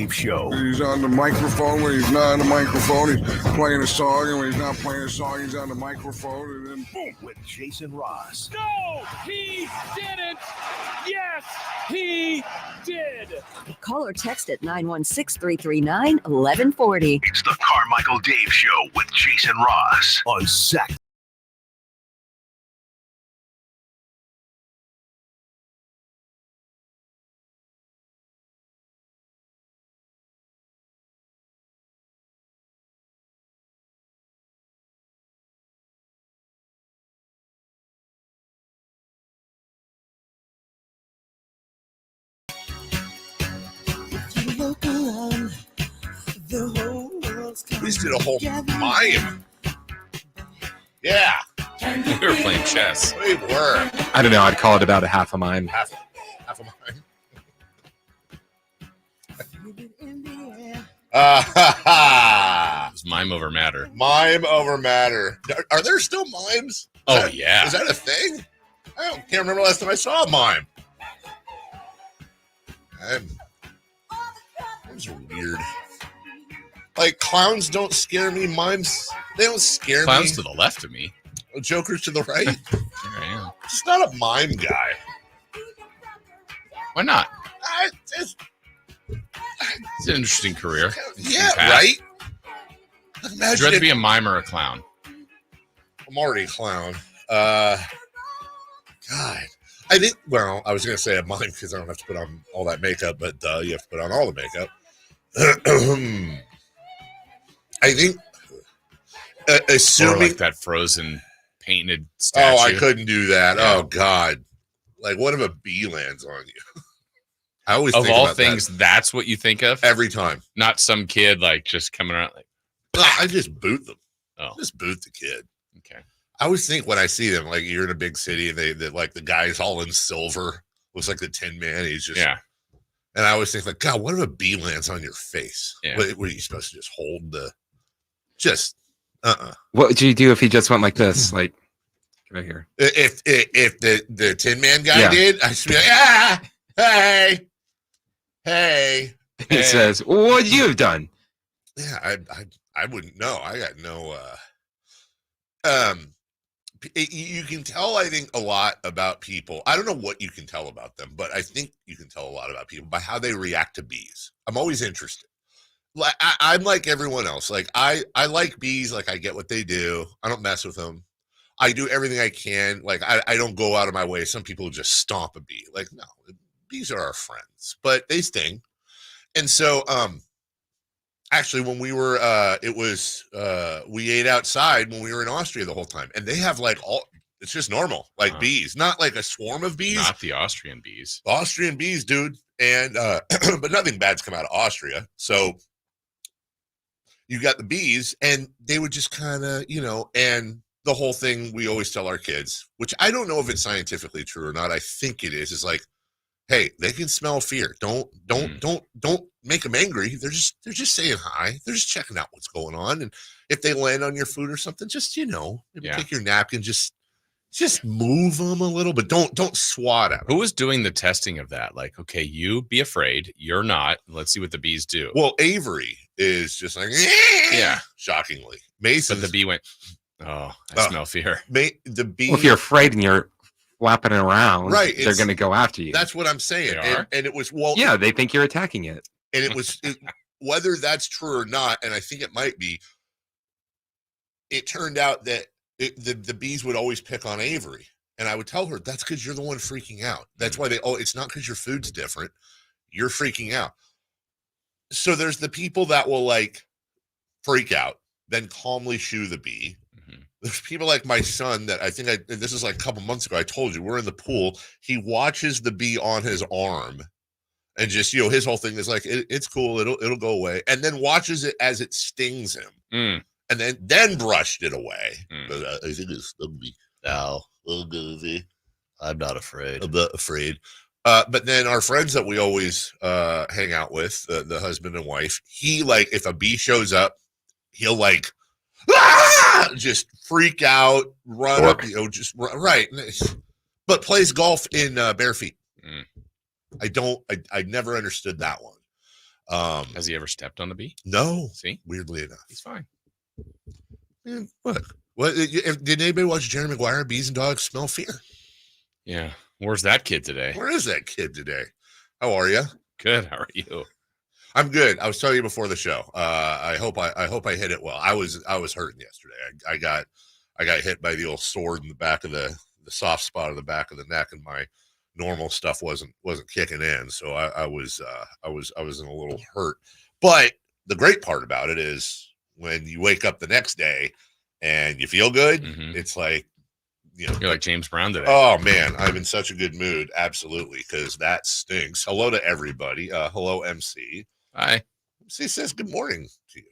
Dave Show. He's on the microphone when he's not on the microphone. He's playing a song, and when he's not playing a song, he's on the microphone. And then Boom with Jason Ross. No, he didn't. Yes, he did. Call or text at 916-339-1140. It's the Carmichael Dave Show with Jason Ross on Sac. We just did a whole mime. Yeah, We were playing chess. we were. I don't know. I'd call it about a half a mime. Half a mime. It was mime over matter. Mime over matter. Are there still mimes? Yeah. Is that a thing? Can't remember last time I saw a mime. Those are weird. Like, clowns don't scare me. Mimes, they don't scare Clowns me. to the left of me. Jokers to the right. Here I am. Just not a mime guy. Why not? It's It's an interesting career. yeah, path. right? Would you Imagine rather if, be a mime or a clown? I'm already a clown. God. I think, well, I was going to say a mime because I don't have to put on all that makeup, but you have to put on all the makeup. I think, Or assuming. like that frozen painted statue. Oh, I couldn't do that. Yeah. Oh, God. Like, what if a bee lands on you? I always Of think all about things, that that's what you think of? every time. Not some kid like just coming around like, No, I just boot them. oh, Just boot the kid. okay. I always think when I see them, like you're in a big city and they like the guy's all in silver, looks like the Tin Man. He's just, Yeah. And I always think like, God, what if a bee lands on your face? Yeah. What are you supposed to just hold the, What would you do if he just went like this? Like, right here. If the Tin Man guy Yeah. did, I'd just be like, hey. He says, "What would you have done?" Yeah, I wouldn't know. I got no. You can tell, I think, a lot about people. I don't know what you can tell about them, but I think you can tell a lot about people by how they react to bees. I'm always interested. Like I'm like everyone else. Like I like bees. Like I get what they do. I don't mess with them. I do everything I can. Like I don't go out of my way. Some people just stomp a bee. Like no, bees are our friends, but they sting. And so, actually, when we were, we ate outside when we were in Austria the whole time, and they have like it's just normal, like bees, not like a swarm of bees. Not the Austrian bees. Austrian bees, dude, and but nothing bad's come out of Austria. So you got the bees, and they would just kind of, and the whole thing we always tell our kids, which I don't know if it's scientifically true or not. I think it is like, hey, they can smell fear. Don't make them angry. They're just saying hi. They're just checking out what's going on. And if they land on your food or something, just maybe take your napkin, just move them a little, but don't swat at them. Who was doing the testing of that? Like, okay, you be afraid. You're not. Let's see what the bees do. Well, Avery is just like, Yeah. shockingly. Mason, But the bee went, oh, I smell fear. the bee. Well, if you're afraid and you're flapping it around, Right, they're going to go after you. That's what I'm saying. They are? And it was Yeah, they think you're attacking it. and it was whether that's true or not, and I think it might be. It turned out that the bees would always pick on Avery, and I would tell her that's because you're the one freaking out. That's why it's not because your food's different. You're freaking out. So there's the people that will like freak out, then calmly shoo the bee. Mm-hmm. There's people like my son that I think this is like a couple months ago. I told you we're in the pool. He watches the bee on his arm, and just his whole thing is like it's cool. It'll go away, and then watches it as it stings him, and then brushed it away. But, I think it's ugly. No, I'm not afraid. I'm not afraid. But then our friends that we always hang out with, the husband and wife, he like if a bee shows up, he'll like. Just freak out, run up, just right. But plays golf in bare feet. I never understood that one. Has he ever stepped on a bee? No. See, Weirdly enough. he's fine. Man, look. Did anybody watch Jerry Maguire? Bees and Dogs Smell Fear. Yeah. Where's that kid today? Where is that kid today? How are you? Good. How are you? I'm good. I was telling you before the show. I hope I hit it well. I was hurting yesterday. I got hit by the old sword in the back of the soft spot of the back of the neck, and my normal stuff wasn't kicking in. So I was in a little hurt. But the great part about it is when you wake up the next day and you feel good, it's like, you're like James Brown today. Oh man, I'm in such a good mood. Absolutely, because that stinks. Hello to everybody. Hello, MC. Hi. MC says good morning to you.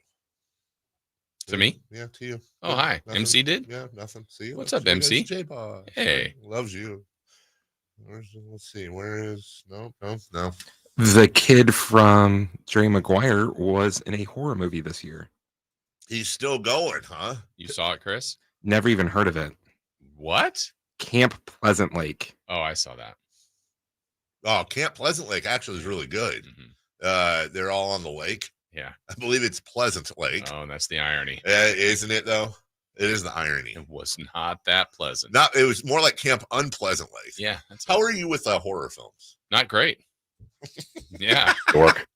To me? Yeah, to you. Oh, hi. Nothing. MC did? Yeah, nothing. See you. What's up, MC? J-Bob. Hey. Loves you. Let's see. Where is... No. The kid from Jerry Maguire was in a horror movie this year. He's still going, huh? You saw it, Chris? Never even heard of it. What? Camp Pleasant Lake. Oh, I saw that. Oh, Camp Pleasant Lake actually is really good. They're all on the lake. Yeah. I believe it's Pleasant Lake. Oh, that's the irony. Isn't it, though? It is the irony. It was not that pleasant. It was more like Camp Unpleasant Lake. Yeah. How are you with horror films? Not great. Yeah. Dork.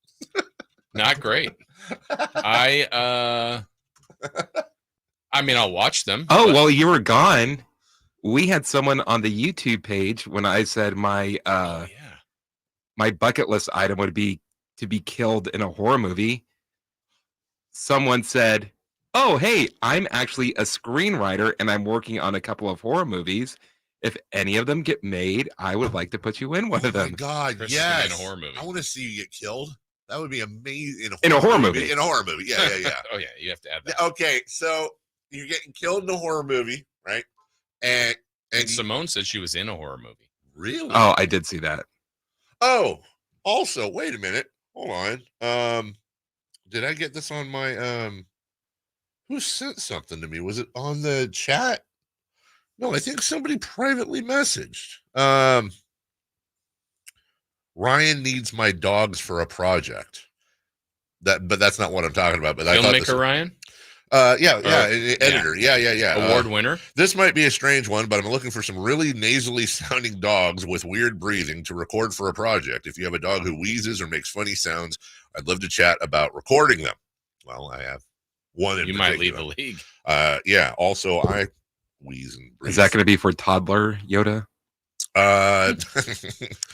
Not great. I mean, I'll watch them. Oh, well, you were gone. We had someone on the YouTube page when I said my bucket list item would be to be killed in a horror movie. Someone said, "Oh, hey, I'm actually a screenwriter and I'm working on a couple of horror movies. If any of them get made, I would like to put you in one of them." Oh my God, Chris yes. in a horror movie. I want to see you get killed. That would be amazing. In a horror movie. In a horror movie. Yeah. Oh, yeah. You have to add that. Okay, so you're getting killed in a horror movie, right? And Simone said she was in a horror movie. Really? Oh, I did see that. Oh, also, wait a minute. Hold on. Did I get this on my who sent something to me? Was it on the chat? No, I think somebody privately messaged. Ryan needs my dogs for a project. But that's not what I'm talking about. But Filmmaker Ryan? Editor. Yeah. Award winner. This might be a strange one, but I'm looking for some really nasally sounding dogs with weird breathing to record for a project. If you have a dog who wheezes or makes funny sounds, I'd love to chat about recording them. Well, I have one in particular. Might leave the league. Yeah. Also, I wheeze and breathe. Is that going to be for toddler Yoda? Wouldn't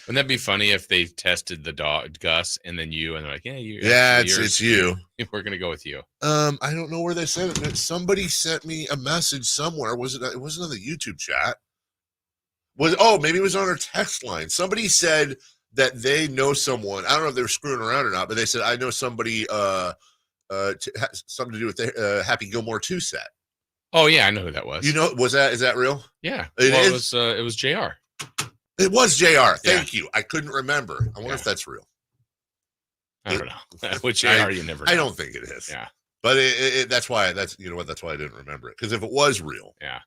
that be funny if they tested the dog Gus and then you and they're like, it's you. We're gonna go with you. I don't know where they sent it. Somebody sent me a message somewhere. It wasn't on the YouTube chat. Maybe it was on our text line. Somebody said that they know someone. I don't know if they were screwing around or not, but they said I know somebody something to do with the Happy Gilmore 2 set. Oh yeah, I know who that was. You know, is that real? Yeah. It was JR. It was JR. Thank you. I couldn't remember. I wonder if that's real. I don't know. With JR, you never know. I don't think it is. Yeah. But that's why I didn't remember it. Because if it was real. Yeah.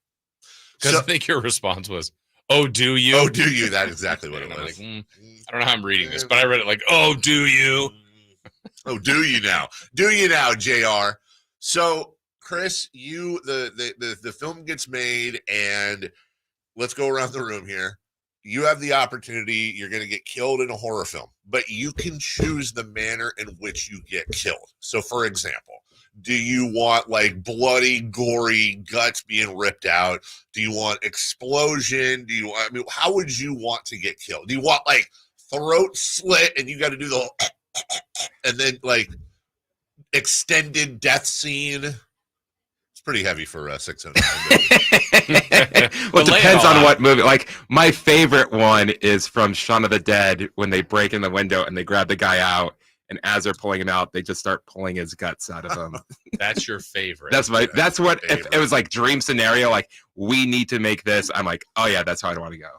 Because I think your response was, "Oh, do you?" Oh, do you? That's exactly what it was. Like, I don't know how I'm reading this, but I read it like, "Oh, do you?" Oh, do you now? Do you now, JR? So, Chris, the film gets made, and let's go around the room here. You have the opportunity. You're going to get killed in a horror film, but you can choose the manner in which you get killed. So, for example, do you want like bloody, gory guts being ripped out? Do you want explosion? How would you want to get killed? Do you want like throat slit and you got to do the whole and then like extended death scene? It's pretty heavy for 609. Well, it depends on what movie. Like, my favorite one is from Shaun of the Dead when they break in the window and they grab the guy out, and as they're pulling him out, they just start pulling his guts out of him. That's your favorite. That's what if it was like dream scenario, like we need to make this. I'm like, oh yeah, that's how I want to go.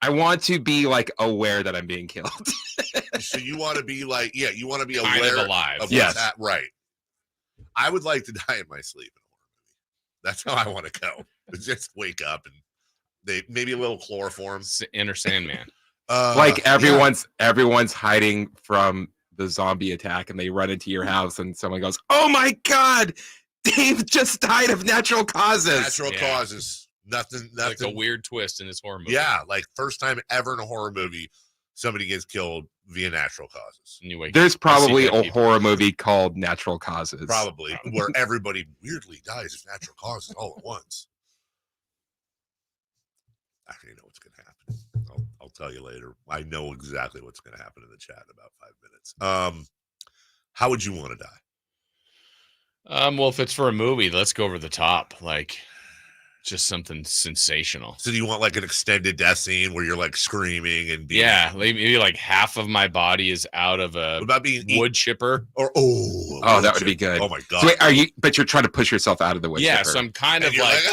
I want to be like aware that I'm being killed. So you want to be like, you want to be kind aware of alive. of what's that, right? I would like to die in my sleep in a horror movie. That's how I want to go. Just wake up and maybe a little chloroform. Enter Sandman. Like everyone's hiding from the zombie attack, and they run into your house, and someone goes, "Oh my God, Dave just died of natural causes." Natural causes. Nothing. Like a weird twist in this horror movie. Yeah, like first time ever in a horror movie, somebody gets killed via natural causes. Anyway, there's probably a horror movie called Natural Causes. Probably where everybody weirdly dies of natural causes all at once. I already know what's going to happen. I'll tell you later. I know exactly what's going to happen in the chat in about 5 minutes. How would you want to die? Well, if it's for a movie, let's go over the top. Like, just something sensational. So do you want like an extended death scene where you're like screaming and being... Yeah, maybe like half of my body is out of a what about being wood chipper? Or that would be good. Oh my God. So wait, but you're trying to push yourself out of the wood chipper. Yeah, so I'm kind of you're like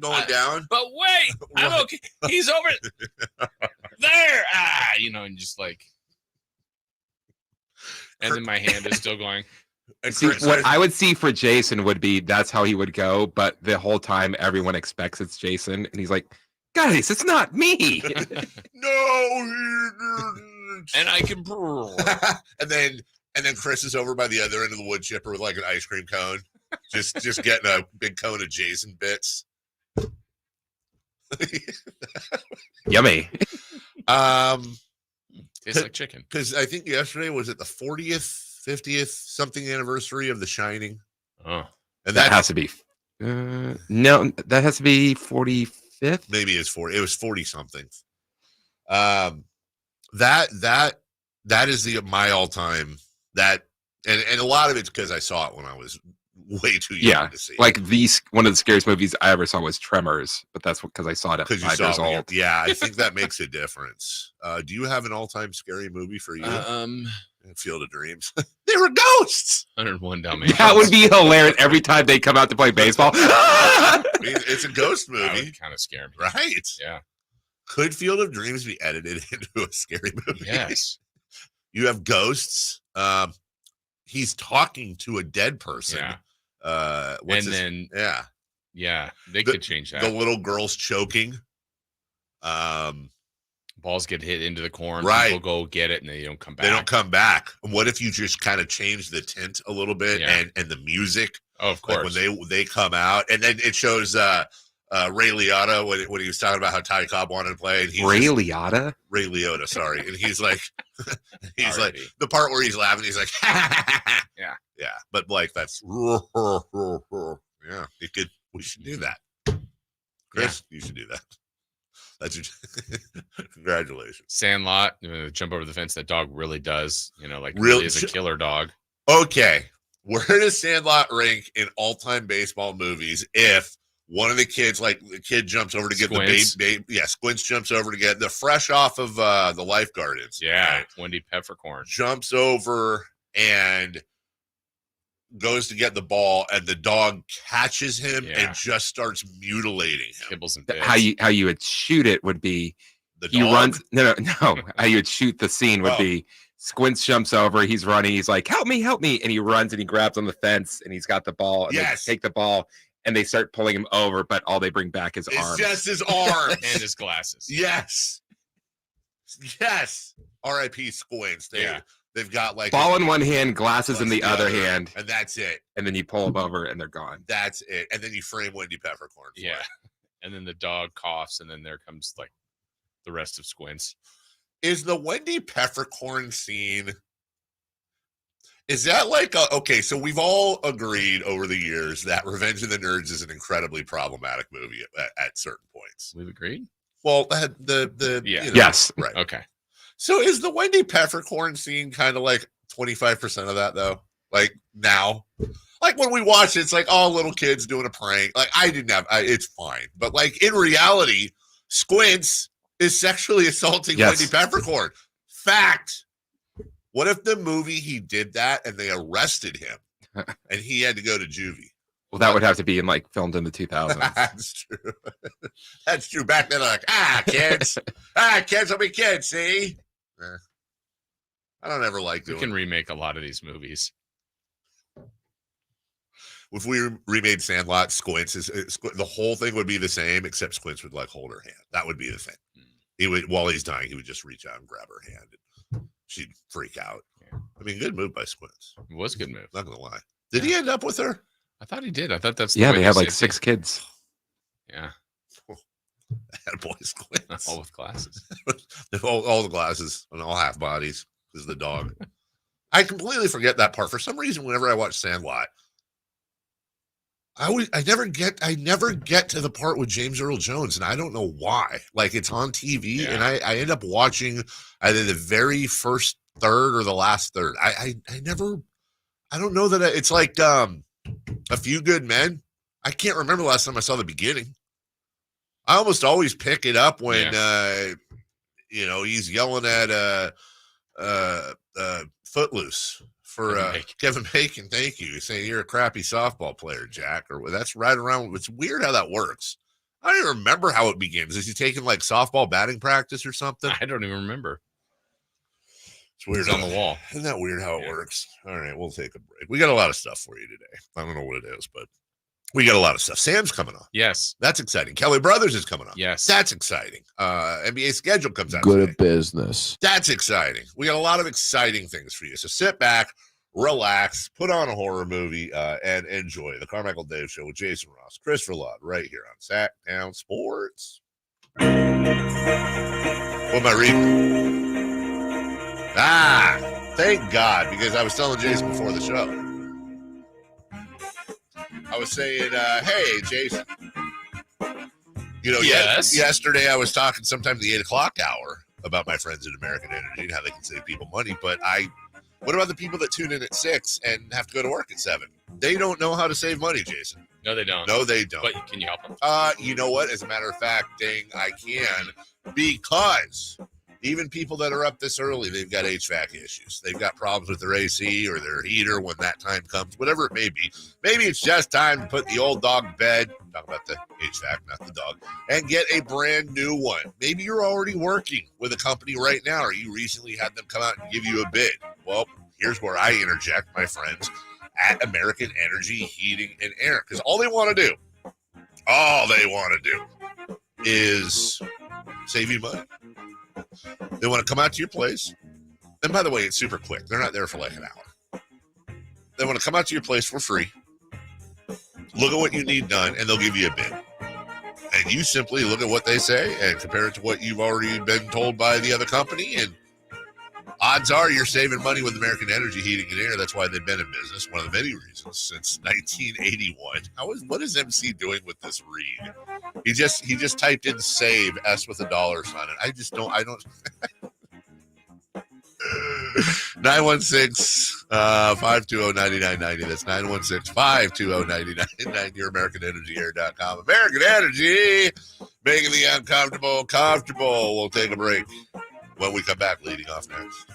going down. But wait, I'm okay. He's over there. And just like, and then my hand is still going. See, what I would see for Jason would be that's how he would go, but the whole time everyone expects it's Jason, and he's like, "Guys, it's not me." No, and I can. and then Chris is over by the other end of the wood chipper with like an ice cream cone, just getting a big cone of Jason bits. Yummy. Tastes like chicken. Because I think yesterday was it the 40th. 50th something anniversary of The Shining. Oh, and that has to be no, that has to be 45th. Maybe it's 40. It was 40 something. That is my all time and a lot of it's because I saw it when I was way too young to see. Like one of the scariest movies I ever saw was Tremors, but that's because I saw it at 5 years old. Yeah, I think that makes a difference. Do you have an all-time scary movie for you? Field of Dreams. They were ghosts. 101 Dalmatians. That would be hilarious every time they come out to play baseball. I mean, it's a ghost movie. That would kind of scare me. Right. Yeah. Could Field of Dreams be edited into a scary movie? Yes. You have ghosts. He's talking to a dead person. Yeah. Yeah, they could change that. The little girl's choking. Balls get hit into the corn. Right. People go get it and they don't come back. They don't come back. What if you just kind of change the tint a little bit and the music? Oh, of course. Like when they come out, and then it shows Ray Liotta when he was talking about how Ty Cobb wanted to play. And Ray Liotta? Ray Liotta, sorry. And he's like, like the part where he's laughing, he's like, yeah. But like that's yeah. We should do that. Chris, you should do that. That's congratulations. Sandlot, jump over the fence. That dog really does, really is a killer dog. Okay. Where does Sandlot rank in all-time baseball movies if one of the kids, like the kid jumps over to get Squints. the baby? Yeah, Squints jumps over to get the fresh off of the Life Gardens. Yeah, right? Wendy Peppercorn. Jumps over and goes to get the ball, and the dog catches him and just starts mutilating him. Kibbles and bits. How you would shoot it would be he runs. No. How you would shoot the scene would be Squints jumps over. He's running. He's like, "Help me!" And he runs and he grabs on the fence and he's got the ball. And they take the ball and they start pulling him over, but all they bring back is arms. Just his arms and his glasses. Yes. R.I.P. Squints. They've got like ball in one hand, glasses in the other hand, and that's it. And then you pull them over, and they're gone. That's it. And then you frame Wendy Peppercorn. Yeah, and then the dog coughs, and then there comes like the rest of Squints. Is the Wendy Peppercorn scene? Is that like okay? So we've all agreed over the years that Revenge of the Nerds is an incredibly problematic movie at certain points. We've agreed. Well, yes, right, okay. So is the Wendy Peppercorn scene kind of like 25% of that though? Like now, like when we watch it, it's like all little kids doing a prank. Like it's fine. But like in reality, Squints is sexually assaulting Wendy Peppercorn. Fact. What if the movie he did that and they arrested him and he had to go to juvie? Well, that would have to be filmed in the 2000s. That's true. That's true. Back then, like, kids. Kids will be kids, see? I don't ever like doing. We can remake a lot of these movies. If we remade Sandlot, Squints the whole thing would be the same, except Squints would like hold her hand. That would be the thing. while he's dying, he would just reach out and grab her hand. And she'd freak out. Yeah. I mean, good move by Squints. It was a good move. Not gonna lie. Did he end up with her? I thought he did. I thought that's Yeah, they had like 6 kids. Yeah. Attaboy Squints. All with glasses. all the glasses and all half bodies is the dog. I completely forget that part. For some reason, whenever I watch Sandlot, I never get to the part with James Earl Jones, and I don't know why. Like, it's on TV, and I end up watching either the very first third or the last third. I don't know that it's like A Few Good Men. I can't remember the last time I saw the beginning. I almost always pick it up when he's yelling at Footloose for Kevin Bacon. Thank you. He's saying you're a crappy softball player, Jack. Or that's right around. It's weird how that works. I don't even remember how it begins. Is he taking like softball batting practice or something? I don't even remember. It's weird. It's on the wall. Isn't that weird how it works? All right, we'll take a break. We got a lot of stuff for you today. I don't know what it is, but we got a lot of stuff. Sam's coming on. Yes. That's exciting. Kelly Brothers is coming on. Yes. That's exciting. NBA schedule comes out Good today. business. That's exciting. We got a lot of exciting things for you. So sit back, relax, put on a horror movie, and enjoy the Carmichael Dave Show with Jason Ross, Christopher Laud, right here on Sacktown Sports. What am I reading? Thank God, because I was telling Jason before the show. I was saying, hey, Jason. Yes. Yesterday I was talking sometime the 8 o'clock hour about my friends at American Energy and how they can save people money. But what about the people that tune in at 6 and have to go to work at 7? They don't know how to save money, Jason. No, they don't. No, they don't. But can you help them? You know what? As a matter of fact, dang, I can, because even people that are up this early, they've got HVAC issues. They've got problems with their AC or their heater when that time comes, whatever it may be. Maybe it's just time to put the old dog to bed. Talk about the HVAC, not the dog, and get a brand new one. Maybe you're already working with a company right now, or you recently had them come out and give you a bid. Well, here's where I interject, my friends, at American Energy Heating and Air, because all they want to do is save you money. They want to come out to your place. And by the way, it's super quick. They're not there for like an hour. They want to come out to your place for free, look at what you need done, and they'll give you a bid. And you simply look at what they say and compare it to what you've already been told by the other company. And odds are you're saving money with American Energy Heating and Air. That's why they've been in business. One of the many reasons since 1981. What is MC doing with this read? He just typed in save S with a dollar sign. I don't 916-520-9990. That's 916-520-9990. Your AmericanEnergyAir.com. American Energy, making the uncomfortable comfortable. We'll take a break. When we come back, leading off next.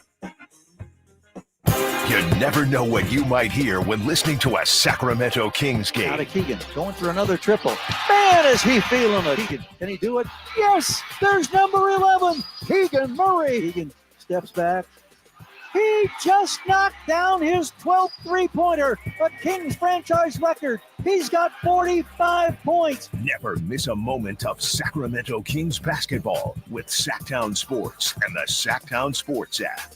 You never know what you might hear when listening to a Sacramento Kings game. Out of Keegan, going for another triple. Man, is he feeling it. Keegan, can he do it? Yes, there's number 11, Keegan Murray. Keegan steps back. He just knocked down his 12th three-pointer, a Kings franchise record. He's got 45 points. Never miss a moment of Sacramento Kings basketball with Sacktown Sports and the Sacktown Sports app.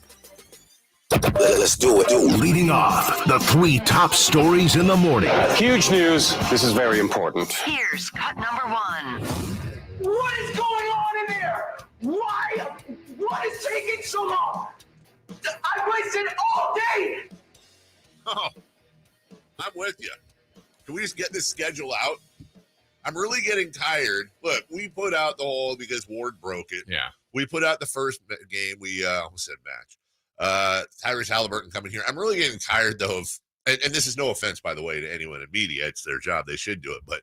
Let's do it. Leading off, the 3 top stories in the morning. Huge news. This is very important. Here's cut number 1. What is going on in there? Why? What is taking so long? I wasted all day. Oh, I'm with you. Can we just get this schedule out? I'm really getting tired. Look, we put out the whole because Ward broke it. Yeah. We put out the first game. We almost said match. Tyrese Halliburton coming here. I'm really getting tired though of, and this is no offense by the way to anyone in media. It's their job. They should do it. But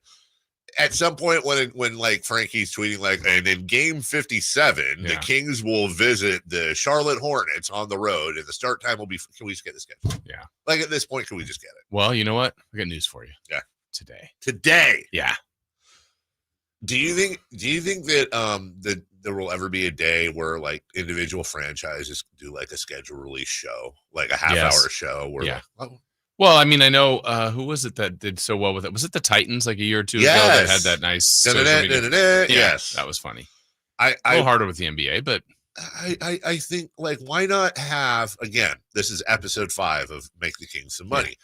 at some point when like Frankie's tweeting like, and in game 57, the Kings will visit the Charlotte Hornets on the road and the start time will be, can we just get this schedule? Yeah. Like at this point, can we just get it? Well, you know what? I got news for you. Yeah. Today. Yeah. Do you think that that there will ever be a day where like individual franchises do like a schedule release show, like a half-hour show? Where well, I mean, I know who was it that did so well with it? Was it the Titans like a year or two ago that had that nice? Yes, that was funny. a little harder with the NBA, but I think, like, why not have, again, this is episode 5 of Make the Kings Some Money.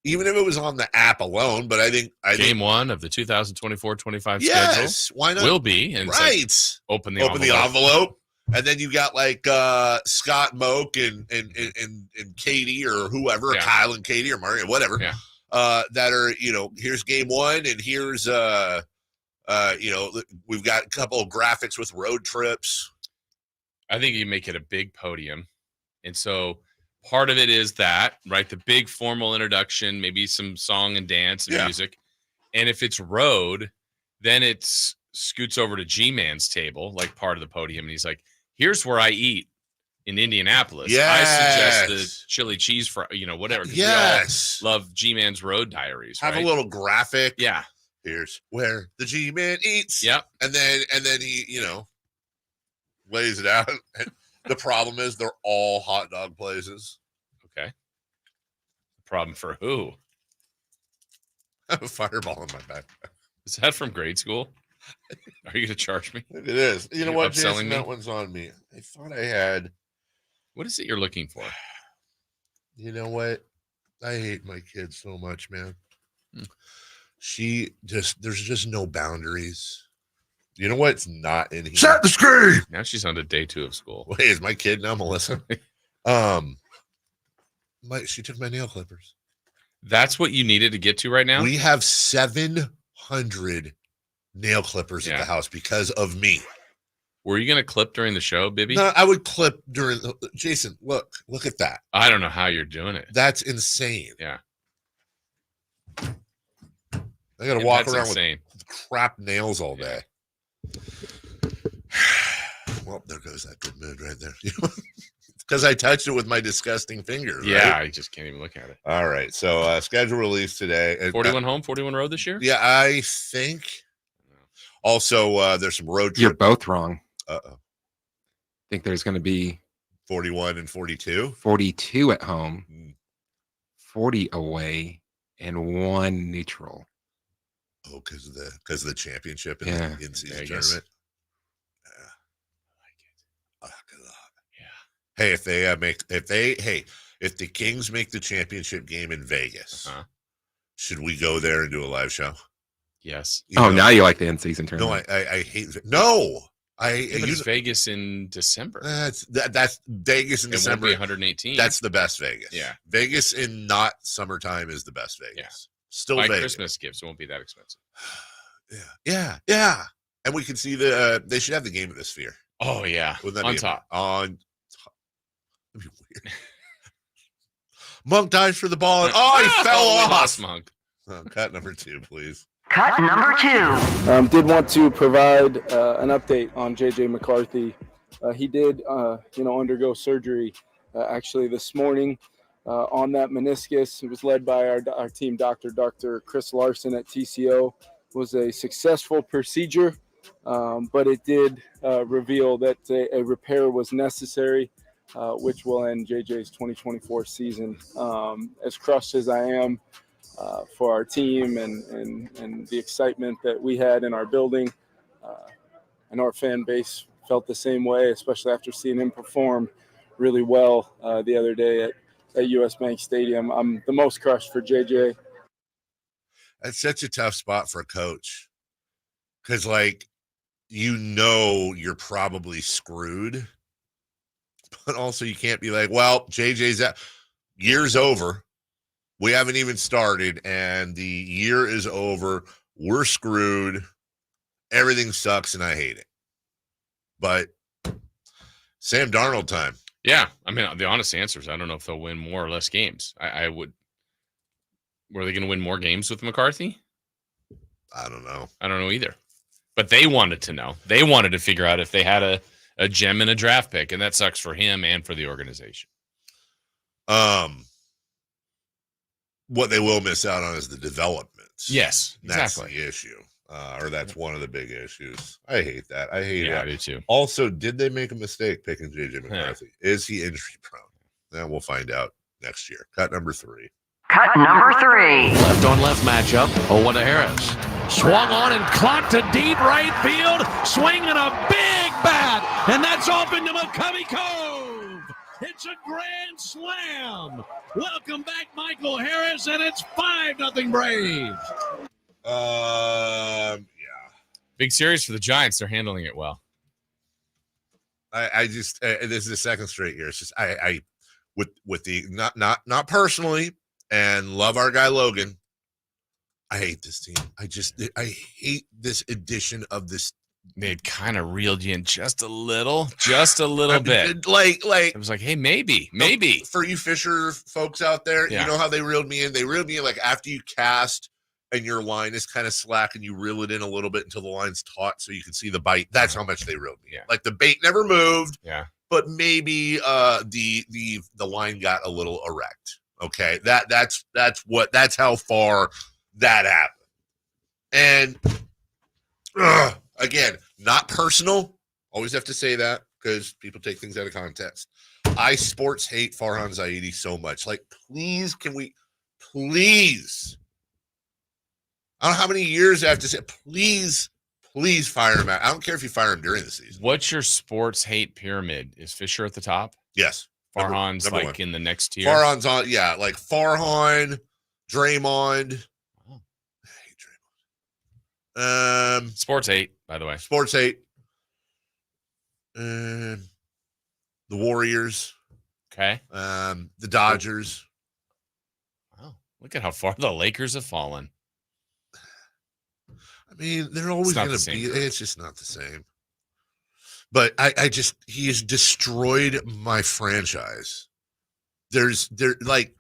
Even if it was on the app alone, but I think game 1 of the 2024-25 yes, schedule why not? will be. And right. Like, open the envelope. And then you got like Scott Moak and Katie or whoever, Kyle and Katie or Mario, whatever, that are, here's game 1 and here's, we've got a couple of graphics with road trips. I think you make it a big podium. And so part of it is that, right? The big formal introduction, maybe some song and dance and music. And if it's road, then it scoots over to G-Man's table, like part of the podium. And he's like, here's where I eat in Indianapolis. I suggest the chili cheese fry, whatever. Yes. We all love G-Man's road diaries. Have a little graphic. Yeah. Here's where the G-Man eats. Yep. And then he, lays it out. And the problem is they're all hot dog places. Okay. Problem for who? I have a fireball in my backpack. Is that from grade school? Are you going to charge me? It is. You know what, Jason? Me? That one's on me. I thought I had. What is it you're looking for? You know what? I hate my kid so much, man. There's just no boundaries. You know what's not in here? Set the screen. Now she's on to day 2 of school. Wait, is my kid now Melissa? She took my nail clippers. That's what you needed to get to right now? We have 700 nail clippers at the house because of me. Were you going to clip during the show, Bibby? No, I would clip during. Jason, look at that. I don't know how you're doing it. That's insane. Yeah. I got to walk around with crap nails all day. Well, there goes that good mood right there. Because I touched it with my disgusting fingers. Yeah, right? I just can't even look at it. All right. So schedule release today. 41 home, 41 road this year? Yeah, I think. Also, there's some road trips. You're both wrong. Uh-oh. I think there's going to be 41 and 42. 42 at home, 40 away, and 1 neutral. Oh, because of the championship in the in-season tournament. Yeah, I like it. I like it a lot. Yeah. Hey, if the Kings make the championship game in Vegas, should we go there and do a live show? Yes. Now you like the in-season tournament? No, I hate it. No, it's Vegas in December. That's Vegas in December. Won't be 118. That's the best Vegas. Yeah. Vegas in not summertime is the best Vegas. Yeah. Still Buy Vegas. Christmas gifts. It won't be that expensive. Yeah. And we can see they should have the game at the Sphere. Oh yeah. Wouldn't that on be top. On top. That'd be weird. Monk dives for the ball and he fell off. Lost Monk. Cut number 2, please. Cut number 2. Did want to provide an update on JJ McCarthy. He did, undergo surgery actually this morning on that meniscus. It was led by our team doctor, Dr. Chris Larson at TCO. It was a successful procedure, but it did reveal that a repair was necessary, which will end JJ's 2024 season. As crushed as I am, for our team and the excitement that we had in our building. And our fan base felt the same way, especially after seeing him perform really well the other day at US Bank Stadium. I'm the most crushed for JJ. That's such a tough spot for a coach because, you're probably screwed, but also you can't be like, well, JJ's year's over. We haven't even started, and the year is over. We're screwed. Everything sucks, and I hate it. But Sam Darnold time. Yeah, I mean, the honest answer is I don't know if they'll win more or less games. I would. Were they going to win more games with McCarthy? I don't know. I don't know either. But they wanted to know. They wanted to figure out if they had a gem in a draft pick, and that sucks for him and for the organization. What they will miss out on is the development. Yes, that's exactly. the issue, or that's one of the big issues. I hate that. I hate it. Yeah, I do too. Also, did they make a mistake picking JJ McCarthy? Is he injury prone? Then we'll find out next year. Cut number 3. Cut number 3. Left on left matchup. Owen to Harris. Swung on and clocked to deep right field. Swinging a big bad, and that's off into McCovey Cove. It's a grand slam. Welcome back, Michael Harris, and it's 5-0 Braves. Yeah. Big series for the Giants. They're handling it well. I just this is the second straight year. It's just I with the not personally, and love our guy Logan. I hate this team. I hate this edition of this. They kind of reeled you in just a little bit. Like it was like, hey, maybe for you Fisher folks out there, Yeah. you know how they reeled me in. They reeled me in like after you cast and your line is kind of slack and you reel it in a little bit until the line's taut so you can see the bite. That's how much they reeled me in. Like the bait never moved. Yeah. But maybe the line got a little erect. Okay. That's how far that happened. And again, not personal. Always have to say that because people take things out of context. I sports hate Farhan Zaidi so much. Like, please, can we please? I don't know how many years I have to say, please fire him out. I don't care if you fire him during the season. What's your sports hate pyramid? Is Fisher at the top? Yes. Farhan's number like one. in the next tier. Farhan's on, yeah, like Farhan, Draymond. Oh. I hate Draymond. Sports hate, by the way. Sports hate. The Warriors. Okay. The Dodgers. Wow. Look at how far the Lakers have fallen. I mean, they're always not going the to be. same. It's just not the same. But he has destroyed my franchise. Like,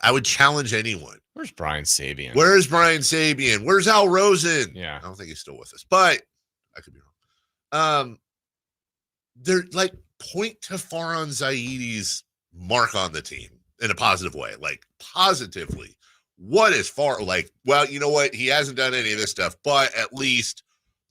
I would challenge anyone. Where's Brian Sabian? Where's Brian Sabian? Where's Al Rosen? Yeah. I don't think he's still with us, but I could be wrong. They're like, point to Farhan Zaidi's mark on the team in a positive way, like positively. What is far like, well, you know what? He hasn't done any of this stuff, but at least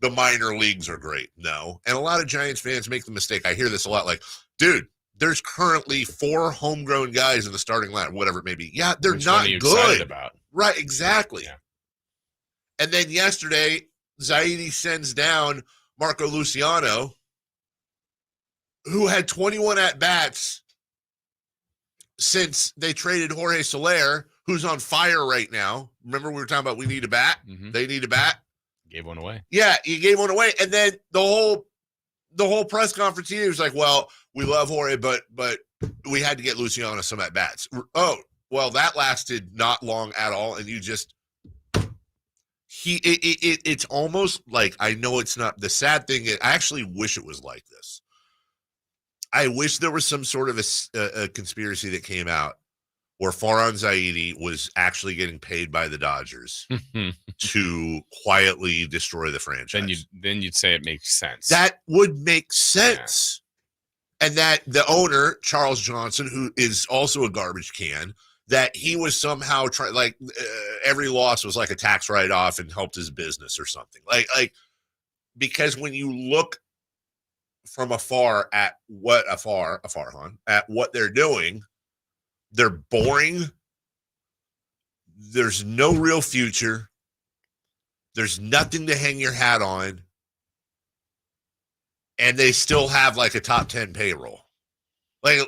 the minor leagues are great. No. And a lot of Giants fans make the mistake. I hear this a lot. Like, dude, there's currently 4 homegrown guys in the starting line, whatever it may be. Yeah, they're Which not one are you good. excited about? Right, exactly. Yeah. And then yesterday, Zaidi sends down Marco Luciano, who had 21 at-bats since they traded Jorge Soler, who's on fire right now. Remember we were talking about we need a bat? Mhm. They need a bat. Gave one away. Yeah, he gave one away. And then the whole press conference, he was like, well, we love Jorge, but we had to get Luciano some at-bats. Oh, well, that lasted not long at all, and you just it's almost like, I know it's not, the sad thing is, I actually wish it was like this. I wish there was some sort of a conspiracy that came out where Farhan Zaidi was actually getting paid by the Dodgers to quietly destroy the franchise. Then you'd say it makes sense. That would make sense. Yeah. And that the owner, Charles Johnson, who is also a garbage can, that he was somehow trying, like every loss was like a tax write-off and helped his business or something. Like because when you look from afar at what they're doing, they're boring. There's no real future. There's nothing to hang your hat on. And they still have like a top 10 payroll. Like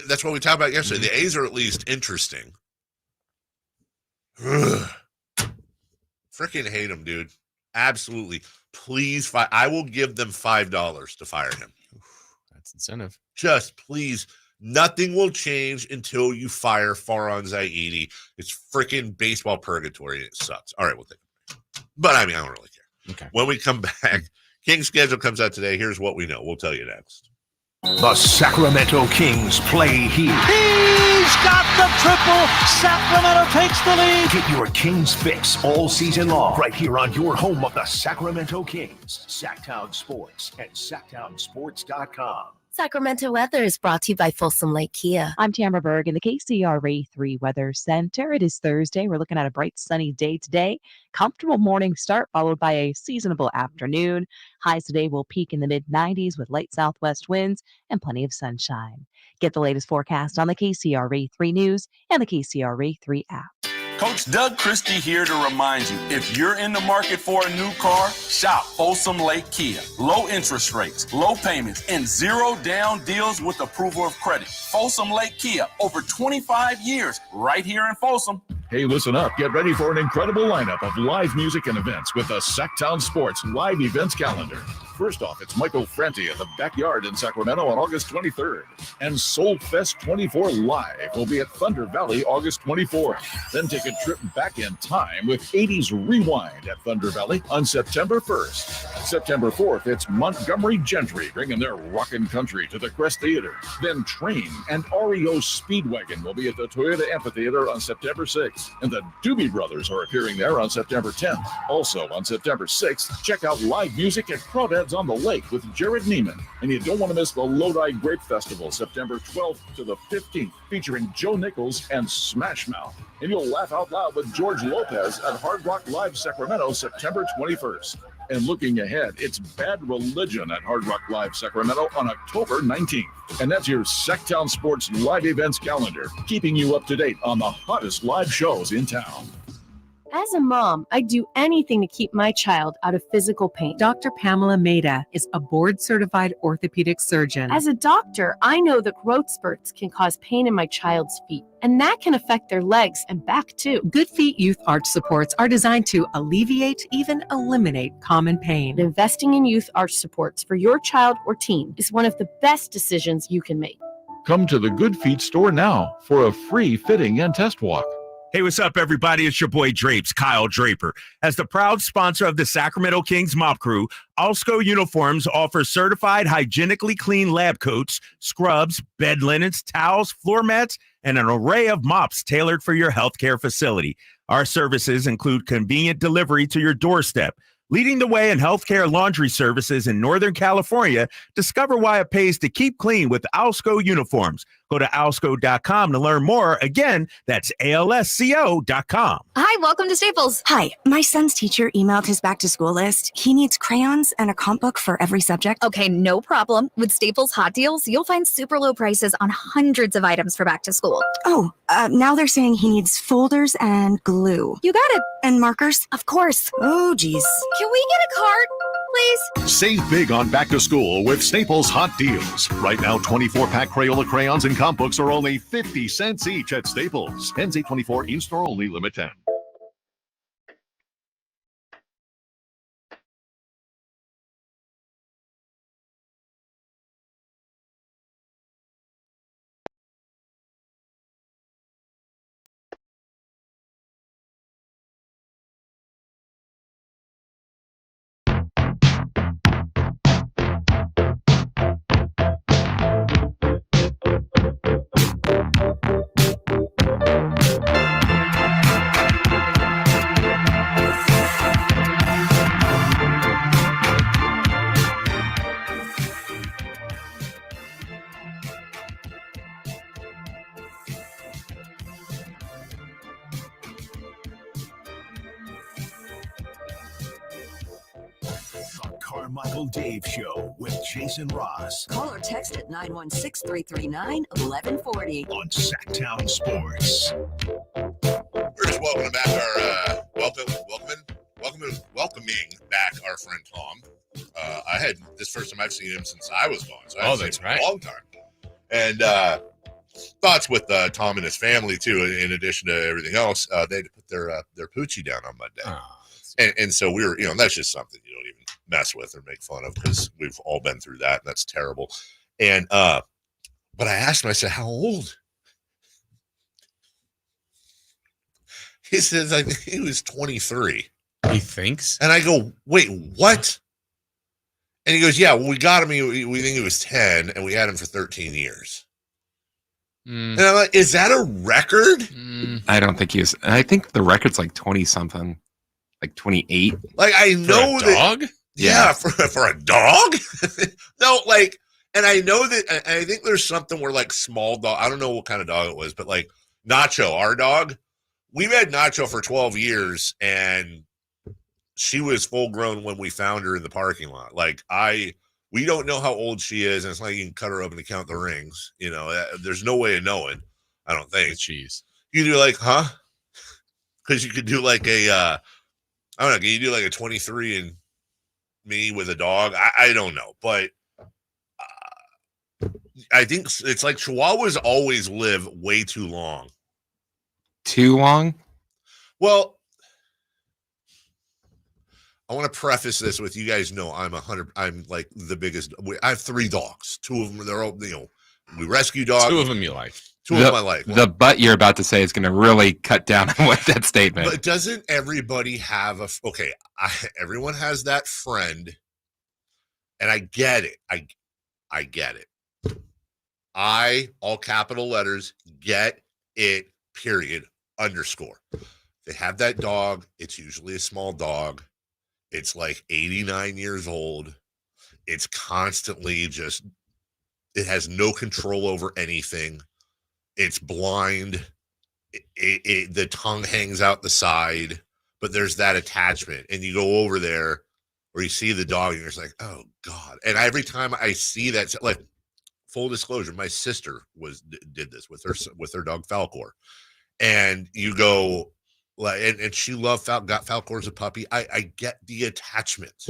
that's what we talked about yesterday. The A's are at least interesting. Freaking hate them, dude. Absolutely. Please, I will give them $5 to fire him. That's incentive. Just please. Nothing will change until you fire Farhan Zaidi. It's freaking baseball purgatory. It sucks. All right, we'll take it. But I mean, I don't really care. Okay. When we come back, King's schedule comes out today. Here's what we know. We'll tell you next. The Sacramento Kings play here. He's got the triple. Sacramento takes the lead. Get your Kings fix all season long right here on your home of the Sacramento Kings. Sacktown Sports at sacktownsports.com. Sacramento weather is brought to you by Folsom Lake Kia. I'm Tamara Berg in the KCRA 3 Weather Center. It is Thursday. We're looking at a bright sunny day today. Comfortable morning start followed by a seasonable afternoon. Highs today will peak in the mid-90s with light southwest winds and plenty of sunshine. Get the latest forecast on the KCRA 3 News and the KCRA 3 app. Coach Doug Christie here to remind you, if you're in the market for a new car, shop Folsom Lake Kia. Low interest rates, low payments, and zero down deals with approval of credit. Folsom Lake Kia, over 25 years, right here in Folsom. Hey, listen up. Get ready for an incredible lineup of live music and events with the Sacktown Sports live events calendar. First off, it's Michael Franti at the Backyard in Sacramento on August 23rd. And Soul Fest 24 Live will be at Thunder Valley August 24th. Then take a trip back in time with 80s Rewind at Thunder Valley on September 1st. September 4th, it's Montgomery Gentry bringing their rockin' country to the Crest Theater. Then Train and REO Speedwagon will be at the Toyota Amphitheater on September 6th. And the Doobie Brothers are appearing there on September 10th. Also on September 6th, check out live music at Crawdads on the Lake with Jared Neiman. And you don't want to miss the Lodi Grape Festival, September 12th to the 15th, featuring Joe Nichols and Smash Mouth. And you'll laugh out loud with George Lopez at Hard Rock Live Sacramento, September 21st. And looking ahead, it's Bad Religion at Hard Rock Live Sacramento on October 19th. And that's your Sacktown Sports live events calendar, keeping you up to date on the hottest live shows in town. As a mom, I'd do anything to keep my child out of physical pain. Dr. Pamela Maida is a board-certified orthopedic surgeon. As a doctor, I know that growth spurts can cause pain in my child's feet, and that can affect their legs and back too. Good Feet Youth Arch supports are designed to alleviate, even eliminate common pain. Investing in youth arch supports for your child or teen is one of the best decisions you can make. Come to the Good Feet store now for a free fitting and test walk. Hey, what's up, everybody? It's your boy Drapes, Kyle Draper. As the proud sponsor of the Sacramento Kings Mop Crew, Alsco Uniforms offers certified hygienically clean lab coats, scrubs, bed linens, towels, floor mats, and an array of mops tailored for your healthcare facility. Our services include convenient delivery to your doorstep. Leading the way in healthcare laundry services in Northern California, discover why it pays to keep clean with Alsco Uniforms. Go to alsco.com to learn more. Again, that's alsco.com. Hi, welcome to Staples. Hi, my son's teacher emailed his back to school list. He needs crayons and a comp book for every subject. Okay, no problem. With Staples Hot Deals, you'll find super low prices on hundreds of items for back to school. Oh, now they're saying he needs folders and glue. You got it. And markers? Of course. Oh, geez. Can we get a card, please? Save big on back to school with Staples Hot Deals. Right now, 24-pack Crayola crayons and comp books are only 50 cents each at Staples. NC24 in-store only, limit 10. Carmichael Dave Show with Jason Ross. Call or text at 916-339-1140 on Sacktown Sports. We're just welcoming back our welcoming back our friend Tom. I had this first time I've seen him since I was gone, so I haven't seen him in a long time. And thoughts with Tom and his family too. In addition to everything else, they had to put their poochie down on Monday. And so we were, that's just something you don't even mess with or make fun of because we've all been through that, and that's terrible. And but I asked him, I said, how old? He says, I think he was 23. He thinks? And I go, wait, what? And he goes, yeah, well, we got him. We think he was 10, and we had him for 13 years. And I'm like, is that a record? I don't think I think the record's like 20-something. Like 28. Like I know for a dog? Yeah, for a dog? No, like, and I know that I think there's something where like small dog, I don't know what kind of dog it was, but like Nacho, our dog, we've had Nacho for 12 years and she was full grown when we found her in the parking lot. Like we don't know how old she is, and it's like you can cut her open to count the rings. There's no way of knowing, I don't think. Jeez. You're like, huh? Because you could do like a, I don't know, can you do like a 23 and me with a dog? I don't know, but I think it's like Chihuahuas always live way too long. Too long? Well, I want to preface this with, you guys know I'm like the biggest. I have 3 dogs. 2 of them, they're all, we rescue dogs. 2 of them you like. 2 of them I like. The butt you're about to say is going to really cut down on what that statement. But doesn't everybody have everyone has that friend, and I get it. I get it. All capital letters, get it, period, underscore. They have that dog. It's usually a small dog. It's like 89 years old. It's constantly it has no control over anything. It's blind. The tongue hangs out the side, but there's that attachment. And you go over there or you see the dog and you're just like, oh God. And every time I see that, like, full disclosure, my sister did this with her dog Falcor. And you go, like, and she loved got Falcor as a puppy. I get the attachment,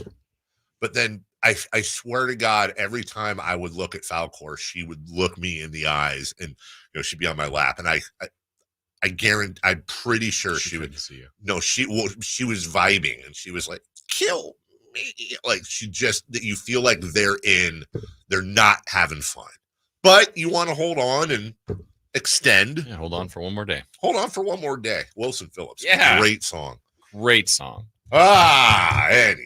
but then I swear to God, every time I would look at Falcor, she would look me in the eyes, and she'd be on my lap, and I guarantee, I'm pretty sure she would see you. No, she was vibing, and she was like, kill me, like you feel like they're not having fun, but you want to hold on and extend. Yeah, hold on for one more day. Wilson Phillips. Yeah. Great song. Anyway,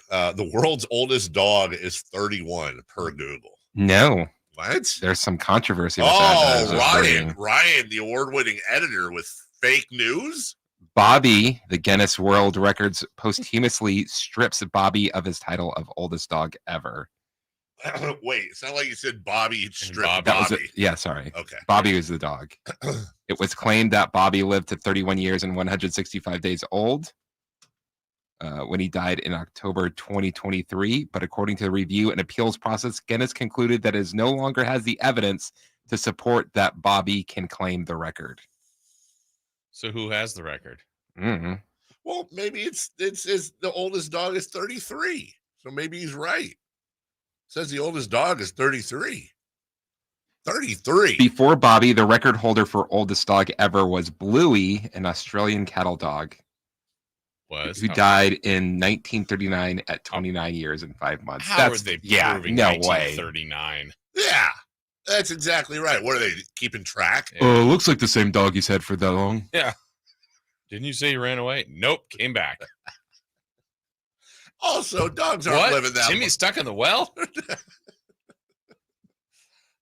the world's oldest dog is 31 per Google. No. What? There's some controversy with that. Ryan, the award-winning editor with fake news. Bobby, the Guinness World Records, posthumously strips Bobby of his title of oldest dog ever. Wait, it's not like you said Bobby stripped Bobby. Sorry. Okay. Bobby was the dog. It was claimed that Bobby lived to 31 years and 165 days old when he died in October 2023. But according to the review and appeals process, Guinness concluded that it no longer has the evidence to support that Bobby can claim the record. So who has the record? Mm-hmm. Well, maybe it's the oldest dog is 33. So maybe he's right. Says the oldest dog is 33. 33. Before Bobby, the record holder for oldest dog ever was Bluey, an Australian cattle dog. Who died in 1939 at 29 years and 5 months. How are they proving no 1939? Yeah, that's exactly right. What are they keeping track? Looks like the same dog he's had for that long. Yeah. Didn't you say he ran away? Nope, came back. Also, dogs aren't living that long. Timmy's stuck in the well?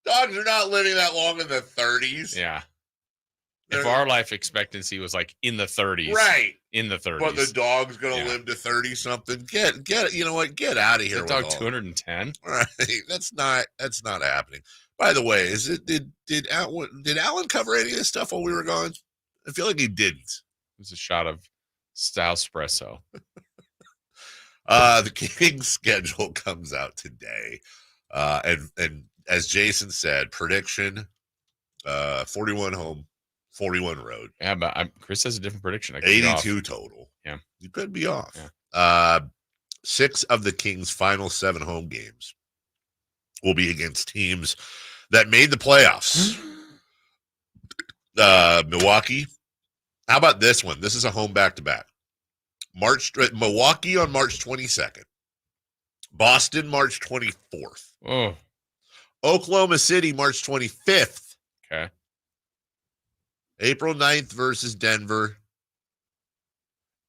Dogs are not living that long in the 30s. Yeah. If our life expectancy was like in the 30s. Right. In the 30s. But the dog's going to live to 30 something. Get you know what? Get out of here. That dog 210? Right. That's not happening. By the way, did Alan cover any of this stuff while we were gone? I feel like he didn't. It was a shot of Style Espresso. The Kings schedule comes out today. And as Jason said, prediction 41 home, 41 road. Yeah, but Chris has a different prediction. 82 total. Yeah. You could be off. Yeah. 6 of the Kings' final 7 home games will be against teams that made the playoffs. Milwaukee. How about this one? This is a home back-to-back. Milwaukee on March 22nd. Boston, March 24th. Oh. Oklahoma City, March 25th. Okay. April 9th versus Denver.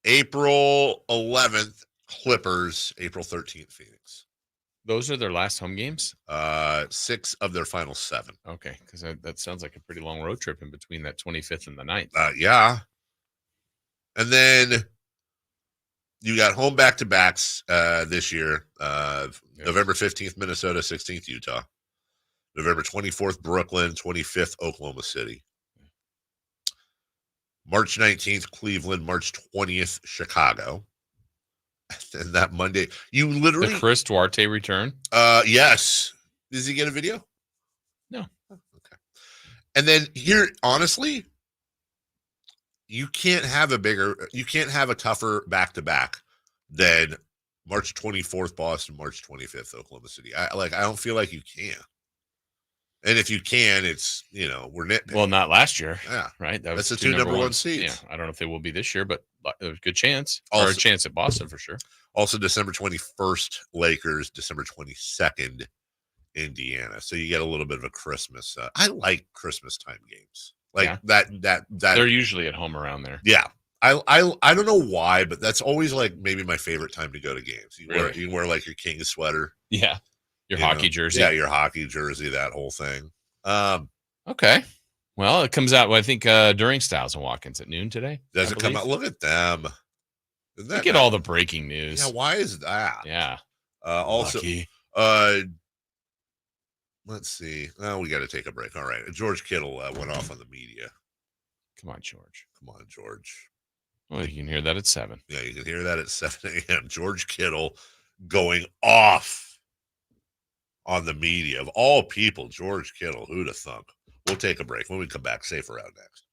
April 11th, Clippers. April 13th, Phoenix. Those are their last home games? 6 of their final 7. Okay, because that sounds like a pretty long road trip in between that 25th and the 9th. Yeah. And then you got home back-to-backs this year. November 15th, Minnesota, 16th, Utah. November 24th, Brooklyn, 25th, Oklahoma City. March 19th, Cleveland. March 20th, Chicago. And that Monday, you literally... The Chris Duarte return? Yes. Does he get a video? No. Okay. And then here, honestly, you can't have a tougher back-to-back than March 24th Boston, March 25th Oklahoma City. I don't feel like you can. And if you can, it's, we're nitpicking. Well, not last year. Yeah. Right. That's the two number one seeds. Yeah. I don't know if they will be this year, but there's a good chance. Also, or a chance at Boston for sure. Also, December 21st, Lakers, December 22nd, Indiana. So you get a little bit of a Christmas. I like Christmas time games. That they're usually at home around there. Yeah. I don't know why, but that's always like maybe my favorite time to go to games. You can wear like your Kings sweater. Yeah. Your hockey jersey. Yeah, your hockey jersey, that whole thing. Okay. Well, it comes out, I think, during Styles and Watkins at noon today. Does it come out? Look at them. You get all the breaking news. Yeah, why is that? Yeah. Also, Lucky. Let's see. Oh, we got to take a break. All right. George Kittle went off on the media. Come on, George. Well, you can hear that at 7. Yeah, you can hear that at 7 a.m. George Kittle going off on the media. Of all people, George Kittle. Who'd have thunk? We'll take a break. When we come back, Safer Out next.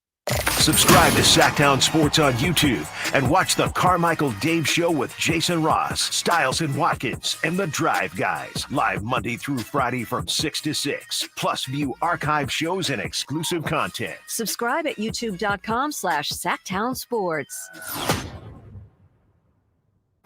Subscribe to Sacktown Sports on YouTube and watch the Carmichael Dave Show with Jason Ross, Styles and Watkins, and the Drive Guys. Live Monday through Friday from 6 to 6. Plus view archive shows and exclusive content. Subscribe at youtube.com/Sacktown Sports.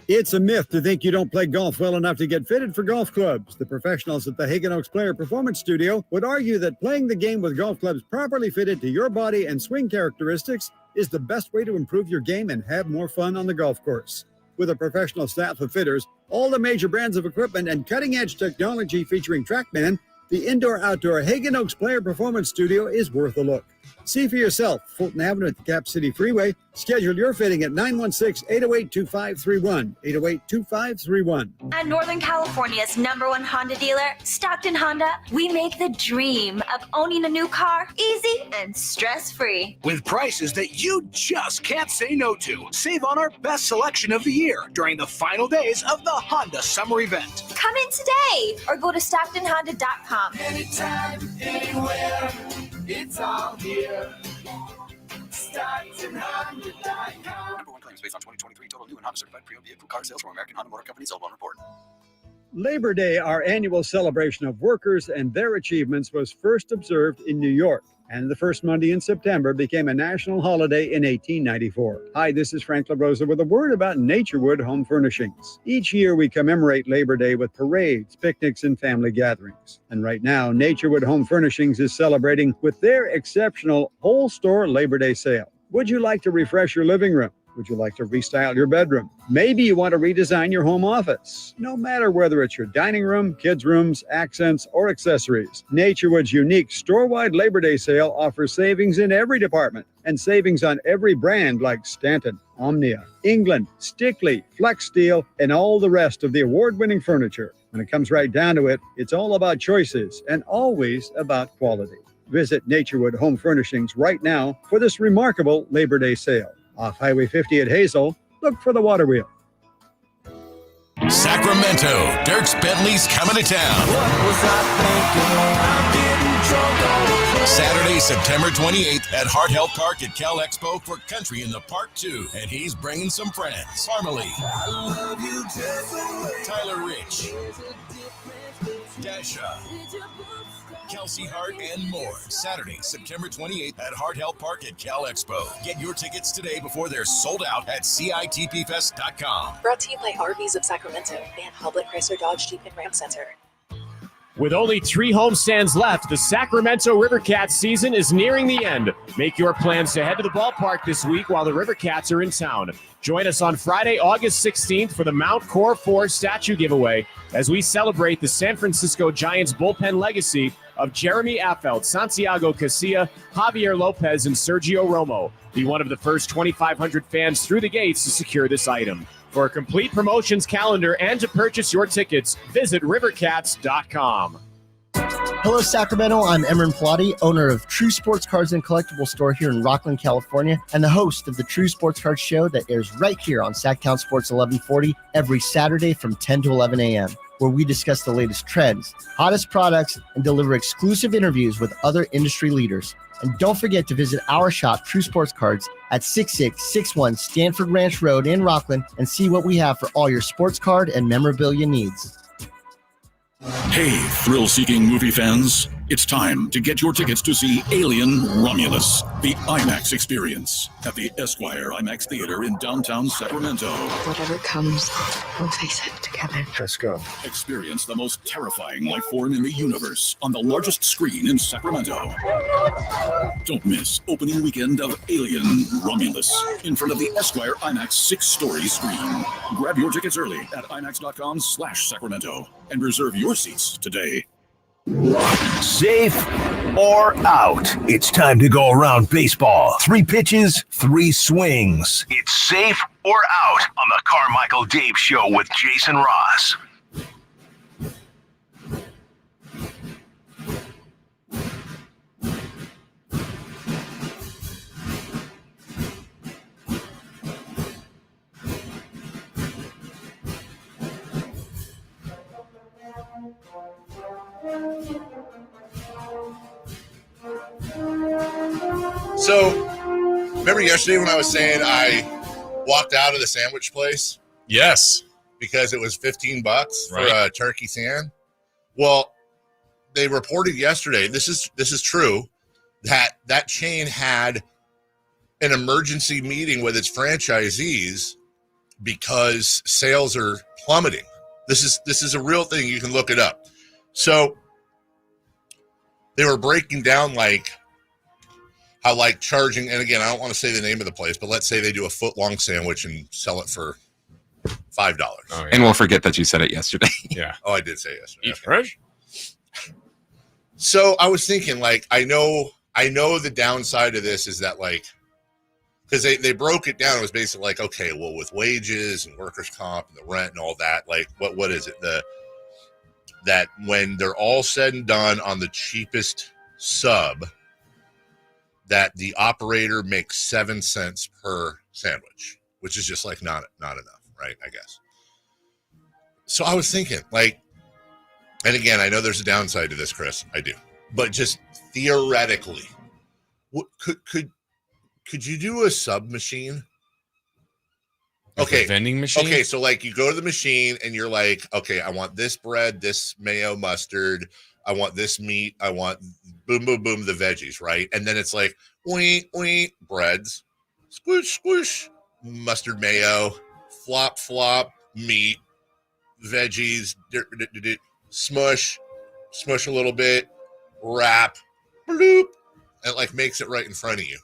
It's a myth to think you don't play golf well enough to get fitted for golf clubs. The professionals at the Hagen Oaks Player Performance Studio would argue that playing the game with golf clubs properly fitted to your body and swing characteristics is the best way to improve your game and have more fun on the golf course. With a professional staff of fitters, all the major brands of equipment, and cutting-edge technology featuring TrackMan, the indoor-outdoor Hagen Oaks Player Performance Studio is worth a look. See for yourself, Fulton Avenue at the Cap City Freeway. Schedule your fitting at 916-808-2531, 808-2531. At Northern California's #1 Honda dealer, Stockton Honda, we make the dream of owning a new car easy and stress-free. With prices that you just can't say no to. Save on our best selection of the year during the final days of the Honda Summer Event. Come in today or go to StocktonHonda.com. Anytime, anywhere, it's all here. StocktonHonda.com. Number one claims based on 2023 total new and Honda certified pre-owned vehicle car sales from American Honda Motor Company. Sold on report. Labor Day, our annual celebration of workers and their achievements, was first observed in New York, and the first Monday in September became a national holiday in 1894. Hi, this is Frank LaRosa with a word about Naturewood Home Furnishings. Each year we commemorate Labor Day with parades, picnics, and family gatherings. And right now, Naturewood Home Furnishings is celebrating with their exceptional whole store Labor Day sale. Would you like to refresh your living room? Would you like to restyle your bedroom? Maybe you want to redesign your home office. No matter whether it's your dining room, kids' rooms, accents, or accessories, Naturewood's unique store-wide Labor Day sale offers savings in every department and savings on every brand like Stanton, Omnia, England, Stickley, Flex Steel, and all the rest of the award-winning furniture. When it comes right down to it, it's all about choices and always about quality. Visit Naturewood Home Furnishings right now for this remarkable Labor Day sale. Off Highway 50 at Hazel, look for the water wheel. Sacramento, Dirks Bentley's coming to town. Saturday, September 28th at Hart Health Park at Cal Expo for Country in the Park 2. And he's bringing some friends. Parmalee, Tyler Rich, Dasha, Kelsey Hart, and more. Saturday, September 28th at Hart Health Park at Cal Expo. Get your tickets today before they're sold out at CITPFest.com. Brought to you by RVs of Sacramento and Hoblet Chrysler Dodge Jeep and Ram Center. With only 3 homestands left, the Sacramento Rivercats season is nearing the end. Make your plans to head to the ballpark this week while the Rivercats are in town. Join us on Friday, August 16th for the Mount Core 4 statue giveaway as we celebrate the San Francisco Giants bullpen legacy of Jeremy Affeldt, Santiago Casilla, Javier Lopez, and Sergio Romo. Be one of the first 2,500 fans through the gates to secure this item. For a complete promotions calendar and to purchase your tickets, visit rivercats.com. Hello, Sacramento. I'm Emran Plati, owner of True Sports Cards and Collectible Store here in Rockland, California, and the host of the True Sports Cards Show that airs right here on Sacktown Sports 1140 every Saturday from 10 to 11 a.m., where we discuss the latest trends, hottest products, and deliver exclusive interviews with other industry leaders. And don't forget to visit our shop, True Sports Cards, at 6661 Stanford Ranch Road in Rockland and see what we have for all your sports card and memorabilia needs. Hey, thrill-seeking movie fans. It's time to get your tickets to see Alien Romulus, the IMAX experience at the Esquire IMAX Theater in downtown Sacramento. Whatever comes, we'll face it together. Let's go. Experience the most terrifying life form in the universe on the largest screen in Sacramento. Don't miss opening weekend of Alien Romulus in front of the Esquire IMAX 6-story screen. Grab your tickets early at IMAX.com/Sacramento and reserve your seats today. Safe or out? It's time to go around baseball. 3 pitches, 3 swings. It's safe or out on the Carmichael Dave Show with Jason Ross. So, remember yesterday when I was saying I walked out of the sandwich place? Yes. Because it was $15 for Right. a turkey sand. Well, they reported yesterday, this is true, that chain had an emergency meeting with its franchisees because sales are plummeting. This is a real thing. You can look it up. So they were breaking down how charging, and again, I don't want to say the name of the place, but let's say they do a foot-long sandwich and sell it for $5. Oh, yeah. And we'll forget that you said it yesterday. Yeah. Oh, I did say it yesterday. Eat fresh. So I was thinking, I know the downside of this is that, because they broke it down. It was basically okay, well, with wages and workers' comp and the rent and all that, what is it? That when they're all said and done on the cheapest sub, that the operator makes 7 cents per sandwich, which is just not enough, right? I guess. So I was thinking, and again, I know there's a downside to this, Chris. I do, but just theoretically, what could you do a sub machine? Okay, vending machine. Okay, so you go to the machine and you're okay, I want this bread, this mayo, mustard. I want this meat. I want boom, boom, boom, the veggies, right? And then it's wee, wee, breads, squish, squish, mustard, mayo, flop, flop, meat, veggies, smush a little bit, wrap, bloop, and makes it right in front of you.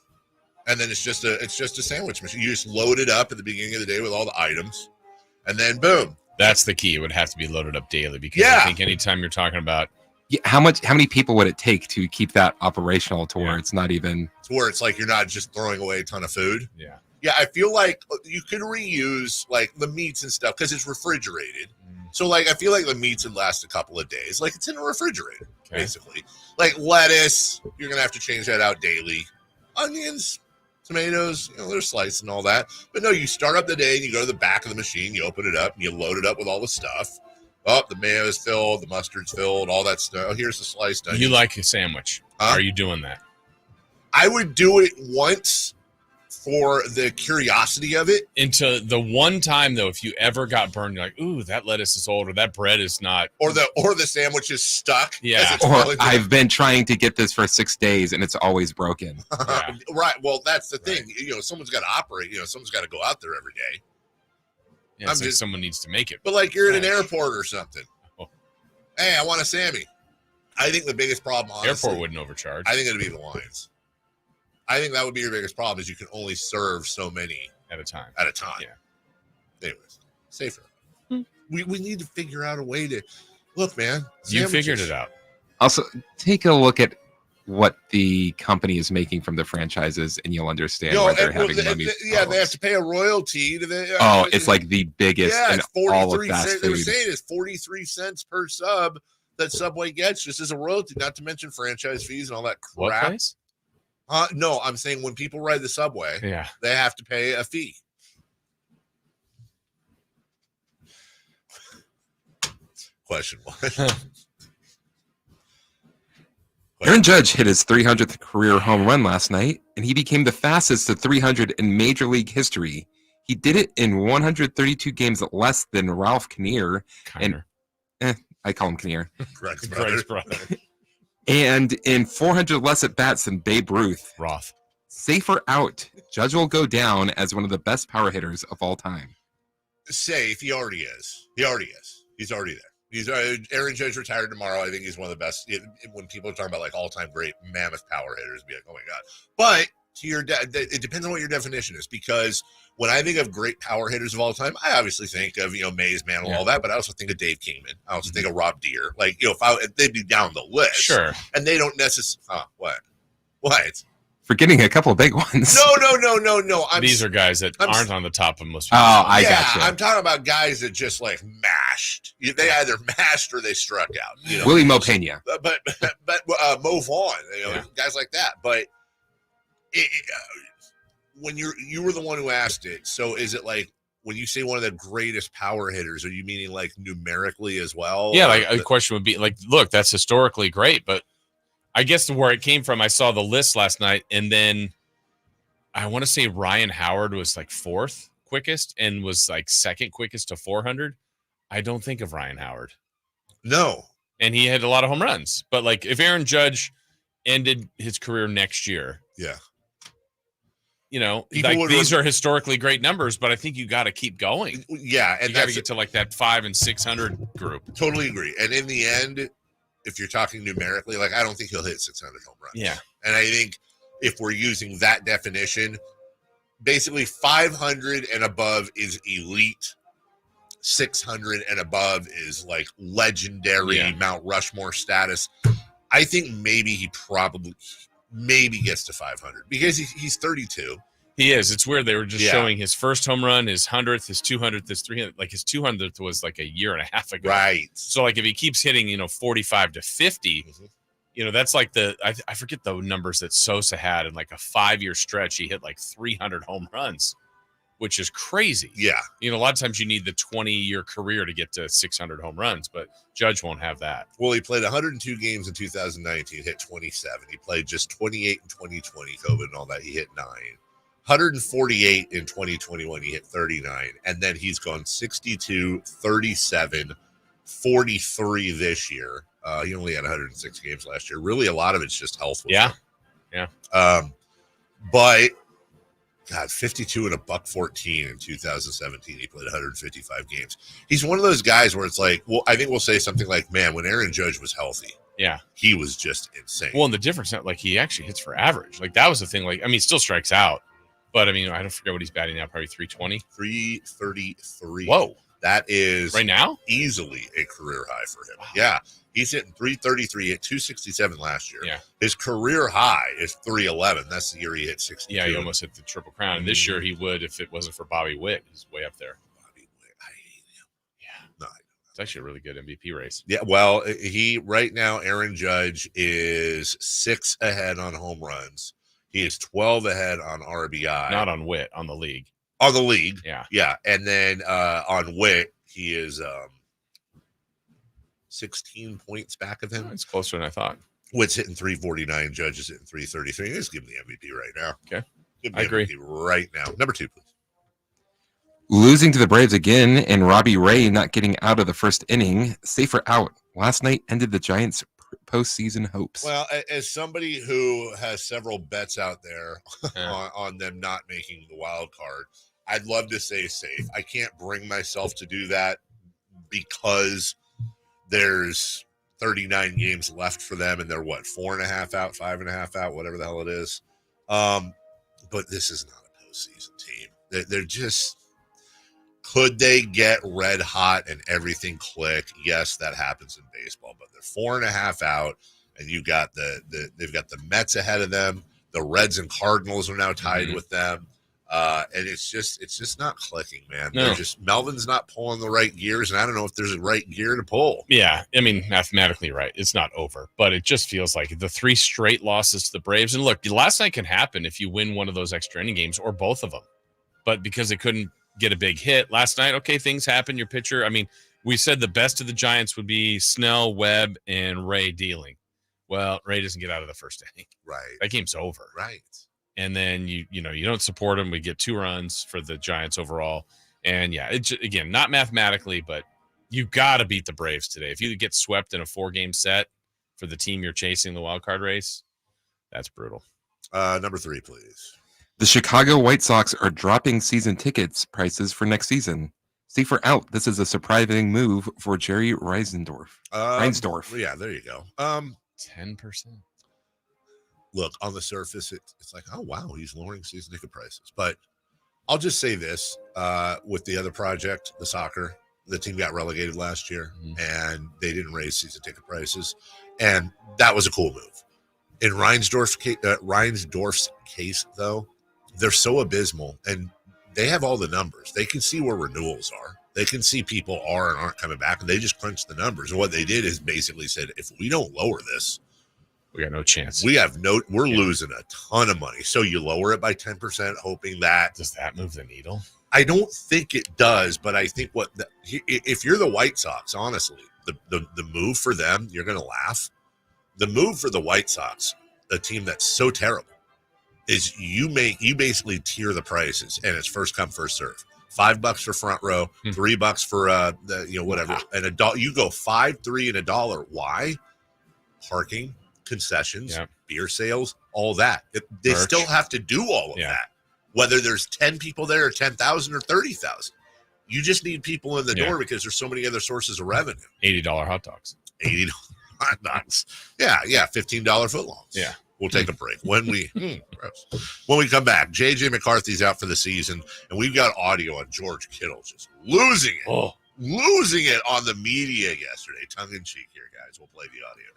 And then it's just a sandwich machine. You just load it up at the beginning of the day with all the items, and then boom. That's the key. It would have to be loaded up daily because I think anytime you're talking about how many people would it take to keep that operational to where it's not even to where it's you're not just throwing away a ton of food? Yeah. Yeah, I feel like you could reuse the meats and stuff because it's refrigerated. So I feel like the meats would last a couple of days. It's in a refrigerator, basically. Lettuce, you're gonna have to change that out daily. Onions, tomatoes, they're sliced and all that. But no, you start up the day and you go to the back of the machine, you open it up and you load it up with all the stuff. Oh, the mayo is filled, the mustard's filled, all that stuff. Oh, here's the sliced onion. you like a sandwich. Huh? Are you doing that? I would do it once for the curiosity of it. Into the one time though, if you ever got burned, you're ooh, that lettuce is old or that bread is not, or the sandwich is stuck. Yeah. or I've been trying to get this for 6 days and it's always broken. Yeah. Right. Well, that's the thing. Someone's got to operate. Someone's got to go out there every day. Yeah, it's someone needs to make it. But you're at an airport or something. Oh. Hey, I want a Sammy. I think the biggest problem, honestly, airport wouldn't overcharge. I think it'd be the lines. I think that would be your biggest problem is you can only serve so many at a time. Yeah. Anyways, safer. We need to figure out a way to look, man. You figured it out. Also, take a look at what the company is making from the franchises, and you'll understand why they're having money. They have to pay a royalty to the. It's the biggest in all of fast food. They were saying it's 43 cents per sub that Subway gets just as a royalty, not to mention franchise fees and all that crap. What place? No, I'm saying when people ride the subway, they have to pay a fee. Question one. Aaron Judge hit his 300th career home run last night, and he became the fastest to 300 in Major League history. He did it in 132 games less than Ralph Kinnear. Kiner. And I call him Kinnear. Greg's brother. And in 400 less at bats than Babe Ruth. Roth. Safer out. Judge will go down as one of the best power hitters of all time. Safe. He already is. He's already there. Aaron Judge retired tomorrow. I think he's one of the best. When people are talking about like all-time great mammoth power hitters, be like, oh my god. But to your it depends on what your definition is, because when I think of great power hitters of all time, I obviously think of Mays, Mantle, all that, but I also think of Dave Kingman. I also think of Rob Deere. Like if they'd be down the list, sure, and they don't necessarily. What? Forgetting a couple of big ones. No. These are guys that aren't on the top of most. Oh, I got you. I'm talking about guys that just like mashed. They either mashed or they struck out. Willie Mo Pena. But Mo Vaughn, guys like that. But when you were the one who asked it, so is it like when you say one of the greatest power hitters, are you meaning like numerically as well? Yeah, like the question would be like, look, that's historically great, but I guess where it came from, I saw the list last night, and then I want to say Ryan Howard was like fourth quickest and was like second quickest to 400. I don't think of Ryan Howard. No. And he had a lot of home runs. But like if Aaron Judge ended his career next year, these are historically great numbers, but I think you got to keep going. Yeah. And you got to get to like that 500 and 600 group. Totally agree. And in the end, if you're talking numerically, like I don't think he'll hit 600 home runs. Yeah. And I think if we're using that definition, basically 500 and above is elite. 600 and above is like legendary Mount Rushmore status. I think maybe he gets to 500 because he's 32. He is. It's weird. They were just showing his first home run, his 100th, his 200th, his 300th. Like his 200th was like a year and a half ago. Right. So like if he keeps hitting, 45 to 50, that's like I forget the numbers that Sosa had in like a 5-year stretch. He hit like 300 home runs, which is crazy. Yeah. A lot of times you need the 20-year career to get to 600 home runs, but Judge won't have that. Well, he played 102 games in 2019, hit 27. He played just 28 in 2020, COVID and all that. He hit 9. 148 in 2021, he hit 39, and then he's gone 62, 37, 43 this year. He only had 106 games last year. Really, a lot of it's just health. Yeah. But God, 52 and $114 in 2017. He played 155 games. He's one of those guys where it's like, well, I think we'll say something like, man, when Aaron Judge was healthy, he was just insane. Well, and the difference, like he actually hits for average. Like that was the thing. Like, he still strikes out. But, I don't forget what he's batting now, probably 320. 333. Whoa. That is right now easily a career high for him. Wow. Yeah. He's hitting 333, hit 267 last year. Yeah. His career high is 311. That's the year he hit 62. Yeah, he almost hit the Triple Crown. And this year he would if it wasn't for Bobby Witt. He's way up there. Bobby Witt. I hate him. Yeah. No, it's actually a really good MVP race. Yeah, well, right now, Aaron Judge is 6 ahead on home runs. He is 12 ahead on RBI. Not on Witt, on the league. On the league. Yeah. Yeah. And then on Witt, he is 16 points back of him. It's closer than I thought. Witt's hitting 349. Judge is hitting 333. Just give him the MVP right now. Okay. Give him the MVP right now. Number 2, please. Losing to the Braves again and Robbie Ray not getting out of the first inning. Safer out. Last night ended the Giants' postseason hopes. Well, as somebody who has several bets out there on them not making the wild card, I'd love to say safe. I can't bring myself to do that because there's 39 games left for them, and they're 4.5 out, 5.5 out, whatever the hell it is. But this is not a postseason team. They're just. Could they get red hot and everything click? Yes, that happens in baseball, but they're 4.5 out, and they've got the Mets ahead of them. The Reds and Cardinals are now tied with them, and it's just not clicking, man. No. Melvin's not pulling the right gears, and I don't know if there's a right gear to pull. Yeah, mathematically right. It's not over, but it just feels like the 3 straight losses to the Braves. And look, last night can happen if you win one of those extra inning games or both of them, but because they couldn't get a big hit last night. Okay, things happen. Your pitcher. We said the best of the Giants would be Snell, Webb, and Ray dealing. Well, Ray doesn't get out of the first inning. Right. That game's over. Right. And then you don't support him. We get 2 runs for the Giants overall. And yeah, it's again not mathematically, but you got to beat the Braves today. If you get swept in a 4-game set for the team you're chasing the wild card race, that's brutal. Number 3, please. The Chicago White Sox are dropping season tickets prices for next season. See for out. This is a surprising move for Jerry Reinsdorf. Yeah, there you go. 10%. Look, on the surface, it's like, oh, wow, he's lowering season ticket prices. But I'll just say this, with the other project, the soccer, the team got relegated last year, and they didn't raise season ticket prices. And that was a cool move. In Reinsdorf's case, though, they're so abysmal, and they have all the numbers. They can see where renewals are. They can see people are and aren't coming back, and they just crunched the numbers. And what they did is basically said, if we don't lower this, we got no chance. We're losing a ton of money. So you lower it by 10%, hoping that. Does that move the needle? I don't think it does, but I think if you're the White Sox, honestly, the move for them, you're going to laugh. The move for the White Sox, a team that's so terrible, is you basically tier the prices, and it's first come, first serve. $5 for front row, $3 for whatever, and you go $5, $3, and $1. Why? Parking, concessions, beer sales, all that. They still have to do all of that. Whether there's 10 people there or 10,000 or 30,000, you just need people in the door because there's so many other sources of revenue. $80 hot dogs. $80 hot dogs. Yeah, $15 footlongs. Yeah. We'll take a break. When we come back, JJ McCarthy's out for the season, and we've got audio on George Kittle just losing it. Losing it on the media yesterday. Tongue in cheek here, guys. We'll play the audio now.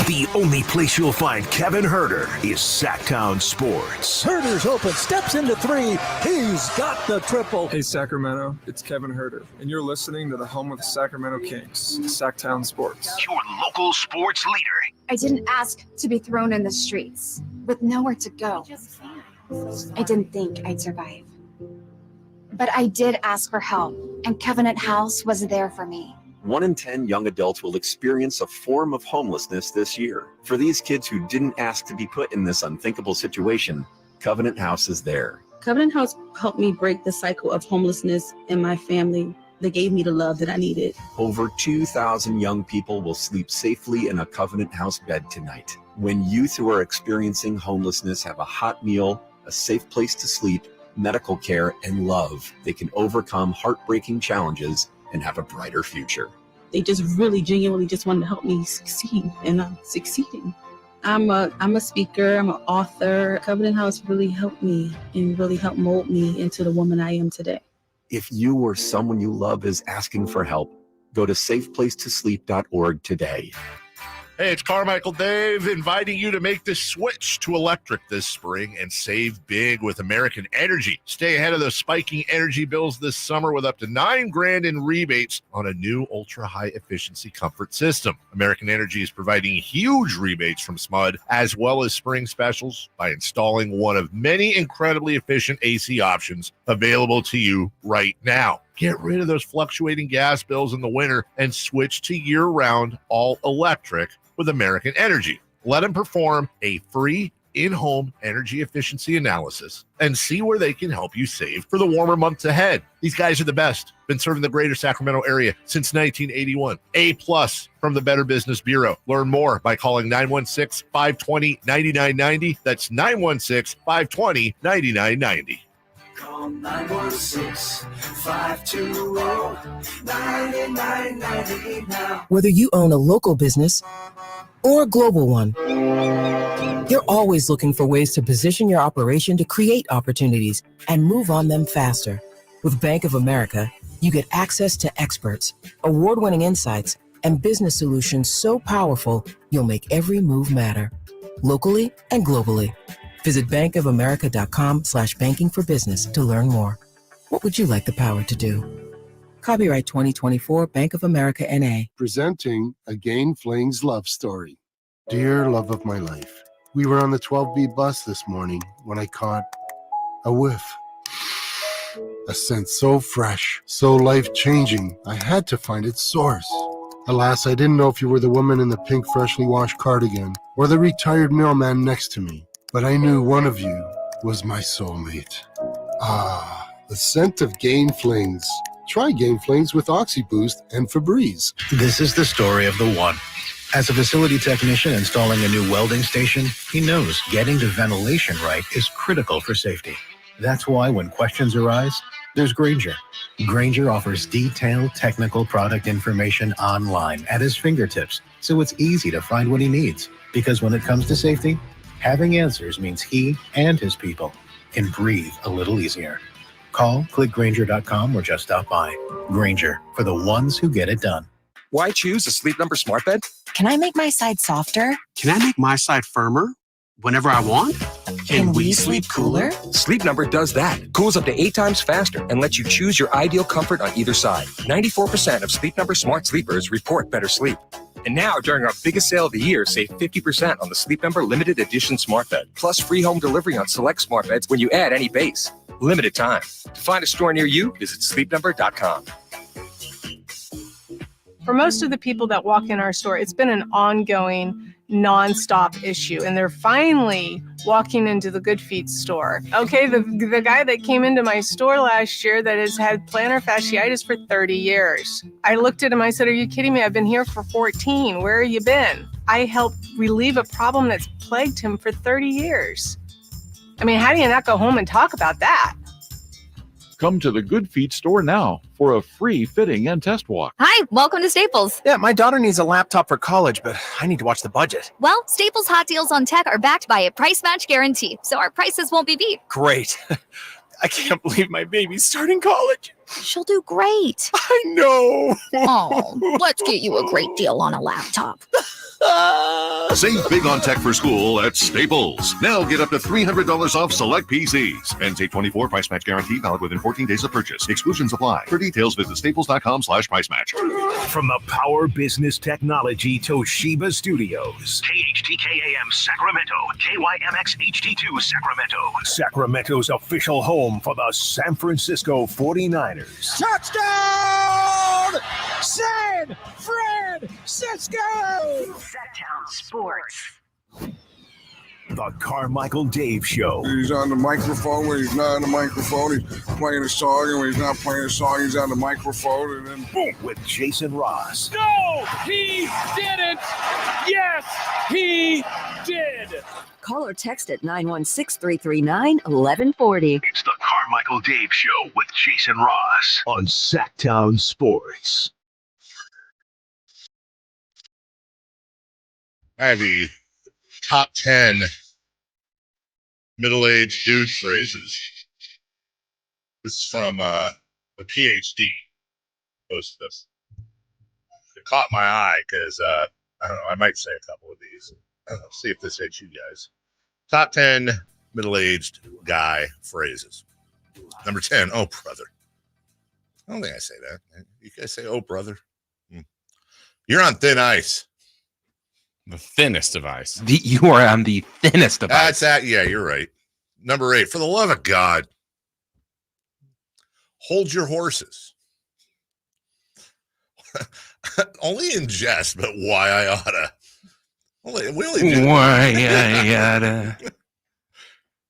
The only place you'll find Kevin Herter is Sacktown Sports. Herter's open, steps into 3. He's got the triple. Hey, Sacramento, it's Kevin Herter, and you're listening to the home of the Sacramento Kings, Sacktown Sports. Your local sports leader. I didn't ask to be thrown in the streets with nowhere to go. I didn't think I'd survive. But I did ask for help, and Covenant House was there for me. 1 in 10 young adults will experience a form of homelessness this year. For these kids who didn't ask to be put in this unthinkable situation, Covenant House is there. Covenant House helped me break the cycle of homelessness in my family. They gave me the love that I needed. Over 2,000 young people will sleep safely in a Covenant House bed tonight. When youth who are experiencing homelessness have a hot meal, a safe place to sleep, medical care, and love, they can overcome heartbreaking challenges and have a brighter future. They just really genuinely just wanted to help me succeed, and I'm succeeding. I'm a speaker, I'm an author. Covenant House really helped me and really helped mold me into the woman I am today. If you or someone you love is asking for help, go to safeplacetosleep.org today. Hey, it's Carmichael Dave inviting you to make the switch to electric this spring and save big with American Energy. Stay ahead of those spiking energy bills this summer with up to $9,000 in rebates on a new ultra-high efficiency comfort system. American Energy is providing huge rebates from SMUD as well as spring specials by installing one of many incredibly efficient AC options available to you right now. Get rid of those fluctuating gas bills in the winter and switch to year-round all-electric with American Energy. Let them perform a free in-home energy efficiency analysis and see where they can help you save for the warmer months ahead. These guys are the best. Been serving the greater Sacramento area since 1981. A+ from the Better Business Bureau. Learn more by calling 916-520-9990. That's 916-520-9990. Call 916-520-9990 now. Whether you own a local business or a global one, you're always looking for ways to position your operation to create opportunities and move on them faster. With Bank of America, you get access to experts, award-winning insights, and business solutions so powerful you'll make every move matter, locally and globally. Visit bankofamerica.com/banking for business to learn more. What would you like the power to do? Copyright 2024 Bank of America N.A. Presenting Again Fling's love story. Dear love of my life, we were on the 12B bus this morning when I caught a whiff. A scent so fresh, so life-changing, I had to find its source. Alas, I didn't know if you were the woman in the pink freshly washed cardigan or the retired mailman next to me, but I knew one of you was my soulmate. Ah, the scent of Gain Flings. Try Gain Flings with OxyBoost and Febreze. This is the story of the one. As a facility technician installing a new welding station, he knows getting the ventilation right is critical for safety. That's why when questions arise, there's Grainger. Grainger offers detailed technical product information online at his fingertips, so it's easy to find what he needs. Because when it comes to safety, having answers means he and his people can breathe a little easier. Call, click Grainger.com, or just stop by. Grainger, for the ones who get it done. Why choose a Sleep Number smart bed? Can I make my side softer? Can I make my side firmer whenever I want? Can we sleep cooler? Sleep Number does that. Cools up to 8 times faster and lets you choose your ideal comfort on either side. 94% of Sleep Number smart sleepers report better sleep. And now, during our biggest sale of the year, save 50% on the Sleep Number limited edition smart bed, plus free home delivery on select smart beds when you add any base. Limited time. To find a store near you, visit sleepnumber.com. For most of the people that walk in our store, it's been an ongoing, nonstop issue, and they're finally walking into the Good Feet store. Okay, the guy that came into my store last year that has had plantar fasciitis for 30 years. I looked at him, I said, "Are you kidding me? I've been here for 14. Where have you been?" I helped relieve a problem that's plagued him for 30 years. I mean, how do you not go home and talk about that? Come to the Good Feet store now for a free fitting and test walk. Hi, welcome to Staples. Yeah, my daughter needs a laptop for college, but I need to watch the budget. Well, Staples hot deals on tech are backed by a price match guarantee, so our prices won't be beat. Great. I can't believe my baby's starting college. She'll do great. I know. Oh, let's get you a great deal on a laptop. Save big on tech for school at Staples. Now get up to $300 off select PCs. N824 price match guarantee valid within 14 days of purchase. Exclusions apply. For details, visit staples.com/price match. From the Power Business Technology Toshiba Studios. KHTKAM Sacramento. KYMX HD2 Sacramento. Sacramento's official home for the San Francisco 49ers. Touchdown! San Francisco! Sacktown Sports. The Carmichael Dave Show. He's on the microphone when he's not on the microphone. He's playing a song, and when he's not playing a song, he's on the microphone, and then boom. With Jason Ross. No, he didn't. Yes, he did. Call or text at 916-339-1140. It's the Carmichael Dave Show with Jason Ross on Sacktown Sports. I have the top 10 middle-aged dude phrases. This is from a PhD posted this. It caught my eye because I don't know, I might say a couple of these. See if this hits you guys. Top 10 middle-aged guy phrases. Number 10, oh brother. I don't think I say that. You guys say, oh brother. You're on thin ice. The thinnest of ice. You are on the thinnest of ice. That's that. Yeah, you're right. Number 8, for the love of God, hold your horses. Only in jest, but why I oughta. We only do why I oughta.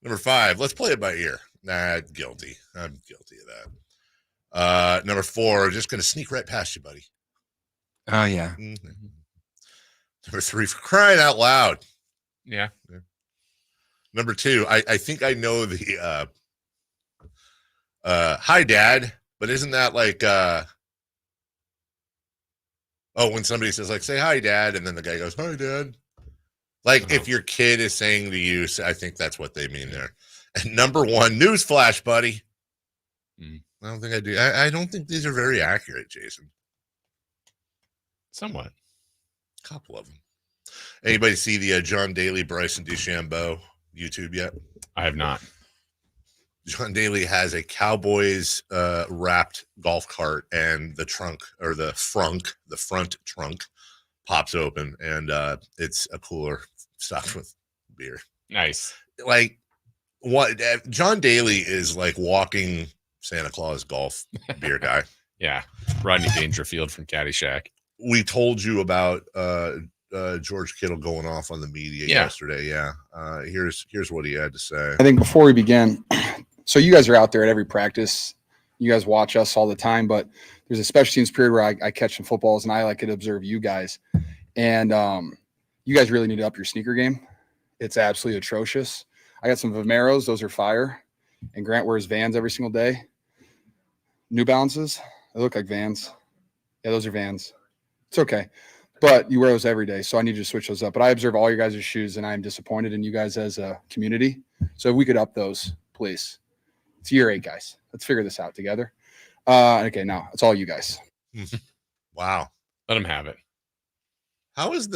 Number 5, let's play it by ear. Nah, guilty. I'm guilty of that. Number 4, just gonna sneak right past you, buddy. Oh yeah. Mm-hmm. Number 3, for crying out loud. Yeah. Number 2, I think I know the hi dad, but isn't that like when somebody says like say hi dad and then the guy goes hi dad. Like if your kid is saying to you, I think that's what they mean there. And number 1, newsflash, buddy. I don't think I do. I don't think these are very accurate, Jason. Somewhat. A couple of them. Anybody see the John Daly, Bryson DeChambeau YouTube yet? I have not. John Daly has a Cowboys wrapped golf cart, and the trunk or the front trunk pops open, and it's a cooler stuffed with beer. Nice. Like what? John Daly is like walking Santa Claus golf beer guy. Yeah, Rodney Dangerfield from Caddyshack. we told you about George Kittle going off on the media yesterday. Yeah. Here's what he had to say. I think before we begin, so you guys are out there at every practice. You guys watch us all the time, but there's a special teams period where I catch some footballs and I like to observe you guys. And you guys really need to up your sneaker game. It's absolutely atrocious. I got some Vomeros. Those are fire. And Grant wears Vans every single day. New Balances. They look like Vans. Yeah, those are Vans. It's okay. But you wear those every day, so I need you to switch those up. But I observe all your guys' shoes, and I'm disappointed in you guys as a community. So if we could up those, please. It's year 8, guys. Let's figure this out together. Okay, now it's all you guys. Wow. Let him have it. How is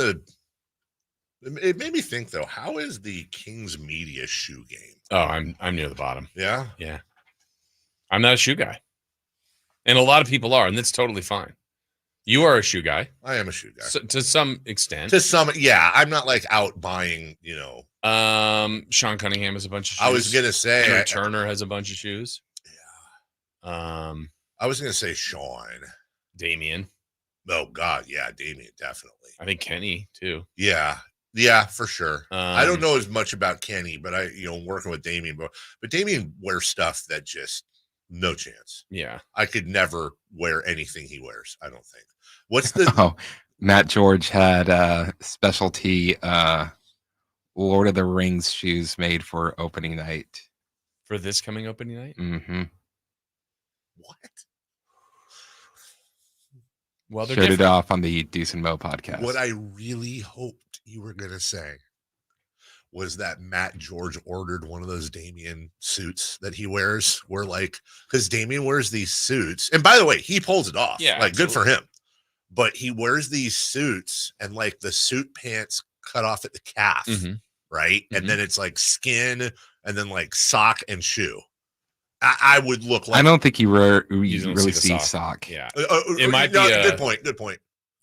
it made me think, though, how is the Kings media shoe game? Oh, I'm near the bottom. Yeah? Yeah. I'm not a shoe guy. And a lot of people are, and that's totally fine. You are a shoe guy. I am a shoe guy. So, to some extent. Yeah. I'm not like out buying, Sean Cunningham has a bunch of shoes. I was going to say. Henry Turner has a bunch of shoes. Yeah. I was going to say Sean. Damian. Oh, God. Yeah. Damian, definitely. I think Kenny, too. Yeah. Yeah, for sure. I don't know as much about Kenny, but working with Damian, but Damian wears stuff that just no chance. Yeah. I could never wear anything he wears, I don't think. What's the Matt George had specialty Lord of the Rings shoes made for opening night. For this coming opening night? Mm-hmm. What? Well, they're showed different. it off on the Deuce and Mo podcast. What I really hoped you were going to say was that Matt George ordered one of those Damian suits that he wears, where because Damian wears these suits. And by the way, he pulls it off. Yeah. Good for him. But he wears these suits and the suit pants cut off at the calf, right? And then it's skin and then sock and shoe. I would look like. I don't think you really see sock. Yeah. It might be good point. Good point.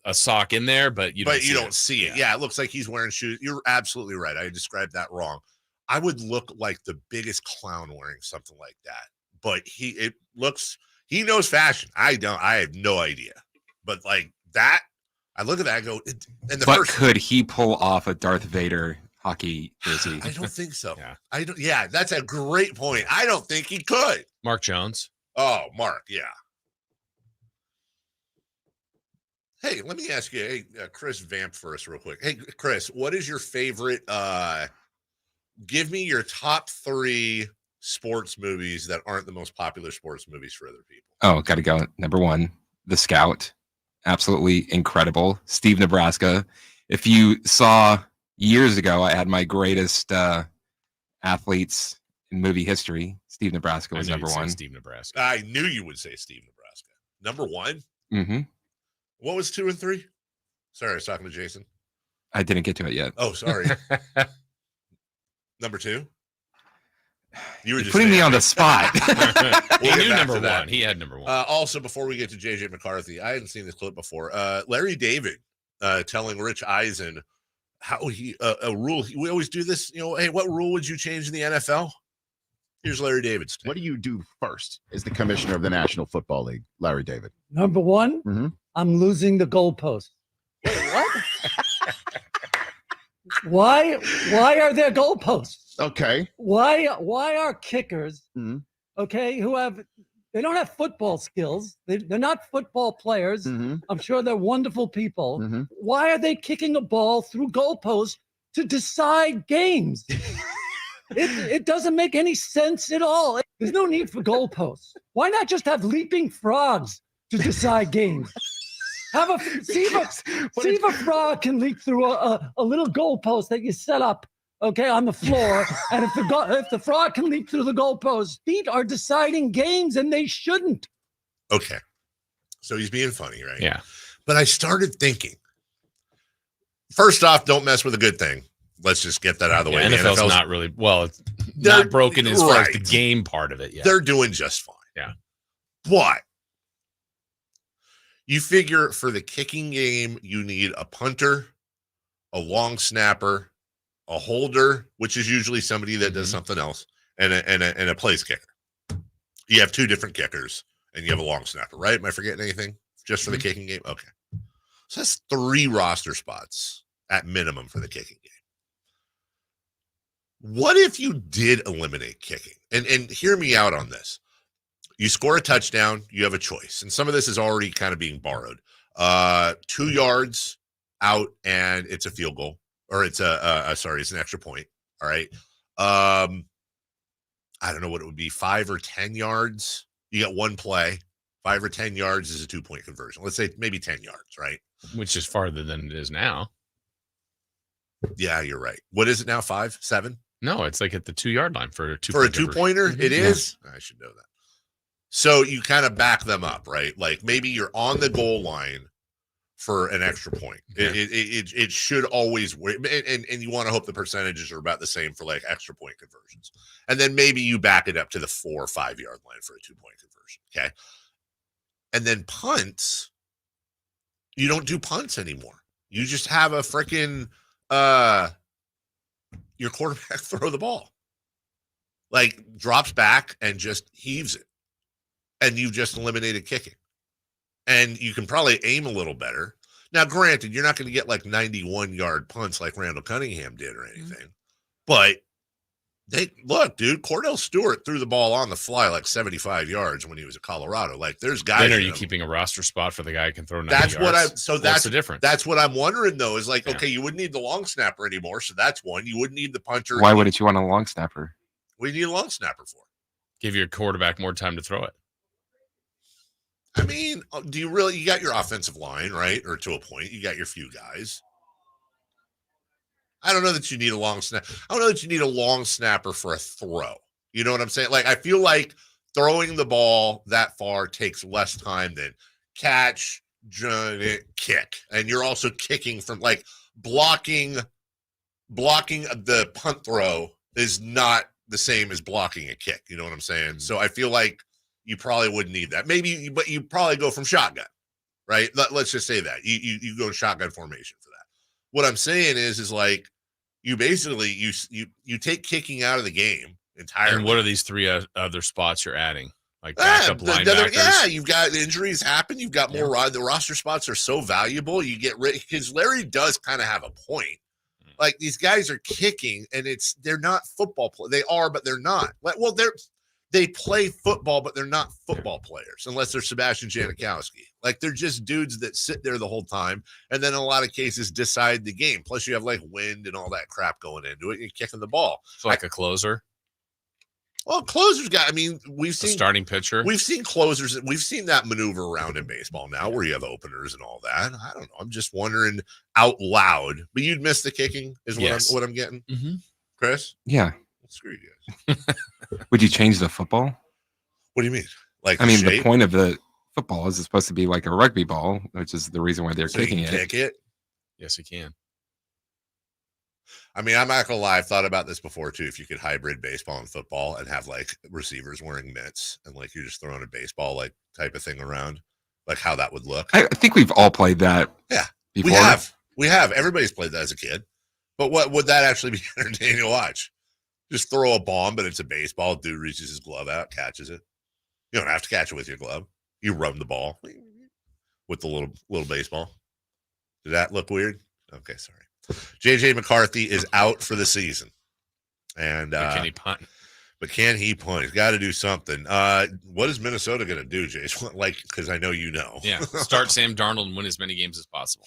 A sock in there, but you don't see it. Yeah, it looks like he's wearing shoes. You're absolutely right. I described that wrong. I would look like the biggest clown wearing something like that. But he knows fashion. I don't. I have no idea. But that, I look at that and go. Could he pull off a Darth Vader hockey jersey? I don't think so. Yeah. I don't. Yeah, that's a great point. I don't think he could. Mark Jones. Oh, Mark. Yeah. Hey, let me ask you. Hey, Chris, vamp for us real quick. Hey, Chris, what is your favorite? Give me your top 3 sports movies that aren't the most popular sports movies for other people. Oh, got to go. Number 1, The Scout. Absolutely incredible. Steve Nebraska. If you saw years ago, I had my greatest athletes in movie history. Steve Nebraska was number 1. Steve Nebraska. I knew you would say Steve Nebraska. Number 1? Mm-hmm. What was 2 and 3? Sorry, I was talking to Jason. I didn't get to it yet. Oh, sorry. Number 2? You were just putting me on the spot. He knew number 1. He had number 1. Also, before we get to JJ McCarthy, I hadn't seen this clip before. Larry David telling Rich Eisen how he a rule. We always do this. Hey, what rule would you change in the NFL? Here's Larry David's take. What do you do first as the commissioner of the National Football League, Larry David? Number 1, I'm losing the goalpost. Wait, what? Why are there goalposts? Okay. Why are kickers, okay, they don't have football skills. They're not football players. I'm sure they're wonderful people. Why are they kicking a ball through goalposts to decide games? It doesn't make any sense at all. There's no need for goalposts. Why not just have leaping frogs to decide games? See if a frog can leap through a little goalpost that you set up, okay, on the floor. And if the frog can leap through the goalpost, feet are deciding games, and they shouldn't. Okay, so he's being funny, right? Yeah. But I started thinking. First off, don't mess with a good thing. Let's just get that out of the way. NFL's not really it's not broken as far as the game part of it yet. They're doing just fine. Yeah. But you figure for the kicking game, you need a punter, a long snapper, a holder, which is usually somebody that does something else, and a place kicker. You have 2 different kickers, and you have a long snapper, right? Am I forgetting anything? Just for the kicking game? Okay. So that's 3 roster spots at minimum for the kicking game. What if you did eliminate kicking? And hear me out on this. You score a touchdown, you have a choice. And some of this is already kind of being borrowed. 2 yards out, and it's a field goal. Or it's it's an extra point. All right. I don't know what it would be, 5 or 10 yards. You got one play. 5 or 10 yards is a 2-point conversion. Let's say maybe 10 yards, right? Which is farther than it is now. Yeah, you're right. What is it now? 5, 7? No, it's like at the 2-yard line for a 2 For a 2-pointer, it is. I should know that. So you kind of back them up, right? Like maybe you're on the goal line for an extra point. It should always work, and you want to hope the percentages are about the same for like extra point conversions. And then maybe you back it up to the 4 or 5 yard line for a 2-point conversion. Okay. And then punts, you don't do punts anymore. You just have a freaking your quarterback throw the ball. Like drops back and just heaves it. And you just eliminated kicking. And you can probably aim a little better. Now, granted, you're not going to get like 91-yard punts like Randall Cunningham did or anything. But dude, Cordell Stewart threw the ball on the fly like 75 yards when he was at Colorado. Like there's guys. Then are you keeping a roster spot for the guy who can throw 90 yards? That's the difference. That's what I'm wondering though, is like, okay, you wouldn't need the long snapper anymore. So that's one. You wouldn't need the punter. Why wouldn't you want a long snapper? What do you need a long snapper for? Give your quarterback more time to throw it. I mean, you got your offensive line, right? Or to a point, you got your few guys. I don't know that you need a long snap. I don't know that you need a long snapper for a throw. You know what I'm saying? Like, I feel like throwing the ball that far takes less time than catch, kick. And you're also kicking from like blocking the punt throw is not the same as blocking a kick. You know what I'm saying? So I feel like you probably wouldn't need that. Maybe, but you probably go from shotgun, right? Let's just say that you go shotgun formation for that. What I'm saying is like you basically you take kicking out of the game entirely. And what are these 3 other spots you're adding? Like backup linebackers? Yeah, you've got injuries happen. You've got more. The roster spots are so valuable. You get rid because Larry does kind of have a point. Like these guys are kicking, and they're not football players. They are, but they're not. Well, they play football, but they're not football players unless they're Sebastian Janikowski. Like they're just dudes that sit there the whole time, and then in a lot of cases decide the game. Plus, you have like wind and all that crap going into it. You're kicking the ball. It's like a closer. Well, closers got. I mean, we've seen starting pitcher. We've seen closers. We've seen that maneuver around in baseball now, where you have openers and all that. I don't know. I'm just wondering out loud. But you'd miss the kicking, is what I'm getting. Mm-hmm. Chris? Yeah. Screw you guys. Would you change the football? What do you mean? Like, I mean, shape? the point of the football is it's supposed to be like a rugby ball, which is the reason why they're kicking you can it. Kick it. Yes, you can. I mean, I'm not gonna lie. I've thought about this before too. If you could hybrid baseball and football and have like receivers wearing mitts and like you're just throwing a baseball like type of thing around, like how that would look. I think we've all played that. Yeah, before. We have. Everybody's played that as a kid. But what would that actually be entertaining to watch? Just throw a bomb, but it's a baseball. Dude reaches his glove out, catches it. You don't have to catch it with your glove. You run the ball with the little baseball. Did that look weird? Okay, sorry. JJ McCarthy is out for the season. And can he punt? But can he punt? He's got to do something. What is Minnesota going to do, Jace? Like, because I know you know. Yeah, start Sam Darnold and win as many games as possible.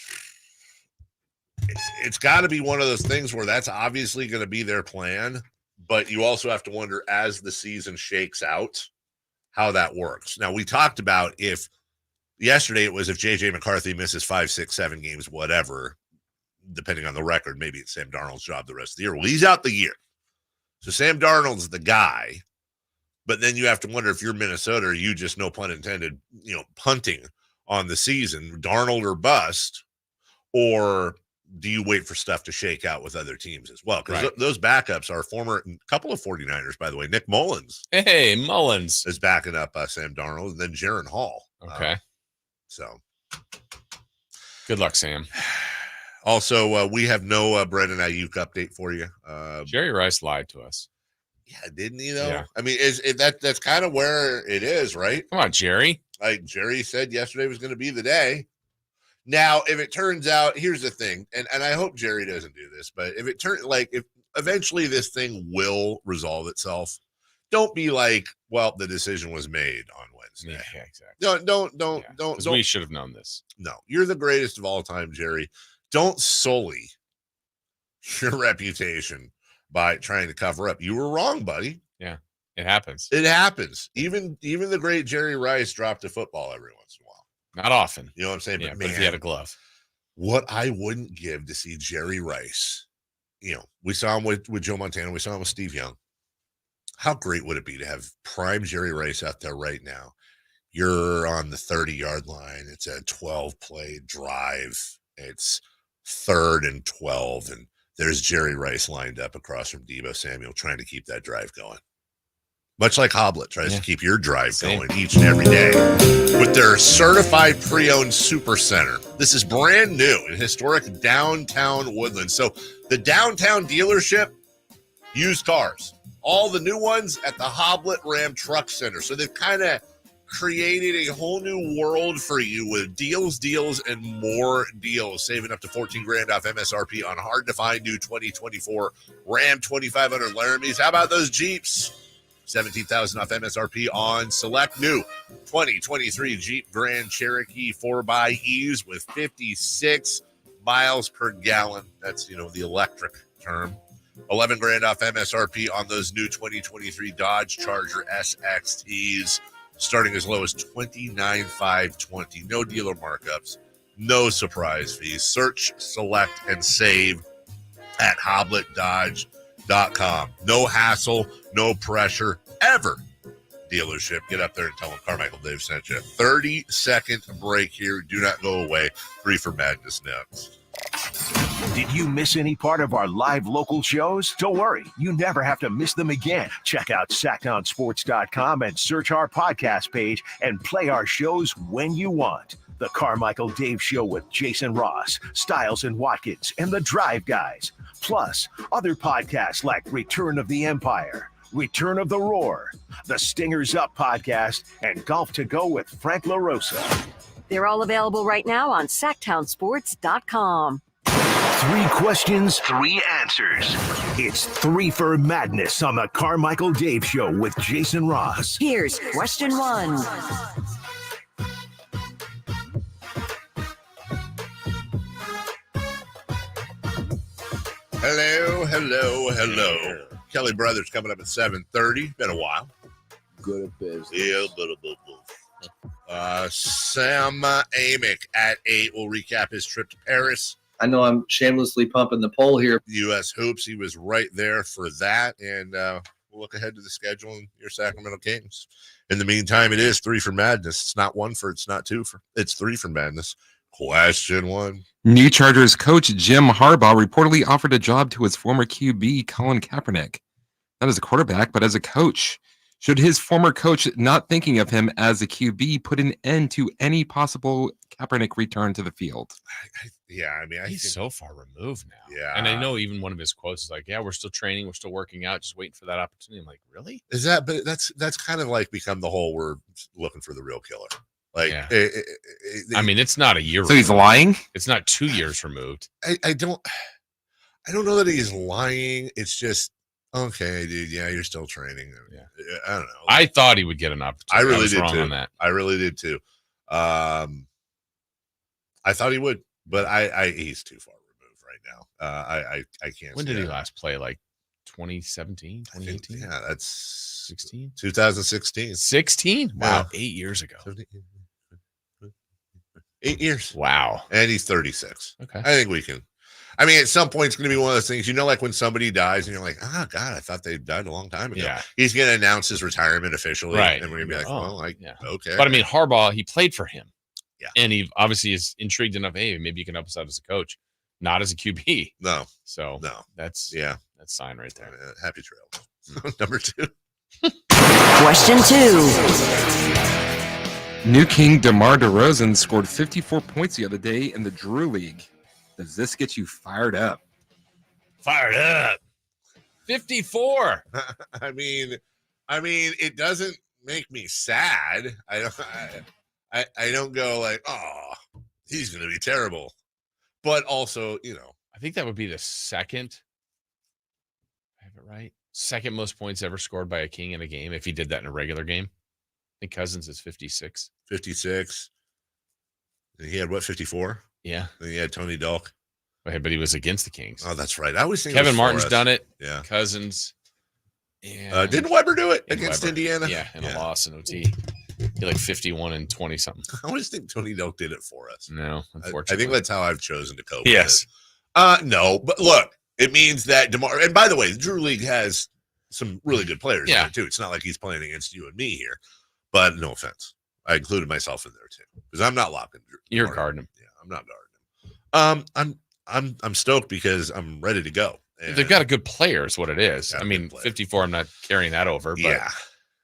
It's got to be one of those things where that's obviously going to be their plan. But you also have to wonder, as the season shakes out, how that works. Now, we talked about yesterday it was if J.J. McCarthy misses 5, 6, 7 games, whatever, depending on the record, maybe it's Sam Darnold's job the rest of the year. Well, he's out the year. So Sam Darnold's the guy. But then you have to wonder if you're Minnesota, are you just, no pun intended, punting on the season, Darnold or bust, or do you wait for stuff to shake out with other teams as well? Because those backups are couple of 49ers, by the way. Nick Mullins. Hey, Mullins. Is backing up Sam Darnold, and then Jaron Hall. Okay. So. Good luck, Sam. Also, we have no Brandon Aiyuk update for you. Jerry Rice lied to us. Yeah, didn't he, though? Yeah. I mean, that's kind of where it is, right? Come on, Jerry. Like Jerry said yesterday was going to be the day. Now, if it turns out, here's the thing, and I hope Jerry doesn't do this, but if it turns if eventually this thing will resolve itself, don't be like, well, the decision was made on Wednesday. Yeah, exactly. Don't. We should have known this. No, you're the greatest of all time, Jerry. Don't sully your reputation by trying to cover up. You were wrong, buddy. Yeah, it happens. It happens. Even the great Jerry Rice dropped a football every once in a while. Not often. You know what I'm saying? Yeah, but but if he had a glove. What I wouldn't give to see Jerry Rice, we saw him with Joe Montana. We saw him with Steve Young. How great would it be to have prime Jerry Rice out there right now? You're on the 30-yard line. It's a 12-play drive. It's 3rd and 12, and there's Jerry Rice lined up across from Deebo Samuel trying to keep that drive going. Much like Hoblet tries to keep your drive going each and every day with their certified pre-owned super center. This is brand new in historic downtown Woodland. So the downtown dealership, used cars, all the new ones at the Hoblet Ram Truck Center. So they've kind of created a whole new world for you with deals, and more deals, saving up to $14,000 off MSRP on hard to find new 2024 Ram 2500 Laramies. How about those Jeeps? $17,000 off MSRP on select new 2023 Jeep Grand Cherokee 4xEs with 56 miles per gallon. That's, the electric term. $11,000 off MSRP on those new 2023 Dodge Charger SXTs, starting as low as $29,520. No dealer markups, no surprise fees. Search, select, and save at HobletDodge.com. No hassle, no pressure, ever. Dealership. Get up there and tell them Carmichael Dave sent you. 30-second break here. Do not go away. Free for Madness next. Did you miss any part of our live local shows? Don't worry, you never have to miss them again. Check out sacktownsports.com and search our podcast page and play our shows when you want. The Carmichael Dave Show with Jason Ross, Stiles and Watkins, and the Drive Guys. Plus, other podcasts like Return of the Empire, Return of the Roar, the Stingers Up podcast, and Golf to Go with Frank LaRosa. They're all available right now on sacktownsports.com. 3 questions, 3 answers. It's 3 for Madness on the Carmichael Dave Show with Jason Ross. Here's question 1. Hello. Kelly Brothers coming up at 7:30. Been a while. Good at business. Yeah, Sam Amick at 8 will recap his trip to Paris. I know I'm shamelessly pumping the poll here. U.S. Hoops, he was right there for that. And we'll look ahead to the schedule and your Sacramento Kings. In the meantime, it is 3 for Madness. It's not 1 for, it's not 2 for, it's 3 for Madness. Question 1. New Chargers coach Jim Harbaugh reportedly offered a job to his former QB, Colin Kaepernick. Not as a quarterback, but as a coach. Should his former coach, not thinking of him as a QB, put an end to any possible Kaepernick return to the field? He's so far removed now. Yeah. And I know even one of his quotes is like, yeah, we're still training. We're still working out, just waiting for that opportunity. I'm like, really? Is that, but that's kind of like become the whole, we're looking for the real killer. Like, yeah. It's not a year. So he's lying? It's not 2 years removed. I don't know that he's lying. It's just, okay, dude. Yeah, you're still training. Yeah. I don't know. I thought he would get an opportunity. I really did wrong too. On that. I really did too. I thought he would, but he's too far removed right now. I can't. When did he last play? Like 2017, 2018? Yeah, that's 16, 2016. 16? Wow, 8 years ago. 8 years. Wow. And he's 36. Okay. I think we can. At some point, it's going to be one of those things, like when somebody dies and you're like, oh, God, I thought they died a long time ago. Yeah. He's going to announce his retirement officially. Right. And we're going to be like, okay. But Harbaugh, he played for him. Yeah. And he obviously is intrigued enough. Hey, maybe you can help us out as a coach, not as a QB. No. So that's sign right there. Happy trail. Number 2. Question 2. New King DeMar DeRozan scored 54 points the other day in the Drew League. Does this get you fired up? Fired up. 54. It doesn't make me sad. I don't go like, oh, He's going to be terrible. But also, I think that would be the second. I have it right. Second most points ever scored by a King in a game. If he did that in a regular game, I think Cousins is 56. 56. And he had what, 54? Yeah. And he had Tony Delk. But he was against the Kings. Oh, that's right. I always think Kevin Martin's done it. Yeah. Cousins. And Didn't Weber do it against Indiana? Yeah, in a loss in OT. He like 51 and 20 something. I always think Tony Delk did it for us. No, unfortunately. I think that's how I've chosen to cope. Yes. With it. No, but look, it means that DeMar. And by the way, the Drew League has some really good players in it too. It's not like he's playing against you and me here. But no offense, I included myself in there too because I'm not locking Drew. You're guarding him. Yeah, I'm not guarding him. I'm stoked because I'm ready to go. And they've got a good player, is what it is. I mean, 54. I'm not carrying that over. But yeah,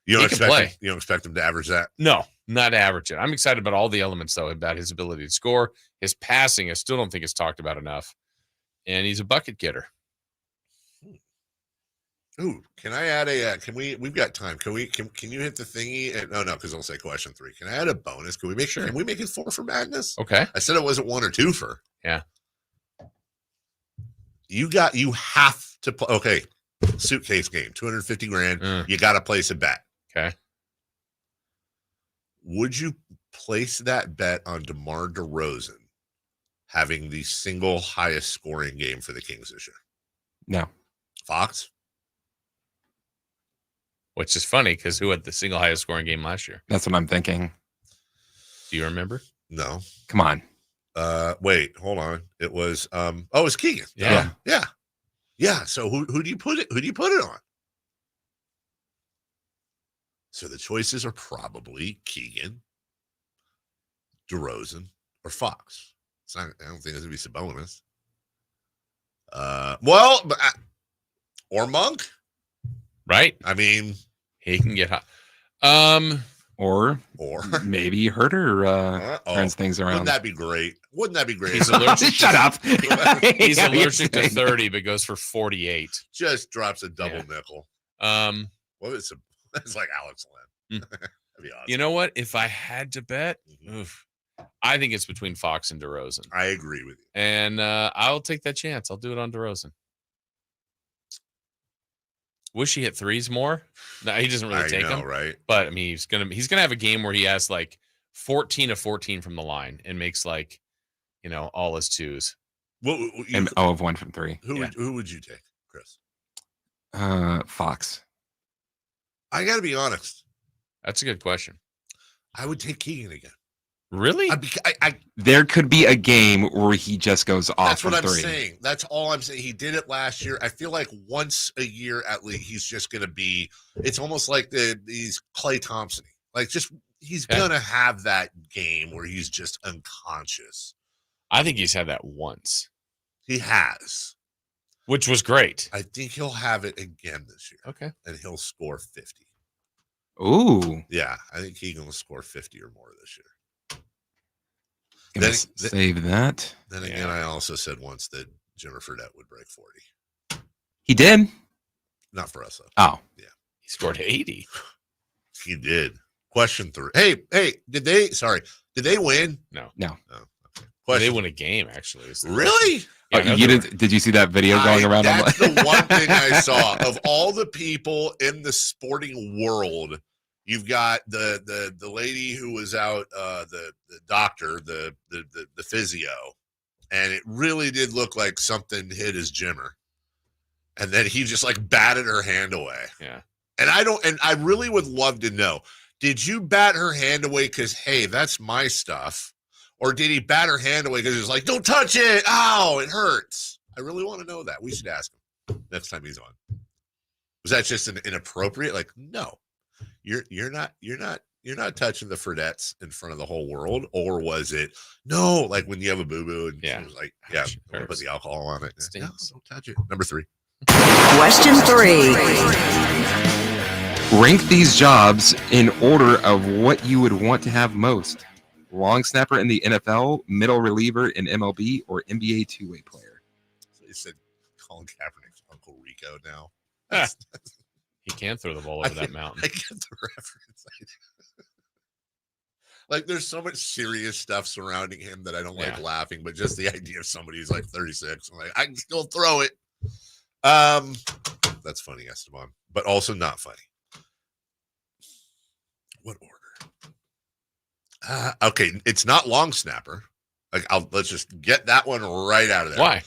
you don't expect him to average that. No, not average it. I'm excited about all the elements though about his ability to score, his passing. I still don't think it's talked about enough, and he's a bucket getter. Ooh, can I add a? We've got time. Can you hit the thingy? No, because I'll say question 3. Can I add a bonus? Can we make sure? Can we make it 4 for Madness? Okay. I said it wasn't 1 or 2 for. Yeah. You have to play. Okay, suitcase game, $250,000. You got to place a bet. Okay. Would you place that bet on DeMar DeRozan having the single highest scoring game for the Kings this year? No. Fox? Which is funny because who had the single highest scoring game last year? That's what I'm thinking. Do you remember? No. Come on. Wait, hold on. It was it's Keegan. Yeah. Yeah. So who do you put it? Who do you put it on? So the choices are probably Keegan, DeRozan, or Fox. I don't think it's gonna be Sabonis. Or Monk. Right. I mean, he can get hot. Or maybe Herter turns things around. Wouldn't that be great? He's allergic. Shut up. He's allergic to 30, but goes for 48. Just drops a double nickel. What is it? That's like Alex Len. That'd be awesome. You know what? If I had to bet, I think it's between Fox and DeRozan. I agree with you. And I'll take that chance. I'll do it on DeRozan. Wish he hit threes more. No, he doesn't really take them, right? But I mean, he's gonna have a game where he has like 14 of 14 from the line and makes like, all his twos. And 0 of 1 from 3. Who would you take, Chris? Fox. I got to be honest. That's a good question. I would take Keegan again. Really? There could be a game where he just goes off. That's what from I'm 3. saying. That's all I'm saying. He did it last year. I feel like once a year at least, he's just going to be. It's almost like he's Klay Thompson. Like he's going to have that game where he's just unconscious. I think he's had that once. He has, which was great. I think he'll have it again this year. Okay, and he'll score 50. Ooh, yeah, I think Keegan will score 50 or more this year. Save that. Then again, I also said once that Jimmer Fredette would break 40. He did. Not for us, though. Oh. Yeah. He scored 80. He did. Question 3. Hey, did they win? No. Okay. They win a game, actually. Really? Yeah, did you see that video going around? That's the one thing I saw. Of all the people in the sporting world, you've got the lady who was out, the doctor, the physio, and it really did look like something hit his Jimmer. And then he just like batted her hand away. Yeah. And I really would love to know, did you bat her hand away because, hey, that's my stuff? Or did he bat her hand away because he was like, don't touch it. Ow, it hurts. I really want to know that. We should ask him next time he's on. Was that just an inappropriate? Like, no, you're not touching the Fredettes in front of the whole world. Or was it no, like when you have a boo-boo and she was like, yeah, I'm gonna put the alcohol on it. No, don't touch it. Number 3. Question 3. Rank these jobs in order of what you would want to have most. Long snapper in the NFL, middle reliever in MLB, or NBA two-way player. So he said Colin Kaepernick's Uncle Rico now. He can throw the ball over that mountain. I get the reference. Like, there's so much serious stuff surrounding him that I don't like laughing, but just the idea of somebody who's like 36, I'm like, I can still throw it. That's funny, Esteban, but also not funny. What order? Okay, it's not long snapper. Like, let's just get that one right out of there. Why?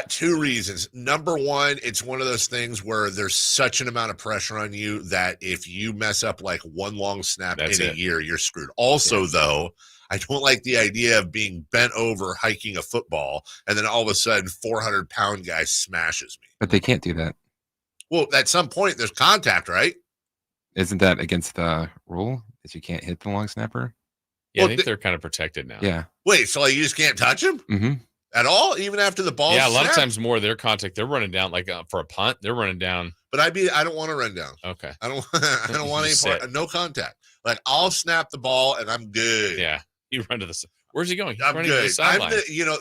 2 reasons. Number one, it's one of those things where there's such an amount of pressure on you that if you mess up like one long snap in a year, you're screwed. Also, though, I don't like the idea of being bent over hiking a football and then all of a sudden 400-pound guy smashes me. But they can't do that. Well, at some point, there's contact, right? Isn't that against the rule that you can't hit the long snapper? Yeah, I think they're kind of protected now. Yeah. Wait, so like you just can't touch him? Mm-hmm. At all, even after the ball. Yeah, a lot of times more their contact. They're running down like for a punt. They're running down. But I don't want to run down. Okay. I don't want any part. No contact. Like I'll snap the ball and I'm good. Yeah. You run to the. Where's he going? He's I'm running to good. the sideline.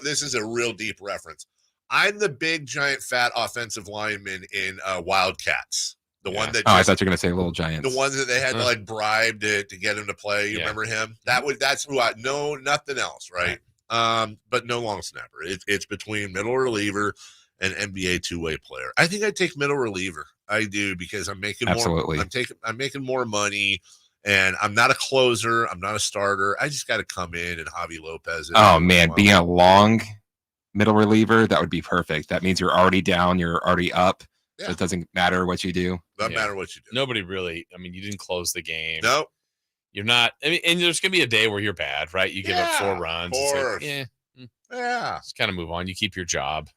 This is a real deep reference. I'm the big giant fat offensive lineman in Wildcats. The one that I thought you were gonna say Little Giants. The ones that they had to like bribe to get him to play. You remember him? That's who I know. Nothing else, right? But no long snapper. It's between middle reliever and NBA two-way player. I think I take middle reliever. I do because I'm making Absolutely. more. I'm making more money, and I'm not a closer. I'm not a starter. I just got to come in and Javi Lopez. Oh man, being a long middle reliever, that would be perfect. That means you're already down, you're already up. So it doesn't matter what you do. Doesn't matter what you do. Nobody really. I mean, you didn't close the game. No. You're not. I mean, and there's gonna be a day where you're bad, right? You give up 4 runs. It's like, just kind of move on. You keep your job.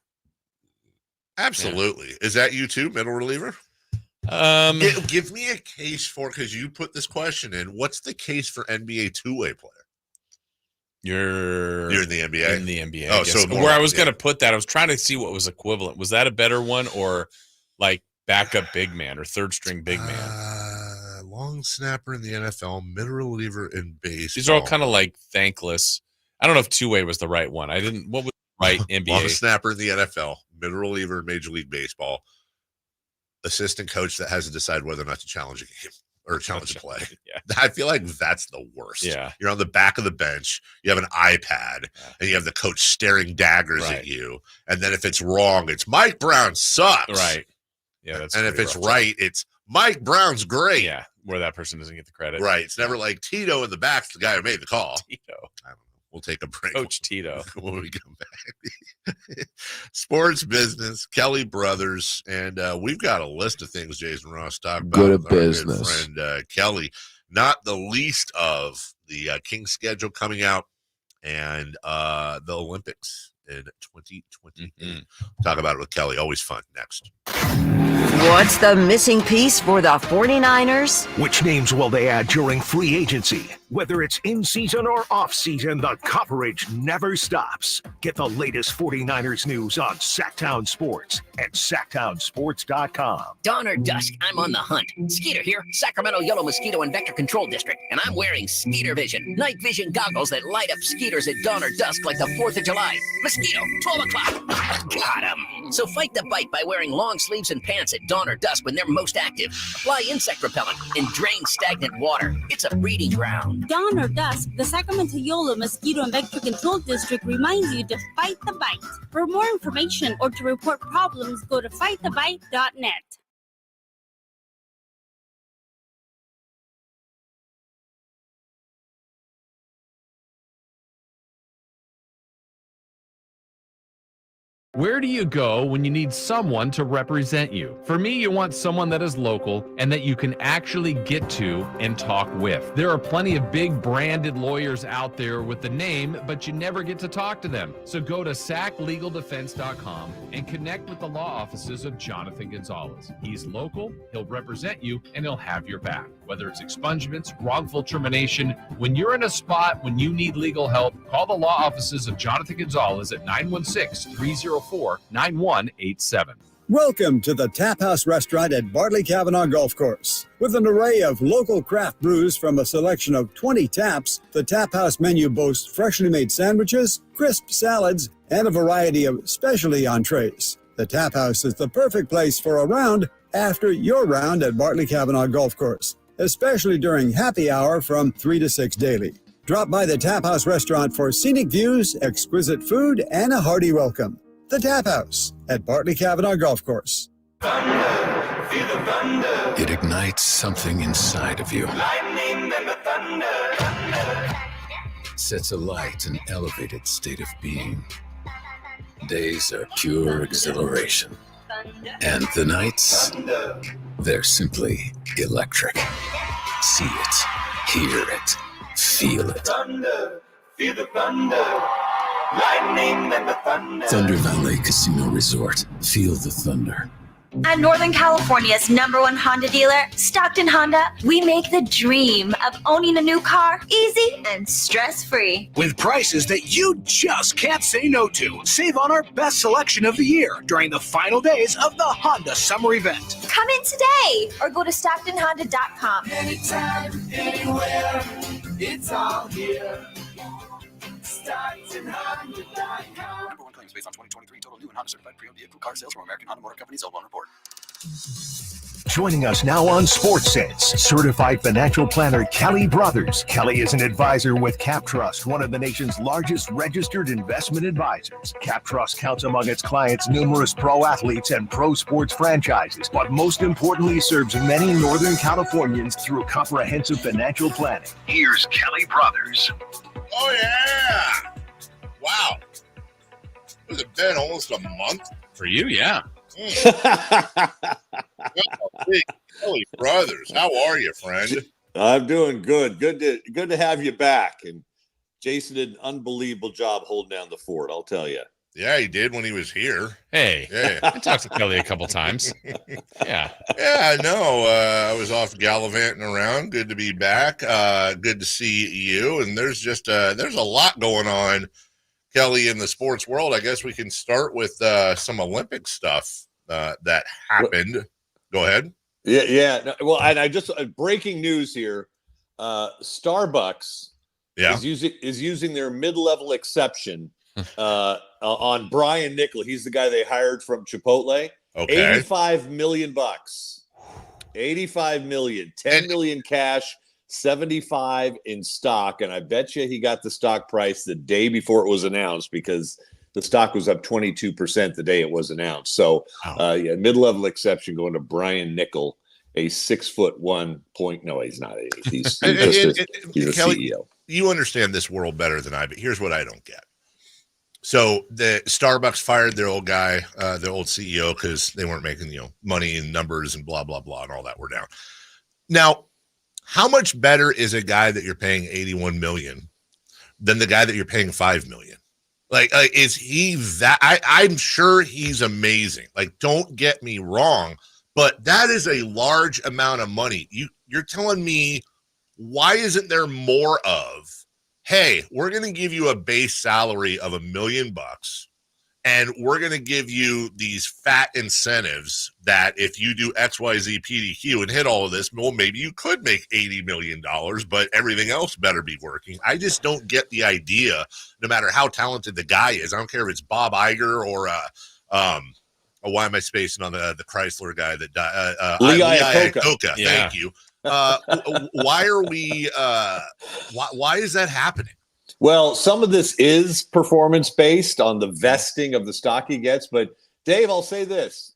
Absolutely. Is that you too, middle reliever? Give me a case for, because you put this question in. What's the case for NBA two-way player? You're in the NBA. In the NBA. Oh, so where I was gonna put that, I was trying to see what was equivalent. Was that a better one, or like backup big man or third string big man? Long snapper in the NFL, middle reliever in baseball. These are all kind of like thankless. I don't know if two-way was the right one. What was the right NBA? Long snapper in the NFL, middle reliever in Major League Baseball, assistant coach that has to decide whether or not to challenge a game or challenge a play. I feel like that's the worst. Yeah. You're on the back of the bench, you have an iPad, and you have the coach staring daggers at you. And then if it's wrong, it's Mike Brown sucks. Right. Yeah. That's and if it's right, it's Mike Brown's great. Yeah. Where that person doesn't get the credit. Right. It's never like Tito in the back's the guy who made the call. Tito. I don't know. We'll take a break. Coach Tito. When we come back. Sports business, Kelly Brothers, and we've got a list of things Jason Ross talked about. Good with business. Our good friend Kelly, not the least of the Kings schedule coming out and the Olympics in 2020. Talk about it with Kelly. Always fun. Next. What's the missing piece for the 49ers? Which names will they add during free agency? Whether it's in season or off season, the coverage never stops. Get the latest 49ers news on Sacktown Sports at sacktownsports.com. Dawn or dusk, I'm on the hunt. Skeeter here, Sacramento Yellow Mosquito and Vector Control District, and I'm wearing Skeeter Vision, night vision goggles that light up skeeters at dawn or dusk like the 4th of July. Mosquito, 12 o'clock. Got him. So fight the bite by wearing long sleeves and pants at dawn or dusk when they're most active. Apply insect repellent and drain stagnant water. It's a breeding ground. Dawn or dusk, the Sacramento Yolo Mosquito and Vector Control District reminds you to fight the bite. For more information or to report problems, go to fightthebite.net. Where do you go when you need someone to represent you? For me, you want someone that is local and that you can actually get to and talk with. There are plenty of big branded lawyers out there with the name, but you never get to talk to them. So go to SACLegalDefense.com and connect with the law offices of Jonathan Gonzalez. He's local, he'll represent you, and he'll have your back. Whether it's expungements, wrongful termination, when you're in a spot when you need legal help, call the law offices of Jonathan Gonzalez at 916-304-9187. Welcome to the Tap House Restaurant at Bartley Cavanaugh Golf Course. With an array of local craft brews from a selection of 20 taps, the Tap House menu boasts freshly made sandwiches, crisp salads, and a variety of specialty entrees. The Tap House is the perfect place for a round after your round at Bartley Cavanaugh Golf Course, especially during happy hour from 3 to 6 daily. Drop by the Tap House restaurant for scenic views, exquisite food, and a hearty welcome. The Tap House at Bartley Kavanaugh Golf Course. Thunder, feel the thunder. It ignites something inside of you. Lightning and the thunder. Sets alight an elevated state of being. Days are pure exhilaration. And the nights, they're simply electric. See it, hear it, feel it. Thunder, feel the thunder. Lightning and the thunder. Thunder Valley Casino Resort. Feel the thunder. At Northern California's #1 Honda dealer, Stockton Honda, we make the dream of owning a new car easy and stress-free. With prices that you just can't say no to. Save on our best selection of the year during the final days of the Honda Summer Event. Come in today or go to StocktonHonda.com. Anytime, anywhere, it's all here. StocktonHonda.com. #1 claims based on 2023 total new and Honda certified pre-owned vehicle car sales from American Honda Motor Company's L1 report. Joining us now on Sports Sense, certified financial planner Kelly Brothers. Kelly is an advisor with Cap Trust, one of the nation's largest registered investment advisors. Cap Trust counts among its clients numerous pro athletes and pro sports franchises, but most importantly serves many Northern Californians through comprehensive financial planning. Here's Kelly Brothers. Oh, yeah. Wow. Has it been almost a month? For you, yeah. Kelly Brothers, how are you, friend? I'm doing good. Good to have you back. And Jason did an unbelievable job holding down the fort, I'll tell you. Yeah, he did when he was here. Hey, yeah. I talked to Kelly a couple times. Yeah. Yeah, I know. I was off gallivanting around. Good to be back. Good to see you. And there's just there's a lot going on, Kelly, in the sports world. I guess we can start with some Olympic stuff that happened. Go ahead. Yeah. No, well, and I just breaking news here. Starbucks is using their mid-level exception on Brian Nickel. He's the guy they hired from Chipotle. Okay. $85 million. $85 million. $10 million cash, 75 in stock. And I bet you he got the stock price the day before it was announced because the stock was up 22% the day it was announced. So mid-level exception going to Brian Nickel, a 6'1" point. No, he's not. He's a Kelly, CEO. You understand this world better than I, but here's what I don't get. So the Starbucks fired their old guy, their old CEO, because they weren't making money and numbers and blah blah blah and all that were down. Now, how much better is a guy that you're paying $81 million than the guy that you're paying $5 million? Like is he that? I'm sure he's amazing. Like, don't get me wrong, but that is a large amount of money. You're telling me, why isn't there more of? Hey, we're going to give you a base salary of $1 million, and we're going to give you these fat incentives that if you do X, Y, Z, PDQ and hit all of this, well, maybe you could make $80 million, but everything else better be working. I just don't get the idea, no matter how talented the guy is. I don't care if it's Bob Iger or why am I spacing on the Chrysler guy that died? Lee Iacocca. Yeah. Thank you. Why are we? Why is that happening? Well, some of this is performance based on the vesting of the stock he gets. But Dave, I'll say this: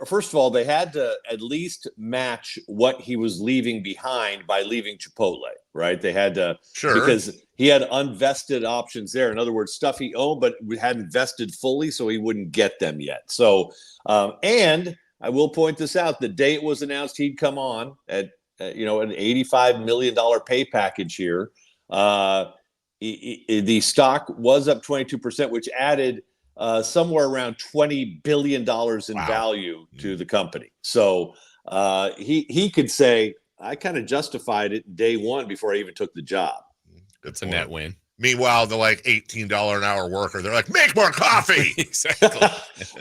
first of all, they had to at least match what he was leaving behind by leaving Chipotle, right? They had to, because he had unvested options there. In other words, stuff he owned but hadn't vested fully, so he wouldn't get them yet. So, and I will point this out: the day it was announced he'd come on at an $85 million pay package here, the stock was up 22%, which added somewhere around $20 billion in value to the company. So he could say, I kind of justified it day one before I even took the job. It's a net win. Meanwhile, the $18 an hour worker, they're like, make more coffee. Exactly.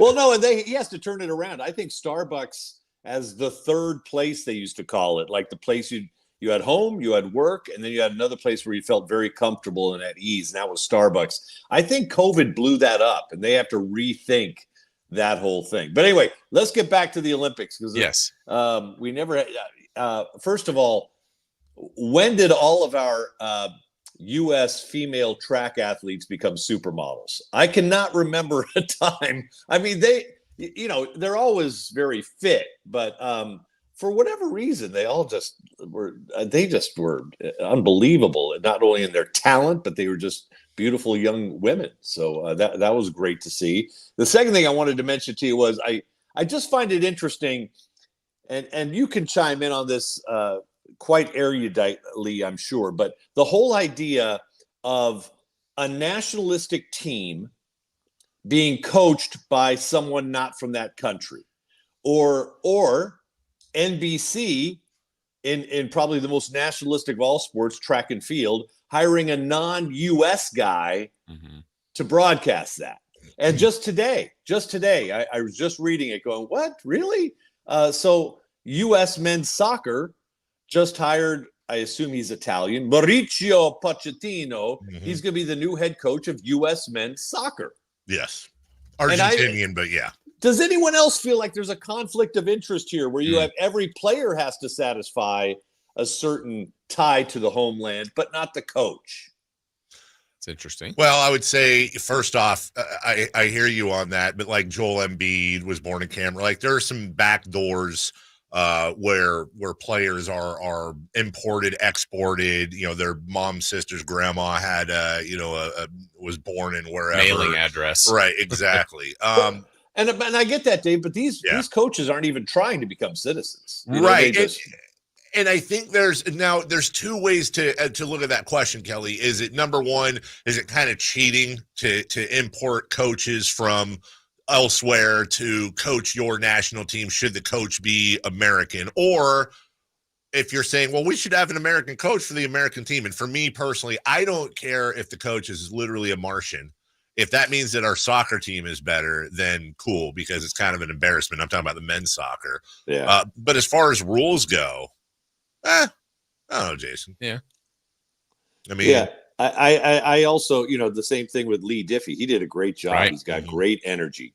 Well, no, and he has to turn it around. I think Starbucks as the third place, they used to call it, like the place you had home, you had work, and then you had another place where you felt very comfortable and at ease. And that was Starbucks. I think COVID blew that up, and they have to rethink that whole thing. But anyway, let's get back to the Olympics because yes, we never. First of all, when did all of our U.S. female track athletes become supermodels? I cannot remember a time. I mean, they're always very fit, but for whatever reason, they just were unbelievable. Not only in their talent, but they were just beautiful young women. So that was great to see. The second thing I wanted to mention to you was I just find it interesting, and you can chime in on this quite eruditely, I'm sure, but the whole idea of a nationalistic team being coached by someone not from that country, or NBC in probably the most nationalistic of all sports, track and field, hiring a non-US guy to broadcast that. And just today, I was just reading it going, what, really? So US men's soccer just hired, I assume he's Italian, Mauricio Pochettino. He's going to be the new head coach of US men's soccer. Yes. Argentinian, but yeah. Does anyone else feel like there's a conflict of interest here where you have every player has to satisfy a certain tie to the homeland, but not the coach? It's interesting. Well, I would say, first off, I hear you on that, but like Joel Embiid was born in Cameroon. Like there are some back doors where players are imported, exported. You know, their mom, sister's grandma had was born in wherever. Mailing address. Right, exactly. And I get that, Dave, but these coaches aren't even trying to become citizens. Right. And I think there's two ways to look at that question, Kelly. Is it, number one, is it kind of cheating to import coaches from elsewhere to coach your national team? Should the coach be American? Or if you're saying, well, we should have an American coach for the American team. And for me personally, I don't care if the coach is literally a Martian. If that means that our soccer team is better, then cool, because it's kind of an embarrassment. I'm talking about the men's soccer. Yeah. But as far as rules go, I don't know, Jason. Yeah. I mean, yeah. I also, the same thing with Lee Diffie. He did a great job. Right. He's got great energy.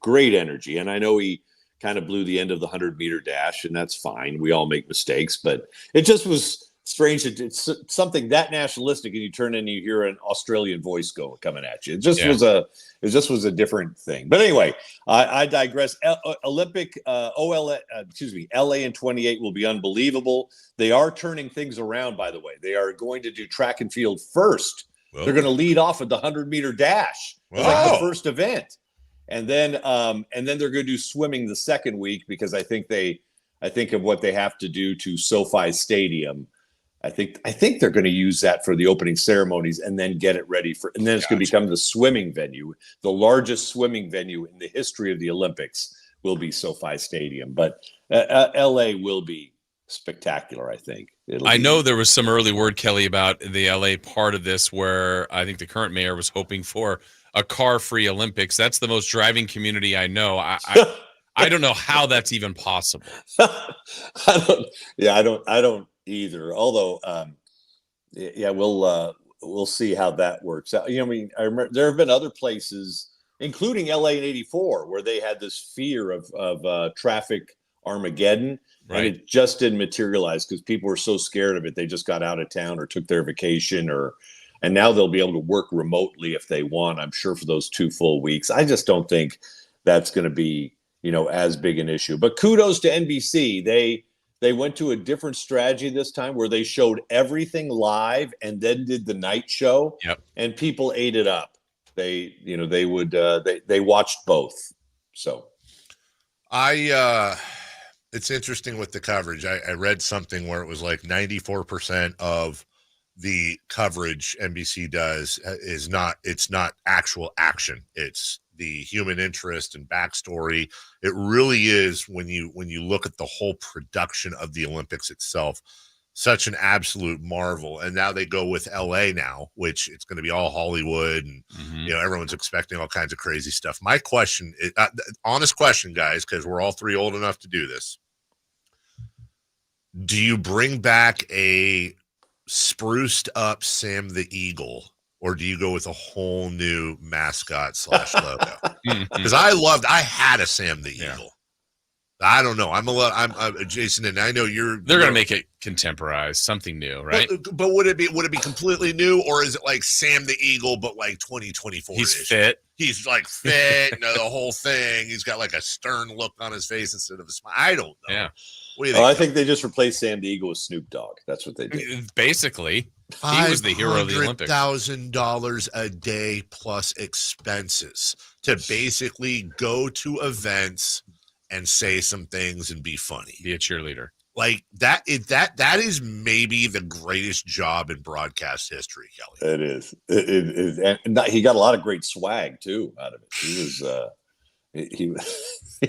And I know he kind of blew the end of the 100-meter dash, and that's fine. We all make mistakes, but it just was strange that it's something that nationalistic, and you turn in and you hear an Australian voice coming at you. It just was a different thing. But anyway, I digress. Olympic LA in 28 will be unbelievable. They are turning things around, by the way. They are going to do track and field first. Whoa. They're going to lead off with the 100-meter dash. It's like the first event. And then they're going to do swimming the second week, because I think of what they have to do to SoFi Stadium. I think they're going to use that for the opening ceremonies and then get it ready and then it's going to become the swimming venue. The largest swimming venue in the history of the Olympics will be SoFi Stadium. But LA will be spectacular, I think. I know there was some early word, Kelly, about the LA part of this where I think the current mayor was hoping for a car-free Olympics. That's the most driving community I know. I don't know how that's even possible. I don't either. Although, we'll see how that works out. I remember there have been other places, including LA in '84, where they had this fear of traffic Armageddon, and it just didn't materialize because people were so scared of it. They just got out of town or took their vacation, and now they'll be able to work remotely if they want, I'm sure, for those 2 full weeks. I just don't think that's going to be, as big an issue. But kudos to NBC. They went to a different strategy this time where they showed everything live and then did the night show. Yep. And people ate it up. They watched both. So it's interesting with the coverage. I read something where it was like 94% of the coverage NBC does it's not actual action. It's the human interest and backstory. It really is, when you look at the whole production of the Olympics itself, such an absolute marvel. And now they go with LA now, which it's going to be all Hollywood, and everyone's expecting all kinds of crazy stuff. My question, honest question, guys, because we're all three old enough to do this. Do you bring back a spruced up Sam the Eagle, or do you go with a whole new mascot / logo? Because I had a Sam the Eagle. I don't know. I'm Jason, and I know they're going to make it contemporize something new, right? But would it be completely new, or is it like Sam the Eagle, but like 2024? He's fit. He's like fit, the whole thing. He's got like a stern look on his face instead of a smile. I don't know. Yeah. What do you think? I think they just replaced Sam the Eagle with Snoop Dogg. That's what they did. Basically, he was the hero of the Olympics. $500,000 a day plus expenses to basically go to events and say some things and be funny. Be a cheerleader. Like that is maybe the greatest job in broadcast history, Kelly. It is. And he got a lot of great swag too out of it. He was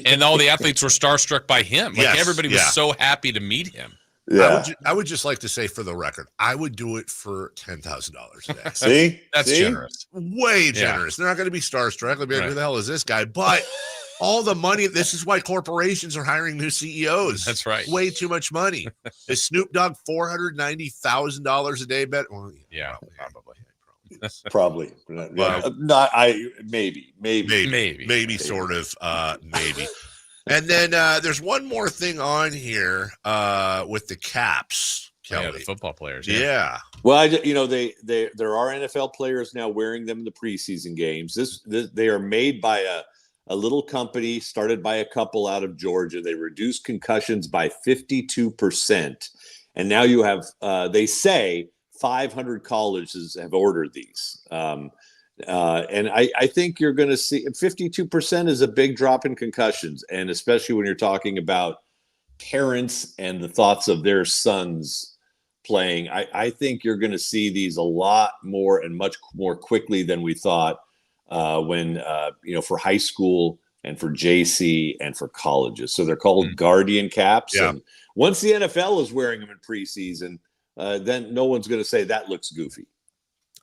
and all the athletes were starstruck by him. Like Yes, everybody was so happy to meet him. Yeah. I would just like to say, for the record, I would do it for $10,000 a day. See? That's generous. Way generous. They're not going to be starstruck. They'll be like, who the hell is this guy? But all the money, this is why corporations are hiring new CEOs. That's right. Way too much money. Is Snoop Dogg $490,000 a day? Well, yeah, probably. Probably. Maybe sort of. Maybe. And then there's one more thing on here with the Caps, Kelly. Yeah, the football players. Yeah. Well, there are NFL players now wearing them in the preseason games. They are made by a little company started by a couple out of Georgia. They reduced concussions by 52%. And now you have, they say 500 colleges have ordered these. And I think you're going to see 52% is a big drop in concussions. And especially when you're talking about parents and the thoughts of their sons playing, I think you're going to see these a lot more and much more quickly than we thought. When for high school and for JC and for colleges. So they're called Guardian Caps. Yeah. And once the NFL is wearing them in preseason, then no one's going to say that looks goofy.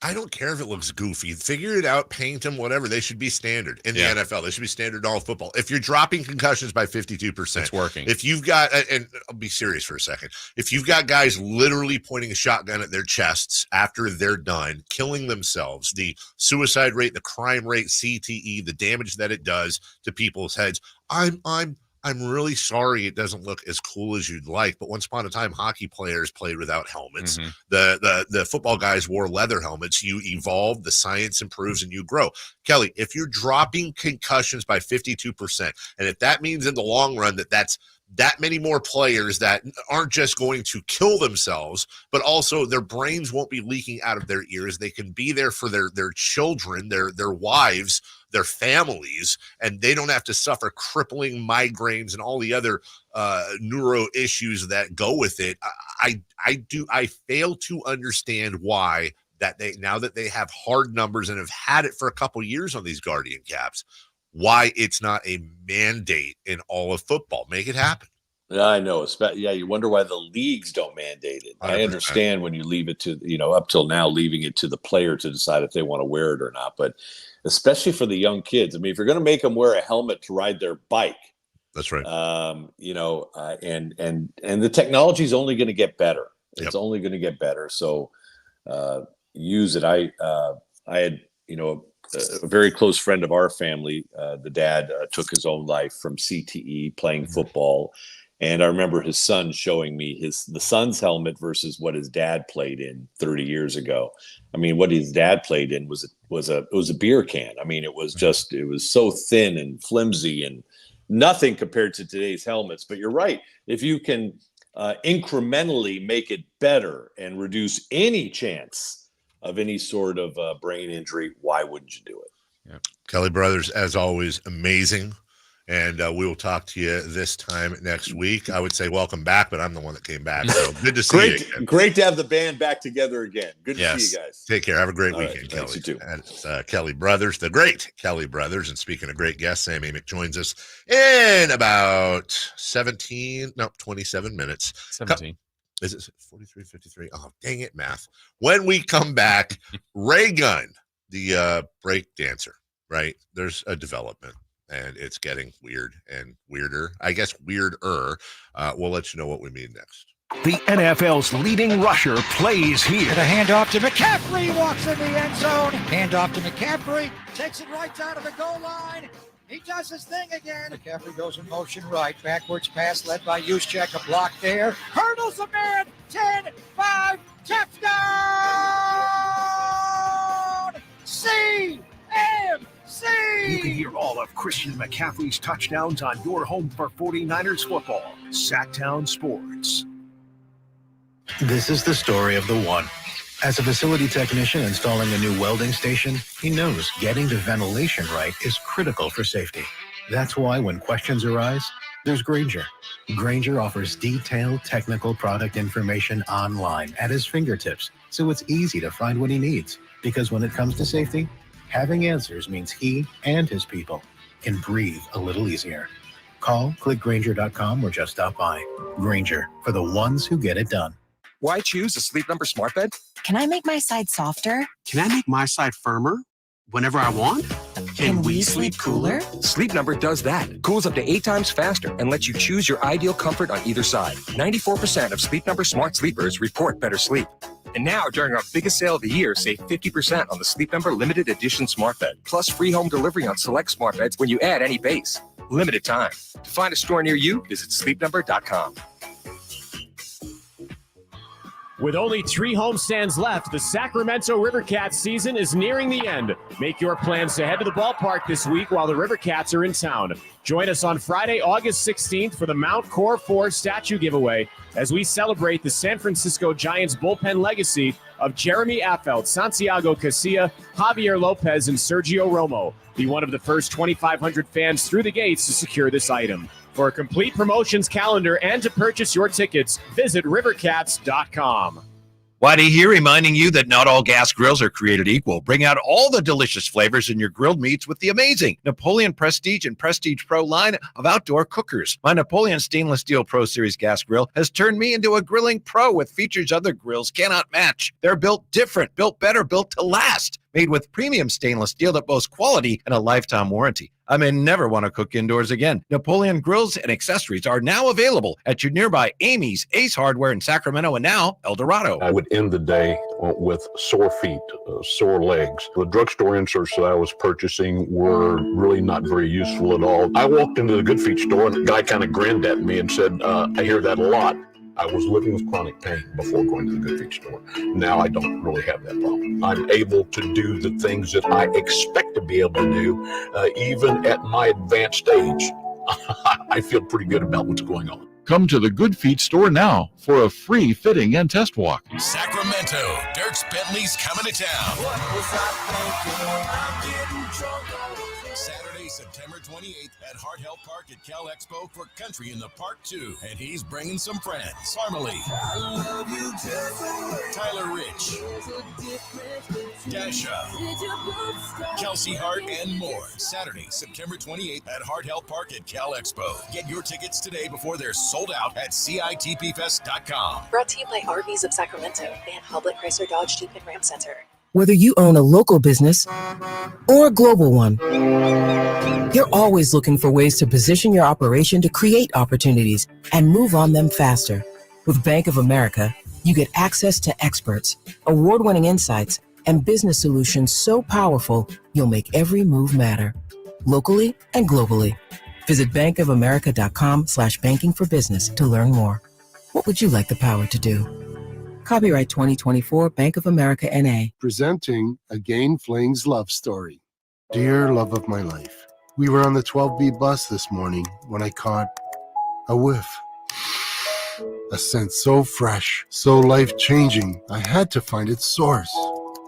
I don't care if it looks goofy. Figure it out, paint them, whatever. They should be standard in the NFL. They should be standard in all football. If you're dropping concussions by 52%, it's working. If you've got, and I'll be serious for a second, if you've got guys literally pointing a shotgun at their chests after they're done, killing themselves, the suicide rate, the crime rate, CTE, the damage that it does to people's heads, I'm really sorry it doesn't look as cool as you'd like, but once upon a time, hockey players played without helmets. Mm-hmm. The football guys wore leather helmets. You evolve, the science improves, and you grow. Kelly, if you're dropping concussions by 52%, and if that means in the long run that's that many more players that aren't just going to kill themselves, but also their brains won't be leaking out of their ears. They can be there for their children, their wives, their families, and they don't have to suffer crippling migraines and all the other neuro issues that go with it. I fail to understand why that now that they have hard numbers and have had it for a couple years on these Guardian Caps, why it's not a mandate in all of football. Make it happen. Yeah, I know. You wonder why the leagues don't mandate it. 100%. I understand when you leave it to, up till now, leaving it to the player to decide if they want to wear it or not. But especially for the young kids, I mean, if you're going to make them wear a helmet to ride their bike, that's right. And the technology is only going to get better. It's only going to get better. So use it. I had, a very close friend of our family, the dad took his own life from CTE playing football. And I remember his son showing me the son's helmet versus what his dad played in 30 years ago. I mean, what his dad played in was a beer can. I mean, it was so thin and flimsy and nothing compared to today's helmets. But you're right. If you can incrementally make it better and reduce any chance of any sort of brain injury, why wouldn't you do it? Yeah. Kelly Brothers, as always, amazing. And we will talk to you this time next week. I would say welcome back, but I'm the one that came back. So good to see you again. Great to have the band back together again. Good to see you guys. Take care. Have a great weekend, right, Kelly. You too. And it's Kelly Brothers, the great Kelly Brothers. And speaking of great guests, Sam Amick joins us in about 27 minutes. 17. Is it 43, 53? Oh, dang it, math. When we come back, Raygun, the break dancer, right? There's a development, and it's getting weird and weirder. I guess weirder. We'll let you know what we mean next. The NFL's leading rusher plays here. The handoff to McCaffrey, walks in the end zone. Handoff to McCaffrey, takes it right down to the goal line. He does his thing again. McCaffrey goes in motion right. Backwards pass led by Juszczyk. A block there. Hurdles a man. 10, 5, touchdown! CMC! You can hear all of Christian McCaffrey's touchdowns on your home for 49ers football. Sacktown Sports. This is the story of the one. As a facility technician installing a new welding station, he knows getting the ventilation right is critical for safety. That's why when questions arise, there's Grainger. Grainger offers detailed technical product information online at his fingertips, so it's easy to find what he needs. Because when it comes to safety, having answers means he and his people can breathe a little easier. Call, click Grainger.com, or just stop by. Grainger, for the ones who get it done. Why choose a Sleep Number smart bed? Can I make my side softer? Can I make my side firmer whenever I want? Can we sleep cooler? Sleep Number does that. Cools up to 8 times faster and lets you choose your ideal comfort on either side. 94% of Sleep Number smart sleepers report better sleep. And now, during our biggest sale of the year, save 50% on the Sleep Number limited edition smart bed, plus free home delivery on select smart beds when you add any base. Limited time. To find a store near you, visit sleepnumber.com. With only 3 homestands left, the Sacramento Rivercats season is nearing the end. Make your plans to head to the ballpark this week while the Rivercats are in town. Join us on Friday, August 16th for the Mount Core 4 statue giveaway as we celebrate the San Francisco Giants bullpen legacy of Jeremy Affeldt, Santiago Casilla, Javier Lopez, and Sergio Romo. Be one of the first 2,500 fans through the gates to secure this item. For a complete promotions calendar and to purchase your tickets, visit rivercats.com. Whitey here reminding you that not all gas grills are created equal. Bring out all the delicious flavors in your grilled meats with the amazing Napoleon Prestige and Prestige Pro line of outdoor cookers. My Napoleon Stainless Steel Pro Series gas grill has turned me into a grilling pro with features other grills cannot match. They're built different, built better, built to last. Made with premium stainless steel that boasts quality and a lifetime warranty. I may never want to cook indoors again. Napoleon grills and accessories are now available at your nearby Amy's, Ace Hardware in Sacramento, and now El Dorado. I would end the day with sore feet, sore legs. The drugstore inserts that I was purchasing were really not very useful at all. I walked into the Good Feet store and the guy kind of grinned at me and said, I hear that a lot. I was living with chronic pain before going to the Good Feet store. Now I don't really have that problem. I'm able to do the things that I expect to be able to do, even at my advanced age. I feel pretty good about what's going on. Come to the Good Feet store now for a free fitting and test walk. Sacramento, Dirks Bentley's coming to town. Saturday, September 28th at Hart Health Park at Cal Expo for Country in the Park 2. And he's bringing some friends. Parmalee, Tyler Rich, Dasha, Kelsey Hart, and more. Saturday, September 28th at Hart Health Park at Cal Expo. Get your tickets today before they're sold out at CITPFest.com. Brought to you by RVs of Sacramento and Hoblit Chrysler Dodge Jeep and Ram Center. Whether you own a local business or a global one, you're always looking for ways to position your operation to create opportunities and move on them faster. With Bank of America, you get access to experts, award-winning insights, and business solutions so powerful, you'll make every move matter, locally and globally. Visit bankofamerica.com/banking for business to learn more. What would you like the power to do? Copyright 2024 Bank of America N.A. Presenting a Gain Flings love story. Dear love of my life, we were on the 12B bus this morning when I caught a whiff. A scent so fresh, so life-changing, I had to find its source.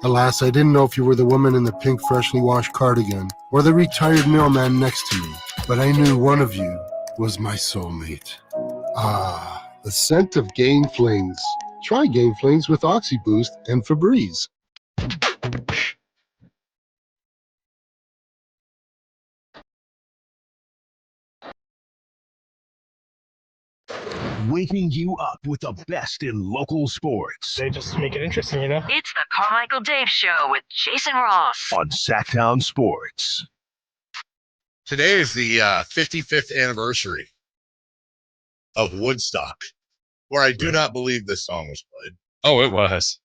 Alas, I didn't know if you were the woman in the pink freshly washed cardigan or the retired mailman next to me, but I knew one of you was my soulmate. Ah, the scent of Gain Flings. Try Gain Flings with OxyBoost and Febreze. Waking you up with the best in local sports. They just make it interesting, you know? It's the Carmichael Dave Show with Jason Ross on Sacktown Sports. Today is the 55th anniversary of Woodstock, where I do not believe this song was played. Oh, it was.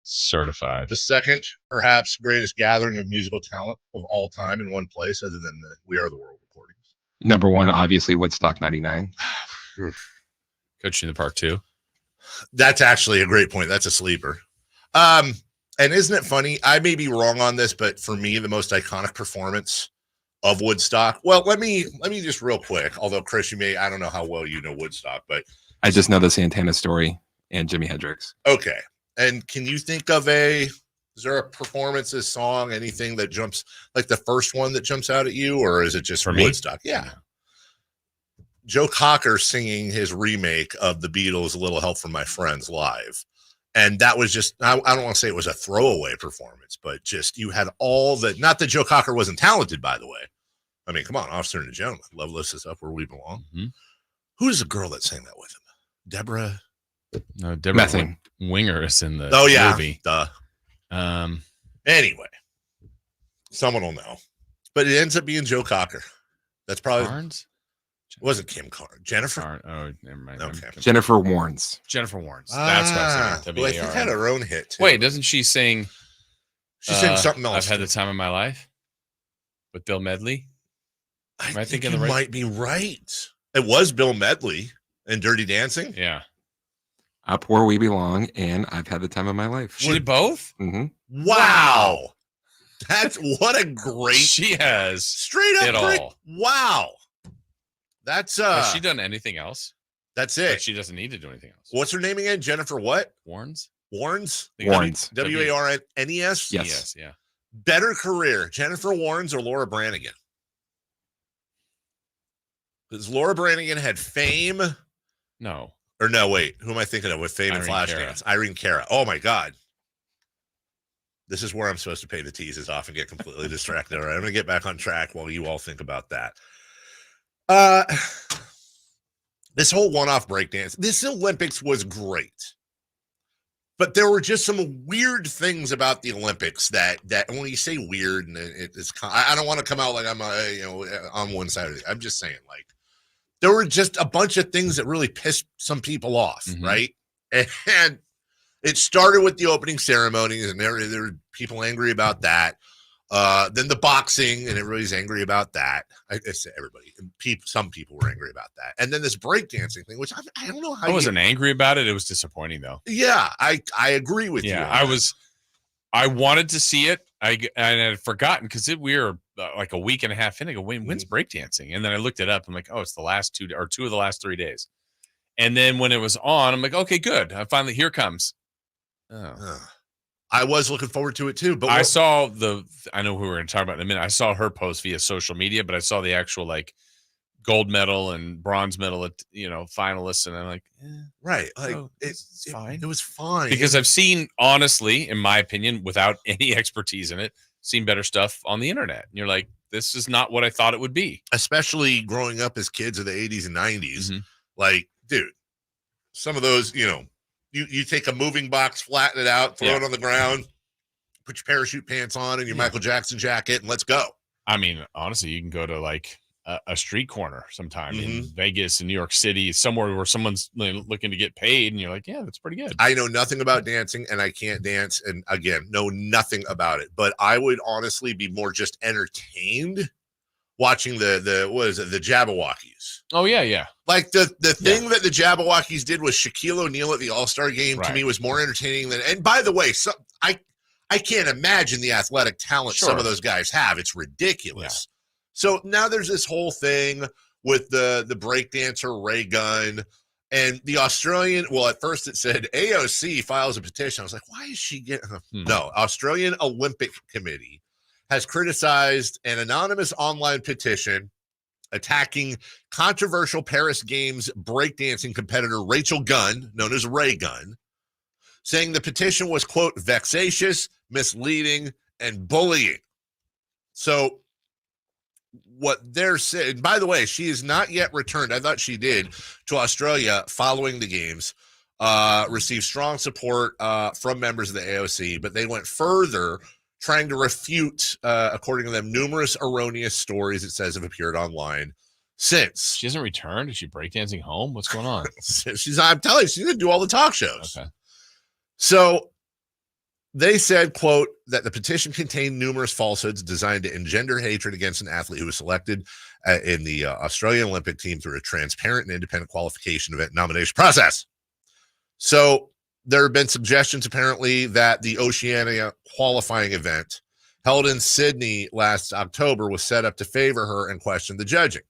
Certified. The second, perhaps, greatest gathering of musical talent of all time in one place, other than the We Are the World recordings. Number one, obviously, Woodstock 99. Coaching the Park 2. That's actually a great point. That's a sleeper. And isn't it funny? I may be wrong on this, but for me, the most iconic performance of Woodstock. Well, let me just real quick. Although Chris, I don't know how well you know Woodstock, but I just know the Santana story and Jimi Hendrix. Okay. And can you think of is there a performance, a song, anything that jumps, like the first one that jumps out at you, or is it just For Woodstock? Yeah. Joe Cocker singing his remake of the Beatles' A Little Help from My Friends live. And that was just, I don't want to say it was a throwaway performance, but just you had all the, not that Joe Cocker wasn't talented, by the way. I mean, come on, Officer and a Gentleman. Love lifts us up where we belong. Mm-hmm. Who's the girl that sang that with him? Deborah? No, Deborah Winger is in the movie. Duh. Anyway, someone will know. But it ends up being Joe Cocker. That's probably. Barnes? It wasn't Kim Carr. Jennifer? Oh, never mind. Okay. Jennifer Warnes. Jennifer Warnes. That's what I was saying. Well, I think had her own hit, too. Wait, doesn't she sing? She sang something else. I've had the time of my life with Bill Medley. Am I thinking you the right? Might be right. It was Bill Medley in Dirty Dancing. Yeah. Up Where We Belong and I've Had the Time of My Life. She did both? Mm-hmm. Wow. That's what a great. She has straight up great. All. Wow. That's Has she done anything else? That's it. But she doesn't need to do anything else. What's her name again? Jennifer what? Warnes? Warnes? Warnes. Warnes? Yes. Yeah. Better career, Jennifer Warnes or Laura Branigan? Because Laura Branigan had Fame. No. Or no, wait. Who am I thinking of with Fame and Flashdance? Irene Cara. Oh, my God. This is where I'm supposed to pay the teases off and get completely distracted. All right, I'm going to get back on track while you all think about that. This whole one-off breakdance, this Olympics was great. But there were just some weird things about the Olympics that when you say weird, and it's, I don't want to come out like I'm on one side of it. I'm just saying, like, there were just a bunch of things that really pissed some people off, right? And it started with the opening ceremonies, and there were people angry about that. Then the boxing, and everybody's angry about that. I say everybody. Some people were angry about that. And then this breakdancing thing, which I don't know how. I wasn't angry about it. It was disappointing, though. Yeah, I agree with you. Yeah, I wanted to see it. I had forgotten because we were like a week and a half in. I go, when's breakdancing? And then I looked it up. I'm like, oh, it's the last two of the last 3 days. And then when it was on, I'm like, okay, good. I finally, here comes. Oh. I was looking forward to it too, but I saw I know who we're going to talk about in a minute. I saw her post via social media, but I saw the actual like gold medal and bronze medal, finalists. And I'm like, right. Like it's fine. It was fine. Because I've seen, honestly, in my opinion, without any expertise in it, seen better stuff on the internet. And you're like, this is not what I thought it would be. Especially growing up as kids of the 80s and 90s. Like, dude, some of those, you take a moving box, flatten it out, throw it on the ground, put your parachute pants on and your Michael Jackson jacket, and let's go. I mean, honestly, you can go to like a street corner sometime in Vegas, in New York City, somewhere where someone's looking to get paid, and you're like, yeah, that's pretty good. I know nothing about dancing, and I can't dance, and again, know nothing about it. But I would honestly be more just entertained watching the Jabberwockies. Oh, yeah. Like the thing that the Jabberwockies did with Shaquille O'Neal at the All-Star game to me was more entertaining than, and by the way, I can't imagine the athletic talent some of those guys have. It's ridiculous. Yeah. So now there's this whole thing with the breakdancer Raygun and the Australian. Well, at first it said AOC files a petition. I was like, why is she getting no, Australian Olympic Committee has criticized an anonymous online petition attacking controversial Paris Games breakdancing competitor Rachel Gunn, known as Raygun, saying the petition was, quote, vexatious, misleading, and bullying. So what they're saying, by the way, she is not yet returned. I thought she did to Australia following the games, received strong support from members of the AOC, but they went further, trying to refute, according to them, numerous erroneous stories, it says, have appeared online since. She hasn't returned? Is she breakdancing home? What's going on? I'm telling you, she's going to do all the talk shows. Okay. So They said, quote, that the petition contained numerous falsehoods designed to engender hatred against an athlete who was selected in the Australian Olympic team through a transparent and independent qualification event nomination process. So there have been suggestions, apparently, that the Oceania qualifying event held in Sydney last October was set up to favor her and question the judging.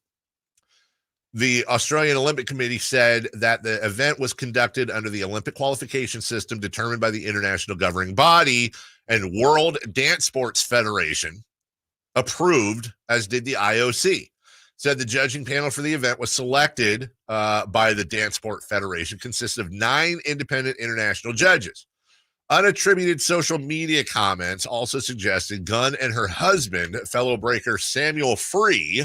The Australian Olympic Committee said that the event was conducted under the Olympic qualification system determined by the international governing body, and World Dance Sports Federation approved, as did the IOC. Said the judging panel for the event was selected by the Dance Sport Federation, consisted of 9 independent international judges. Unattributed social media comments also suggested Gunn and her husband, fellow breaker Samuel Free,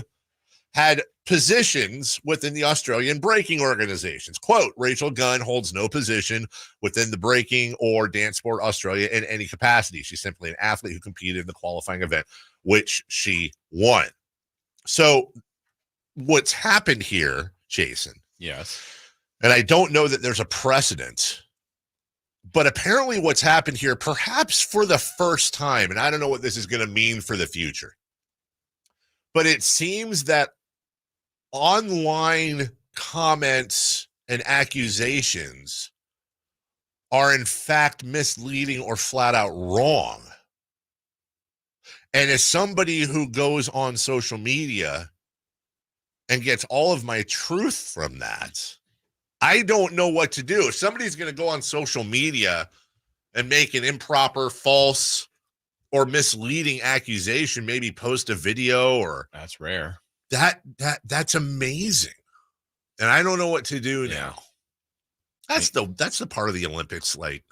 had positions within the Australian breaking organizations. Quote, Rachel Gunn holds no position within the breaking or dance sport Australia in any capacity. She's simply an athlete who competed in the qualifying event, which she won. So what's happened here, Jason? Yes. And I don't know that there's a precedent, but apparently what's happened here, perhaps for the first time, and I don't know what this is going to mean for the future, but it seems that online comments and accusations are in fact misleading or flat out wrong. And as somebody who goes on social media and gets all of my truth from that, I don't know what to do. If somebody's going to go on social media and make an improper, false, or misleading accusation, maybe post a video, or that's rare. That's amazing. And I don't know what to do now. That's the part of the Olympics. Like,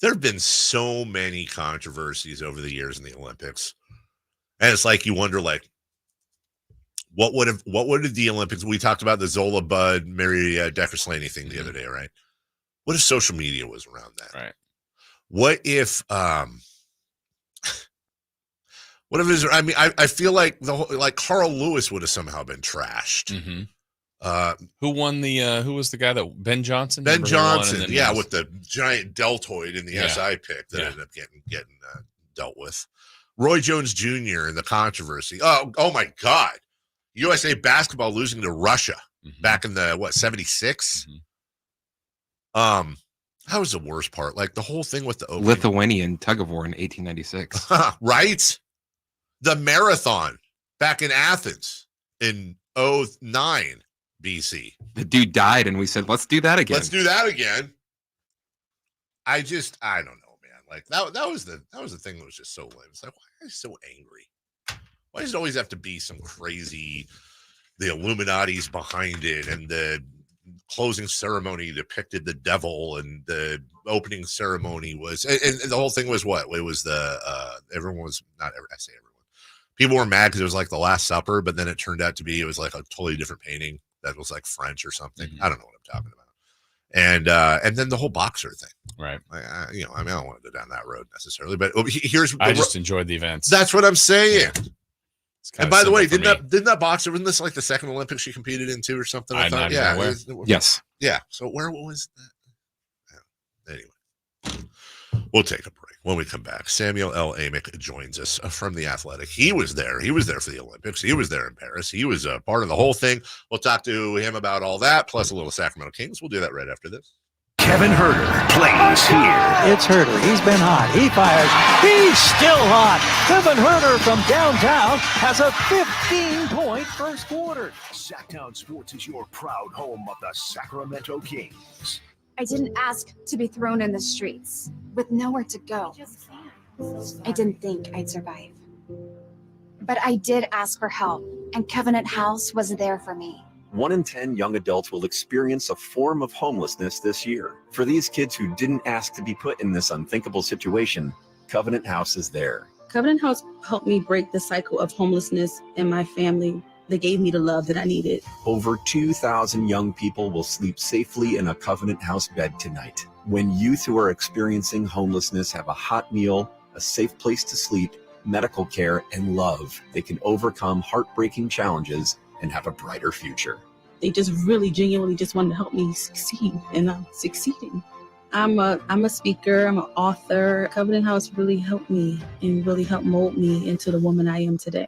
there have been so many controversies over the years in the Olympics. And it's like, you wonder, like, what would have the Olympics, we talked about the Zola Bud, Mary Decker Slaney thing the other day, right? What if social media was around that? Right. What if I feel like Carl Lewis would have somehow been trashed. Mm-hmm. Who won the who was the guy that Ben Johnson? Ben Johnson, with the giant deltoid in the SI pick that ended up getting dealt with. Roy Jones Jr. and the controversy. Oh my God. USA basketball losing to Russia back in the 76? That was the worst part. Like the whole thing with the opening. Lithuanian tug of war in 1896. Right? The marathon back in Athens in 09 BC. The dude died and we said, let's do that again. Let's do that again. I don't know, man. Like that was the thing that was just so lame. It's like, why are you so angry? Why does it always have to be some crazy, the Illuminati's behind it, and the closing ceremony depicted the devil, and the opening ceremony was, and the whole thing was what? It was everyone was, not everyone, I say everyone. People were mad because it was like the Last Supper, but then it turned out to be, it was like a totally different painting that was like French or something. I don't know what I'm talking about. And then the whole boxer thing. Right. I don't want to go down that road necessarily, but here's, I just enjoyed the events. That's what I'm saying. Yeah. And by the way, didn't that boxer, wasn't this like the second Olympics she competed in too or something? I thought, yes. Yeah. So what was that? Anyway, we'll take a break. When we come back, Samuel L. Amick joins us from The Athletic. He was there. He was there for the Olympics. He was there in Paris. He was a part of the whole thing. We'll talk to him about all that, plus a little Sacramento Kings. We'll do that right after this. Kevin Herter plays here. It's Herter. He's been hot. He fires. He's still hot. Kevin Herter from downtown has a 15-point first quarter. Sacktown Sports is your proud home of the Sacramento Kings. I didn't ask to be thrown in the streets with nowhere to go. I didn't think I'd survive. But I did ask for help, and Covenant House was there for me. 1 in 10 young adults will experience a form of homelessness this year. For these kids who didn't ask to be put in this unthinkable situation, Covenant House is there. Covenant House helped me break the cycle of homelessness in my family. They gave me the love that I needed. Over 2,000 young people will sleep safely in a Covenant House bed tonight. When youth who are experiencing homelessness have a hot meal, a safe place to sleep, medical care, and love, they can overcome heartbreaking challenges and have a brighter future. They just really genuinely just wanted to help me succeed, and I'm succeeding. I'm a speaker. I'm an author. Covenant House really helped me and really helped mold me into the woman I am today.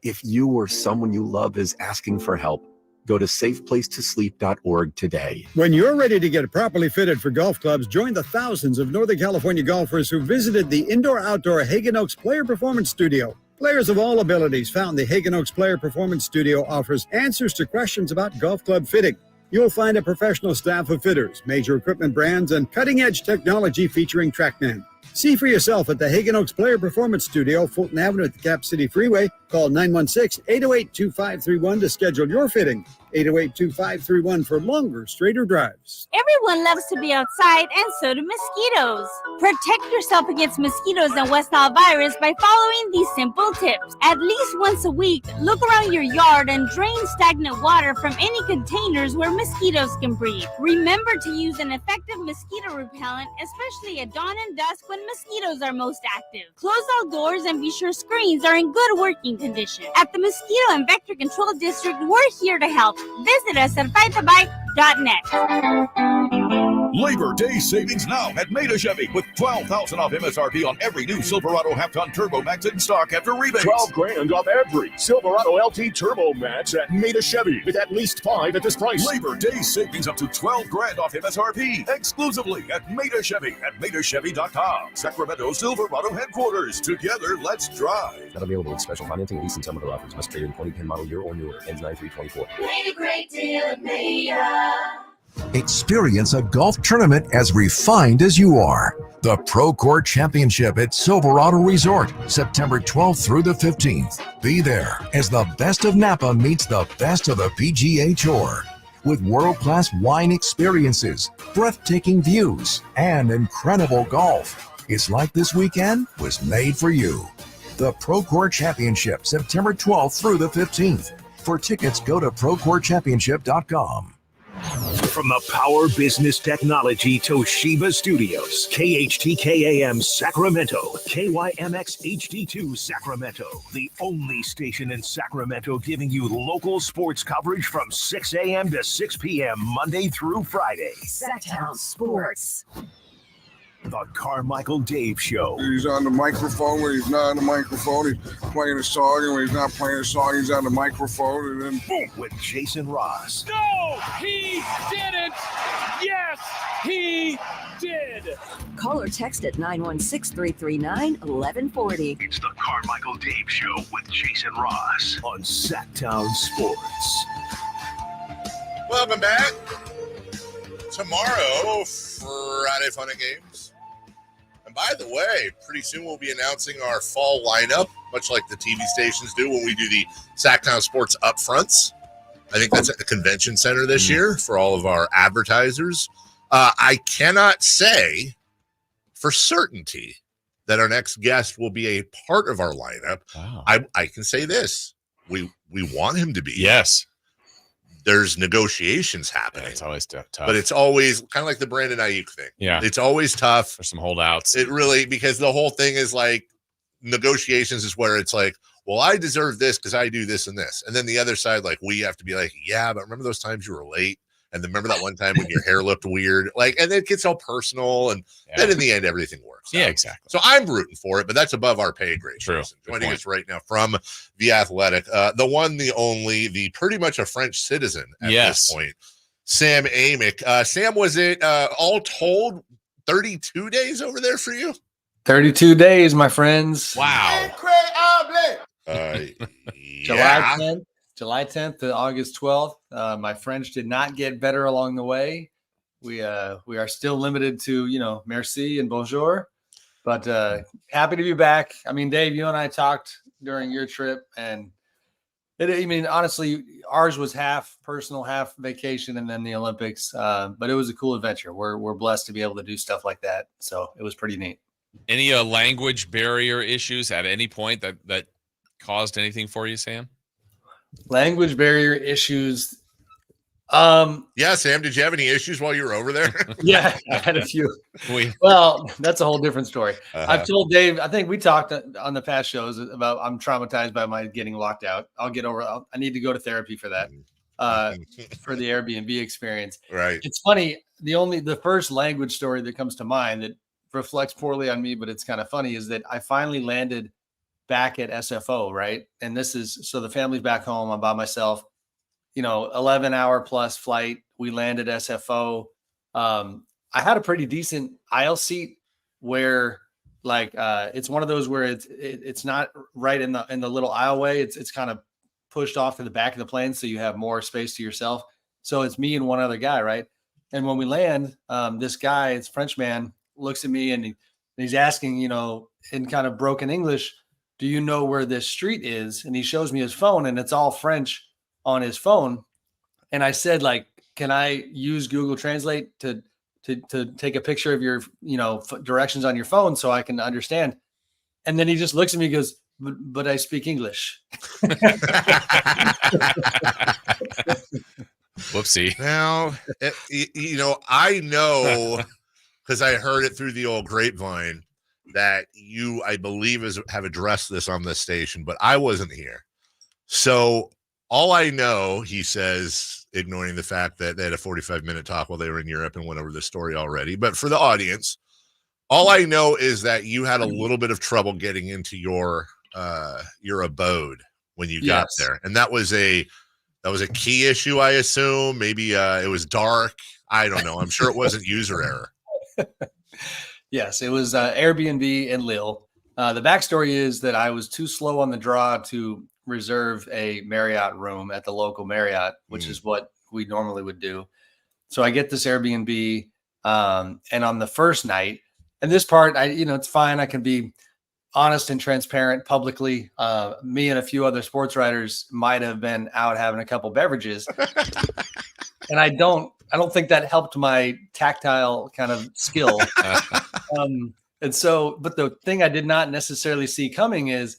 If you or someone you love is asking for help, go to safeplacetosleep.org today. When you're ready to get properly fitted for golf clubs, join the thousands of Northern California golfers who visited the indoor-outdoor Hagen Oaks Player Performance Studio. Players of all abilities found the Hagen Oaks Player Performance Studio offers answers to questions about golf club fitting. You'll find a professional staff of fitters, major equipment brands, and cutting-edge technology featuring TrackMan. See for yourself at the Hagen Oaks Player Performance Studio, Fulton Avenue at the Cap City Freeway. Call 916-808-2531 to schedule your fitting. 808-2531 for longer, straighter drives. Everyone loves to be outside, and so do mosquitoes. Protect yourself against mosquitoes and West Nile virus by following these simple tips. At least once a week, look around your yard and drain stagnant water from any containers where mosquitoes can breed. Remember to use an effective mosquito repellent, especially at dawn and dusk when mosquitoes are most active. Close all doors and be sure screens are in good working condition. At the Mosquito and Vector Control District, we're here to help. Visit us at fightthabite.net. Labor Day savings now at Maida Chevy with $12,000 off MSRP on every new Silverado half-ton Turbo Max in stock after rebates. $12,000 off every Silverado LT Turbo Max at Maida Chevy with at least 5 at this price. Labor Day savings up to $12,000 off MSRP exclusively at Maida Chevy at MaidaChevy.com. Sacramento Silverado headquarters. Together, let's drive. Not available with special financing, lease, and some other offers. Must trade in 2010 model year or newer. Ends 9/3/24. Made a great deal at Maida. Experience a golf tournament as refined as you are. The Pro Court Championship at Silverado Resort, September 12th through the 15th. Be there as the best of Napa meets the best of the PGA Tour. With world-class wine experiences, breathtaking views, and incredible golf. It's like this weekend was made for you. The Pro Court Championship, September 12th through the 15th. For tickets, go to ProCourtChampionship.com. From the Power Business Technology Toshiba Studios, KHTKAM Sacramento, KYMX HD2 Sacramento, the only station in Sacramento giving you local sports coverage from 6 a.m. to 6 p.m. Monday through Friday. Sacktown Sports. The Carmichael Dave Show. He's on the microphone when he's not on the microphone. He's playing a song, and when he's not playing a song, he's on the microphone. And then boom, with Jason Ross. No, he didn't. Yes, he did. Call or text at 916-339-1140. It's the Carmichael Dave Show with Jason Ross on Sacktown Sports. Welcome back. Tomorrow, Friday Fun and Games. And by the way, pretty soon we'll be announcing our fall lineup, much like the TV stations do when we do the Sacktown Sports Upfronts. I think that's at the convention center this year for all of our advertisers. I cannot say for certainty that our next guest will be a part of our lineup. Wow. I can say this. We want him to be. Yes. There's negotiations happening. Yeah, it's always tough. But it's always kind of like the Brandon Aiyuk thing. Yeah. It's always tough. For some holdouts. It really, because the whole thing is like negotiations is where it's like, well, I deserve this because I do this and this. And then the other side, like, we have to be like, yeah, but remember those times you were late? And then remember that one time when your hair looked weird? Like, and then it gets all personal. And then in the end, everything works. Yeah, exactly. So I'm rooting for it, but that's above our pay grade. True. Joining us right now from The Athletic, the one, the only, the pretty much a French citizen at this point, Sam Amick. Sam, was it all told 32 days over there for you? 32 days, my friends. Wow. July 10th to August 12th. My French did not get better along the way. We are still limited to, merci and bonjour, but happy to be back. I mean, Dave, you and I talked during your trip, and honestly, ours was half personal, half vacation, and then the Olympics. But it was a cool adventure. We're blessed to be able to do stuff like that. So it was pretty neat. Any language barrier issues at any point that caused anything for you, Sam? Language barrier issues. Yeah, Sam, did you have any issues while you were over there? Yeah, I had a few. Well, that's a whole different story. I've told Dave, I think we talked on the past shows about I'm traumatized by my getting locked out. I'll get over it. I need to go to therapy for that. for the Airbnb experience. Right. It's funny. The first language story that comes to mind that reflects poorly on me, but it's kind of funny, is that I finally landed back at SFO, right? And this is, so the family's back home. I'm by myself, 11-hour plus flight. We landed SFO. I had a pretty decent aisle seat where it's one of those where it's not right in the little aisleway. It's kind of pushed off to the back of the plane, so you have more space to yourself. So it's me and one other guy, right? And when we land, this guy, it's a French man, looks at me and he's asking, in kind of broken English, do you know where this street is? And he shows me his phone, and it's all French on his phone. And I said, can I use Google Translate to take a picture of your, directions on your phone so I can understand? And then he just looks at me and goes, but I speak English. Whoopsie. Now, I know, because I heard it through the old grapevine, that you, I believe, have addressed this on this station, but I wasn't here. So all I know, he says, ignoring the fact that they had a 45-minute talk while they were in Europe and went over the story already. But for the audience, all I know is that you had a little bit of trouble getting into your abode when you got there. And that was a key issue, I assume. Maybe it was dark. I don't know. I'm sure it wasn't user error. Yes, it was Airbnb in Lille. The backstory is that I was too slow on the draw to reserve a Marriott room at the local Marriott, which is what we normally would do. So I get this Airbnb, and on the first night, and this part, it's fine. I can be honest and transparent publicly. Me and a few other sports writers might have been out having a couple beverages, and I don't think that helped my tactile kind of skill. And so, but the thing I did not necessarily see coming is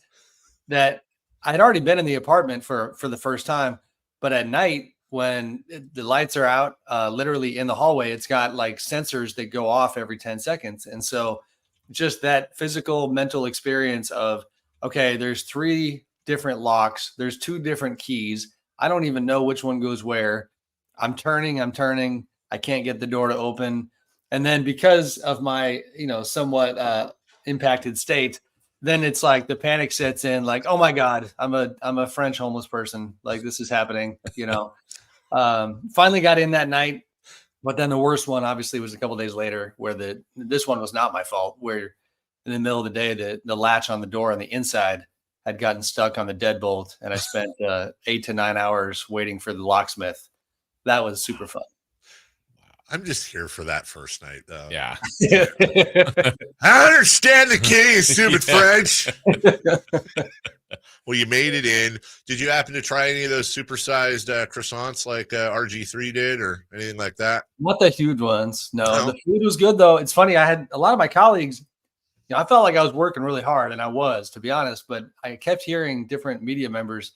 that I had already been in the apartment for the first time, but at night when the lights are out, literally in the hallway, it's got sensors that go off every 10 seconds. And so just that physical mental experience of, okay, there's 3 different locks. There's 2 different keys. I don't even know which one goes where. I'm turning. I can't get the door to open. And then because of my, somewhat impacted state, then it's the panic sets in, oh my God, I'm a French homeless person. This is happening, finally got in that night. But then the worst one obviously was a couple days later, where this one was not my fault, where in the middle of the day, the latch on the door on the inside had gotten stuck on the deadbolt. And I spent 8 to 9 hours waiting for the locksmith. That was super fun. I'm just here for that first night, though. Yeah. I understand the keys, stupid French. Well, you made it in. Did you happen to try any of those supersized croissants like RG3 did, or anything like that? Not the huge ones. No, the food was good, though. It's funny. I had a lot of my colleagues, I felt like I was working really hard, and I was, to be honest, but I kept hearing different media members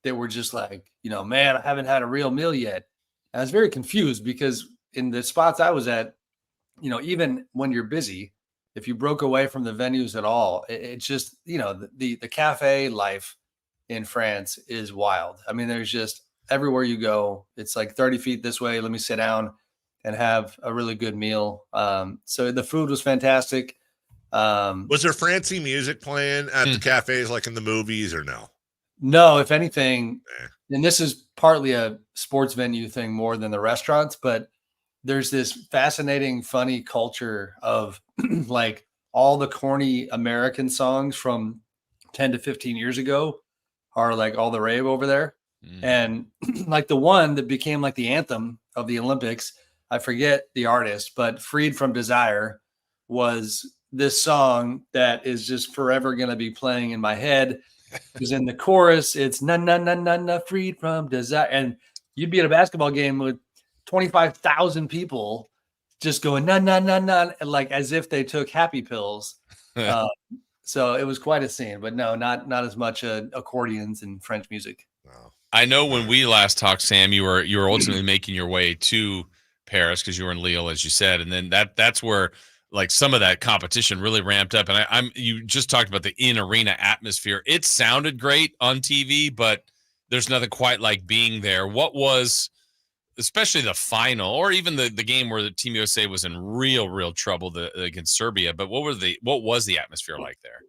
that were just man, I haven't had a real meal yet. And I was very confused because in the spots I was at, even when you're busy, if you broke away from the venues at all, it's just, the cafe life in France is wild. I mean, there's just everywhere you go, it's 30 feet this way. Let me sit down and have a really good meal. So the food was fantastic. Was there fancy music playing at the cafes like in the movies, or no? No, if anything, and this is partly a sports venue thing more than the restaurants, but there's this fascinating, funny culture of all the corny American songs from 10 to 15 years ago are all the rave over there. And the one that became the anthem of the Olympics, I forget the artist, but Freed from Desire was this song that is just forever going to be playing in my head. Because in the chorus, it's na na na na na, freed from desire. And you'd be at a basketball game with 25,000 people just going na na na na, as if they took happy pills. So it was quite a scene, but no, not as much accordions and French music. I know when we last talked, Sam, you were ultimately making your way to Paris because you were in Lille, as you said, and then that's where some of that competition really ramped up. And you just talked about the in-arena atmosphere. It sounded great on TV, but there's nothing quite like being there. What was, especially the final, or even the game where the Team USA was in real trouble against Serbia, but what was the atmosphere like there?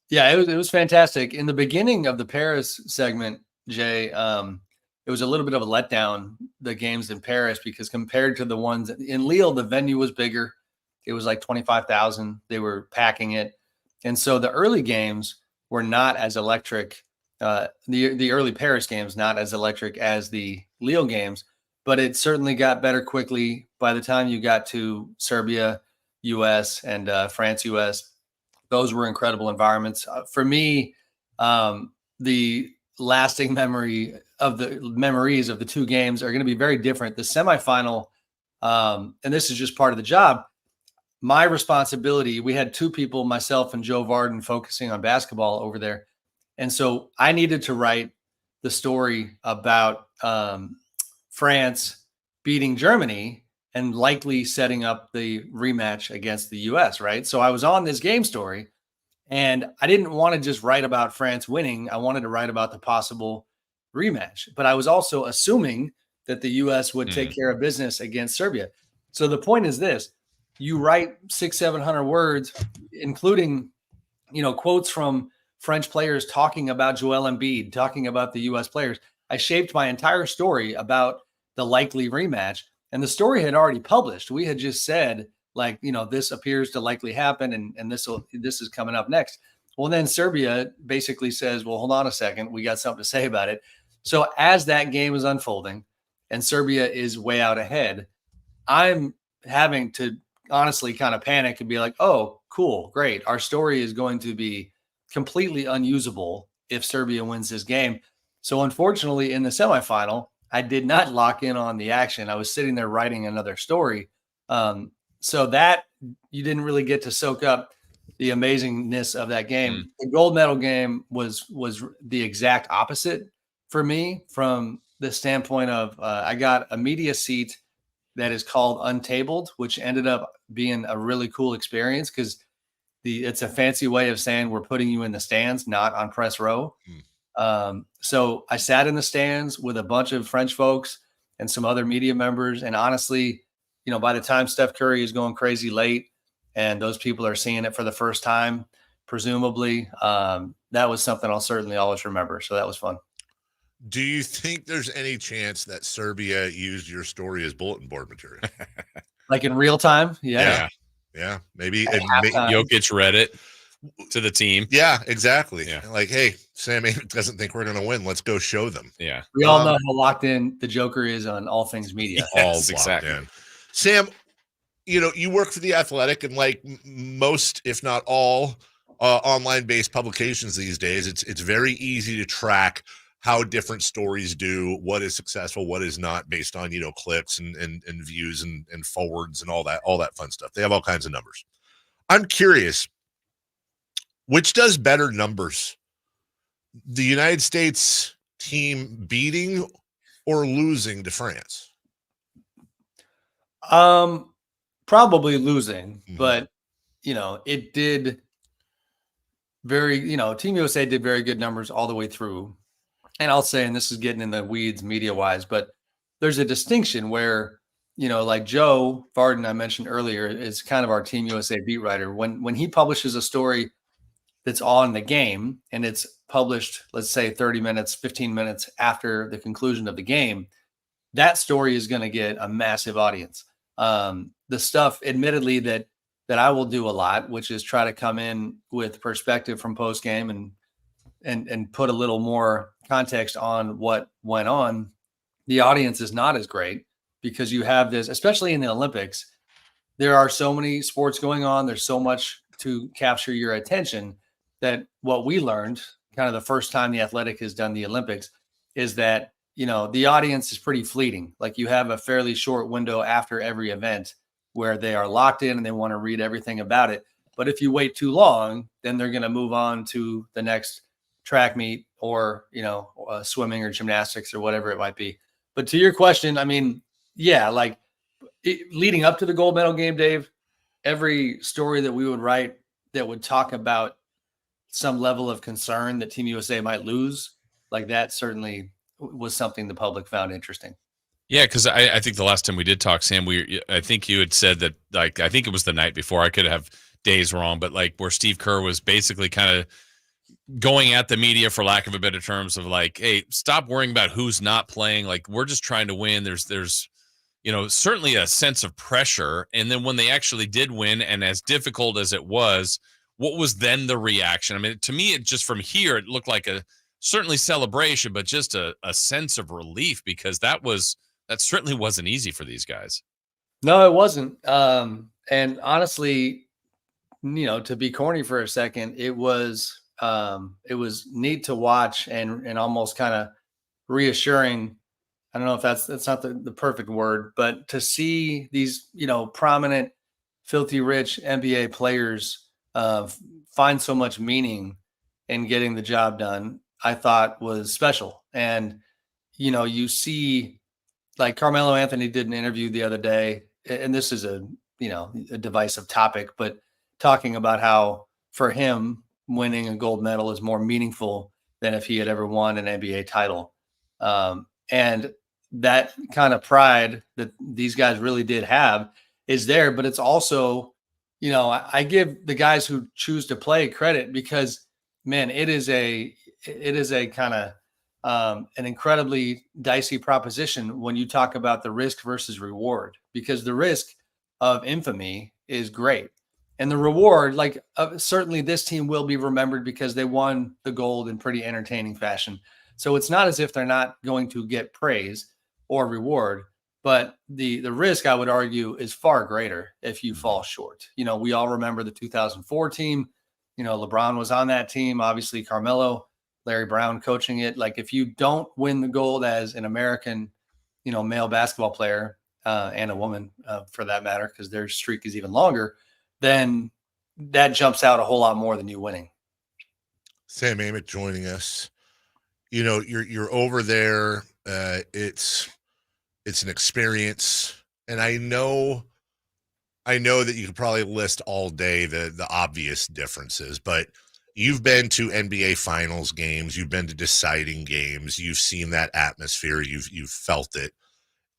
Yeah, it was fantastic. In the beginning of the Paris segment, Jay, it was a little bit of a letdown, the games in Paris, because compared to the ones in Lille, the venue was bigger. It was like 25,000. They were packing it. And so the early games were not as electric. The early Paris games, not as electric as the Lille games, but it certainly got better quickly by the time you got to Serbia, US, and France, US. Those were incredible environments. For me, the lasting memories of the two games are going to be very different. The semifinal, and this is just part of the job, my responsibility, we had two people, myself and Joe Varden, focusing on basketball over there. And so I needed to write the story about France beating Germany and likely setting up the rematch against the US, right? So I was on this game story, and I didn't want to just write about France winning. I wanted to write about the possible rematch. But I was also assuming that the US would take care of business against Serbia. So the point is this: you write 600-700 words, including, quotes from French players talking about Joel Embiid, talking about the US players. I shaped my entire story about the likely rematch, and the story had already published. We had just said, this appears to likely happen, and this is coming up next. Well, then Serbia basically says, well, hold on a second, we got something to say about it. So as that game is unfolding and Serbia is way out ahead, I'm having to honestly kind of panic and be like, oh, cool, great. Our story is going to be completely unusable if Serbia wins this game. So unfortunately, in the semifinal, I did not lock in on the action. I was sitting there writing another story. So that you didn't really get to soak up the amazingness of that game. The gold medal game was the exact opposite for me, from the standpoint of I got a media seat that is called Untabled, which ended up being a really cool experience because it's a fancy way of saying we're putting you in the stands, not on press row. So I sat in the stands with a bunch of French folks and some other media members. And honestly, by the time Steph Curry is going crazy late and those people are seeing it for the first time, presumably, that was something I'll certainly always remember. So that was fun. Do you think there's any chance that Serbia used your story as bulletin board material? Like in real time? Yeah. Maybe Jokic read it to the team. Yeah, exactly. Yeah. Like, hey, Sam Amick doesn't think we're going to win. Let's go show them. Yeah. We all know how locked in the Joker is on all things media. Yes, exactly. Sam, you work for The Athletic, and like most, if not all, online-based publications these days, it's very easy to track how different stories do, what is successful, what is not, based on, clicks and views and forwards and all that fun stuff. They have all kinds of numbers. I'm curious, which does better numbers? The United States team beating or losing to France? Probably losing, but it did Team USA did very good numbers all the way through. And I'll say, and this is getting in the weeds media wise, but there's a distinction where, like Joe Varden, I mentioned earlier, is kind of our Team USA beat writer. When he publishes a story that's on the game and it's published, let's say 30 minutes, 15 minutes after the conclusion of the game, that story is going to get a massive audience. The stuff, admittedly, that I will do a lot, which is try to come in with perspective from post game and put a little more context on what went on. The audience is not as great because you have this, especially in the Olympics, there are so many sports going on. There's so much to capture your attention that what we learned kind of the first time The Athletic has done the Olympics is that, the audience is pretty fleeting. Like you have a fairly short window after every event where they are locked in and they want to read everything about it. But if you wait too long, then they're going to move on to the next track meet or, swimming or gymnastics or whatever it might be. But to your question, I mean, leading up to the gold medal game, Dave, every story that we would write that would talk about some level of concern that Team USA might lose, like that certainly was something the public found interesting. Yeah, because I think the last time we did talk, Sam, I think you had said that, like, I think it was the night before. I could have days wrong, but like where Steve Kerr was basically kind of going at the media, for lack of a better terms, of like, hey, stop worrying about who's not playing. Like, we're just trying to win. There's certainly a sense of pressure. And then when they actually did win, and as difficult as it was, what was then the reaction? I mean, to me, it just from here, it looked like a certainly celebration, but just a sense of relief, because that certainly wasn't easy for these guys. No, it wasn't. And honestly, to be corny for a second, it was neat to watch and almost kind of reassuring. I don't know if that's not the perfect word, but to see these, prominent, filthy rich NBA players find so much meaning in getting the job done, I thought was special. And, you see, like Carmelo Anthony did an interview the other day, and this is a divisive topic, but talking about how for him winning a gold medal is more meaningful than if he had ever won an NBA title. And that kind of pride that these guys really did have is there, but it's also, I give the guys who choose to play credit, because man, it is a kind of an incredibly dicey proposition when you talk about the risk versus reward, because the risk of infamy is great. And the reward, certainly this team will be remembered because they won the gold in pretty entertaining fashion. So it's not as if they're not going to get praise or reward, but the risk, I would argue, is far greater if you fall short. We all remember the 2004 team. LeBron was on that team, obviously Carmelo, Larry Brown coaching it. Like, if you don't win the gold as an American, male basketball player, and a woman for that matter, because their streak is even longer, then that jumps out a whole lot more than you winning. Sam Amick joining us. You're over there. It's an experience, and I know that you could probably list all day the obvious differences, but you've been to NBA Finals games, you've been to deciding games, you've seen that atmosphere, you've felt it,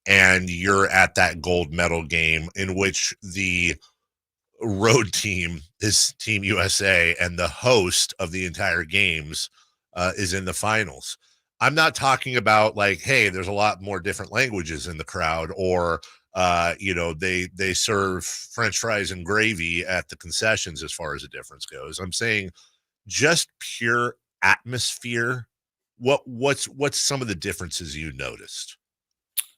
and you're at that gold medal game in which the road team is Team USA and the host of the entire games is in the finals. I'm not talking about like, hey, there's a lot more different languages in the crowd, or they serve French fries and gravy at the concessions as far as the difference goes. I'm saying just pure atmosphere. What's some of the differences you noticed?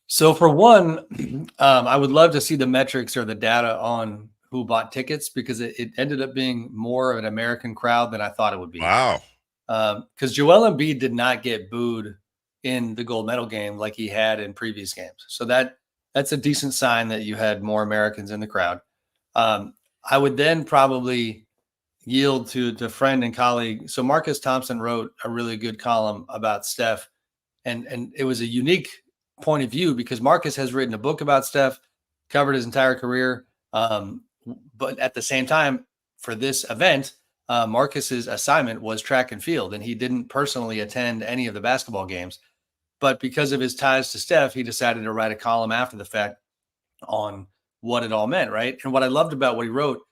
So for one, I would love to see the metrics or the data on who bought tickets, because it ended up being more of an American crowd than I thought it would be. Wow. Because Joel Embiid did not get booed in the gold medal game like he had in previous games. So that's a decent sign that you had more Americans in the crowd. I would then probably yield to the friend and colleague. So Marcus Thompson wrote a really good column about Steph, and it was a unique point of view because Marcus has written a book about Steph, covered his entire career. But at the same time, for this event, Marcus's assignment was track and field, and he didn't personally attend any of the basketball games. But because of his ties to Steph, he decided to write a column after the fact on what it all meant, right? And what I loved about what he wrote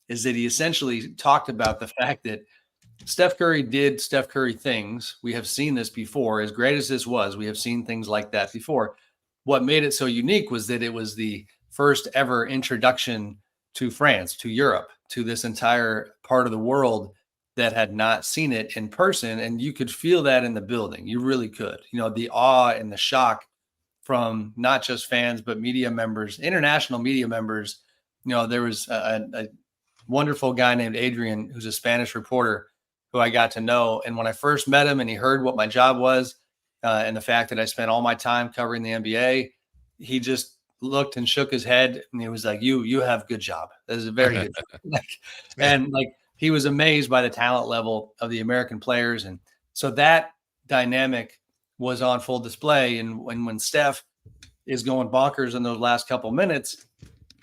is that he essentially talked about the fact that Steph Curry did Steph Curry things. We have seen this before. As great as this was, we have seen things like that before. What made it so unique was that it was the first ever introduction to France, to Europe, to this entire part of the world that had not seen it in person. And you could feel that in the building. You really could. The awe and the shock from not just fans, but media members, international media members. There was a wonderful guy named Adrian, who's a Spanish reporter who I got to know. And when I first met him and he heard what my job was and the fact that I spent all my time covering the NBA, he just looked and shook his head and he was like, you have a good job. That is a very good job. And he was amazed by the talent level of the American players. And so that dynamic was on full display. And when Steph is going bonkers in those last couple minutes,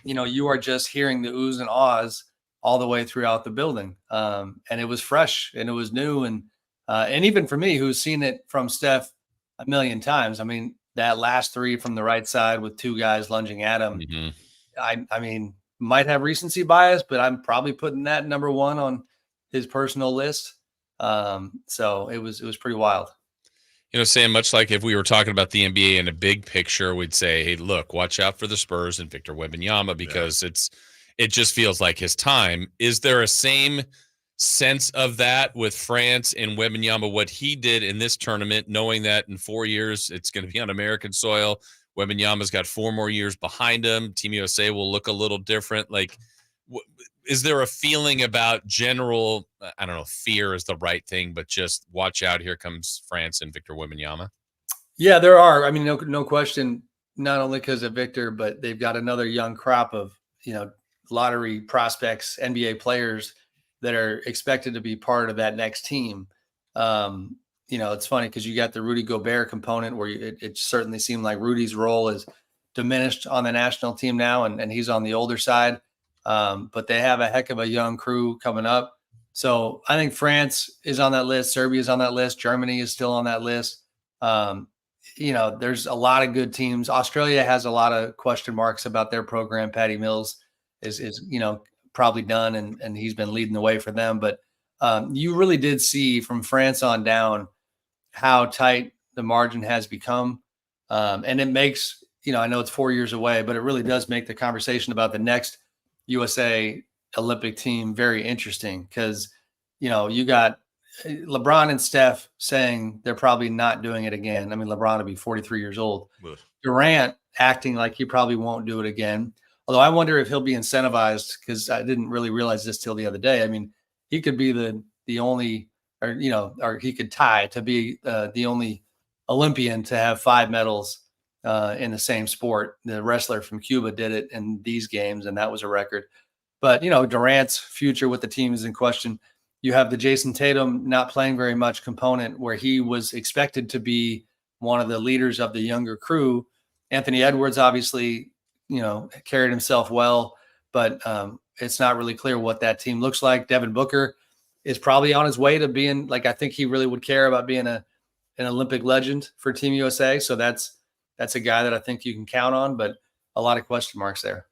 you are just hearing the oohs and ahs all the way throughout the building. And it was fresh and it was new. And even for me, who's seen it from Steph a million times. I mean, that last three from the right side with two guys lunging at him, I mean, might have recency bias, but I'm probably putting that number one on his personal list. So it was pretty wild. You know, Sam, much like if we were talking about the NBA in a big picture, we'd say, hey, look, watch out for the Spurs and Victor Wembanyama because it just feels like his time. Is there a same sense of that with France and Wembanyama, what he did in this tournament, knowing that in 4 years it's going to be on American soil? Wembanyama's got 4 more years behind him. Team USA will look a little different. Like, is there a feeling about general, I don't know, fear is the right thing, but just watch out, here comes France and Victor Wembanyama? Yeah, there are. I mean, no question, not only because of Victor, but they've got another young crop of, lottery prospects, NBA players that are expected to be part of that next team. It's funny because you got the Rudy Gobert component where it certainly seemed like Rudy's role is diminished on the national team now, and he's on the older side. But they have a heck of a young crew coming up. So I think France is on that list. Serbia is on that list. Germany is still on that list. There's a lot of good teams. Australia has a lot of question marks about their program. Patty Mills is probably done, and he's been leading the way for them. But you really did see from France on down how tight the margin has become. And it makes, I know it's 4 years away, but it really does make the conversation about the next USA Olympic team very interesting because, you got LeBron and Steph saying they're probably not doing it again. I mean, LeBron will be 43 years old. Durant acting like he probably won't do it again. Although I wonder if he'll be incentivized because I didn't really realize this till the other day. I mean, he could be the only, or he could tie to be the only Olympian to have 5 medals in the same sport. The wrestler from Cuba did it in these games, and that was a record. But, Durant's future with the team is in question. You have the Jason Tatum not playing very much component where he was expected to be one of the leaders of the younger crew. Anthony Edwards obviously, carried himself well, but it's not really clear what that team looks like. Devin Booker is probably on his way to being, I think he really would care about being an Olympic legend for Team USA. So that's a guy that I think you can count on, but a lot of question marks there.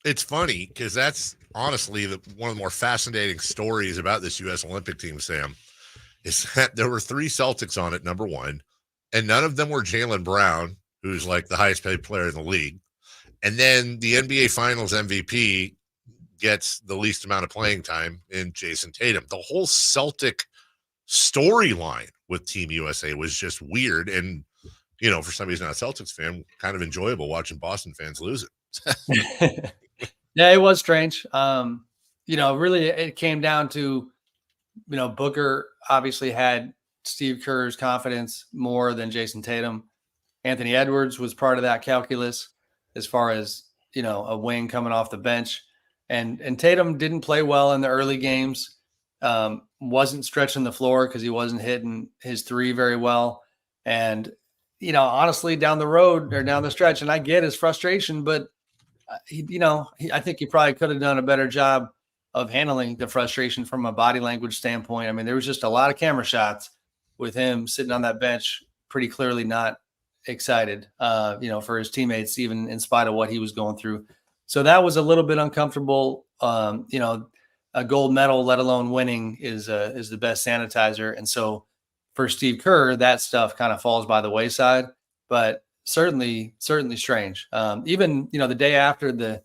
It's funny because that's honestly one of the more fascinating stories about this U.S. Olympic team, Sam, is that there were 3 Celtics on it, number one, and none of them were Jaylen Brown, who's like the highest paid player in the league. And then the NBA Finals MVP gets the least amount of playing time in Jason Tatum. The whole Celtic storyline with Team USA was just weird. And, for somebody who's not a Celtics fan, kind of enjoyable watching Boston fans lose it. Yeah, it was strange. Really it came down to, Booker obviously had Steve Kerr's confidence more than Jason Tatum. Anthony Edwards was part of that calculus as far as, a wing coming off the bench. And Tatum didn't play well in the early games, wasn't stretching the floor because he wasn't hitting his 3 very well. And, honestly, down the road or down the stretch, and I get his frustration, but I think he probably could have done a better job of handling the frustration from a body language standpoint. I mean, there was just a lot of camera shots with him sitting on that bench, pretty clearly not excited, for his teammates, even in spite of what he was going through. So that was a little bit uncomfortable. A gold medal, let alone winning, is the best sanitizer. And so for Steve Kerr, that stuff kind of falls by the wayside, but certainly strange. Even, the day after the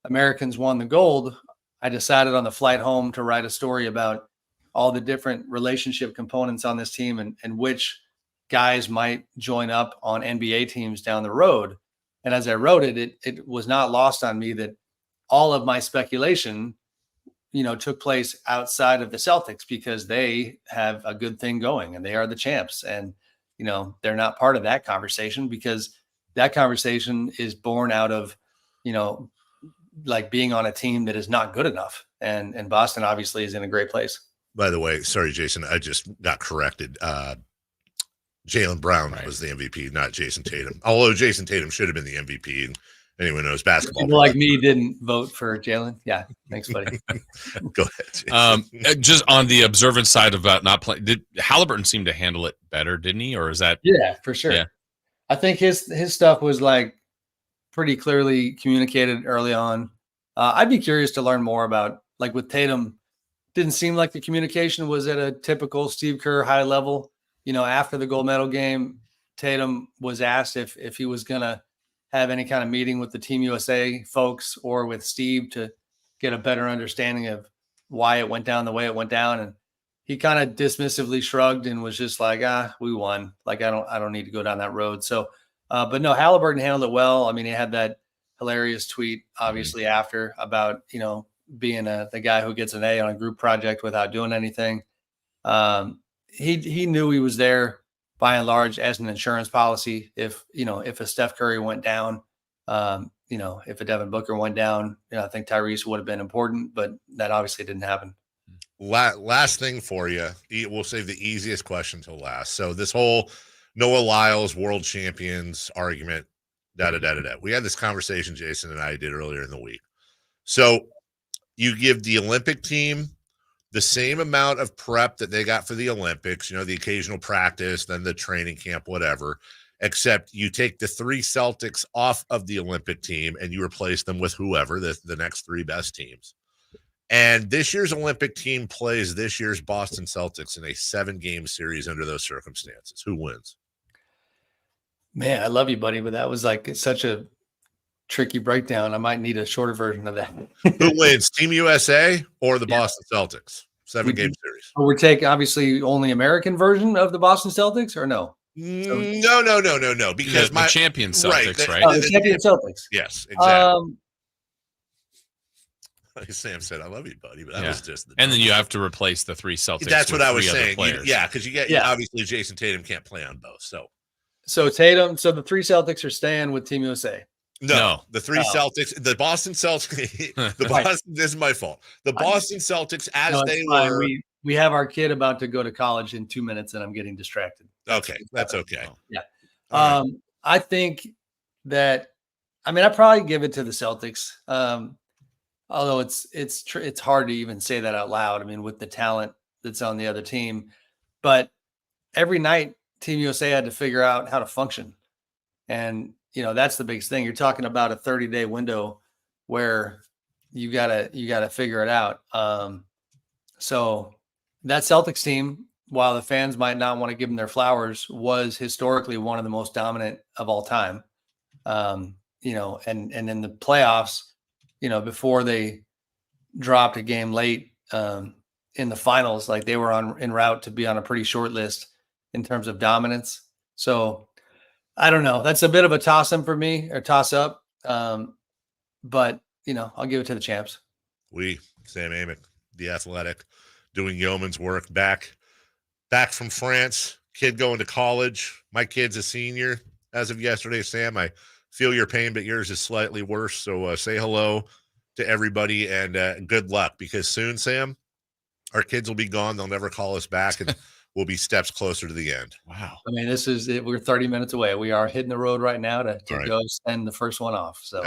Americans won the gold, I decided on the flight home to write a story about all the different relationship components on this team and which guys might join up on NBA teams down the road. And as I wrote it, it was not lost on me that all of my speculation, took place outside of the Celtics because they have a good thing going and they are the champs. And, they're not part of that conversation because that conversation is born out of, being on a team that is not good enough. And Boston obviously is in a great place. By the way, sorry, Jason, I just got corrected. Jaylen Brown was the MVP, not Jason Tatum. Although Jason Tatum should have been the MVP, and anyone knows basketball. People like me didn't vote for Jalen. Yeah, thanks, buddy. Go ahead. Just on the observant side about not playing, did Halliburton seem to handle it better, didn't he? Or is that? Yeah, for sure. Yeah. I think his stuff was like pretty clearly communicated early on. I'd be curious to learn more about, like with Tatum, didn't seem like the communication was at a typical Steve Kerr high level. After the gold medal game, Tatum was asked if he was going to have any kind of meeting with the Team USA folks or with Steve to get a better understanding of why it went down the way it went down. And he kind of dismissively shrugged and was just like, we won. Like, I don't need to go down that road. So, but no, Halliburton handled it well. I mean, he had that hilarious tweet, obviously, after about, being the guy who gets an A on a group project without doing anything. He knew he was there by and large as an insurance policy. If a Steph Curry went down, if a Devin Booker went down, I think Tyrese would have been important, but that obviously didn't happen. Last thing for you. We'll save the easiest question till last. So this whole Noah Lyles world champions argument, We had this conversation, Jason and I did earlier in the week. So you give the Olympic team the same amount of prep that they got for the Olympics, the occasional practice, then the training camp, whatever, except you take the 3 Celtics off of the Olympic team and you replace them with whoever, the next 3 best teams. And this year's Olympic team plays this year's Boston Celtics in a 7-game series under those circumstances. Who wins? Man, I love you, buddy, but that was like such a tricky breakdown. I might need a shorter version of that. Who wins, Team USA or the Boston Celtics? 7-game series. We're taking obviously only American version of the Boston Celtics, or no? No. Because the champion Celtics, right? The champion Celtics. Yes, exactly. Like Sam said, I love you, buddy, but that was just and then you have to replace the 3 Celtics. That's what I was saying. Players. Because you get obviously Jason Tatum can't play on both. So Tatum, the 3 Celtics are staying with Team USA. No, the 3 Celtics, the Boston Celtics, this is my fault. The Boston Celtics, they were. We have our kid about to go to college in 2 minutes, and I'm getting distracted. Okay, that's okay. Yeah. I think that, I'd probably give it to the Celtics. Although it's hard to even say that out loud. With the talent that's on the other team, but every night Team USA had to figure out how to function. And, that's the biggest thing. You're talking about a 30-day window where you gotta figure it out. So that Celtics team, while the fans might not want to give them their flowers, was historically one of the most dominant of all time. And in the playoffs, before they dropped a game late in the finals, like they were en route to be on a pretty short list in terms of dominance. So I don't know. That's a bit of a toss-up for me, or toss-up. But, I'll give it to the champs. Sam Amick, the Athletic, doing yeoman's work back from France, kid going to college. My kid's a senior as of yesterday, Sam. I feel your pain, but yours is slightly worse. So say hello to everybody and good luck, because soon, Sam, our kids will be gone. They'll never call us back, and we'll be steps closer to the end. Wow. This is it. We're 30 minutes away. We are hitting the road right now to go send the first one off. So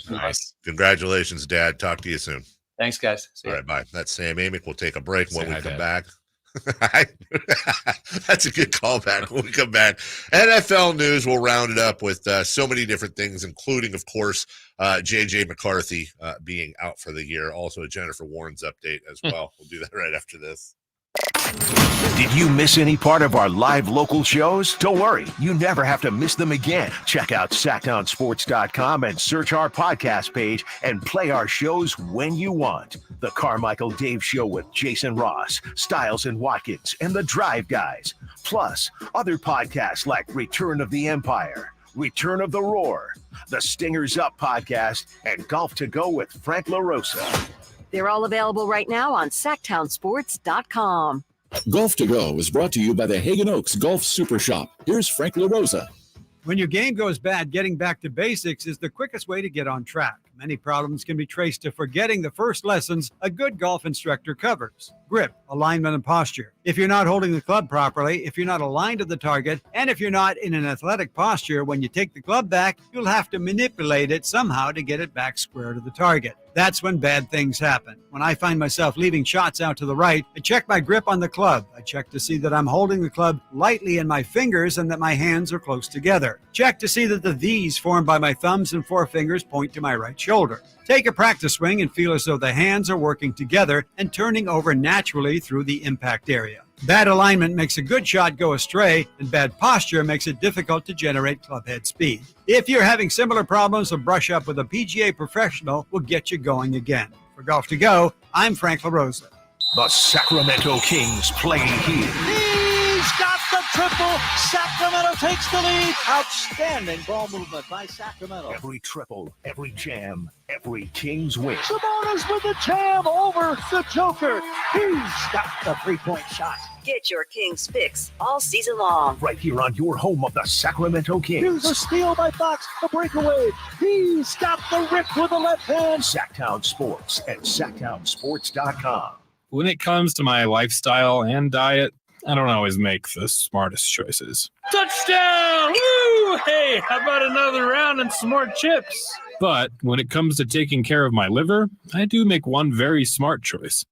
nice. Congratulations, Dad. Talk to you soon. Thanks, guys. All right, bye. That's Sam Amick. We'll take a break. When we come back. That's a good callback. When we come back, NFL news, we'll round it up with so many different things, including, of course, JJ McCarthy being out for the year. Also a Jennifer Warren's update as well. We'll do that right after this. Did you miss any part of our live local shows? Don't worry, you never have to miss them again. Check out sacktownsports.com and search our podcast page and play our shows when you want. The Carmichael Dave Show with Jason Ross, Stiles and Watkins, and the Drive Guys. Plus, other podcasts like Return of the Empire, Return of the Roar, the Stingers Up podcast, and Golf to Go with Frank LaRosa. They're all available right now on sacktownsports.com. Golf to Go is brought to you by the Hagen Oaks Golf Super Shop. Here's Frank LaRosa. When your game goes bad, getting back to basics is the quickest way to get on track. Many problems can be traced to forgetting the first lessons a good golf instructor covers: grip, alignment, and posture. If you're not holding the club properly, if you're not aligned to the target, and if you're not in an athletic posture when you take the club back, you'll have to manipulate it somehow to get it back square to the target. That's when bad things happen. When I find myself leaving shots out to the right, I check my grip on the club. I check to see that I'm holding the club lightly in my fingers and that my hands are close together. Check to see that the V's formed by my thumbs and forefingers point to my right shoulder. Take a practice swing and feel as though the hands are working together and turning over naturally through the impact area. Bad alignment makes a good shot go astray, and bad posture makes it difficult to generate clubhead speed. If you're having similar problems, a brush up with a PGA professional will get you going again. For Golf to Go, I'm Frank LaRosa. The Sacramento Kings play here. He's got the triple. Sacramento takes the lead. Outstanding ball movement by Sacramento. Every triple, every jam, every Kings win. Sabonis with the jam over the Joker. He's got the three-point shot. Get your Kings fix all season long. Right here on your home of the Sacramento Kings. Here's a steal by Fox, the breakaway. He's got the rip with the left hand. Sacktown Sports at sacktownsports.com. When it comes to my lifestyle and diet, I don't always make the smartest choices. Touchdown! Woo! Hey, how about another round and some more chips? But when it comes to taking care of my liver, I do make one very smart choice.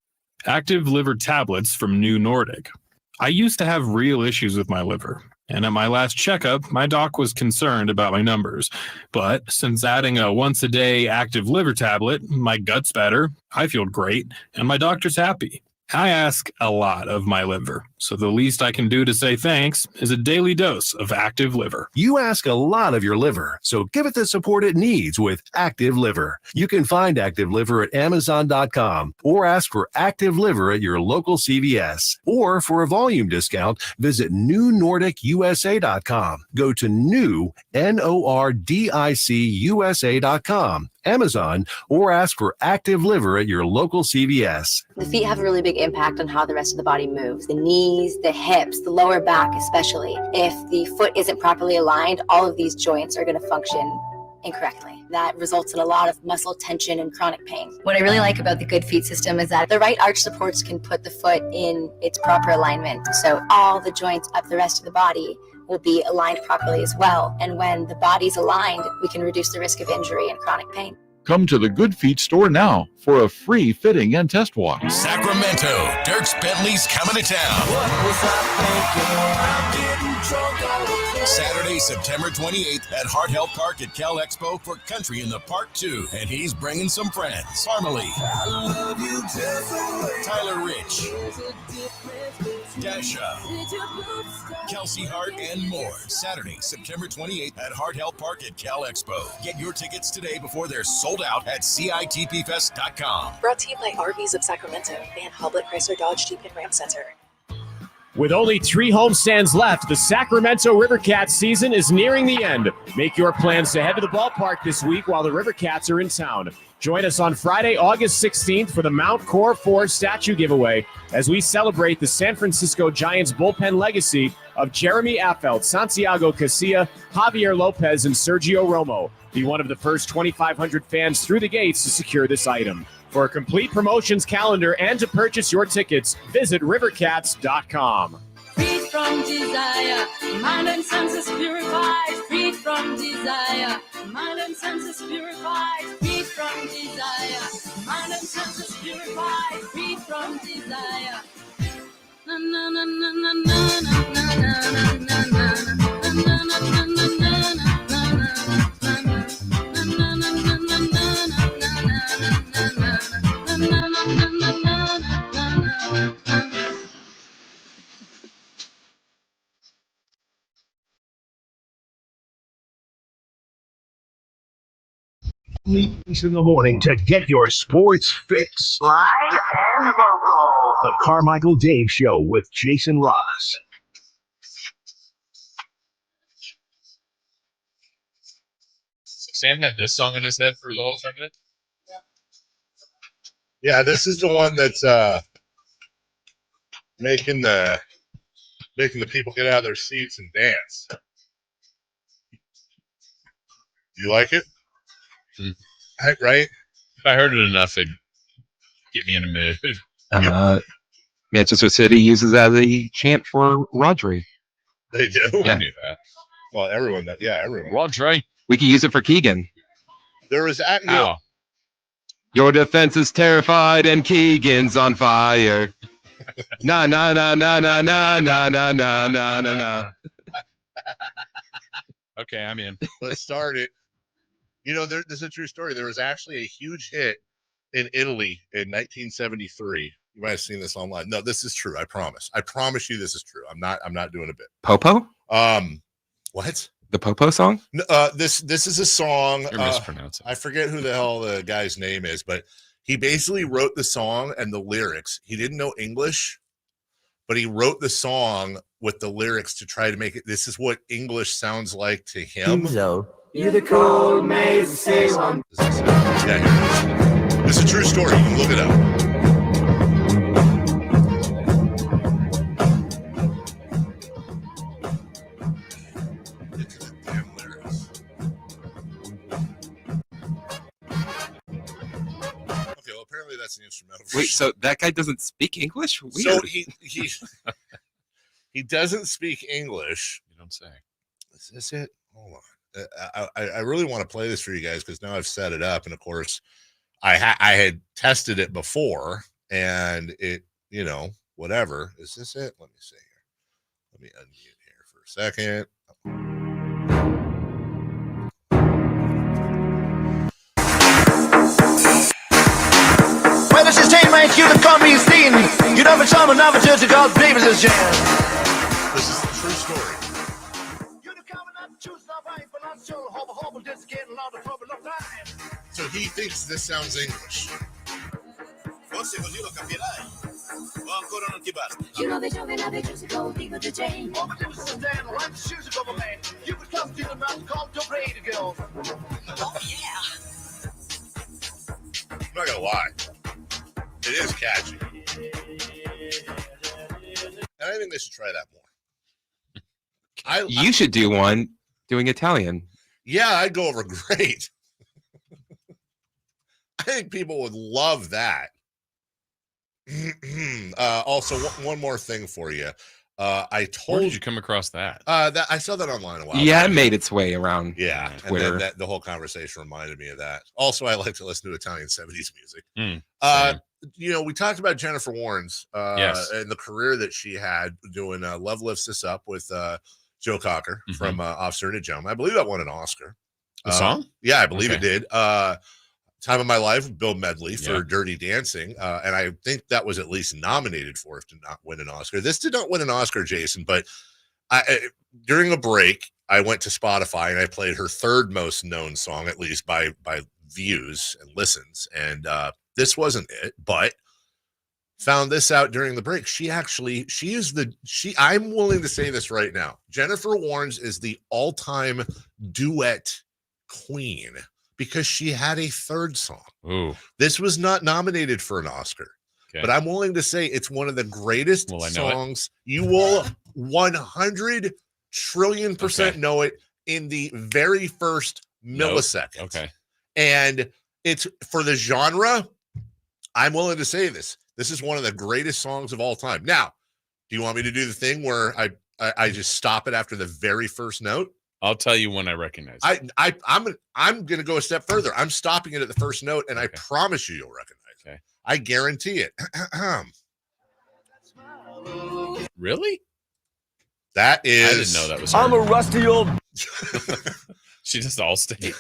Active liver tablets from New Nordic. I used to have real issues with my liver, and at my last checkup, my doc was concerned about my numbers. But since adding a once-a-day active liver tablet, my gut's better, I feel great, and my doctor's happy. I ask a lot of my liver, so the least I can do to say thanks is a daily dose of Active Liver. You ask a lot of your liver, so give it the support it needs with Active Liver. You can find Active Liver at Amazon.com or ask for Active Liver at your local CVS. Or for a volume discount, visit NewNordicUSA.com. Go to new, NORDICUSA.com, Amazon, or ask for Active Liver at your local CVS. The feet have a really big impact on how the rest of the body moves. The knees, the hips, the lower back especially. If the foot isn't properly aligned, all of these joints are going to function incorrectly. That results in a lot of muscle tension and chronic pain. What I really like about the Good Feet system is that the right arch supports can put the foot in its proper alignment. So all the joints up the rest of the body will be aligned properly as well. And when the body's aligned, we can reduce the risk of injury and chronic pain. Come to the Good Feet store now for a free fitting and test walk. Sacramento, Dirks Bentley's coming to town. Saturday, September 28th at Hart Health Park at Cal Expo for Country in the Park 2. And he's bringing some friends. Parmalee, Tyler Rich, Dasha, Kelsey Hart, and more. Saturday, September 28th at Hart Health Park at Cal Expo. Get your tickets today before they're sold out at CITPFest.com. Brought to you by RVs of Sacramento and Hoblet Chrysler Dodge Jeep and Ram Center. With only 3 homestands left, the Sacramento Rivercats season is nearing the end. Make your plans to head to the ballpark this week while the Rivercats are in town. Join us on Friday, August 16th for the Mount Core 4 statue giveaway as we celebrate the San Francisco Giants bullpen legacy of Jeremy Affeldt, Santiago Casilla, Javier Lopez, and Sergio Romo. Be one of the first 2,500 fans through the gates to secure this item. For a complete promotions calendar and to purchase your tickets, visit rivercats.com. Free from desire, mind and senses purified. Free from desire, mind and senses purified. Free from desire, mind and senses purified. Free from desire. Na na na na na na na na na na na In the morning to get your sports fix. Live and local. The Carmichael Dave Show with Jason Ross. Sam had this song in his head for the whole tournament. Yeah, this is the one that's making the people get out of their seats and dance. You like it? Right? If I heard it enough, it'd get me in a mood. Manchester City uses as a chant for Rodri. They do? Yeah. I knew that. Well, everyone. Everyone. Rodri. We can use it for Keegan. There was How? Your defense is terrified and Keegan's on fire. Na na na na na na na na na na na. Okay, I'm in. Let's start it. There's a true story. There was actually a huge hit in Italy in 1973. You might have seen this online. No, this is true. I promise. I promise you this is true. I'm not doing a bit. Popo? What? The Popo song? This is a song. You're mispronouncing. I forget who the hell the guy's name is, but he basically wrote the song and the lyrics. He didn't know English, but he wrote the song with the lyrics to try to make it. This is what English sounds like to him. You're the cold maze, say one. Yeah, here it is. This is a true story. You can look it up. Okay, well, apparently that's the instrumental version. Wait, so that guy doesn't speak English? Weird. So he doesn't speak English. You don't say. Is this it? Hold on. I really want to play this for you guys because now I've set it up, and of course, I had tested it before, and it, whatever. Is this it? Let me see here. Let me unmute here for a second. Well, this is teammate, you the comedy scene. You know, for some another church of God's baby this jam. This is the true story. So he thinks this sounds English. Forse così lo capirai. O ancora non ti basta. You know they told me now they just go people to change. All the difference is stand right to shoes of a man. You could come to the mountain called the ready to go. Oh yeah. I'm not gonna lie. It is catchy. And I think they should try that more. You should do one doing Italian. Yeah, I'd go over great. I think people would love that. Also, one more thing for you. I told. Where did you come across that? That I saw that online a while Yeah, back. it made its way around. Yeah, Twitter. and then the whole conversation reminded me of that. Also, I like to listen to Italian 70s music. Same. We talked about Jennifer Warnes Yes. and the career that she had doing Love Lifts Us Up with Joe Cocker from Officer and a Gentleman. I believe that won an Oscar. The song? Yeah, I believe it did. Time of My Life with Bill Medley for Dirty Dancing. And I think that was at least nominated for it to not win an Oscar. This did not win an Oscar, Jason, but during a break, I went to Spotify and I played her third most known song, at least by views and listens. And this wasn't it, but found this out during the break. I'm willing to say this right now. Jennifer Warnes is the all-time duet queen because she had a third song. Ooh. This was not nominated for an Oscar, but I'm willing to say it's one of the greatest songs. You will 100 trillion % know it in the very first millisecond. Okay. And it's for the genre. I'm willing to say this. This is one of the greatest songs of all time. Now, do you want me to do the thing where I just stop it after the very first note? I'll tell you when I recognize it. I'm going to go a step further. I'm stopping it at the first note, and I promise you'll recognize it. I guarantee it. Really? That is. I didn't know that was her. I'm a rusty old. She just all state.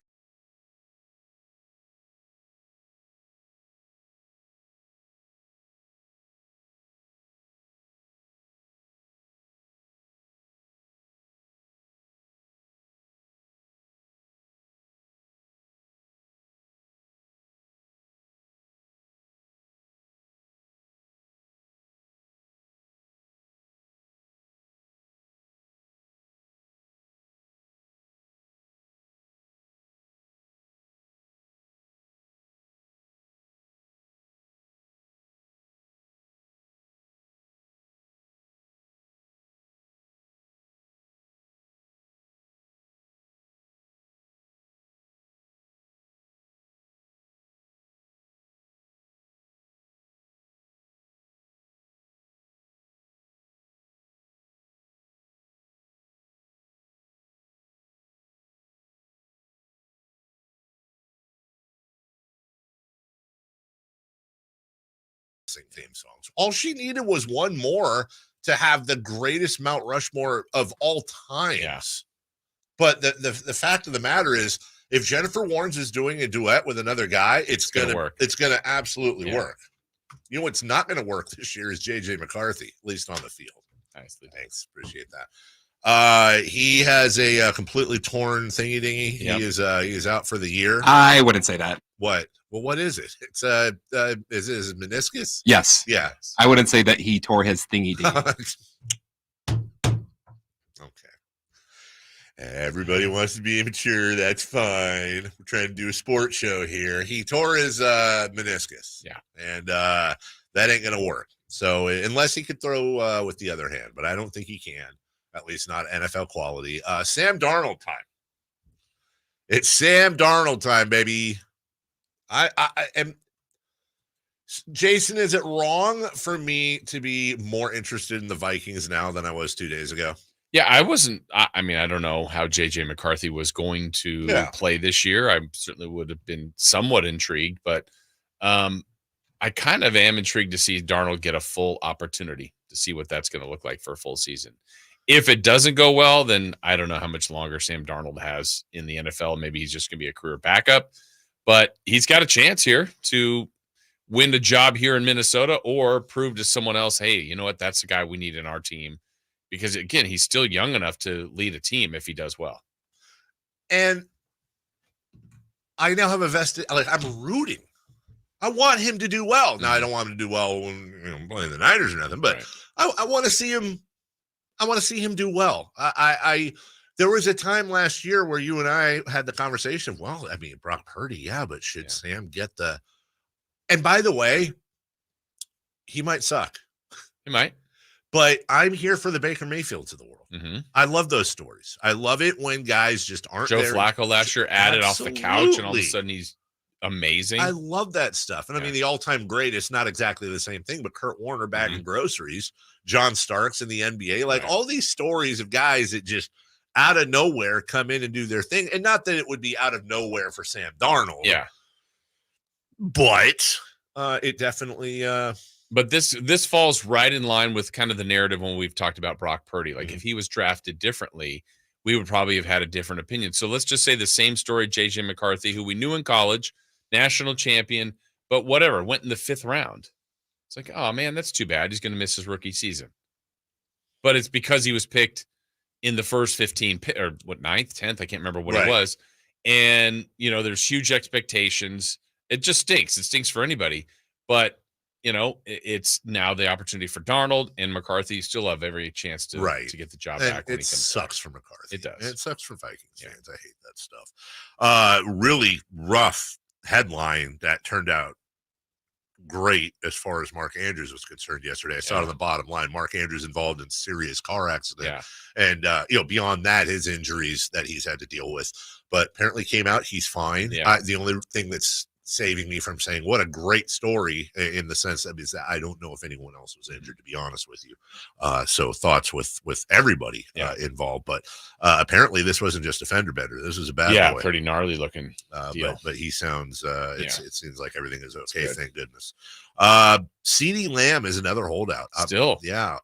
theme songs. All she needed was one more to have the greatest Mount Rushmore of all times. Yeah. But the fact of the matter is, if Jennifer Warnes is doing a duet with another guy, it's gonna work. It's gonna absolutely work. You know what's not gonna work this year is JJ McCarthy, at least on the field. Nicely. Thanks, appreciate that. He has a completely torn thingy dingy. Yep. He is out for the year. I wouldn't say that. What? Well, what is it? It's is it meniscus? Yes. Yeah. I wouldn't say that he tore his thingy dingy. Everybody wants to be immature. That's fine. We're trying to do a sports show here. He tore his meniscus. Yeah. And that ain't going to work. So unless he could throw with the other hand, but I don't think he can, at least not NFL quality. Sam Darnold time. It's Sam Darnold time, baby. I am. Jason, is it wrong for me to be more interested in the Vikings now than I was 2 days ago? Yeah, I wasn't. I mean, I don't know how JJ McCarthy was going to play this year. I certainly would have been somewhat intrigued, but I kind of am intrigued to see Darnold get a full opportunity to see what that's going to look like for a full season. If it doesn't go well, then I don't know how much longer Sam Darnold has in the NFL. Maybe he's just going to be a career backup, but he's got a chance here to win a job here in Minnesota or prove to someone else, hey, you know what? That's the guy we need in our team. Because, again, he's still young enough to lead a team if he does well. And I now have a vested, I'm rooting. I want him to do well. Now, I don't want him to do well when playing the Niners or nothing, but I want to see him. I want to see him do well. There was a time last year where you and I had the conversation. Well, I mean, Brock Purdy, yeah, but should Sam get the? And by the way, he might suck. He might. But I'm here for the Baker Mayfields of the world. Mm-hmm. I love those stories. I love it when guys just aren't Joe there. Flacco last year added off the couch, and all of a sudden he's amazing. I love that stuff. And I mean, the all-time greatest, not exactly the same thing, but Kurt Warner bagging groceries, John Starks in the NBA, like all these stories of guys that just out of nowhere come in and do their thing. And not that it would be out of nowhere for Sam Darnold. Yeah. But it definitely But this falls right in line with kind of the narrative when we've talked about Brock Purdy. Like if he was drafted differently, we would probably have had a different opinion. So let's just say the same story, JJ McCarthy, who we knew in college, national champion, but whatever, went in the 5th round. It's like, oh man, that's too bad. He's going to miss his rookie season. But it's because he was picked in the first 15 or what, 9th, 10th, I can't remember what it was. And there's huge expectations. It just stinks. It stinks for anybody. But it's now the opportunity for Darnold and McCarthy still have every chance to get the job back. It sucks for McCarthy. It does. It sucks for Vikings fans. I hate that stuff. Really rough headline that turned out great as far as Mark Andrews was concerned yesterday. I saw it on the bottom line. Mark Andrews involved in serious car accident. And, beyond that, his injuries that he's had to deal with. But apparently came out, he's fine. The only thing that's saving me from saying what a great story in the sense that is that I don't know if anyone else was injured, to be honest with you. So thoughts with everybody involved, but apparently this wasn't just a fender bender. This was a bad boy. Pretty gnarly looking deal. But he sounds it seems like everything is okay. Thank goodness. CeeDee Lamb is another holdout still. The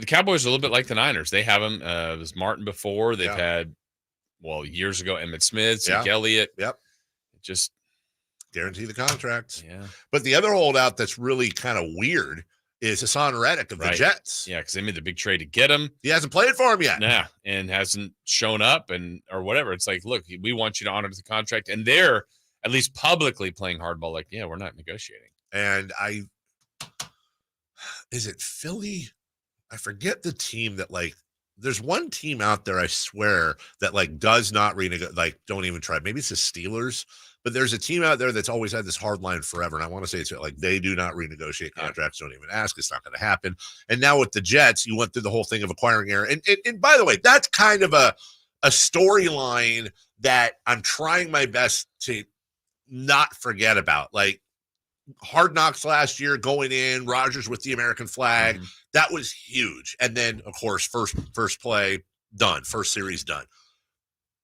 Cowboys are a little bit like the Niners. They have him. It was Martin before. They've had years ago, Emmitt Smith, Zeke Elliott. Just guarantee the contracts. Yeah. But the other holdout that's really kind of weird is Hassan Reddick of the Jets. Yeah, because they made the big trade to get him. He hasn't played for him yet. Yeah, and hasn't shown up or whatever. It's like, look, we want you to honor the contract. And they're at least publicly playing hardball like, yeah, we're not negotiating. And is it Philly? I forget the team that there's one team out there, I swear, that does not renegotiate, don't even try. Maybe it's the Steelers, but there's a team out there that's always had this hard line forever. And I want to say it's they do not renegotiate contracts. Don't even ask. It's not going to happen. And now with the Jets, you went through the whole thing of acquiring Aaron. And by the way, that's kind of a storyline that I'm trying my best to not forget about. Hard Knocks last year, going in, Rodgers with the American flag. That was huge. And then, of course, first play, done. First series, done.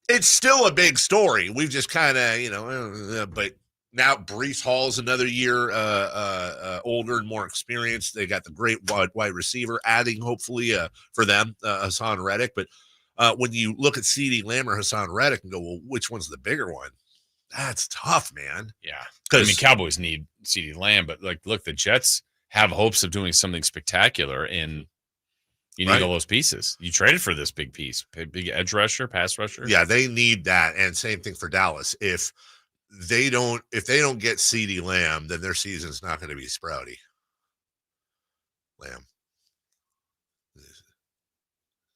It's still a big story. We've just kind of, but now Breece Hall's another year older and more experienced. They got the great wide receiver adding, hopefully, for them, Hassan Reddick. But when you look at CeeDee Lamb or Hassan Reddick and go, well, which one's the bigger one? That's tough, man. Yeah. I mean, Cowboys need CeeDee Lamb, but look, the Jets have hopes of doing something spectacular, and you need all those pieces. You traded for this big piece, big edge rusher, pass rusher. Yeah, they need that. And same thing for Dallas. If they don't get CeeDee Lamb, then their season's not going to be sprouty. Lamb.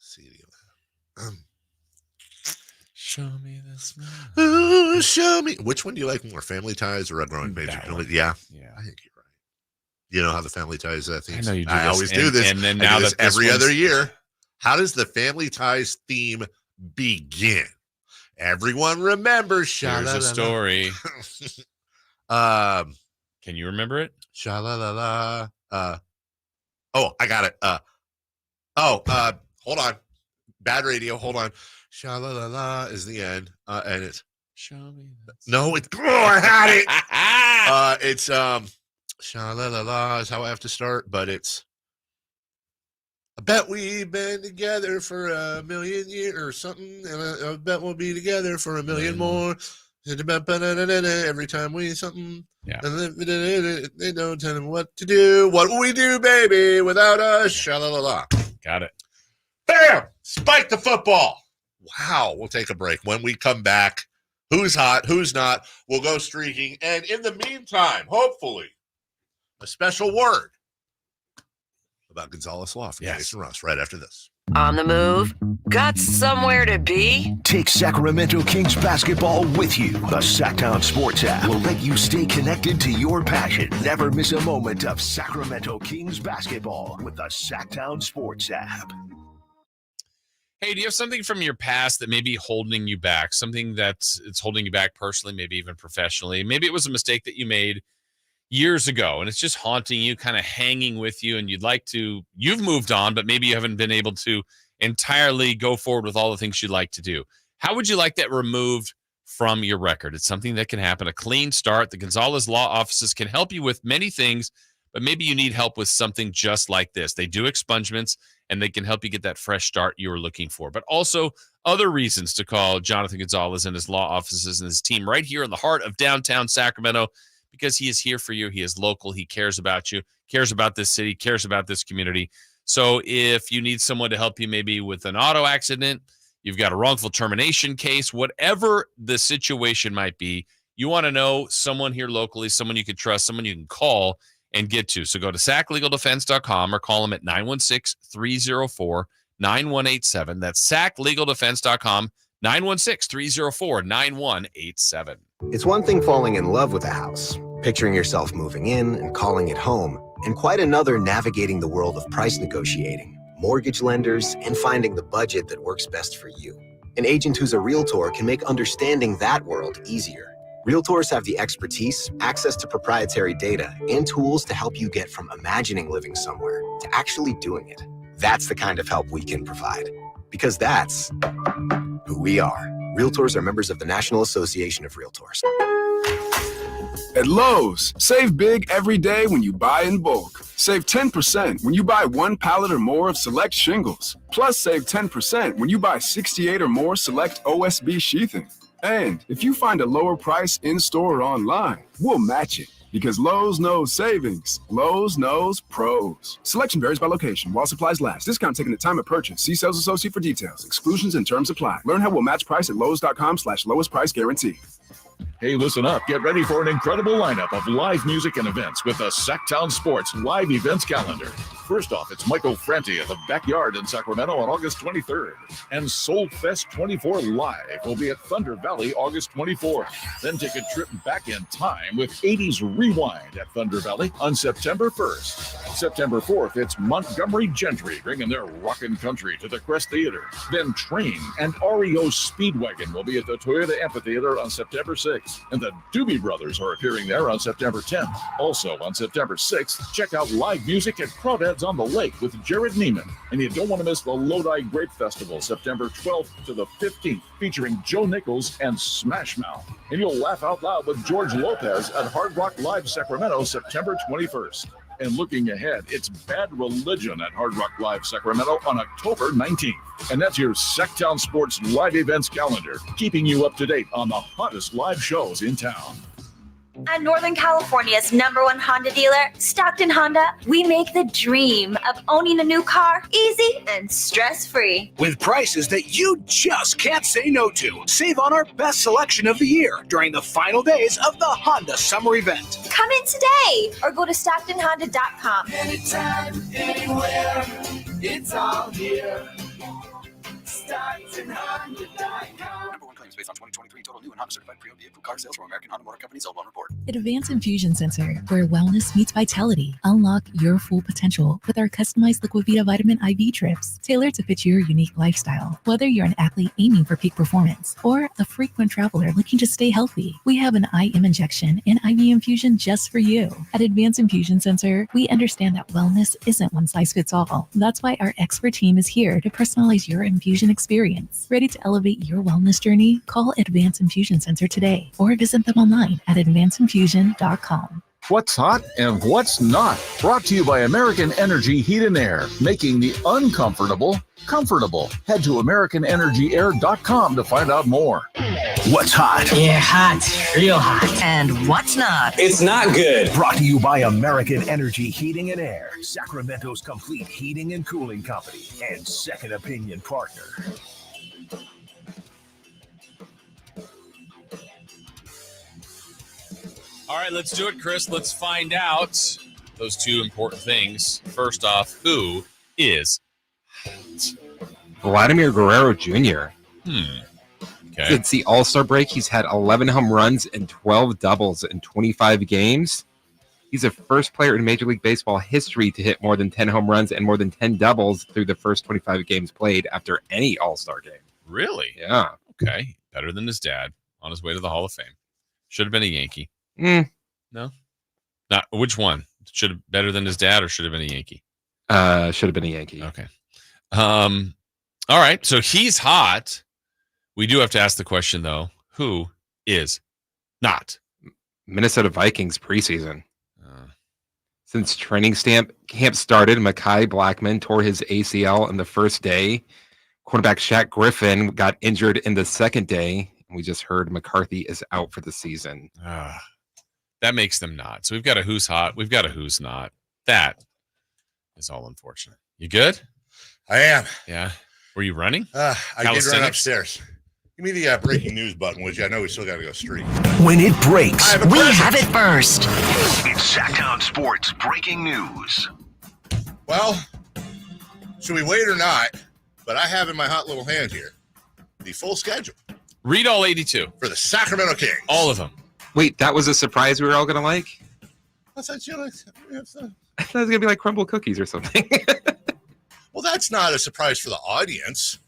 CeeDee Lamb. Show me the smile. Ooh, show me. Which one do you like more, Family Ties or Growing Pains? Yeah. I think you're right. You know how the Family Ties thing? I know you do. I always do this. And then now that every other year. How does the Family Ties theme begin? Everyone remembers. Here's a story. Can you remember it? Sha-la-la-la. Oh, I got it. Hold on. Bad radio. Hold on. Sha-la-la-la is the end. And it's show me. No, it's I had it. It's sha-la-la-la is how I have to start, but it's I bet we've been together for 1,000,000 years or something, and I bet we'll be together for 1,000,000 more. Every time we something, they don't tell them what to do. What will we do, baby, without us? Sha-la-la-la. Got it. Bam! Spike the football. Wow. We'll take a break. When we come back, who's hot, who's not, we'll go streaking. And in the meantime, hopefully, a special word about Gonzalez Law from Jason Ross right after this. On the move? Got somewhere to be? Take Sacramento Kings basketball with you. The Sacktown Sports app will let you stay connected to your passion. Never miss a moment of Sacramento Kings basketball with the Sacktown Sports app. Hey, do you have something from your past that may be holding you back? Something that's holding you back personally, maybe even professionally? Maybe it was a mistake that you made years ago, and it's just haunting you, kind of hanging with you, and you've moved on, but maybe you haven't been able to entirely go forward with all the things you'd like to do. How would you like that removed from your record? It's something that can happen, a clean start. The Gonzalez Law Offices can help you with many things, but maybe you need help with something just like this. They do expungements, and they can help you get that fresh start you were looking for. But also other reasons to call Jonathan Gonzalez and his law offices and his team right here in the heart of downtown Sacramento, because he is here for you. He is local. He cares about you, cares about this city, cares about this community. So if you need someone to help you maybe with an auto accident, you've got a wrongful termination case, whatever the situation might be, you want to know someone here locally, someone you can trust, someone you can call and get to. So go to saclegaldefense.com or call them at 916-304-9187. That's saclegaldefense.com, 916-304-9187. It's one thing falling in love with a house, picturing yourself moving in and calling it home, and quite another navigating the world of price negotiating, mortgage lenders, and finding the budget that works best for you. An agent who's a realtor can make understanding that world easier. Realtors have the expertise, access to proprietary data, and tools to help you get from imagining living somewhere to actually doing it. That's the kind of help we can provide, because that's who we are. Realtors are members of the National Association of Realtors. At Lowe's, save big every day when you buy in bulk. Save 10% when you buy 1 pallet or more of select shingles. Plus, save 10% when you buy 68 or more select OSB sheathing. And if you find a lower price in-store or online, we'll match it. Because Lowe's knows savings. Lowe's knows pros. Selection varies by location while supplies last. Discount taken at time of purchase. See sales associate for details. Exclusions and terms apply. Learn how we'll match price at lowes.com/lowest price guarantee. Hey, listen up. Get ready for an incredible lineup of live music and events with the Sacktown Sports live events calendar. First off, it's Michael Franti at the Backyard in Sacramento on August 23rd. And Soul Fest 24 Live will be at Thunder Valley August 24th. Then take a trip back in time with 80s Rewind at Thunder Valley on September 1st. September 4th, it's Montgomery Gentry bringing their rockin' country to the Crest Theater. Then Train and REO Speedwagon will be at the Toyota Amphitheater on September 6th. And the Doobie Brothers are appearing there on September 10th. Also on September 6th, check out live music at Crawdad Dads on the Lake with Jared Neiman. And you don't want to miss the Lodi Grape Festival, September 12th to the 15th, featuring Joe Nichols and Smash Mouth. And you'll laugh out loud with George Lopez at Hard Rock Live Sacramento, September 21st. And looking ahead, it's Bad Religion at Hard Rock Live Sacramento on October 19th. And that's your Sacktown Sports live events calendar, keeping you up to date on the hottest live shows in town. At Northern California's #1 Honda dealer, Stockton Honda, we make the dream of owning a new car easy and stress-free. With prices that you just can't say no to. Save on our best selection of the year during the final days of the Honda Summer Event. Come in today or go to StocktonHonda.com. Anytime, anywhere, it's all here. StocktonHonda.com. #1 claims based on 2023 total new and Honda certified pre-owned vehicle car sales from American Honda Motor Company sold on report. Advanced Infusion Center, where wellness meets vitality. Unlock your full potential with our customized Liquivita vitamin IV drips, tailored to fit your unique lifestyle. Whether you're an athlete aiming for peak performance or a frequent traveler looking to stay healthy, we have an IM injection and IV infusion just for you. At Advanced Infusion Center, we understand that wellness isn't one size fits all. That's why our expert team is here to personalize your infusion experience. Ready to elevate your wellness journey? Call Advanced Infusion Center today or visit them online at advancedinfusion.com. What's hot and what's not? Brought to you by American Energy Heat and Air, making the uncomfortable comfortable. Head to AmericanEnergyAir.com to find out more. What's hot? Yeah, hot. Real hot. And what's not? It's not good. Brought to you by American Energy Heating and Air, Sacramento's complete heating and cooling company, and second opinion partner. All right, let's do it, Chris. Let's find out those two important things. First off, who is Vladimir Guerrero Jr. Okay. Since the All-Star break, he's had 11 home runs and 12 doubles in 25 games. He's the first player in Major League Baseball history to hit more than 10 home runs and more than 10 doubles through the first 25 games played after any All-Star game. Really? Yeah. Okay. Better than his dad on his way to the Hall of Fame. Should have been a Yankee. No? Not which one? Should have better than his dad or should have been a Yankee? Should have been a Yankee. Okay. All right. So he's hot. We do have to ask the question, though. Who is not? Minnesota Vikings preseason. Since training camp started, Mekhi Blackmon tore his ACL in the first day. Cornerback Shaq Griffin got injured in the second day. We just heard McCarthy is out for the season. That makes them not. So we've got a who's hot. We've got a who's not. That is all unfortunate. You good? I am. Yeah. Were you running? I did run upstairs. Give me the breaking news button, would you? I know we still got to go streak. When it breaks, We have it first. It's Sacktown Sports breaking news. Well, should we wait or not? But I have in my hot little hand here the full schedule. Read all 82. For the Sacramento Kings. All of them. Wait, that was a surprise we were all going to like? I thought you I thought it was going to be like crumble cookies or something. Well, that's not a surprise for the audience.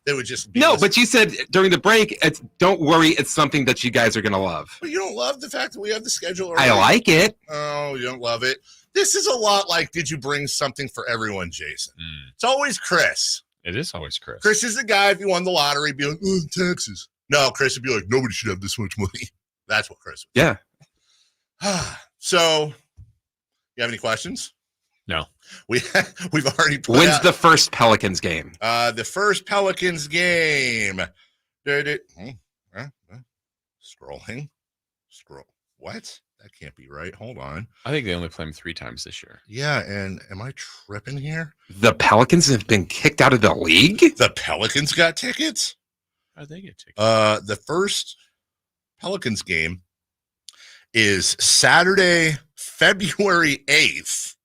They would just be No, but you said during the break, don't worry, it's something that you guys are going to love. But you don't love the fact that we have the schedule already? I like it. Oh, you don't love it? This is a lot like, did you bring something for everyone, Jason? It's always Chris. It is always Chris. Chris is the guy, if you won the lottery, be like, oh, taxes. No, Chris would be like, nobody should have this much money. That's what Chris would Yeah. So, you have any questions? No. We've already put When's out the first Pelicans game? the first Pelicans game. Scrolling. What? That can't be right. Hold on. I think they only play him 3 times this year. Yeah, and am I tripping here? The Pelicans have been kicked out of the league? The Pelicans got tickets? How'd they get tickets? The first Pelicans game is Saturday, February 8th.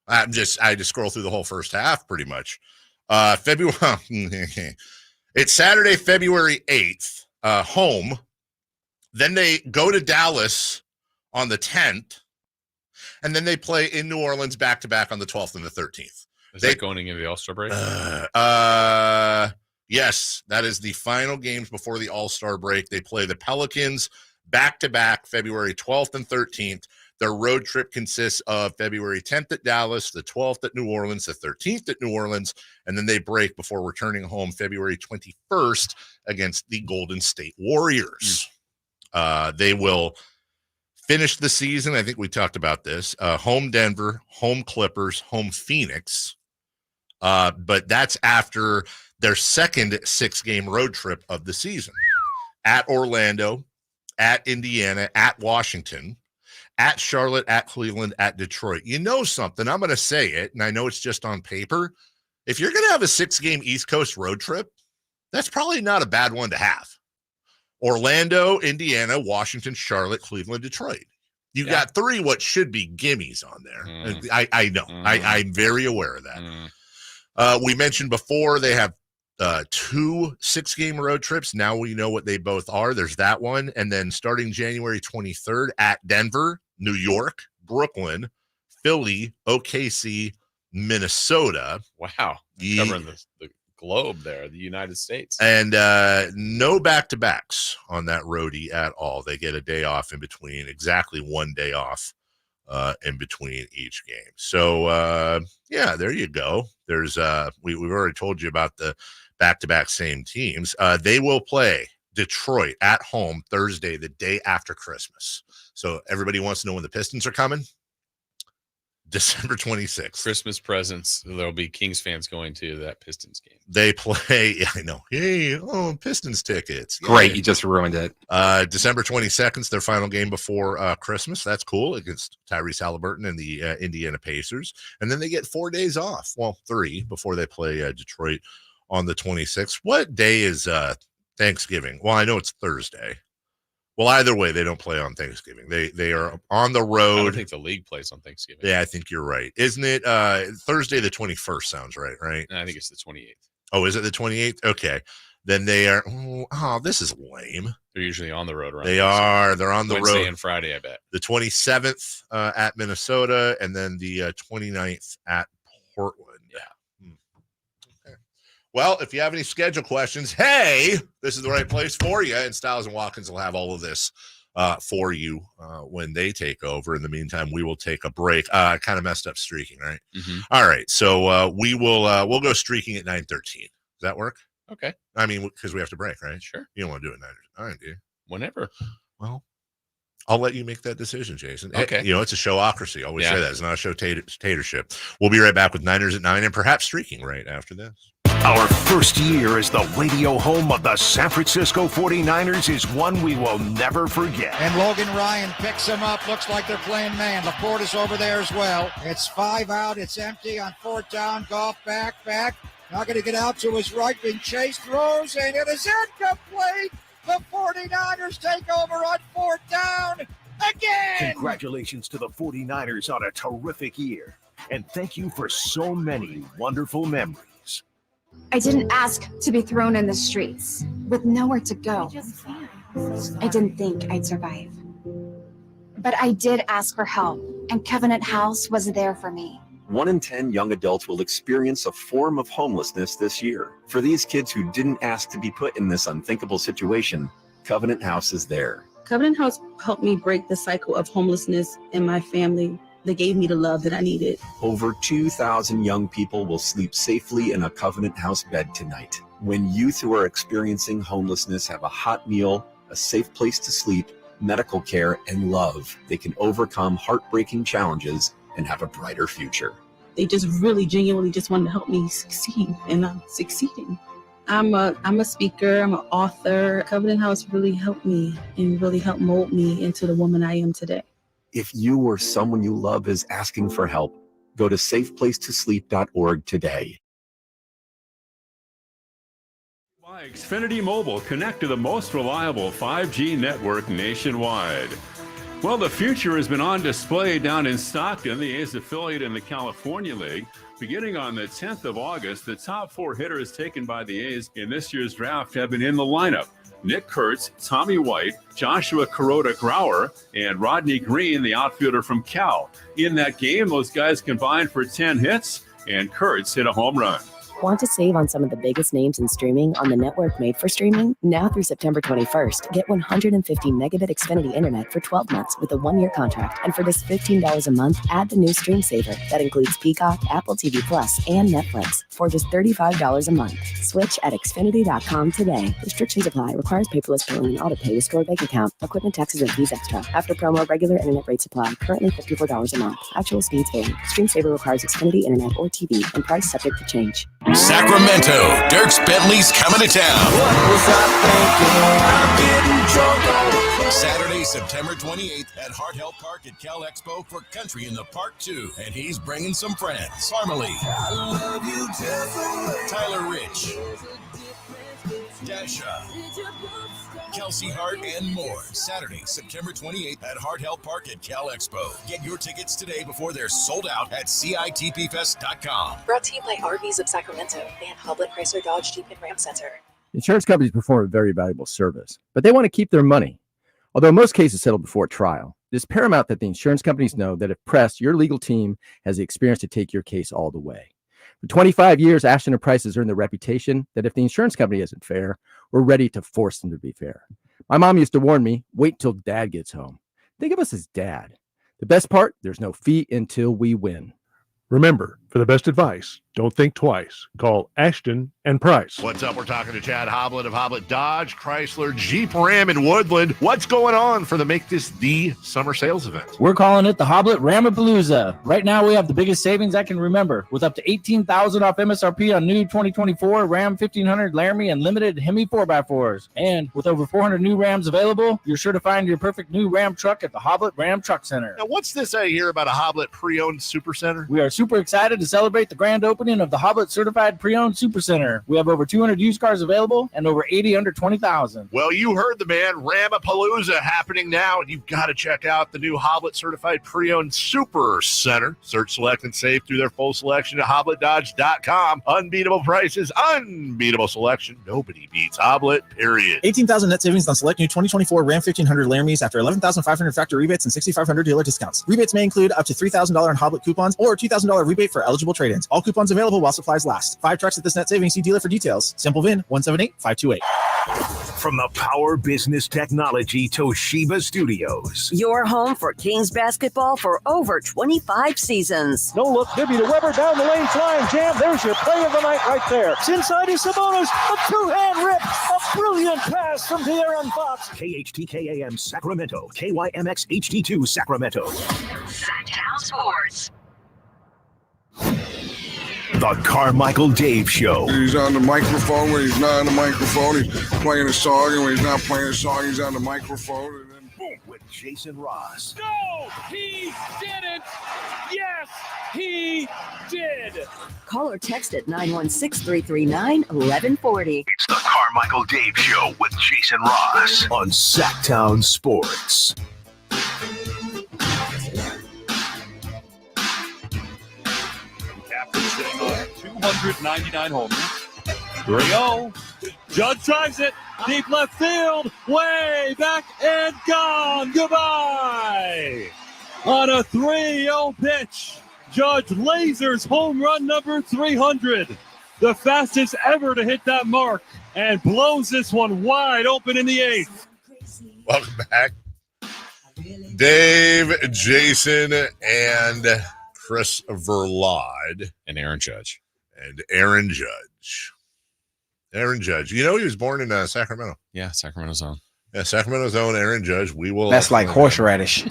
I just scroll through the whole first half pretty much. It's Saturday, February 8th, home. Then they go to Dallas on the 10th, and then they play in New Orleans back-to-back on the 12th and the 13th. Is that going into the All-Star break? Yes, that is the final games before the All-Star break. They play the Pelicans back-to-back February 12th and 13th. Their road trip consists of February 10th at Dallas, the 12th at New Orleans, the 13th at New Orleans, and then they break before returning home February 21st against the Golden State Warriors. They will finish the season. I think we talked about this. Home Denver, home Clippers, home Phoenix. But that's after their second 6-game road trip of the season. At Orlando, at Indiana, at Washington, at Charlotte, at Cleveland, at Detroit. You know something, I'm going to say it, and I know it's just on paper. If you're going to have a 6-game East Coast road trip, that's probably not a bad one to have. Orlando, Indiana, Washington, Charlotte, Cleveland, Detroit. You got 3 what should be gimmies on there. I know. I'm very aware of that. We mentioned before they have 2 6-game road trips. Now we know what they both are. There's that one. And then starting January 23rd at Denver, New York, Brooklyn, Philly, OKC, Minnesota. Wow. Covering the globe there, the United States. And no back-to-backs on that roadie at all. They get a day off in between, exactly 1 day off in between each game. So, yeah, there you go. There's we've already told you about the back-to-back same teams. They will play Detroit at home Thursday, the day after Christmas. So everybody wants to know when the Pistons are coming. December 26th. Christmas presents. There'll be Kings fans going to that Pistons game. They play, I know. Hey, Pistons tickets. Great, you just ruined it. December 22nd is their final game before Christmas. That's cool, against Tyrese Halliburton and the Indiana Pacers. And then they get 4 days off. Well, 3 before they play Detroit on the 26th. What day is Thanksgiving? Well, I know it's Thursday. Well, either way, they don't play on Thanksgiving. They are on the road. I don't think the league plays on Thanksgiving. Yeah, I think you're right. Isn't it Thursday the 21st sounds right? I think it's the 28th. Oh, is it the 28th? Okay. Then they are this is lame. They're usually on the road around. They're on the Wednesday road. and Friday, I bet. The 27th at Minnesota, and then the 29th at Portland. Well, if you have any schedule questions, hey, this is the right place for you. And Styles and Watkins will have all of this for you when they take over. In the meantime, we will take a break. Kind of messed up streaking, right? Mm-hmm. All right. So we'll go streaking at 9:13. Does that work? Okay. I mean, because we have to break, right? Sure. You don't want to do it at 9:09, do you? Whenever. Well, I'll let you make that decision, Jason. Okay. It's a showocracy. Always say that. It's not a show tatership. We'll be right back with Niners at 9 and perhaps streaking right after this. Our first year as the radio home of the San Francisco 49ers is one we will never forget. And Logan Ryan picks him up. Looks like they're playing man. Laporta's over there as well. It's 5 out. It's empty on 4th down. Goff back. Not going to get out to his right. Being chased. Throws, and it is incomplete. The 49ers take over on 4th down again. Congratulations to the 49ers on a terrific year. And thank you for so many wonderful memories. I didn't ask to be thrown in the streets with nowhere to go. I didn't think I'd survive. But I did ask for help, and Covenant House was there for me. 1 in 10 young adults will experience a form of homelessness this year. For these kids who didn't ask to be put in this unthinkable situation, Covenant House is there. Covenant House helped me break the cycle of homelessness in my family. They gave me the love that I needed. Over 2,000 young people will sleep safely in a Covenant House bed tonight. When youth who are experiencing homelessness have a hot meal, a safe place to sleep, medical care, and love, they can overcome heartbreaking challenges and have a brighter future. They just really genuinely just wanted to help me succeed, and I'm succeeding. I'm a speaker, I'm an author. Covenant House really helped me and really helped mold me into the woman I am today. If you or someone you love is asking for help, go to safeplacetosleep.org today. By Xfinity Mobile, connect to the most reliable 5G network nationwide. Well, the future has been on display down in Stockton, the A's affiliate in the California League. Beginning on the 10th of August, the top 4 hitters taken by the A's in this year's draft have been in the lineup. Nick Kurtz, Tommy White, Joshua Kuroda-Grauer, and Rodney Green, the outfielder from Cal. In that game, those guys combined for 10 hits, and Kurtz hit a home run. Want to save on some of the biggest names in streaming on the network made for streaming? Now through September 21st, get 150 megabit Xfinity internet for 12 months with a 1-year contract. And for just $15 a month, add the new Stream Saver that includes Peacock, Apple TV Plus, and Netflix for just $35 a month. Switch at Xfinity.com today. Restrictions apply. Requires paperless billing and auto pay with stored bank account. Equipment, taxes, and fees extra. After promo, regular internet rates apply. Currently $54 a month. Actual speeds vary. Stream Saver requires Xfinity internet or TV and price subject to change. Sacramento, Dierks Bentley's coming to town. Saturday, September 28th at Hart Health Park at Cal Expo for Country in the Park 2. And he's bringing some friends. Parmalee, Tyler Rich, Dasha, Kelsey Hart, and more. Saturday, September 28th at Hart Health Park at Cal Expo. Get your tickets today before they're sold out at CITPFest.com. Brought to you by RVs of Sacramento and Hoblet Chrysler Dodge Jeep and Ram Center. Insurance companies perform a very valuable service, but they want to keep their money. Although most cases settle before trial, it is paramount that the insurance companies know that if pressed, your legal team has the experience to take your case all the way. For 25 years, Ashton & Price has earned the reputation that if the insurance company isn't fair, we're ready to force them to be fair. My mom used to warn me, wait till dad gets home. Think of us as dad. The best part, there's no fee until we win. Remember, for the best advice, don't think twice. Call Ashton and Price. What's up? We're talking to Chad Hoblet of Hoblet Dodge, Chrysler, Jeep, Ram, and Woodland. What's going on for the Make This the Summer Sales event? We're calling it the Hoblet Ramapalooza. Right now, we have the biggest savings I can remember, with up to $18,000 off MSRP on new 2024 Ram 1500 Laramie and limited Hemi 4x4s. And with over 400 new Rams available, you're sure to find your perfect new Ram truck at the Hoblet Ram Truck Center. Now, what's this I hear about a Hoblet pre-owned super center? We are super excited to celebrate the grand opening of the Hoblet Certified Pre-Owned Super Center. We have over 200 used cars available and over 80 under 20,000. Well, you heard the man. Ramapalooza happening now, and you've got to check out the new Hoblet Certified Pre-Owned Super Center. Search, select, and save through their full selection at HobletDodge.com. Unbeatable prices, unbeatable selection. Nobody beats Hoblet, period. 18,000 net savings on select new 2024 Ram 1500 Laramies after 11,500 factory rebates and 6,500 dealer discounts. Rebates may include up to $3,000 in Hoblet coupons or $2,000 rebate for eligible trade-ins. All coupons available while supplies last. 5 trucks at this net savings. See dealer for details. Simple VIN 178528. From the Power Business Technology Toshiba Studios. Your home for Kings basketball for over 25 seasons. No look, Bibby to Weber down the lane, flying jam. There's your play of the night right there. It's inside is Sabonis, a two-hand rip, a brilliant pass from De'Aaron Fox. KHTKAM Sacramento, KYMX HD2 Sacramento. Sacktown Sports. The Carmichael Dave Show. He's on the microphone when he's not on the microphone. He's playing a song, and when he's not playing a song, he's on the microphone. And then boom, with Jason Ross. No, he didn't. Yes, he did. Call or text at 916-339-1140. It's the Carmichael Dave Show with Jason Ross on Sacktown Sports. Sitting on 299 homers. 3-0. Judge drives it. Deep left field. Way back and gone. Goodbye. On a 3-0 pitch, Judge lasers home run number 300. The fastest ever to hit that mark. And blows this one wide open in the 8th. Welcome back. Dave, Jason, and Chris Verlade. And Aaron Judge. Aaron Judge. You know, he was born in Sacramento. Yeah, Sacramento's own. Yeah, Sacramento's own Aaron Judge. We will. That's like horseradish.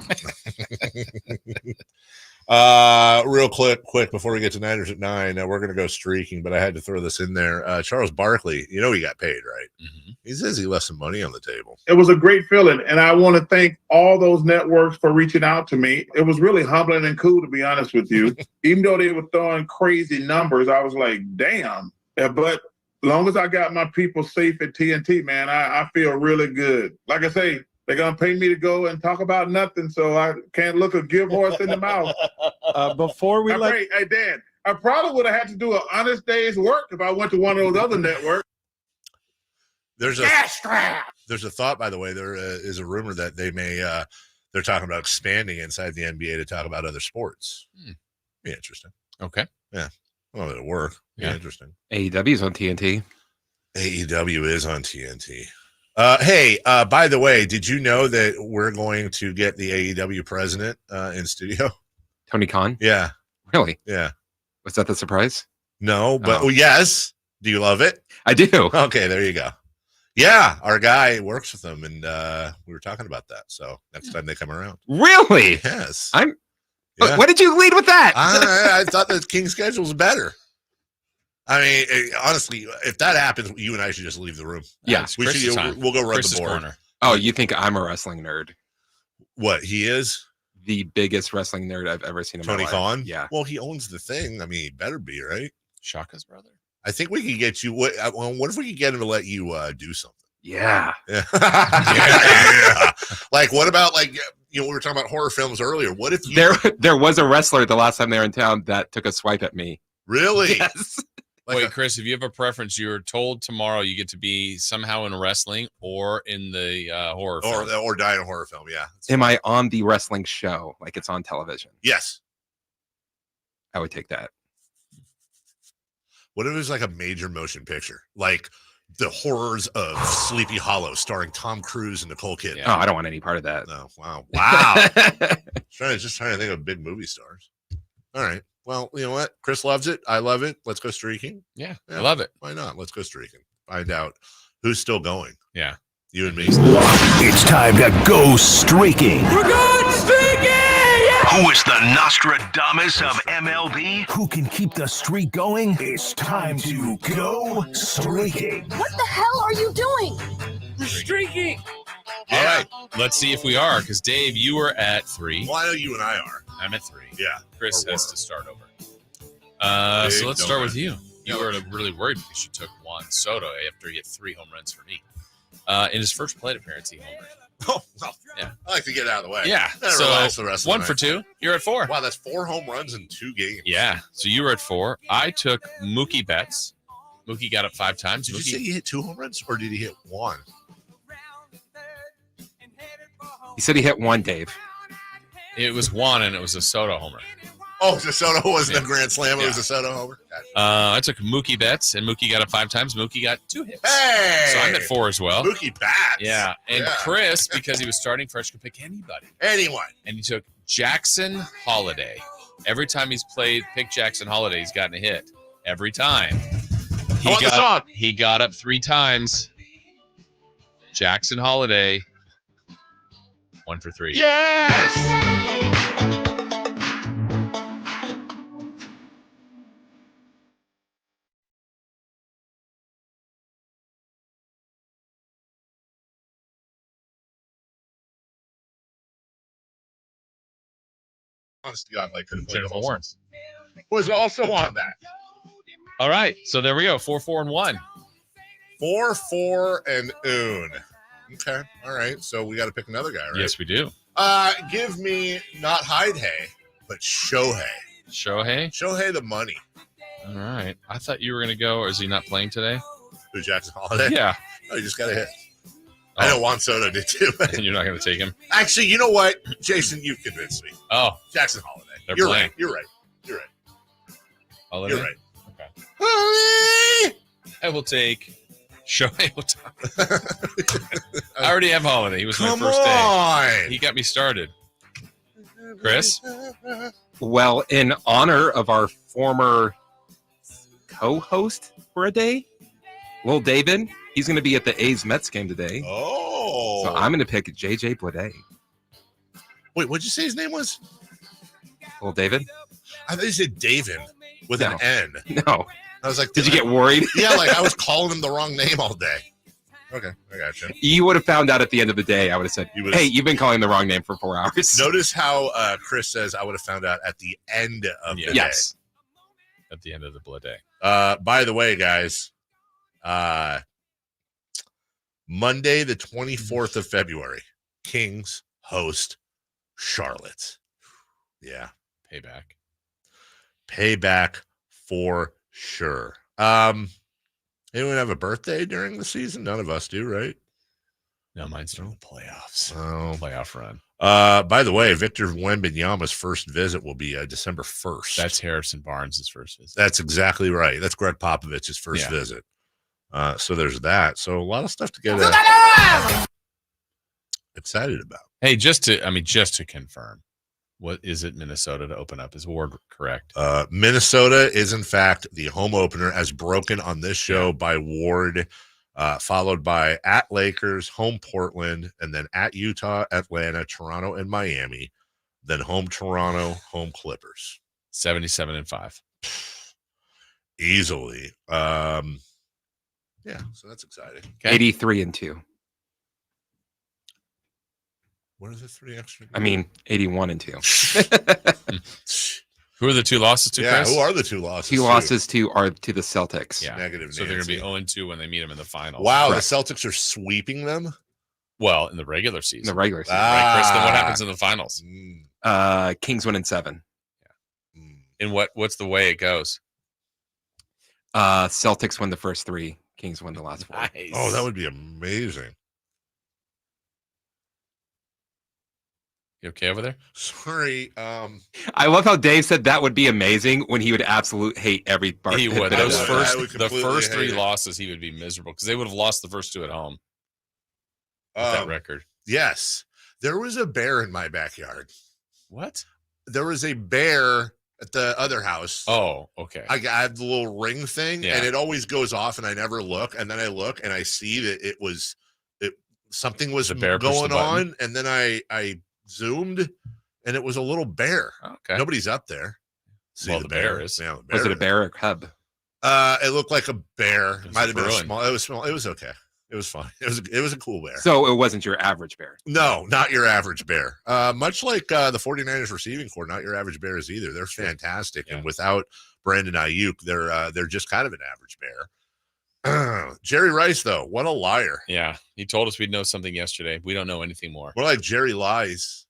Real quick before we get to Niners at 9, we're going to go streaking, but I had to throw this in there. Charles Barkley, you know he got paid, right? Mm-hmm. He says he left some money on the table. It was a great feeling, and I want to thank all those networks for reaching out to me. It was really humbling and cool, to be honest with you. Even though they were throwing crazy numbers, I was like, damn. But as long as I got my people safe at TNT, man, I feel really good. Like I say, they're going to pay me to go and talk about nothing, so I can't look a give horse in the mouth. Before we Hey, Dan, I probably would have had to do an honest day's work if I went to one of those other networks. There's a thought, by the way. There is a rumor that they may they're talking about expanding inside the NBA to talk about other sports. Be interesting. Okay. Yeah. Well, it'll work. Yeah. Interesting. AEW is on TNT. AEW is on TNT. Hey, by the way, did you know that we're going to get the AEW president in studio? Tony Khan? Yeah. Really? Yeah. Was that the surprise? No, but yes. Do you love it? I do. Okay, there you go. Yeah, our guy works with them, and we were talking about that. So next time they come around. Really? Yes. Yeah. What did you lead with that? I thought the King's schedule was better. I mean, honestly, if that happens, you and I should just leave the room. Yeah. We'll go run the board. Corner. Oh, you think I'm a wrestling nerd? What, he is? The biggest wrestling nerd I've ever seen in Tony my life. Khan? Yeah. Well, he owns the thing. I mean, he better be, right? Shaka's brother. I think we could get you. What if we could get him to let you do something? Yeah. Yeah. Yeah. Like, what about, like, we were talking about horror films earlier. What if there was a wrestler the last time they were in town that took a swipe at me? Really? Yes. Wait, Chris, if you have a preference, you're told tomorrow you get to be somehow in wrestling or in the horror film. Or die in a horror film, yeah. Am I on the wrestling show? Like it's on television? Yes. I would take that. What if it was like a major motion picture? Like The Horrors of Sleepy Hollow starring Tom Cruise and Nicole Kidman. Oh, I don't want any part of that. No. Wow. Just trying to think of big movie stars. All right. Well, you know what? Chris loves it. I love it. Let's go streaking. Yeah, I love it. Why not? Let's go streaking. Find out who's still going. Yeah. You and me. It's time to go streaking. We're going streaking! Yeah! Who is the Nostradamus of MLB? Who can keep the streak going? It's time to go streaking. What the hell are you doing? We're streaking! All right. Let's see if we are, because Dave, you were at 3. Well, I know you and I are. I'm at 3. Yeah. Chris has to start over. So let's start with you. You were really worried because you took Juan Soto after he hit 3 home runs for me. In his first plate appearance, he homered. Oh, well, yeah. I like to get out of the way. Yeah. So the rest of 1 the for night. 2. You're at 4. Wow, that's 4 home runs in 2 games. Yeah. So you were at 4. I took Mookie Betts. Mookie got up 5 times. Did you say he hit 2 home runs, or did he hit 1? He said he hit 1, Dave. It was 1, and it was a Soto homer. Oh, the Soto wasn't a grand slam. It was a Soto homer. I took Mookie Betts, and Mookie got up 5 times. Mookie got 2 hits. Hey! So I'm at 4 as well. Mookie Betts. Yeah. And Yeah. Chris, because he was starting fresh, could pick anybody. Anyone. And he took Jackson Holiday. Every time he's picked Jackson Holiday, he's gotten a hit. Every time. He got up 3 times. Jackson Holiday. 1 for 3. Yes! Honest to God, like Jennifer Warren was also on that. All right, so there we go. 4, 4, and 1. 4, 4, and Un. Okay, all right. So we got to pick another guy, right? Yes, we do. Give me not Hyde-Hay, but Shohei. Shohei the money. All right. I thought you were going to go, or is he not playing today? Who, Jackson Holiday? Yeah. Oh, you just got to hit. I know Juan Soto did too. And you're not going to take him? Actually, you know what? Jason, you've convinced me. Oh. Jackson Holiday. They're You're playing. right. You're right. You're right. Holiday? You're right. Okay. I will take Shohei Ohtani. I already have Holiday. He was my first day. He got me started. Chris? Well, in honor of our former co-host for a day, Lil David, he's going to be at the A's Mets game today. Oh. So I'm going to pick JJ Bleday. Wait, what'd you say his name was? Lil David? I thought you said David with an N. No. I was like, did you get worried? Yeah, like I was calling him the wrong name all day. Okay, I got you. You would have found out at the end of the day. I would have said, hey, you've been calling the wrong name for 4 hours. Notice how Chris says I would have found out at the end of the day. Yes. At the end of the Bleday. By the way, guys, Monday, the 24th of February, Kings host Charlotte. Yeah. Payback for sure. Anyone have a birthday during the season? None of us do, right? No, mine's during the playoffs. Oh. Playoff run. By the way, Victor Wembanyama's first visit will be December 1st. That's Harrison Barnes' first visit. That's exactly right. That's Greg Popovich's first visit. So there's that. So a lot of stuff to get excited about. Hey, just to confirm, what is it? Minnesota to open up? Is Ward correct? Minnesota is in fact the home opener, as broken on this show by Ward, followed by at Lakers, home Portland, and then at Utah, Atlanta, Toronto, and Miami. Then home Toronto, home Clippers. 77-5. Easily. Yeah, so that's exciting. Okay. 83-2. What is it? 3 extra? I mean, 81-2. Who are the two losses to? Yeah, Chris? who are the two losses? Two losses are to the Celtics. Yeah, Negative. So they're going to be 0-2 when they meet them in the finals. Wow, Correct. the Celtics are sweeping them. Well, in the regular season. In the regular season, right, Chris? Then what happens in the finals? Kings win in 7. And what's the way it goes? Celtics win the first 3. Kings win the last 4. Nice. Oh, that would be amazing. You okay over there? Sorry. I love how Dave said that would be amazing when he would absolutely hate every part. He would. The first 3 hate it. losses, he would be miserable because they would have lost the first 2 at home. That record. Yes. There was a bear in my backyard. What? There was a bear at the other house. Oh, okay. I have the little ring thing, and it always goes off, and I never look. And then I look, and I see that something was going on, and then I zoomed, and it was a little bear. Okay. Nobody's up there. See Well, the bear is. Yeah, the bear Was it a bear or cub? It looked like a bear. Might have been a Bruin. small. It was small. It was okay. It was fine. It was a cool bear. So it wasn't your average bear. No, not your average bear. Much like the 49ers receiving core, not your average bears either. They're fantastic. Yeah. And without Brandon Aiyuk, they're just kind of an average bear. Jerry Rice, though, what a liar. Yeah. He told us we'd know something yesterday. We don't know anything more. More like Jerry lies.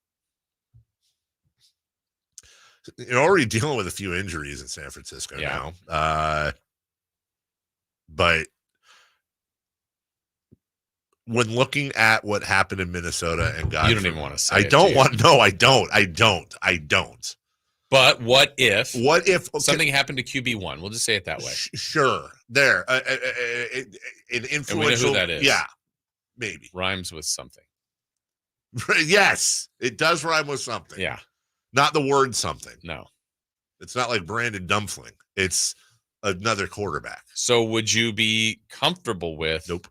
You're already dealing with a few injuries in San Francisco now. But when looking at what happened in Minnesota and God, You don't even want to say I it, don't do you? want. No, I don't. But what if something something happened to QB1? We'll just say it that way. Sure. There. An influential. And we know who that is. Yeah. Maybe. Rhymes with something. Yes. It does rhyme with something. Yeah. Not the word something. No. It's not like Brandon Dumpling. It's another quarterback. So would you be comfortable with Nope.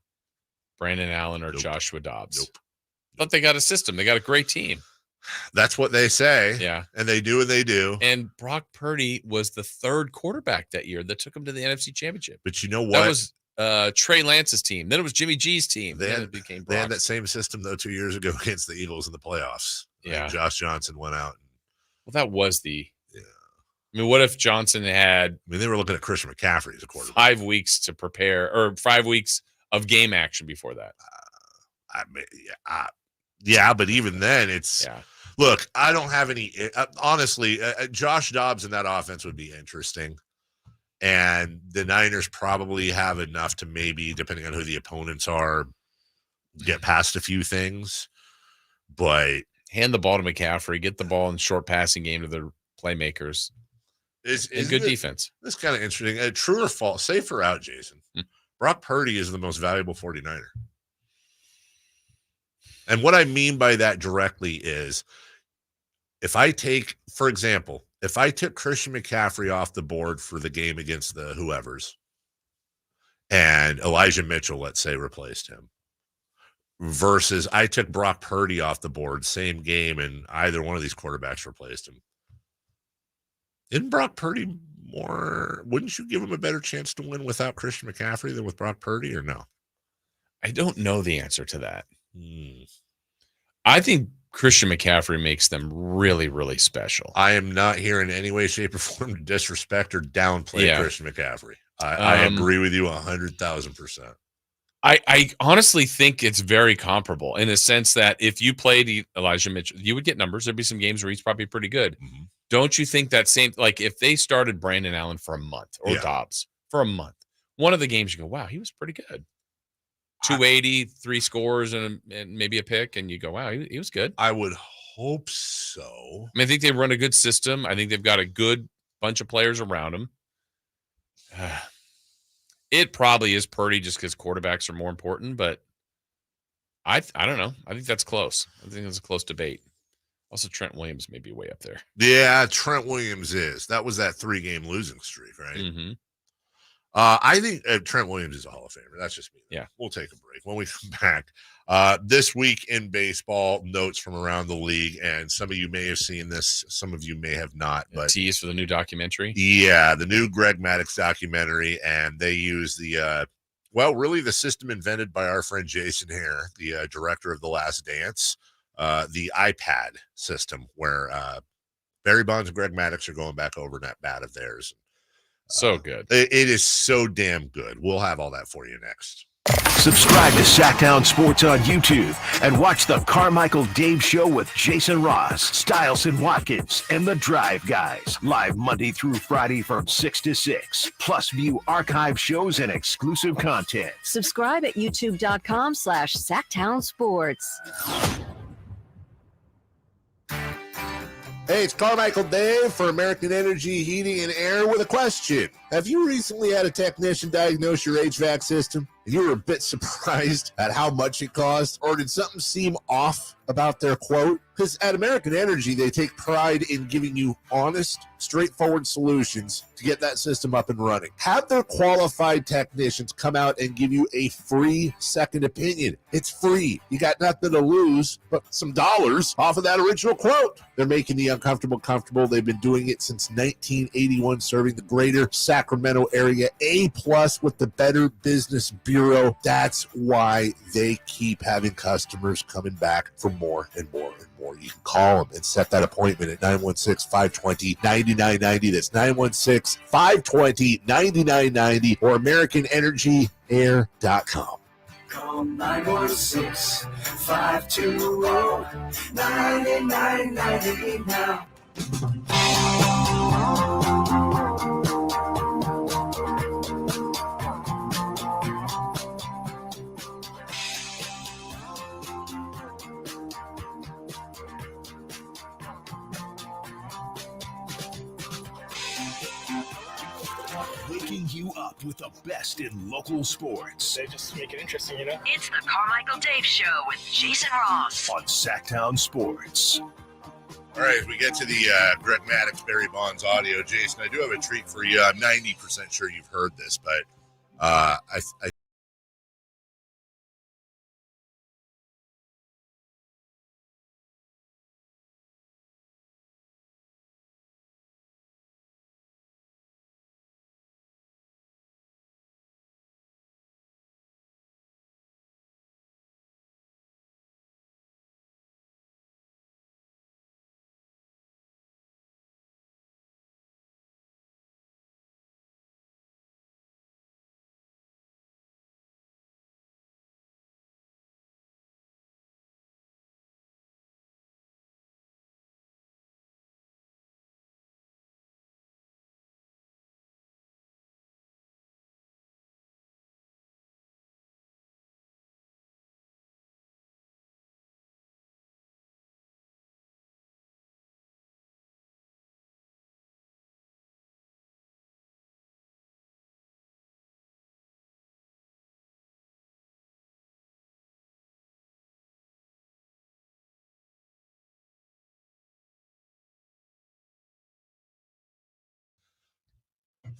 Brandon Allen or Joshua Dobbs? Nope. But they got a system. They got a great team. That's what they say. Yeah. And they do and they do. And Brock Purdy was the 3rd quarterback that year that took him to the NFC Championship. But you know what? That was Trey Lance's team. Then it was Jimmy G's team. They Then had, it became they had Brock's. that same system, though, 2 years ago against the Eagles in the playoffs. Yeah. Like Josh Johnson went out. Well, that was the. Yeah. I mean, what if Johnson had? I mean, they were looking at Christian McCaffrey as a quarterback. 5 weeks to prepare, or 5 weeks of game action before that. I mean, yeah, but even then, it's look. I don't have any. Honestly, Josh Dobbs in that offense would be interesting, and the Niners probably have enough to maybe, depending on who the opponents are, get past a few things. But hand the ball to McCaffrey, get the ball in short passing game to the playmakers. And good defense. This kind of interesting. True or false? Safe or out, Jason? Brock Purdy is the most valuable 49er. And what I mean by that directly is if I take, for example, if I took Christian McCaffrey off the board for the game against the whoever's and Elijah Mitchell, let's say, replaced him, versus I took Brock Purdy off the board, same game, and either one of these quarterbacks replaced him. Isn't Brock Purdy more, wouldn't you give him a better chance to win without Christian McCaffrey than with Brock Purdy, or no? I don't know the answer to that. I think Christian McCaffrey makes them really, really special. I am not here in any way, shape, or form to disrespect or downplay Christian McCaffrey. I agree with you 100,000%. I honestly think it's very comparable in the sense that if you played Elijah Mitchell, you would get numbers. There'd be some games where he's probably pretty good. Mm-hmm. Don't you think that same, like if they started Brandon Allen for a month or Dobbs for a month, one of the games you go, wow, he was pretty good. 280, 3 scores, and maybe a pick, and you go, wow, he was good. I would hope so. I think they run a good system. I think they've got a good bunch of players around them. It probably is Purdy just because quarterbacks are more important, but I don't know. I think that's close. I think it's a close debate. Also, Trent Williams may be way up there. Yeah, Trent Williams is. That was that 3-game losing streak, right? Mm-hmm. I think Trent Williams is a Hall of Famer. That's just me. Yeah. We'll take a break. When we come back, this week in baseball, notes from around the league, and some of you may have seen this, some of you may have not. But tease for the new documentary? Yeah, the new Greg Maddux documentary, and they use the really the system invented by our friend Jason Hare, the director of The Last Dance, the iPad system, where Barry Bonds and Greg Maddux are going back over that bat of theirs. So good. It is so damn good. We'll have all that for you next. Subscribe to Sacktown Sports on YouTube and watch the Carmichael Dave Show with Jason Ross, Stiles and Watkins, and the Drive Guys. Live Monday through Friday from 6 to 6. Plus view archive shows and exclusive content. Subscribe at youtube.com/Sacktown Sports. Hey, it's Carmichael Dave for American Energy Heating and Air with a question. Have you recently had a technician diagnose your HVAC system and you were a bit surprised at how much it cost? Or did something seem off about their quote? Because at American Energy, they take pride in giving you honest, straightforward solutions to get that system up and running. Have their qualified technicians come out and give you a free second opinion. It's free. You got nothing to lose but some dollars off of that original quote. They're making the uncomfortable comfortable. They've been doing it since 1981, serving the greater Sacramento area. A+ with the Better Business Bureau. That's why they keep having customers coming back for more and more and more. You can call them and set that appointment at 916-520-9990. That's 916-520-9990 or AmericanEnergyAir.com. Call 916-520-9990 now. Waking you up with the best in local sports. They just make it interesting, you know? It's the Carmichael Dave Show with Jason Ross on Sacktown Sports. All right, as we get to the Greg Maddux, Barry Bonds audio, Jason, I do have a treat for you. I'm 90% sure you've heard this, but I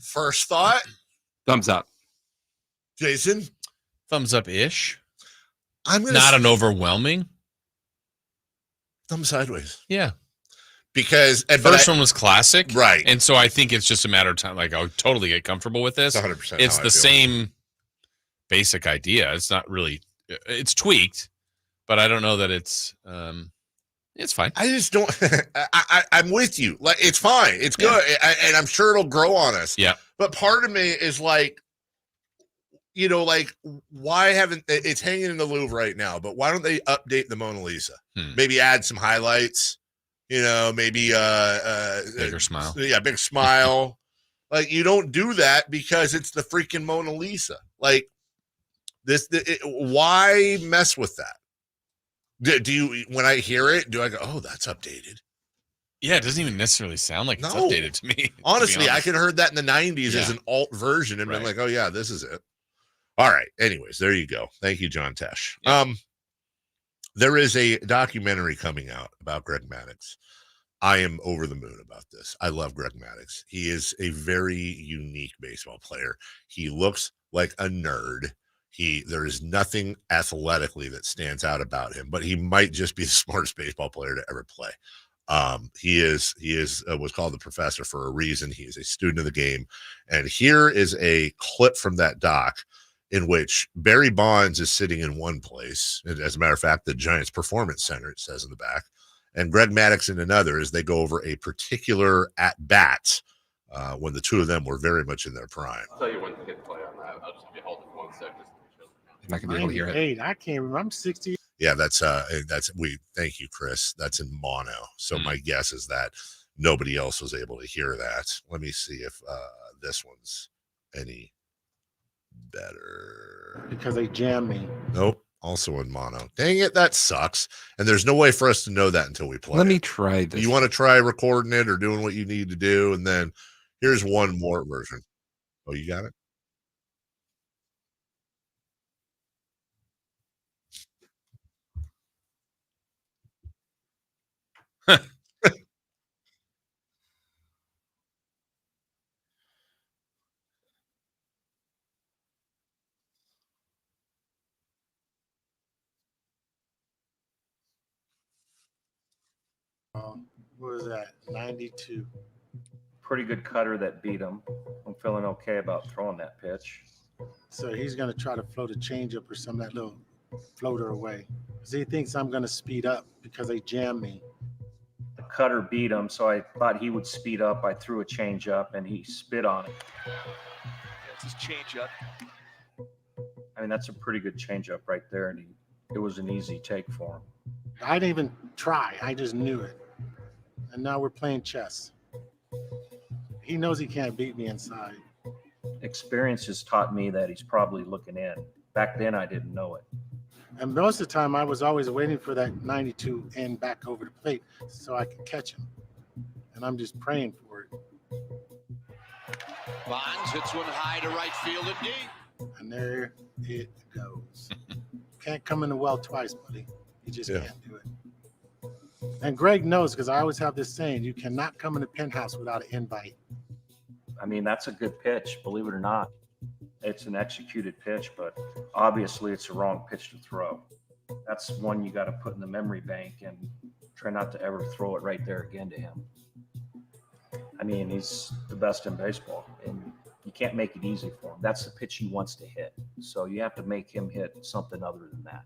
First thought? Thumbs up. Jason? Thumbs up-ish. I'm gonna Not an overwhelming. Thumb sideways. Yeah. Because first one was classic. Right. And so I think it's just a matter of time. Like, I'll totally get comfortable with this. 100%. It's the same basic idea. It's not really, it's tweaked, but I don't know that it's fine. I just don't, I'm with you. Like, it's fine. It's good. And I'm sure it'll grow on us. Yeah. But part of me is like, you know, like, why haven't it's hanging in the Louvre right now, but why don't they update the Mona Lisa? Maybe add some highlights, you know, maybe bigger smile. Yeah, big smile. Like, you don't do that because it's the freaking Mona Lisa. Like, Why mess with that? Do you, when I hear it, do I go, oh, that's updated? Yeah, it doesn't even necessarily sound like it's updated to me. Honestly, I could have heard that in the 90s as an alt version and been like, oh, yeah, this is it. All right. Anyways, there you go. Thank you, John Tesh. Yeah. There is a documentary coming out about Greg Maddux. I am over the moon about this. I love Greg Maddux. He is a very unique baseball player. He looks like a nerd. There is nothing athletically that stands out about him, but he might just be the smartest baseball player to ever play. He was called the professor for a reason. He is a student of the game. And here is a clip from that doc in which Barry Bonds is sitting in one place. As a matter of fact, the Giants Performance Center, it says in the back, and Greg Maddux in another, as they go over a particular at-bat when the two of them were very much in their prime. I'll tell you when to hit play on that. I'll just be holding 1 second. I'm not gonna be able to hear it. I can't remember. I'm 60. Yeah, that's thank you, Chris. That's in mono. So my guess is that nobody else was able to hear that. Let me see if this one's any better. Because they jammed me. Nope. Also in mono. Dang it, that sucks. And there's no way for us to know that until we play. Let me try this. You want to try recording it or doing what you need to do, and then here's one more version. Oh, you got it? What was that? 92. Pretty good cutter that beat him. I'm feeling okay about throwing that pitch. So he's going to try to float a changeup or some of that little floater away. Because he thinks I'm going to speed up because they jammed me. The cutter beat him, so I thought he would speed up. I threw a changeup, and he spit on it. That's his changeup. I mean, that's a pretty good changeup right there, and it was an easy take for him. I didn't even try. I just knew it. And now we're playing chess. He knows he can't beat me inside. Experience has taught me that he's probably looking in. Back then, I didn't know it. And most of the time, I was always waiting for that 92 end back over the plate so I could catch him. And I'm just praying for it. Bonds hits one high to right field and deep. And there it goes. Can't come in the well twice, buddy. You just can't do it. And Greg knows, because I always have this saying, you cannot come in the penthouse without an invite. I mean, that's a good pitch, believe it or not. It's an executed pitch, but obviously it's the wrong pitch to throw. That's one you got to put in the memory bank and try not to ever throw it right there again to him. I mean, he's the best in baseball, and you can't make it easy for him. That's the pitch he wants to hit. So you have to make him hit something other than that.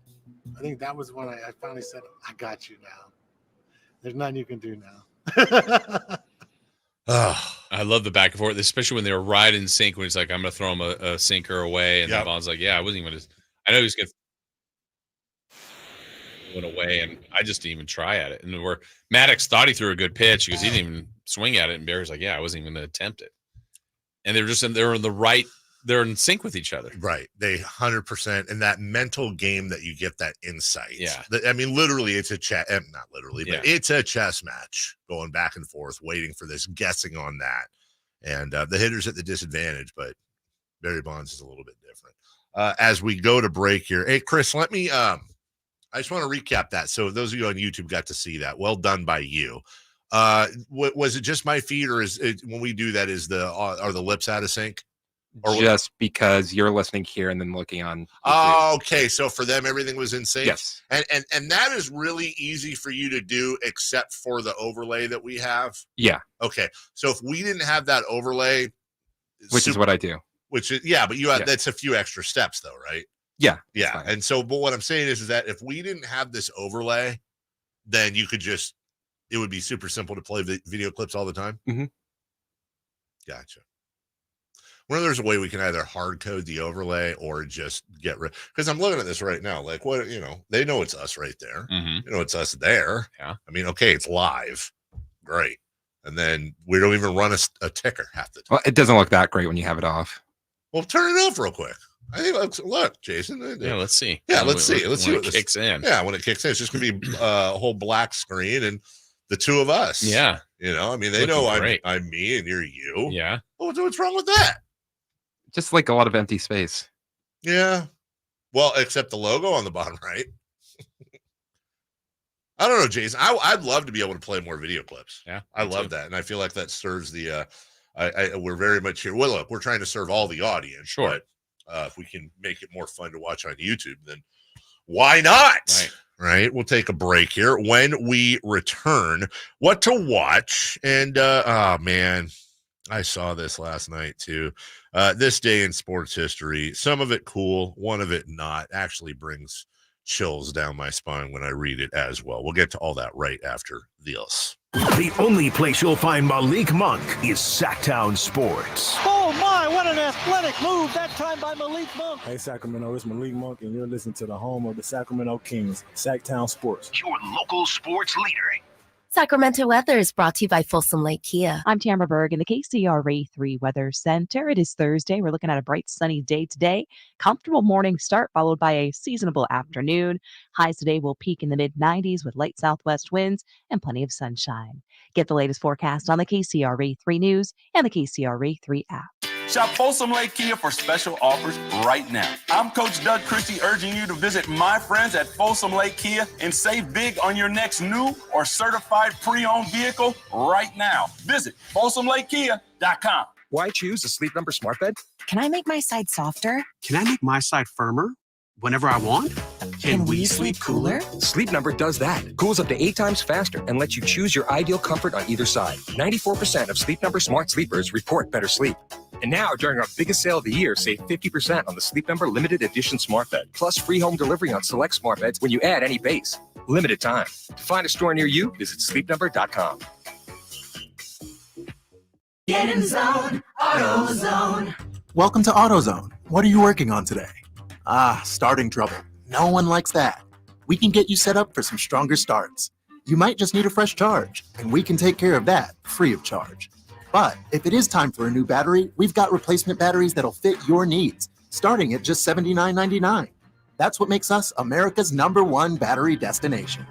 I think that was when I finally said, I got you now. There's nothing you can do now. I love the back and forth, especially when they were right in sync. When he's like, "I'm going to throw him a sinker away," and then Bond's like, "Yeah, I wasn't even going to." I know he was going to went away, and I just didn't even try at it. And where Maddux thought he threw a good pitch because he didn't even swing at it, and Barry's like, "Yeah, I wasn't even going to attempt it." And they're in sync with each other. Right. They 100%. And that mental game that you get that insight. Yeah. I mean, literally, it's a chess, not literally, but it's a chess match going back and forth, waiting for this, guessing on that. And the hitter's at the disadvantage, but Barry Bonds is a little bit different. As we go to break here, hey, Chris, let me, I just want to recap that. So those of you on YouTube got to see that. Well done by you. Was it just my feed, or is it, when we do that, are the lips out of sync? Or just because you're listening here and then looking on. Okay, so for them everything was in sync. Yes, and that is really easy for you to do, except for the overlay that we have. Yeah. Okay, so if we didn't have that overlay, which is what I do. Which is but you have that's a few extra steps though, right? Yeah. And so, but what I'm saying is that if we didn't have this overlay, then you could it would be super simple to play video clips all the time. Mm-hmm. Gotcha. Where there's a way we can either hard code the overlay or just get rid, because I'm looking at this right now. Like, what, they know it's us right there. Mm-hmm. It's us there. Yeah. I mean, okay, it's live. Great. And then we don't even run a ticker half the time. Well, it doesn't look that great when you have it off. Well, turn it off real quick. I think look, Jason. Yeah, let's see. Yeah, let's see. Let's see when what it this kicks in. Yeah, when it kicks in, it's just gonna be a whole black screen and the two of us. Yeah, I mean, they know great. I'm me and you're you. Yeah. What's wrong with that? Just like a lot of empty space. Yeah. Well, except the logo on the bottom right. I don't know, Jason. I'd love to be able to play more video clips. Yeah, I love that, and I feel like that serves the. We're very much here. Well, look, we're trying to serve all the audience. Sure. But if we can make it more fun to watch on YouTube, then why not? Right. We'll take a break here. When we return, what to watch? And oh man, I saw this last night too. This day in sports history. Some of it cool, one of it not. Actually brings chills down my spine when I read it as well. We'll get to all that right after this. The only place you'll find Malik Monk is Sacktown Sports. Oh my, what an athletic move that time by Malik Monk. Hey Sacramento, it's Malik Monk and you're listening to the home of the Sacramento Kings, Sacktown Sports. Your local sports leader. Sacramento weather is brought to you by Folsom Lake Kia. I'm Tamara Berg in the KCRA 3 Weather Center. It is Thursday. We're looking at a bright sunny day today. Comfortable morning start followed by a seasonable afternoon. Highs today will peak in the mid-90s with light southwest winds and plenty of sunshine. Get the latest forecast on the KCRA 3 News and the KCRA 3 app. Shop Folsom Lake Kia for special offers right now. I'm Coach Doug Christie urging you to visit my friends at Folsom Lake Kia and save big on your next new or certified pre-owned vehicle right now. Visit FolsomLakeKia.com. Why choose a Sleep Number smart bed? Can I make my side softer? Can I make my side firmer whenever I want? Can we sleep cooler? Sleep Number does that. Cools up to 8 times faster and lets you choose your ideal comfort on either side. 94% of Sleep Number smart sleepers report better sleep. And now, during our biggest sale of the year, save 50% on the Sleep Number limited edition smart bed, plus free home delivery on select smart beds when you add any base. Limited time. To find a store near you, visit sleepnumber.com. Get in zone, AutoZone. Welcome to AutoZone. What are you working on today? Starting trouble. No one likes that. We can get you set up for some stronger starts. You might just need a fresh charge, and we can take care of that free of charge. But if it is time for a new battery, we've got replacement batteries that'll fit your needs, starting at just $79.99. That's what makes us America's #1 battery destination.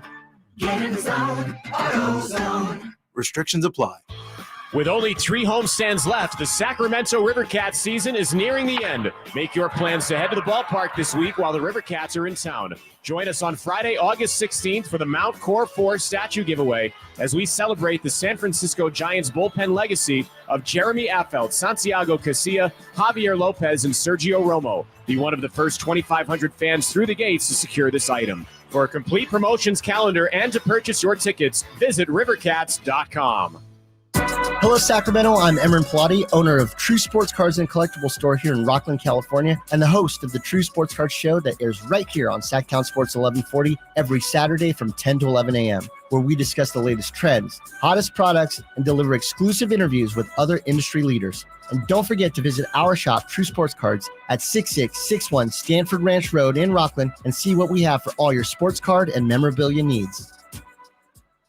Get in zone, AutoZone. Restrictions apply. With only 3 homestands left, the Sacramento Rivercats season is nearing the end. Make your plans to head to the ballpark this week while the Rivercats are in town. Join us on Friday, August 16th for the Mount Core 4 statue giveaway as we celebrate the San Francisco Giants bullpen legacy of Jeremy Affeldt, Santiago Casilla, Javier Lopez, and Sergio Romo. Be one of the first 2,500 fans through the gates to secure this item. For a complete promotions calendar and to purchase your tickets, visit rivercats.com. Hello, Sacramento. I'm Emran Pilati, owner of True Sports Cards and Collectible Store here in Rockland, California, and the host of the True Sports Cards Show that airs right here on Sacktown Sports 1140 every Saturday from 10 to 11 a.m., where we discuss the latest trends, hottest products, and deliver exclusive interviews with other industry leaders. And don't forget to visit our shop, True Sports Cards, at 6661 Stanford Ranch Road in Rockland and see what we have for all your sports card and memorabilia needs.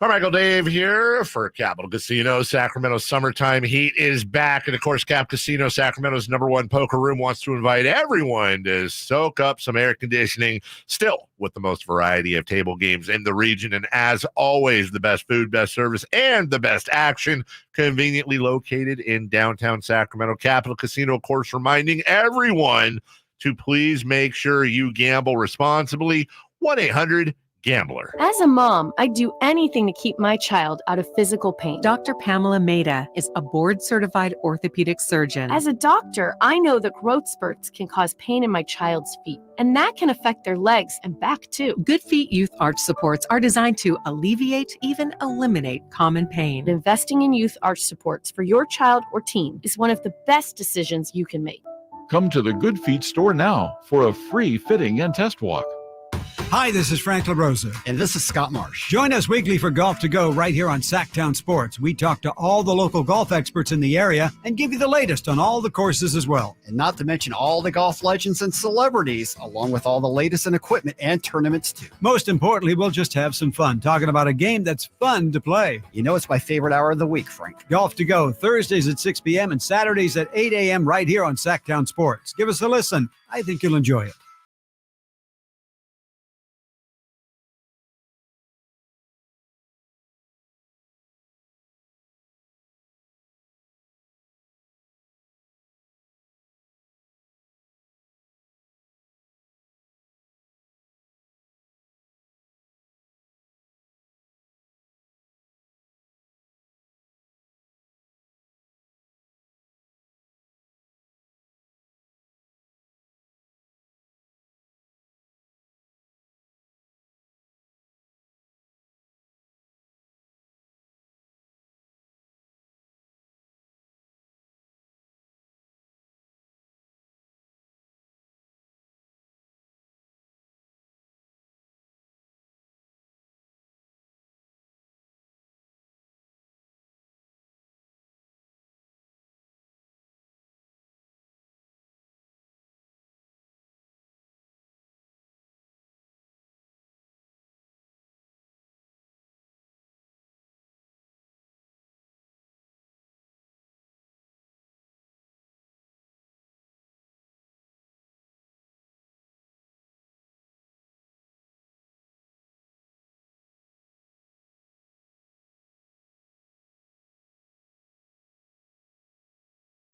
Carmichael Dave here for Capital Casino. Sacramento summertime heat is back. And of course, Cap Casino, Sacramento's #1 poker room, wants to invite everyone to soak up some air conditioning, still with the most variety of table games in the region. And as always, the best food, best service, and the best action, conveniently located in downtown Sacramento. Capital Casino, of course, reminding everyone to please make sure you gamble responsibly. 1-800-GAMBLER. As a mom, I'd do anything to keep my child out of physical pain. Dr. Pamela Maida is a board-certified orthopedic surgeon. As a doctor, I know that growth spurts can cause pain in my child's feet, and that can affect their legs and back too. Good Feet Youth Arch supports are designed to alleviate, even eliminate common pain. Investing in youth arch supports for your child or teen is one of the best decisions you can make. Come to the Good Feet store now for a free fitting and test walk. Hi, this is Frank LaRosa. And this is Scott Marsh. Join us weekly for Golf to Go right here on Sacktown Sports. We talk to all the local golf experts in the area and give you the latest on all the courses as well. And not to mention all the golf legends and celebrities, along with all the latest in equipment and tournaments too. Most importantly, we'll just have some fun talking about a game that's fun to play. You know it's my favorite hour of the week, Frank. Golf to Go, Thursdays at 6 p.m. and Saturdays at 8 a.m. right here on Sacktown Sports. Give us a listen. I think you'll enjoy it.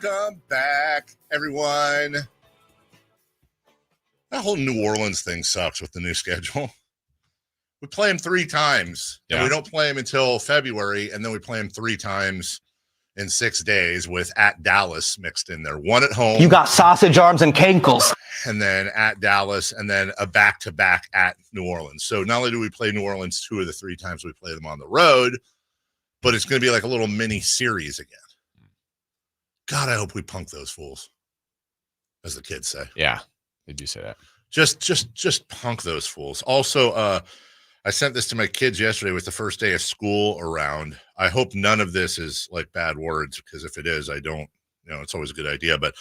Come back, everyone. That whole New Orleans thing sucks with the new schedule. We play them 3 times, and we don't play them until February, and then we play them 3 times in 6 days with at Dallas mixed in there. 1 at home. You got sausage arms and cankles. And then at Dallas, and then a back-to-back at New Orleans. So not only do we play New Orleans 2 of the 3 times we play them on the road, but it's going to be like a little mini series again. God, I hope we punk those fools, as the kids say. Yeah, they do say that. Just punk those fools. Also, I sent this to my kids yesterday with the first day of school around. I hope none of this is like bad words, because if it is, I don't, it's always a good idea. But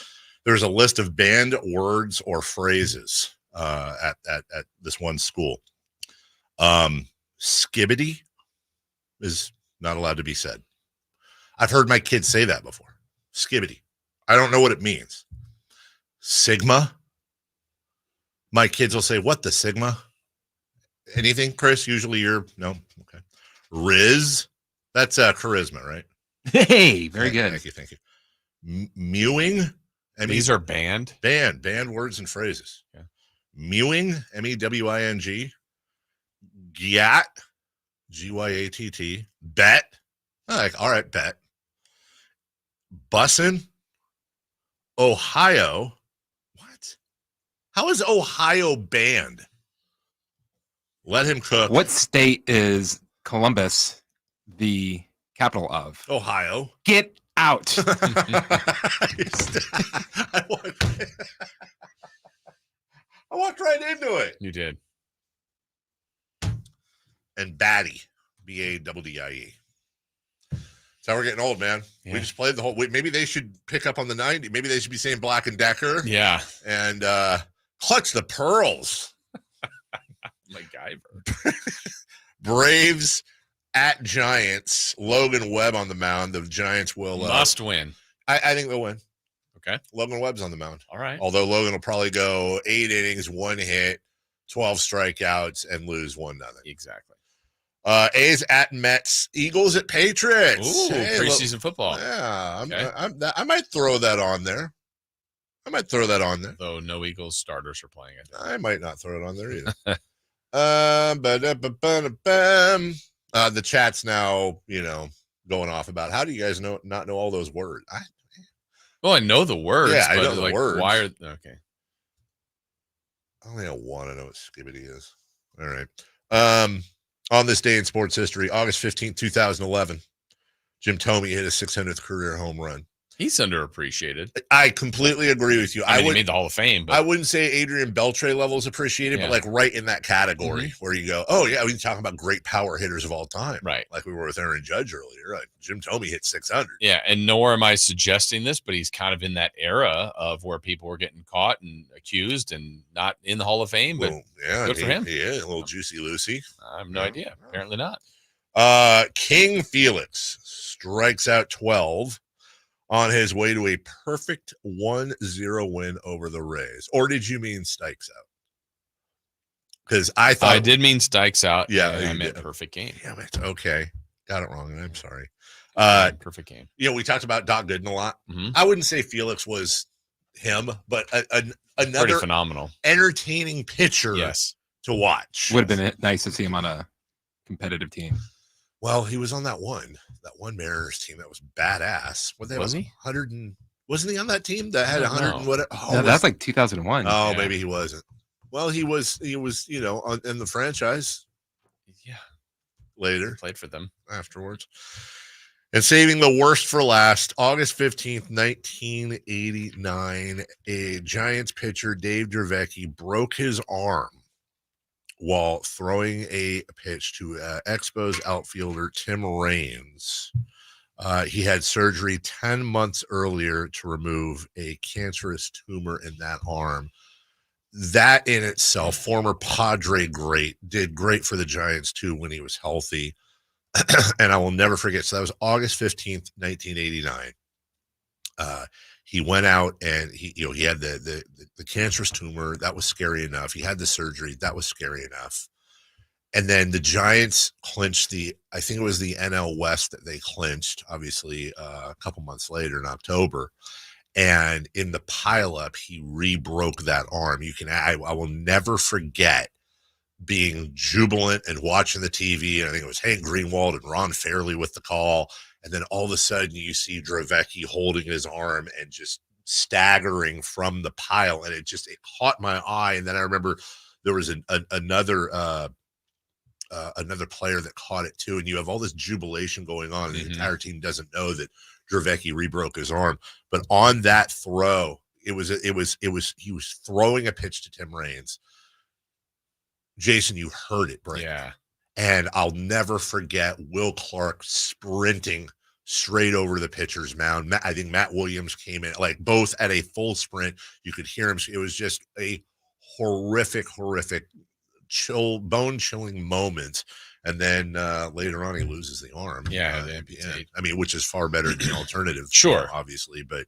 there's a list of banned words or phrases at this one school. Skibbity is not allowed to be said. I've heard my kids say that before. Skibbity. I don't know what it means. Sigma. My kids will say, what the Sigma? Anything, Chris? Usually you're, no? Okay. Riz. That's charisma, right? Hey, very good. Thank you. Mewing. These are banned? Banned words and phrases. Yeah. Mewing, M-E-W-I-N-G. Gyat, G-Y-A-T-T. Bet. All right, bet. Bussin'. Ohio. What? How is Ohio banned? Let him cook. What state is Columbus the capital of? Ohio. Get out. I walked right into it. You did. And Batty. B-A-D-D-I-E. That's how we're getting old, man. Yeah. We just played the whole week. Maybe they should pick up on the 90. Maybe they should be saying Black and Decker. Yeah. And clutch the pearls. MacGyver. Braves at Giants. Logan Webb on the mound. The Giants will must win. I think they'll win. Okay. Logan Webb's on the mound. All right. Although Logan will probably go 8 innings, 1 hit, 12 strikeouts, and lose 1-0. Exactly. A's at Mets. Eagles at Patriots. Ooh, preseason football. Yeah. Okay. I might throw that on there. Though no Eagles starters are playing it. I might not throw it on there either. The chat's now, going off about how do you guys not know all those words? I know the words. Yeah, I but know the words. Why are okay? I only know one. I know what skibbity is. All right. On this day in sports history, August 15th, 2011, Jim Thome hit his 600th career home run. He's underappreciated. I completely agree with you. He made the Hall of Fame, but I wouldn't say Adrian Beltre level is appreciated, but like right in that category where you go, oh yeah, we're talking about great power hitters of all time, right? Like we were with Aaron Judge earlier. Right? Jim Thome hit 600. Yeah, and nor am I suggesting this, but he's kind of in that era of where people were getting caught and accused and not in the Hall of Fame. But good for him. Yeah, a little Juicy Lucy. I have no idea. Apparently not. King Felix strikes out 12 on his way to a perfect 1-0 win over the Rays. Or did you mean Stikes out? Because I thought I did mean Stikes out. Yeah, I meant perfect game. Damn it. Okay. Got it wrong. I'm sorry. Perfect game. We talked about Doc Gooden a lot. Mm-hmm. I wouldn't say Felix was him, but another pretty phenomenal, entertaining pitcher to watch. Would have been nice to see him on a competitive team. Well, he was on that one Mariners team that was badass. Was he? 100 and wasn't he on that team that had 100 and what? Oh, no, that's like 2001. Oh, maybe he wasn't. Well, he was, in the franchise. Yeah. Later. Played for them afterwards. And saving the worst for last, August 15th, 1989, a Giants pitcher, Dave Dravecky, broke his arm while throwing a pitch to Expos outfielder Tim Raines. He had surgery 10 months earlier to remove a cancerous tumor in that arm. That in itself, former Padre great, did great for the Giants too when he was healthy. And I will never forget. So that was August 15th, 1989. He went out and he had the cancerous tumor. That was scary enough. He had the surgery. That was scary enough. And then the Giants clinched I think it was the NL West that they clinched, obviously, a couple months later in October. And in the pileup, he re-broke that arm. I will never forget being jubilant and watching the TV. And I think it was Hank Greenwald and Ron Fairley with the call. And then all of a sudden you see Dravecky holding his arm and just staggering from the pile. And it caught my eye. And then I remember there was another player that caught it too. And you have all this jubilation going on and the entire team doesn't know that Dravecky re-broke his arm. But on that throw, he was throwing a pitch to Tim Raines. Jason, you heard it break. Yeah. And I'll never forget Will Clark sprinting straight over to the pitcher's mound. I think Matt Williams came in, like both at a full sprint. You could hear him. It was just a horrific, bone-chilling moment. And then later on, he loses the arm. Yeah, which is far better than the alternative. Sure. Obviously, but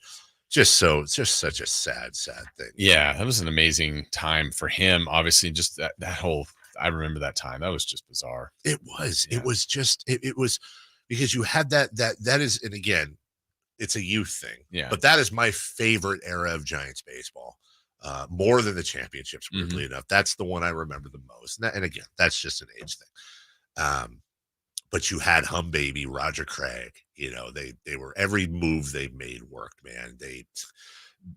it's just such a sad thing. Yeah, that was an amazing time for him. Obviously, just that whole, I remember that time. That was just bizarre. It was. Yeah. It was just. It was because you had that is, and again, it's a youth thing. Yeah. But that is my favorite era of Giants baseball, more than the championships. Weirdly enough, that's the one I remember the most. And again, that's just an age thing. But you had Hum Baby, Roger Craig. They were, every move they made worked, man. They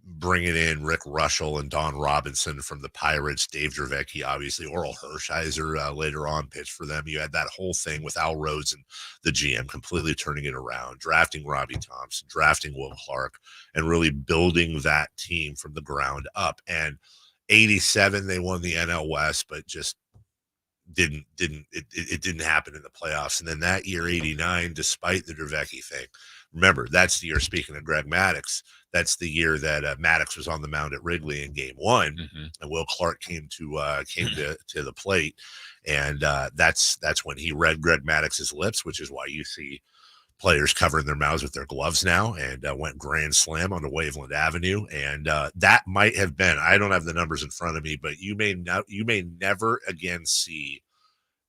bringing in Rick Russell and Don Robinson from the Pirates, Dave Dravecky, obviously, Oral Hershiser later on pitched for them. You had that whole thing with Al Rosen, the GM, completely turning it around, drafting Robbie Thompson, drafting Will Clark, and really building that team from the ground up. And 87, they won the NL West, but just it didn't happen in the playoffs. And then that year, 89, despite the Dravecky thing, remember, that's the year, speaking of Greg Maddux, that's the year that Maddux was on the mound at Wrigley in Game 1, and Will Clark came to the plate, and that's when he read Greg Maddux's lips, which is why you see players covering their mouths with their gloves now, and went grand slam on the Waveland Avenue. And that might have been, I don't have the numbers in front of me, but you may never again see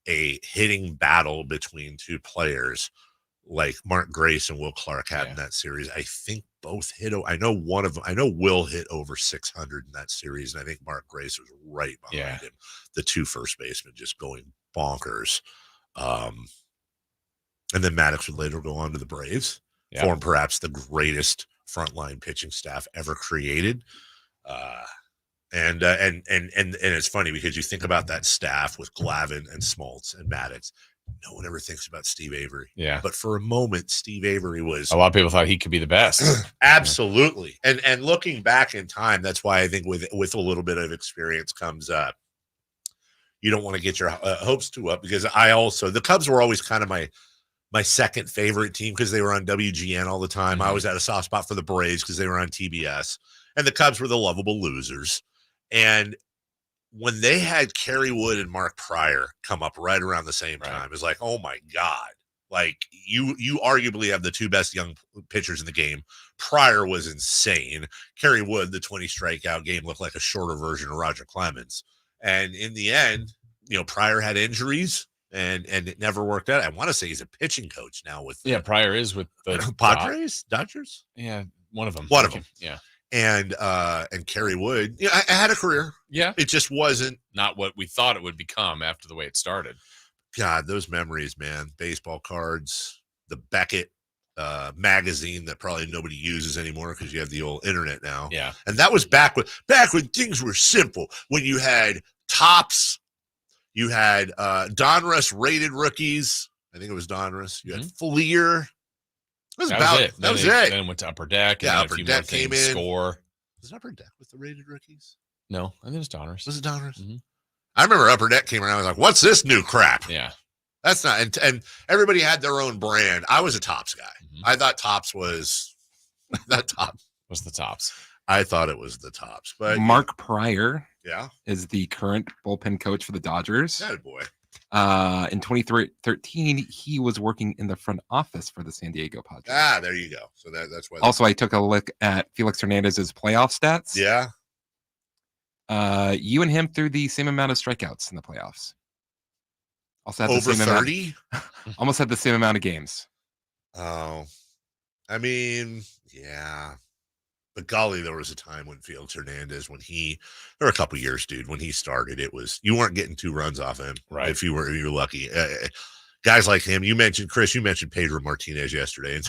a hitting battle between two players like Mark Grace and Will Clark had in that series. I think both hit. I know one of them. I know Will hit over 600 in that series, and I think Mark Grace was right behind him. The two first basemen just going bonkers. And then Maddux would later go on to the Braves, form perhaps the greatest frontline pitching staff ever created. And it's funny because you think about that staff with Glavine and Smoltz and Maddux. no one ever thinks about Steve Avery. Yeah. But for a moment, Steve Avery was A lot of people thought he could be the best. absolutely. And looking back in time, that's why I think with a little bit of experience comes you don't want to get your hopes too up, because the Cubs were always kind of my second favorite team because they were on WGN all the time. I always had a soft spot for the Braves because they were on TBS, and the Cubs were the lovable losers. And when they had Kerry Wood and Mark Pryor come up right around the same time, it's like, oh my God, like you arguably have the two best young pitchers in the game. Pryor was insane. Kerry Wood, the 20 strikeout game, looked like a shorter version of Roger Clemens. And in the end, Pryor had injuries and it never worked out. I want to say he's a pitching coach now with Pryor is with the Padres, Dodgers. Yeah, one of them. Yeah. And Kerry Wood, I had a career. Yeah. It just wasn't not what we thought it would become after the way it started. God, those memories, man. Baseball cards, the Beckett magazine that probably nobody uses anymore because you have the old internet now. Yeah. And that was back when things were simple. When you had Topps, you had Donruss rated rookies. I think it was Donruss. You had Fleer. That was it. Then it went to Upper Deck. Yeah, and Upper a few Deck more came things, in. Score. Was it Upper Deck with the rated rookies? No, I think it was Donruss. Was it Donruss? I remember Upper Deck came around. I was like, what's this new crap? Yeah. That's not, and everybody had their own brand. I was a Topps guy. I thought Topps was that Topps. Was the Topps. I thought it was the Topps. But Mark Pryor is the current bullpen coach for the Dodgers. That boy. In 2013, he was working in the front office for the San Diego Padres. Ah, there you go. So that's why. Also, I took a look at Felix Hernandez's playoff stats. Yeah. You and him threw the same amount of strikeouts in the playoffs. Also had over the same 30. Almost had the same amount of games. Oh, I mean, yeah. But golly, there was a time when Felix Hernandez, there were a couple years, dude, when he started, you weren't getting 2 runs off him. Right. If you were lucky. Guys like him, you mentioned Pedro Martinez yesterday. And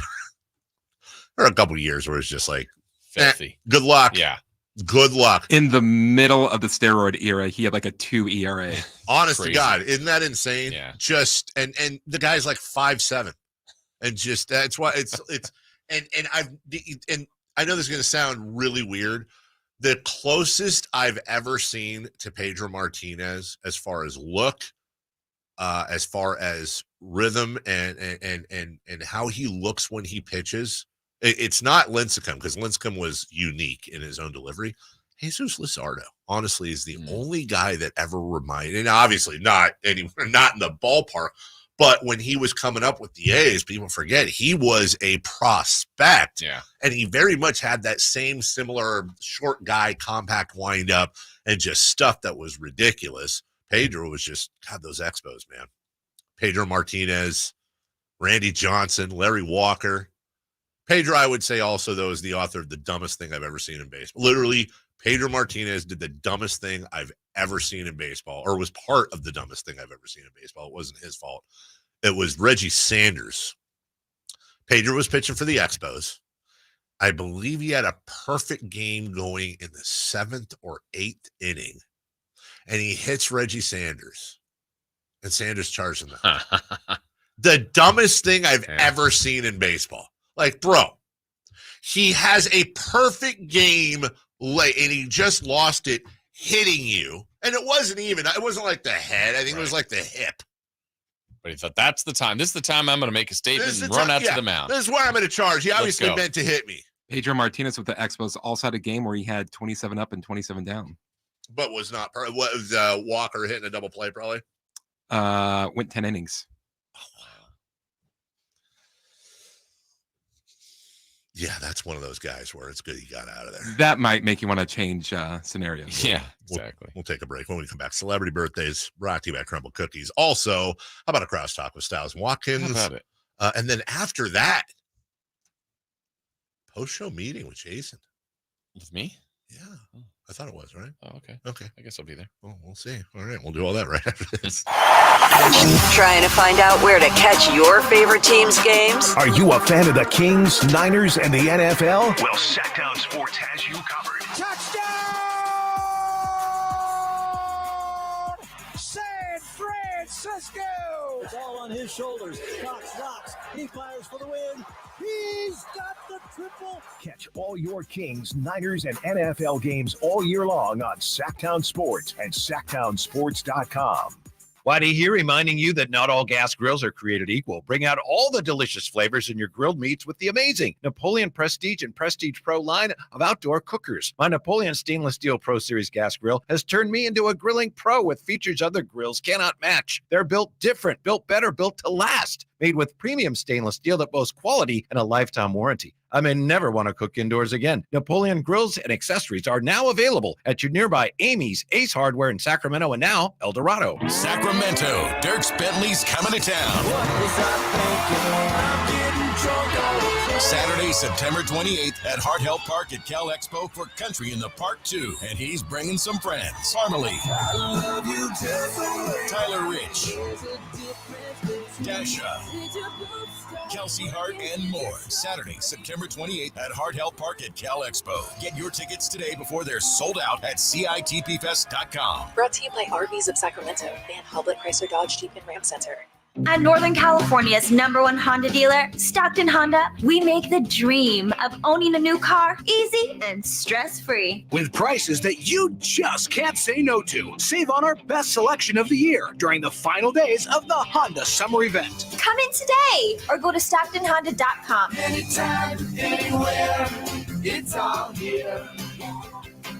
there are a couple years where it's just like, filthy. Good luck. Yeah. Good luck. In the middle of the steroid era, he had like a 2 ERA. Honest to God, isn't that insane? Yeah. Just and the guy's like 5'7", and just that's why it's and I know this is going to sound really weird. The closest I've ever seen to Pedro Martinez, as far as look, as far as rhythm, and how he looks when he pitches. It's not Lincecum, because Lincecum was unique in his own delivery. Jesus Luzardo, honestly, is the only guy that ever reminded, and obviously not anywhere, not in the ballpark, but when he was coming up with the A's, people forget he was a prospect. Yeah. And he very much had that same similar short guy, compact windup, and just stuff that was ridiculous. Pedro was just, God, those Expos, man. Pedro Martinez, Randy Johnson, Larry Walker. Pedro, I would say also, though, is the author of the dumbest thing I've ever seen in baseball. Literally, Pedro Martinez did the dumbest thing I've ever seen in baseball, or was part of the dumbest thing I've ever seen in baseball. It wasn't his fault. It was Reggie Sanders. Pedro was pitching for the Expos. I believe he had a perfect game going in the 7th or 8th inning, and he hits Reggie Sanders, and Sanders charged him out. The dumbest thing I've ever seen in baseball. Like, bro, he has a perfect game late, and he just lost it hitting you. And it wasn't like the head. I think it was like the hip. But he thought, that's the time. This is the time I'm going to make a statement and run out to the mound. This is where I'm going to charge. He obviously meant to hit me. Pedro Martinez with the Expos also had a game where he had 27 up and 27 down. But was not. What was Walker hitting a double play probably? Went 10 innings. Yeah, that's one of those guys where it's good he got out of there. That might make you want to change scenarios. Yeah, exactly. We'll take a break. When we come back, celebrity birthdays brought to you by Crumble Cookies. Also, how about a crosstalk with Styles and Watkins? How about it? And then after that, post-show meeting with Jason. With me? Yeah. I thought it was, right? Oh, okay. Okay. I guess I'll be there. Well, we'll see. All right. We'll do all that right after this. Trying to find out where to catch your favorite team's games? Are you a fan of the Kings, Niners, and the NFL? Well, Sacktown Sports has you covered. Touchdown! San Francisco! on his shoulders. Cox rocks. He fires for the win. He's got the triple. Catch all your Kings, Niners, and NFL games all year long on Sacktown Sports and SacktownSports.com. Whitey here reminding you that not all gas grills are created equal. Bring out all the delicious flavors in your grilled meats with the amazing Napoleon Prestige and Prestige Pro line of outdoor cookers. My Napoleon Stainless Steel Pro Series gas grill has turned me into a grilling pro with features other grills cannot match. They're built different, built better, built to last. Made with premium stainless steel that boasts quality and a lifetime warranty. I may never want to cook indoors again. Napoleon grills and accessories are now available at your nearby Amy's, Ace Hardware in Sacramento, and now El Dorado. Sacramento, Dirks Bentley's coming to town. Saturday, September 28th at Hart Health Park at Cal Expo for Country in the Park 2. And he's bringing some friends. Farmally, Tyler Rich, Dasha, Kelsey Hart, and more. Saturday, September 28th at Hart Health Park at Cal Expo. Get your tickets today before they're sold out at CITPFest.com. Brought to you by RVs of Sacramento and Hublet Chrysler Dodge Jeep and Ram Center. At Northern California's #1 Honda dealer, Stockton Honda, we make the dream of owning a new car easy and stress-free. With prices that you just can't say no to. Save on our best selection of the year during the final days of the Honda Summer Event. Come in today or go to StocktonHonda.com. Anytime, anywhere, it's all here.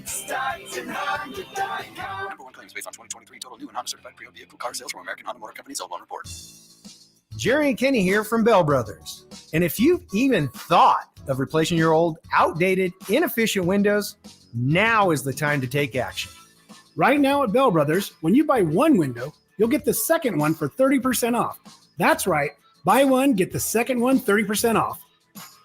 StocktonHonda.com. #1 claims based on 2023 total new and Honda certified pre-owned vehicle car sales from American Honda Motor Company's Old Loan Report. Jerry and Kenny here from Bell Brothers. And if you've even thought of replacing your old, outdated, inefficient windows, now is the time to take action. Right now at Bell Brothers, when you buy one window, you'll get the second one for 30% off. That's right. Buy one, get the second one 30% off.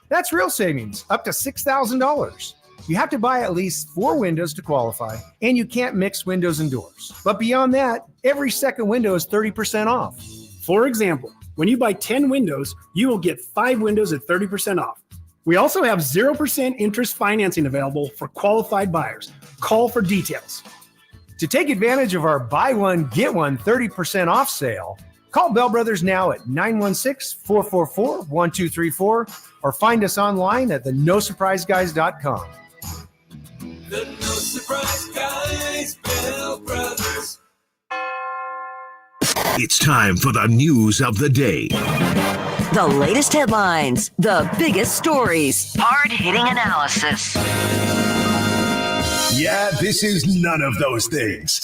That's real savings, up to $6,000. You have to buy at least 4 windows to qualify, and you can't mix windows and doors. But beyond that, every second window is 30% off. For example, when you buy 10 windows, you will get 5 windows at 30% off. We also have 0% interest financing available for qualified buyers. Call for details. To take advantage of our buy one, get one 30% off sale, call Bell Brothers now at 916-444-1234 or find us online at theNoSurpriseGuys.com. The No Surprise Guys, Bell Brothers. It's time for the news of the day. The latest headlines, the biggest stories, hard-hitting analysis. Yeah, this is none of those things.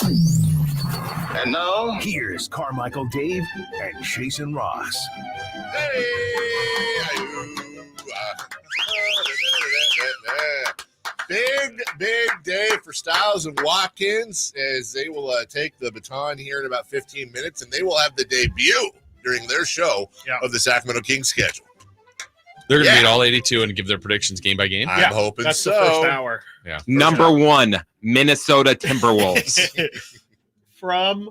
And now, here's Carmichael Dave and Jason Ross. Big day for Styles and Watkins as they will take the baton here in about 15 minutes, and they will have the debut during their show of the Sacramento Kings schedule. They're going to meet all 82 and give their predictions game by game? I'm hoping that's so. The first hour. Yeah. Number 1, Minnesota Timberwolves. From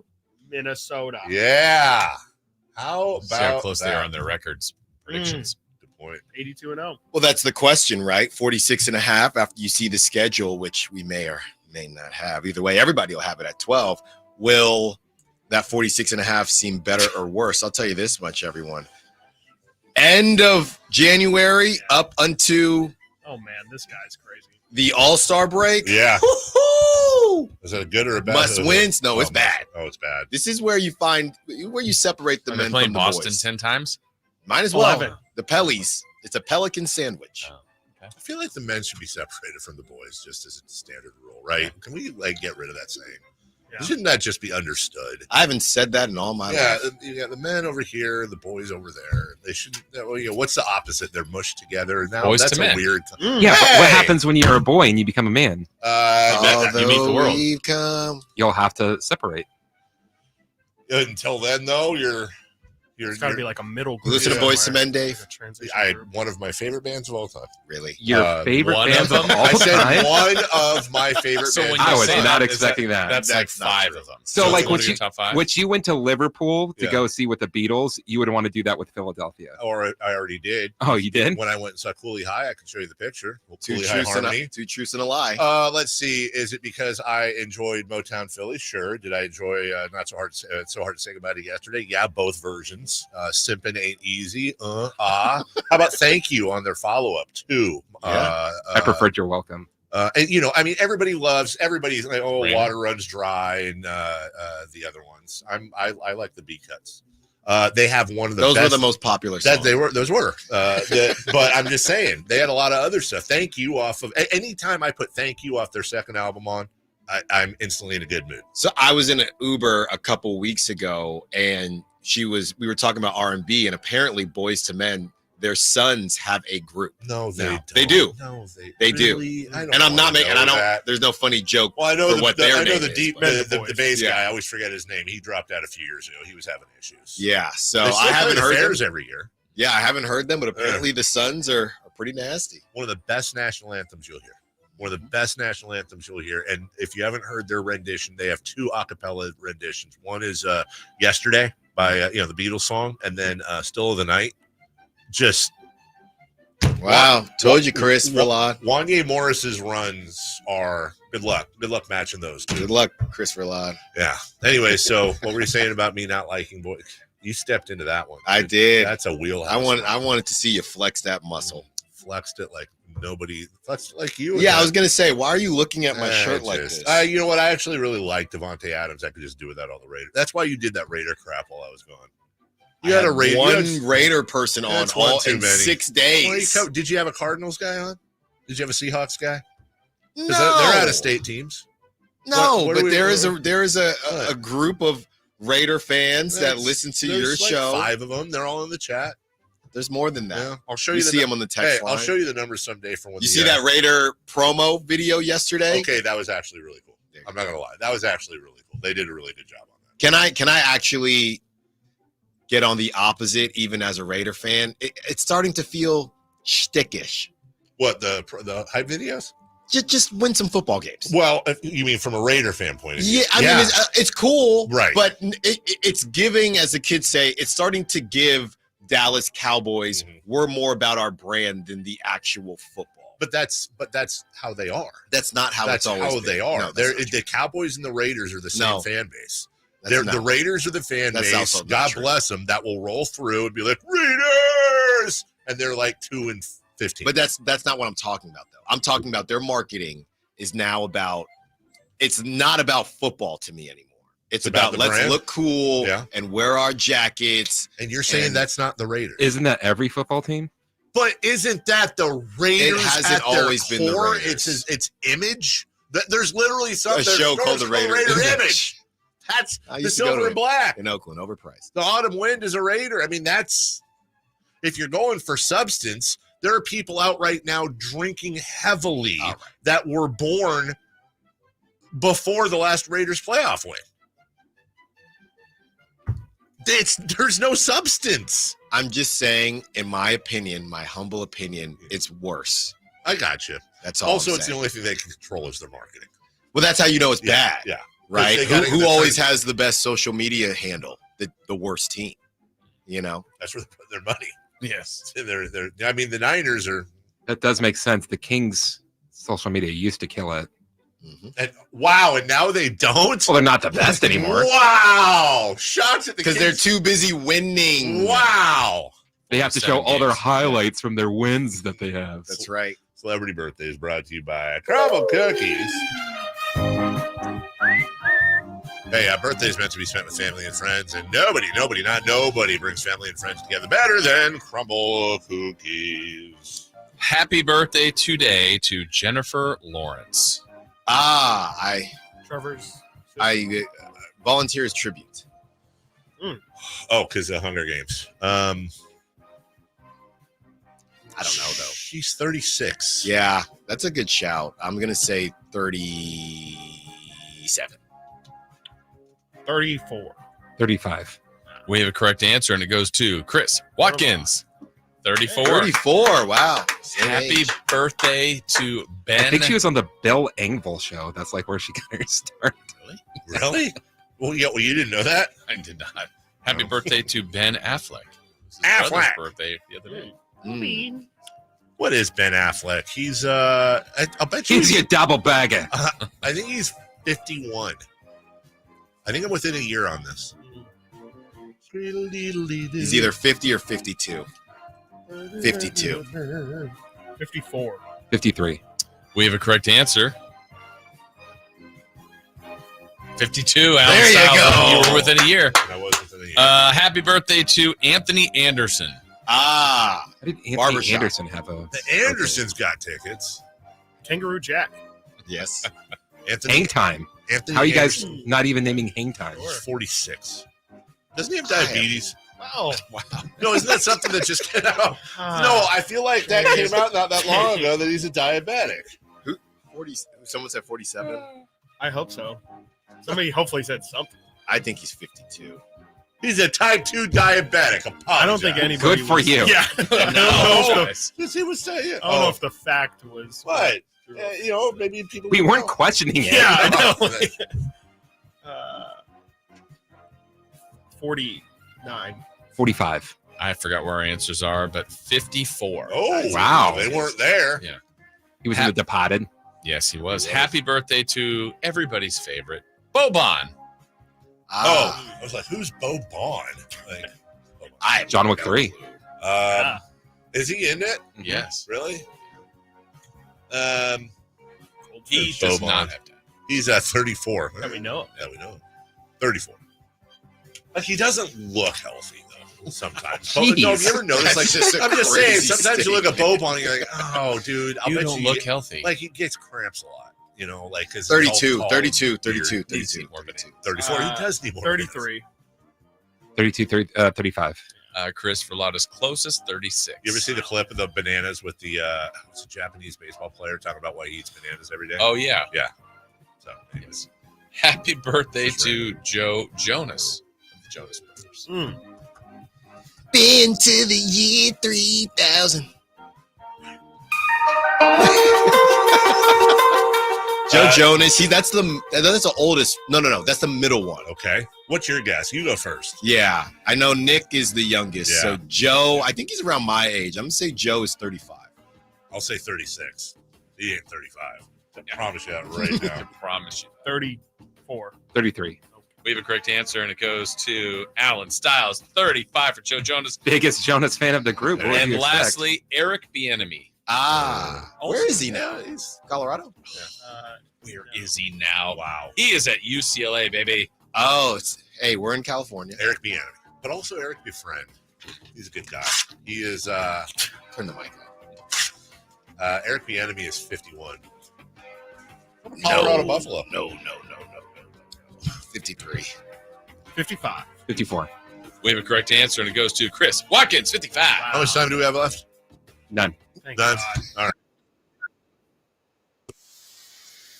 Minnesota. Yeah. How about See how close that? they are on their records. Predictions. Good point. 82-0. Well, that's the question, right? 46.5 after you see the schedule, which we may or may not have. Either way, everybody will have it at 12. Will that 46.5 seem better or worse? I'll tell you this much, everyone. End of January up unto Oh, man, this guy's crazy. the All-Star break. Yeah. Woo-hoo! Is it a good or a bad? Must wins? No, it's bad. Oh, it's bad. This is where you separate the Are men they playing from the Boston boys. 10 times? Might as well. 11. The Pellies. It's a Pelican sandwich. I feel like the men should be separated from the boys, just as a standard rule, right? Can we get rid of that saying? Yeah. Shouldn't that just be understood? I haven't said that in all my life. You got the men over here, the boys over there. They should. What's the opposite? They're mushed together. Now Boys that's to a men. weird. Yeah, but what happens when you're a boy and you become a man? Although you meet the world. we've come. You'll have to separate. Until then, though, you're It's got to be like a middle group. Listen to Boys to Men, Dave. One of my favorite bands of all time. Really? Your favorite one bands of of them? all I said time? one of my favorite So bands. when you I was say not that, expecting that. That's like That's not 5 true. of them. So, like, it's one when of your top 5? you went to Liverpool to Yeah. go see with the Beatles, you would want to do that with Philadelphia. Or I already did. Oh, you did? When I went and saw Cooley High, I can show you the picture. Two Cooley High truths, and Harmony. a, two truths and a lie. Let's see. Is it because I enjoyed Motown Philly? Sure. Did I enjoy Not So Hard to Say Goodbye to Yesterday? Yeah, both versions. ones. Simpin' ain't easy. How about thank you on their follow-up too? I preferred you're welcome. And I mean, everybody's like, water runs dry, and the other ones. I like the B cuts. They have one of the those best, were the most popular songs. Those were. But I'm just saying they had a lot of other stuff. Thank you off of anytime I put thank you off their second album on, I'm instantly in a good mood. So I was in an Uber a couple weeks ago, and we were talking about R&B, and apparently Boys to Men, their sons have a group. No, they don't. They do. No, they really? do. And I'm not making. And I don't. There's no funny joke. Well, I know the bass guy. I always forget his name. He dropped out a few years ago. He was having issues. Yeah. So I haven't heard theirs them every year. Yeah, I haven't heard them, but apparently the sons are pretty nasty. One of the best national anthems you'll hear. One of the best national anthems you'll hear. And if you haven't heard their rendition, they have 2 a cappella renditions. One is Yesterday by the Beatles song, and then Still of the Night. Just wow. Told you, Chris Verlon. Wanye Morris's runs are good luck. Good luck matching those two. Good luck, Chris Verlon. Yeah. Anyway, so what were you saying about me not liking boys? You stepped into that one. I did. That's a wheelhouse. I wanted to see you flex that muscle. Flexed it like nobody. Flexed like you. Yeah, I was gonna say, why are you looking at my shirt like this? You know what? I actually really like Devontae Adams. I could just do without all the Raiders. That's why you did that Raider crap while I was gone. You had a Raider. One Raider person on all in 6 days. Well, did you have a Cardinals guy on? Did you have a Seahawks guy? No, they're out of state teams. No, but there is a group of Raider fans that listen to your show. 5 of them. They're all in the chat. There's more than that. Yeah, I'll show you. See them on the text line. I'll show you the numbers someday from when you see that Raider promo video yesterday. Okay, that was actually really cool. I'm not gonna lie, that was actually really cool. They did a really good job on that. Can I actually get on the opposite? Even as a Raider fan, it's starting to feel shtickish. What the hype videos? Just win some football games. Well, if you mean from a Raider fan point of view? Yeah, I mean it's cool, right? But it's giving, as the kids say, it's starting to give Dallas Cowboys. We're more about our brand than the actual football. But that's how they are. That's not how it's always been. They are. No, the Cowboys and the Raiders are the same fan base. The Raiders are the fan That's base. also God true. bless them. That will roll through and be like Raiders, and they're like 2-15. But that's not what I'm talking about, though. I'm talking about their marketing is now about. It's not about football to me anymore. It's about let's brand. Look cool and wear our jackets. And you're saying that's not the Raiders? Isn't that every football team? But isn't that the Raiders? It hasn't always been the Raiders. It's image. There's literally a show called the Raider Image. That's the silver and black in Oakland, overpriced. The Autumn Wind is a Raider. I mean, that's if you're going for substance. There are people out right now drinking heavily that were born before the last Raiders playoff win. There's no substance. I'm just saying, in my opinion, my humble opinion, it's worse. I got you. That's all. Also, it's the only thing they can control is their marketing. Well, that's how you know it's bad. Yeah. Right. Who always has the best social media handle? The worst team. You know. That's where they put their money. Yes. I mean, the Niners are. That does make sense. The Kings' social media used to kill it. And now they don't. Well, they're not the best anymore. Wow, shots at the because they're too busy winning. Wow, they have to show all their highlights from their wins that they have. That's right. Celebrity Birthdays brought to you by Crumble Cookies. Hey, birthdays meant to be spent with family and friends, and nobody brings family and friends together better than Crumble Cookies. Happy birthday today to Jennifer Lawrence. Trevor's. I volunteer as tribute. Oh, because of Hunger Games. I don't know though. She's 36. Yeah, that's a good shout. I'm gonna say 37. 34. 35. We have a correct answer, and it goes to Chris Watkins. 34. 34. Wow. Happy birthday to Ben. I think she was on the Bill Engvall show. That's like where she got her start. Really? Well, you didn't know that? I did not. Happy birthday to Ben Affleck. His Affleck. Birthday the other day. What is Ben Affleck? He's I'll bet you he's a double bagger. I think he's 51. I think I'm within a year on this. He's either 50 or 52. 52. 54. 53. We have a correct answer. 52. Alan There you Stiles. go. You were within a year. I was within a year. Happy birthday to Anthony Anderson. Ah. How did Anthony Barbershop. Anderson have a... The Andersons got tickets. Kangaroo Jack. Yes. Anthony. Hang Time. Anthony How are you guys Anderson. not even naming Hang Time? He's 46. Doesn't he have diabetes? Wow. No, isn't that something that just came out? No, I feel like that came out not that long ago that he's a diabetic. Who? 40. Someone said 47. I hope so. Somebody hopefully said something. I think he's 52. He's a type 2 diabetic. I don't think anybody. Good for was, you. Yeah. I don't know if the, He was saying. I don't know if the fact was. What? Maybe people. We weren't questioning it. Yeah, I know. 49. 45. I forgot where our answers are, but 54. Oh, wow. They weren't there. Yeah. He was in The Departed. Yes, he was. Happy birthday to everybody's favorite, Boban. Oh, I was like, who's Bo Bond? Like, John Wick 3. Is he in it? Yes. Really? He does Bo not Bond. have time. He's at 34. Yeah, we know. Yeah, we know. 34. Like, he doesn't look healthy, though, sometimes. No, have you ever noticed? Like, I'm just saying, sometimes you look at Bo Bond and you're like, oh, dude, I'll You bet don't you look healthy. Like, he gets cramps a lot, like, because 32, all 32, tall, 32, weird. 32, 34. He does need more. 33. 32, 35. Chris Verlato's closest, 36. You ever see the clip of the bananas with the it's a Japanese baseball player talking about why he eats bananas every day? Oh, yeah. Yeah. So, anyways. Happy birthday to Joe Jonas of the Jonas Brothers. Been to the year 3000. Joe Jonas, that's the oldest. No, that's the middle one. Okay. What's your guess? You go first. Yeah, I know Nick is the youngest. Yeah. So Joe, I think he's around my age. I'm gonna say Joe is 35. I'll say 36. He ain't 35. I promise you that right now. I promise you. 34. 33. We have a correct answer, and it goes to Alan Stiles, 35 for Joe Jonas. Biggest Jonas fan of the group. What And do you expect? lastly, Eric Bieniemy. Where is he now? He's Colorado. Where is he now? Wow. He is at UCLA, baby. Oh, hey, we're in California. Eric Bieniemy, but also Eric Befriend. He's a good guy. He is. Turn the mic on. Eric Bieniemy is 51. Colorado Buffalo. No. 53. 55. 54. We have a correct answer, and it goes to Chris Watkins, 55. How much time do we have left? None. Thank None. God. All right.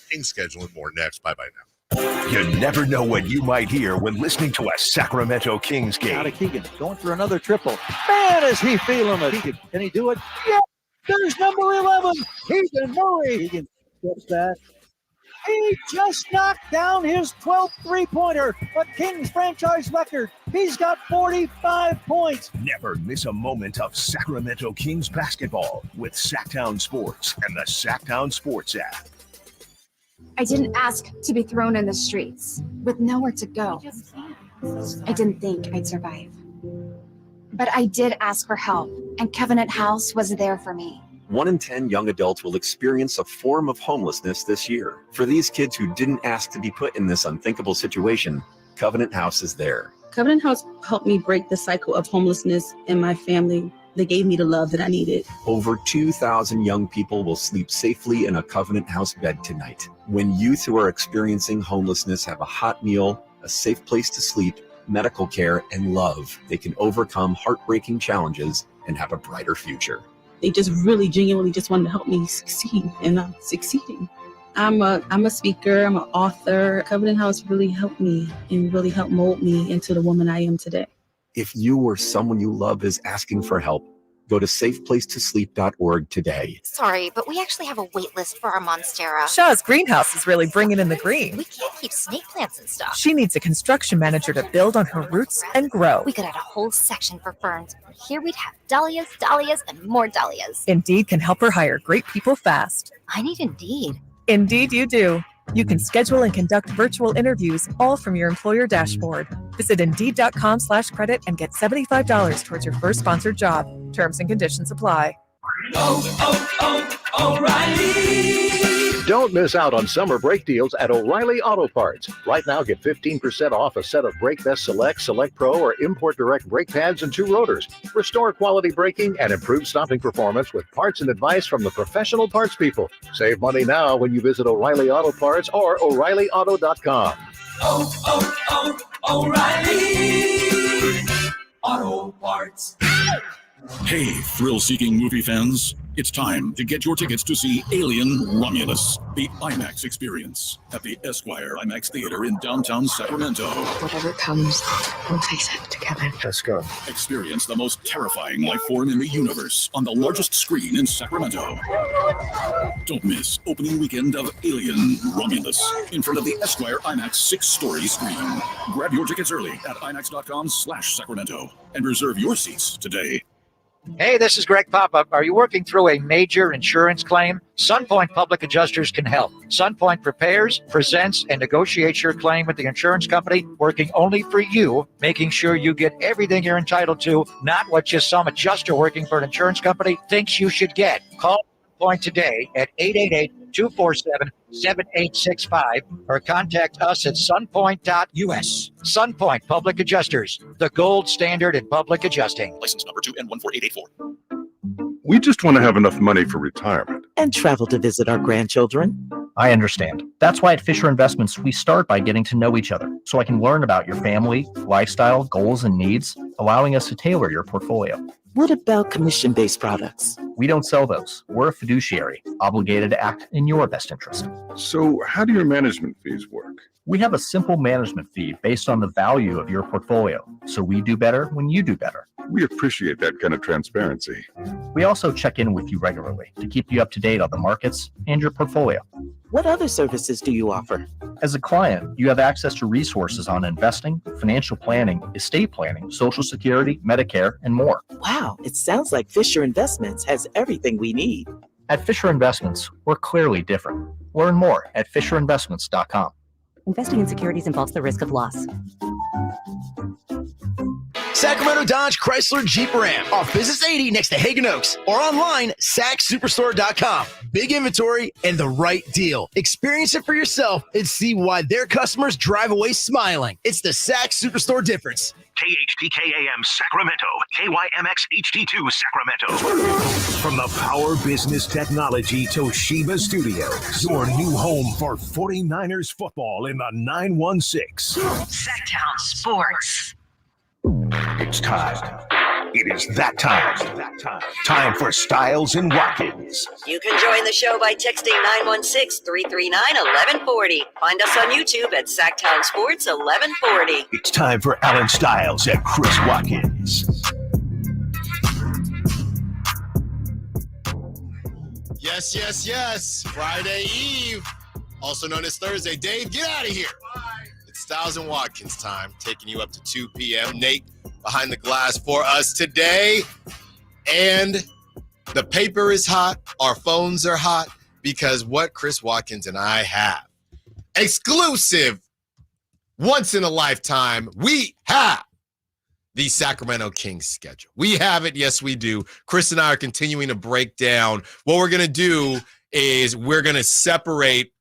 Kings scheduling more next. Bye now. You never know what you might hear when listening to a Sacramento Kings game. Out of Keegan, going for another triple. Man, is he feeling it. Keegan, can he do it? Yeah, there's number 11, Keegan Murray. Keegan gets that. He just knocked down his 12th three-pointer, a Kings franchise record. He's got 45 points. Never miss a moment of Sacramento Kings basketball with Sacktown Sports and the Sacktown Sports app. I didn't ask to be thrown in the streets with nowhere to go. I didn't think I'd survive. But I did ask for help, and Covenant House was there for me. 1 in 10 young adults will experience a form of homelessness this year. For these kids who didn't ask to be put in this unthinkable situation, Covenant House is there. Covenant House helped me break the cycle of homelessness in my family. They gave me the love that I needed. Over 2,000 young people will sleep safely in a Covenant House bed tonight. When youth who are experiencing homelessness have a hot meal, a safe place to sleep, medical care, and love, they can overcome heartbreaking challenges and have a brighter future. They just really genuinely just wanted to help me succeed, and I'm succeeding. I'm a speaker, I'm an author. Covenant House really helped me and really helped mold me into the woman I am today. If you or someone you love is asking for help, go to safeplacetosleep.org today. Sorry, but we actually have a wait list for our Monstera. Shaw's greenhouse is really bringing in the green. We can't keep snake plants and stuff. She needs a construction manager to build on her roots and grow. We could add a whole section for ferns. Here we'd have dahlias, and more dahlias. Indeed can help her hire great people fast. I need Indeed. Indeed you do. You can schedule and conduct virtual interviews all from your employer dashboard. Visit Indeed.com/credit and get $75 towards your first sponsored job. Terms and conditions apply. O'Reilly. Don't miss out on summer brake deals at O'Reilly Auto Parts. Right now, get 15% off a set of Brake Best Select, Select Pro, or Import Direct brake pads and 2 rotors. Restore quality braking and improve stopping performance with parts and advice from the professional parts people. Save money now when you visit O'Reilly Auto Parts or O'ReillyAuto.com. O'Reilly Auto Parts. Hey, thrill-seeking movie fans. It's time to get your tickets to see Alien Romulus, the IMAX experience at the Esquire IMAX Theater in downtown Sacramento. Whatever comes, we'll face it together. Let's go. Experience the most terrifying life form in the universe on the largest screen in Sacramento. Don't miss opening weekend of Alien Romulus in front of the Esquire IMAX 6-story screen. Grab your tickets early at IMAX.com/Sacramento and reserve your seats today. Hey, this is Greg Papa. Are you working through a major insurance claim? SunPoint Public Adjusters can help. SunPoint prepares, presents, and negotiates your claim with the insurance company, working only for you, making sure you get everything you're entitled to, not what just some adjuster working for an insurance company thinks you should get. Call SunPoint today at 888-247-7865 or contact us at sunpoint.us. SunPoint Public Adjusters, the gold standard in public adjusting. License number 2N14884. We just want to have enough money for retirement. And travel to visit our grandchildren. I understand. That's why at Fisher Investments, we start by getting to know each other so I can learn about your family, lifestyle, goals, and needs, allowing us to tailor your portfolio. What about commission-based products? We don't sell those. We're a fiduciary, obligated to act in your best interest. So how do your management fees work? We have a simple management fee based on the value of your portfolio, so we do better when you do better. We appreciate that kind of transparency. We also check in with you regularly to keep you up to date on the markets and your portfolio. What other services do you offer? As a client, you have access to resources on investing, financial planning, estate planning, Social Security, Medicare, and more. Wow, it sounds like Fisher Investments has everything we need. At Fisher Investments, we're clearly different. Learn more at FisherInvestments.com. Investing in securities involves the risk of loss. Sacramento Dodge Chrysler Jeep Ram off Business 80 next to Hagen Oaks or online sacsuperstore.com. Big inventory and the right deal. Experience it for yourself and see why their customers drive away smiling. It's the Sac Superstore difference. KHTKAM Sacramento, KYMX HD2 Sacramento. From the Power Business Technology Toshiba Studios, your new home for 49ers football in the 916. Sacktown Sports. It's time. It is that time. Time for Styles and Watkins. You can join the show by texting 916-339-1140. Find us on YouTube at Sacktown Sports 1140. It's time for Alan Styles and Chris Watkins. Yes, yes, yes. Friday Eve, also known as Thursday. Dave, get out of here. It's Styles and Watkins time, taking you up to 2 p.m. Nate behind the glass for us today. And the paper is hot. Our phones are hot because what Chris Watkins and I have. Exclusive, once in a lifetime, we have the Sacramento Kings schedule. We have it. Yes, we do. Chris and I are continuing to break down. What we're going to do is we're going to separate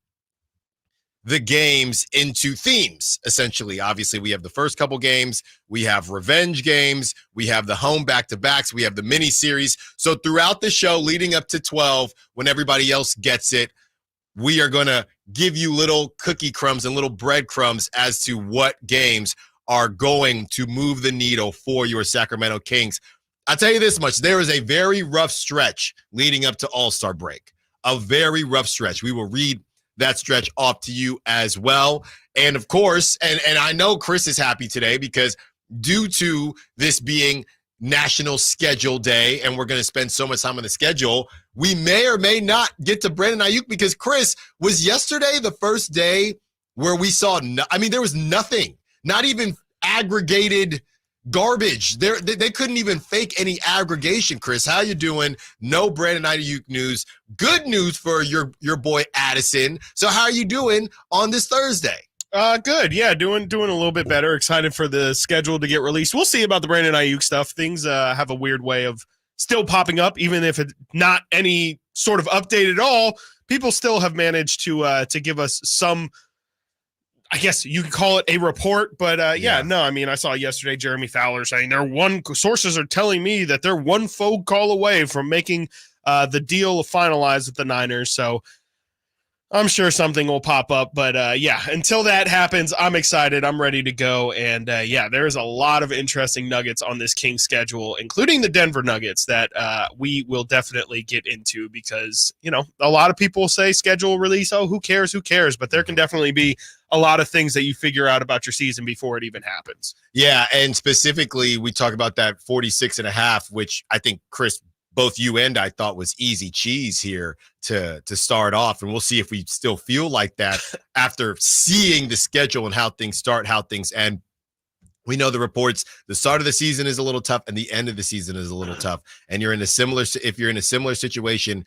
the games into themes, essentially. Obviously, we have the first couple games. We have revenge games. We have the home back-to-backs. We have the mini-series. So throughout the show, leading up to 12, when everybody else gets it, we are going to give you little cookie crumbs and little breadcrumbs as to what games are going to move the needle for your Sacramento Kings. I'll tell you this much. There is a very rough stretch leading up to All-Star break. A very rough stretch. We will read that stretch off to you as well. And of course, and I know Chris is happy today because due to this being National Schedule Day, and we're going to spend so much time on the schedule, we may or may not get to Brandon Aiyuk because Chris, was yesterday the first day where we saw, there was nothing, not even aggregated garbage. They couldn't even fake any aggregation. Chris, how you doing? No Brandon Aiyuk news. Good news for your boy Addison. So how are you doing on this Thursday? Good. Yeah, doing a little bit better. Excited for the schedule to get released. We'll see about the Brandon Aiyuk stuff. Things have a weird way of still popping up, even if it's not any sort of update at all. People still have managed to give us some, I guess you could call it a report, but no, I mean, I saw yesterday Jeremy Fowler saying sources are telling me that they're one phone call away from making the deal finalized with the Niners. So I'm sure something will pop up, but until that happens, I'm excited. I'm ready to go. And there's a lot of interesting nuggets on this Kings schedule, including the Denver Nuggets that we will definitely get into because, a lot of people say schedule release. Oh, who cares? But there can definitely be a lot of things that you figure out about your season before it even happens. Yeah. And specifically, we talk about that 46.5, which I think Chris, both you and I thought was easy cheese here to start off. And we'll see if we still feel like that after seeing the schedule and how things start, how things end. We know the reports, the start of the season is a little tough and the end of the season is a little tough. And if you're in a similar situation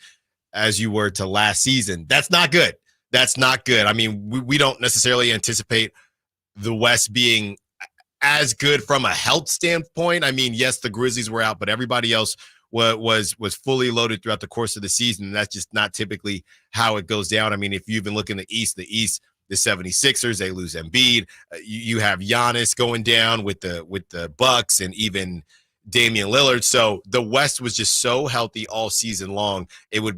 as you were to last season, that's not good. That's not good. I mean, we don't necessarily anticipate the West being as good from a health standpoint. I mean, yes, the Grizzlies were out, but everybody else was fully loaded throughout the course of the season. And that's just not typically how it goes down. I mean, if you even look in the East, the 76ers, they lose Embiid. You have Giannis going down with the Bucks and even Damian Lillard. So the West was just so healthy all season long. It would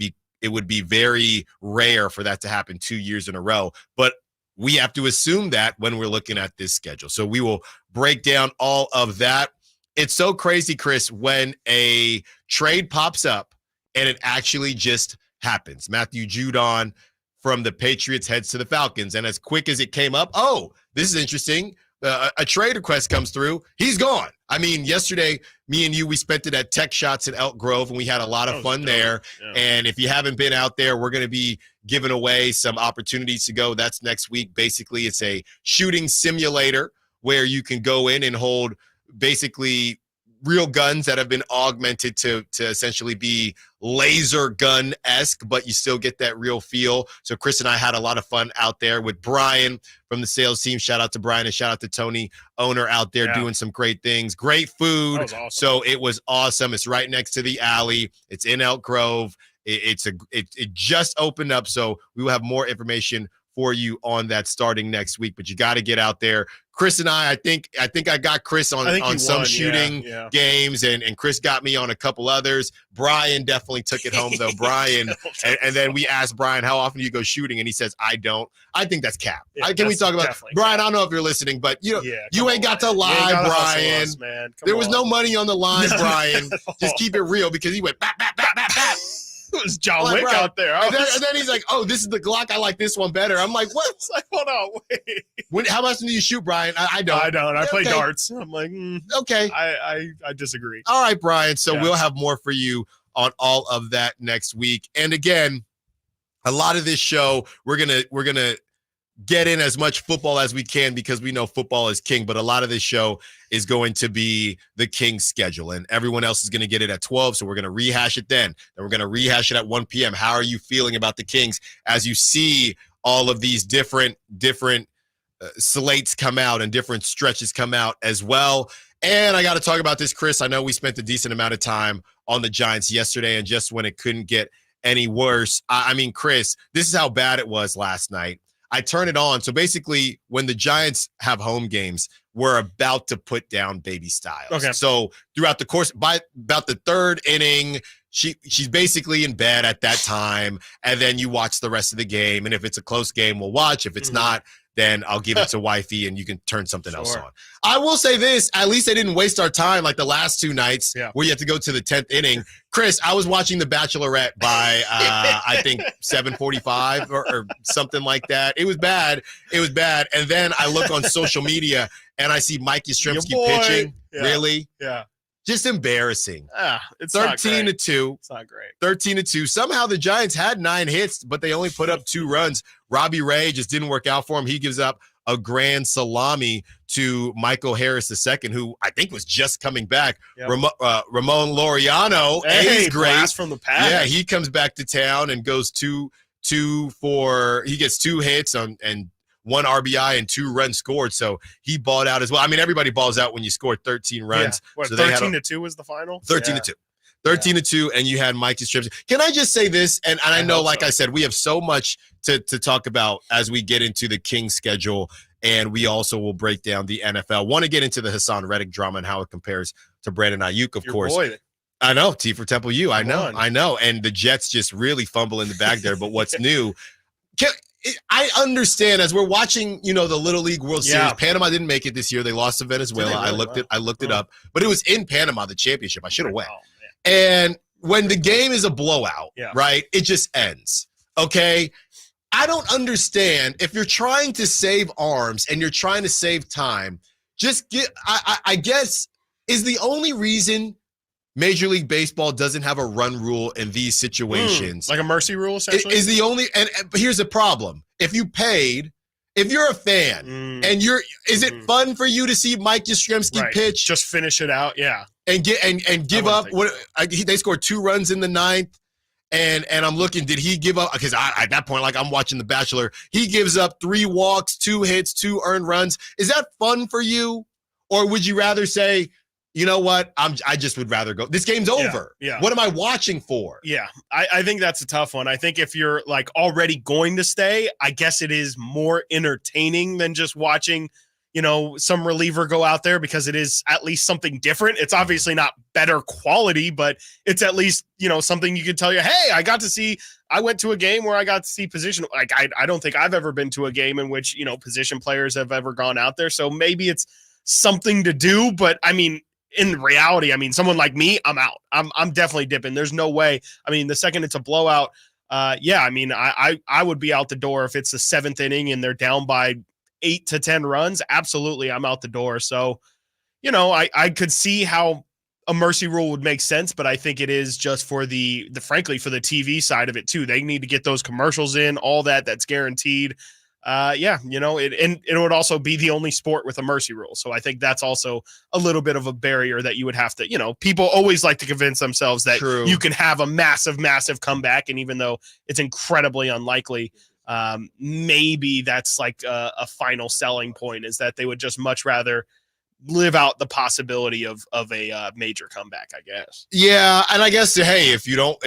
be very rare for that to happen 2 years in a row. But we have to assume that when we're looking at this schedule. So we will break down all of that. It's so crazy, Chris, when a trade pops up and it actually just happens. Matthew Judon from the Patriots heads to the Falcons. And as quick as it came up, oh, this is interesting. A trade request comes through. He's gone. I mean, yesterday, me and you, we spent it at Tech Shots in Elk Grove, and we had a lot of fun there. Yeah. And if you haven't been out there, we're going to be giving away some opportunities to go. That's next week. Basically, it's a shooting simulator where you can go in and hold basically real guns that have been augmented to essentially be laser gun-esque, but you still get that real feel. So Chris and I had a lot of fun out there with Brian from the sales team. Shout out to Brian and shout out to Tony, owner out there doing some great things. Great food. That was awesome. So it was awesome. It's right next to the alley. It's in Elk Grove. It just opened up, so we will have more information for you on that starting next week, but you got to get out there. Chris and I think I got Chris on some shooting games, and Chris got me on a couple others. Brian definitely took it home, though. Brian, and then we asked Brian, how often do you go shooting? And he says, I don't. I think that's cap. Can we talk about Brian? I don't know if you're listening, but you ain't got to lie, Brian. Us, man. There was no money on the line, Brian. Just keep it real because he went bap, bap, bap, bap, bap. It was John Wick out there. And then he's like, oh, this is the Glock. I like this one better. I'm like, what? It's like, hold on, wait. How much do you shoot, Brian? I don't. I play darts. I'm like, okay. I disagree. All right, Brian. So we'll have more for you on all of that next week. And again, a lot of this show, we're gonna get in as much football as we can because we know football is king, but a lot of this show is going to be the Kings schedule and everyone else is going to get it at 12. So we're going to rehash it then we're going to rehash it at 1 p.m. How are you feeling about the Kings as you see all of these different slates come out and different stretches come out as well? And I got to talk about this, Chris. I know we spent a decent amount of time on the Giants yesterday and just when it couldn't get any worse. I mean, Chris, this is how bad it was last night. I turn it on. So basically, when the Giants have home games, we're about to put down baby Styles. Okay. So throughout the course, by about the third inning, she's basically in bed at that time. And then you watch the rest of the game. And if it's a close game, we'll watch. If it's not, then I'll give it to wifey and you can turn something else on. I will say this, at least I didn't waste our time like the last two nights where you have to go to the 10th inning. Chris, I was watching The Bachelorette by, I think, 7:45 or something like that. It was bad. And then I look on social media and I see Mike Yastrzemski pitching. Yeah. Really? Yeah. Just embarrassing. It's 13-2. It's not great. 13-2. Somehow the Giants had 9 hits, but they only put up 2 runs. Robbie Ray just didn't work out for him. He gives up a grand salami to Michael Harris II, who I think was just coming back. Yep. Ramon Laureano, Hey, he's great. blast from the past. Yeah, he comes back to town and goes he gets 2 hits and 1 RBI and 2 runs scored. So he balled out as well. I mean, everybody balls out when you score 13 runs. What, so 13-2 was the final? 13-2. 13-2, and you had Mike Strips. Can I just say this? And I know, like I said, we have so much to talk about as we get into the Kings schedule, and we also will break down the NFL. Want to get into the Hassan Reddick drama and how it compares to Brandon Aiyuk, of course. Boy. I know, T for Temple U. I know. And the Jets just really fumble in the bag there. But what's new? I understand as we're watching, the Little League World Series. Panama didn't make it this year. They lost to Venezuela. I looked it up, but it was in Panama, the championship. I should have went. And when the game is a blowout, right, it just ends. Okay. I don't understand if you're trying to save arms and you're trying to save time, I guess is the only reason Major League Baseball doesn't have a run rule in these situations. Like a mercy rule, essentially? Is the only, but here's the problem. If you're a fan and is it fun for you to see Mike Yastrzemski pitch? Just finish it out. Yeah. And give up. They scored 2 runs in the 9th. And I'm looking, did he give up? Because at that point, like I'm watching The Bachelor, he gives up 3 walks, 2 hits, 2 earned runs. Is that fun for you? Or would you rather say, you know what? I just would rather go. This game's over. Yeah. What am I watching for? Yeah. I think that's a tough one. I think if you're like already going to stay, I guess it is more entertaining than just watching, some reliever go out there, because it is at least something different. It's obviously not better quality, but it's at least, something you could tell you, hey, I went to a game where I got to see position. Like, I don't think I've ever been to a game in which, position players have ever gone out there. So maybe it's something to do, but I mean, in reality, someone like me, I'm out. I'm definitely dipping. There's no way. The second it's a blowout, I would be out the door if it's the 7th inning and they're down by 8 to 10 runs. Absolutely, I'm out the door. So, I could see how a mercy rule would make sense, but I think it is just for frankly, for the TV side of it too. They need to get those commercials in, all that's guaranteed. It would also be the only sport with a mercy rule. So I think that's also a little bit of a barrier that you would have to, people always like to convince themselves that you can have a massive, massive comeback. And even though it's incredibly unlikely, maybe that's like a final selling point, is that they would just much rather live out the possibility of a major comeback, I guess. Yeah, and I guess, hey, if you don't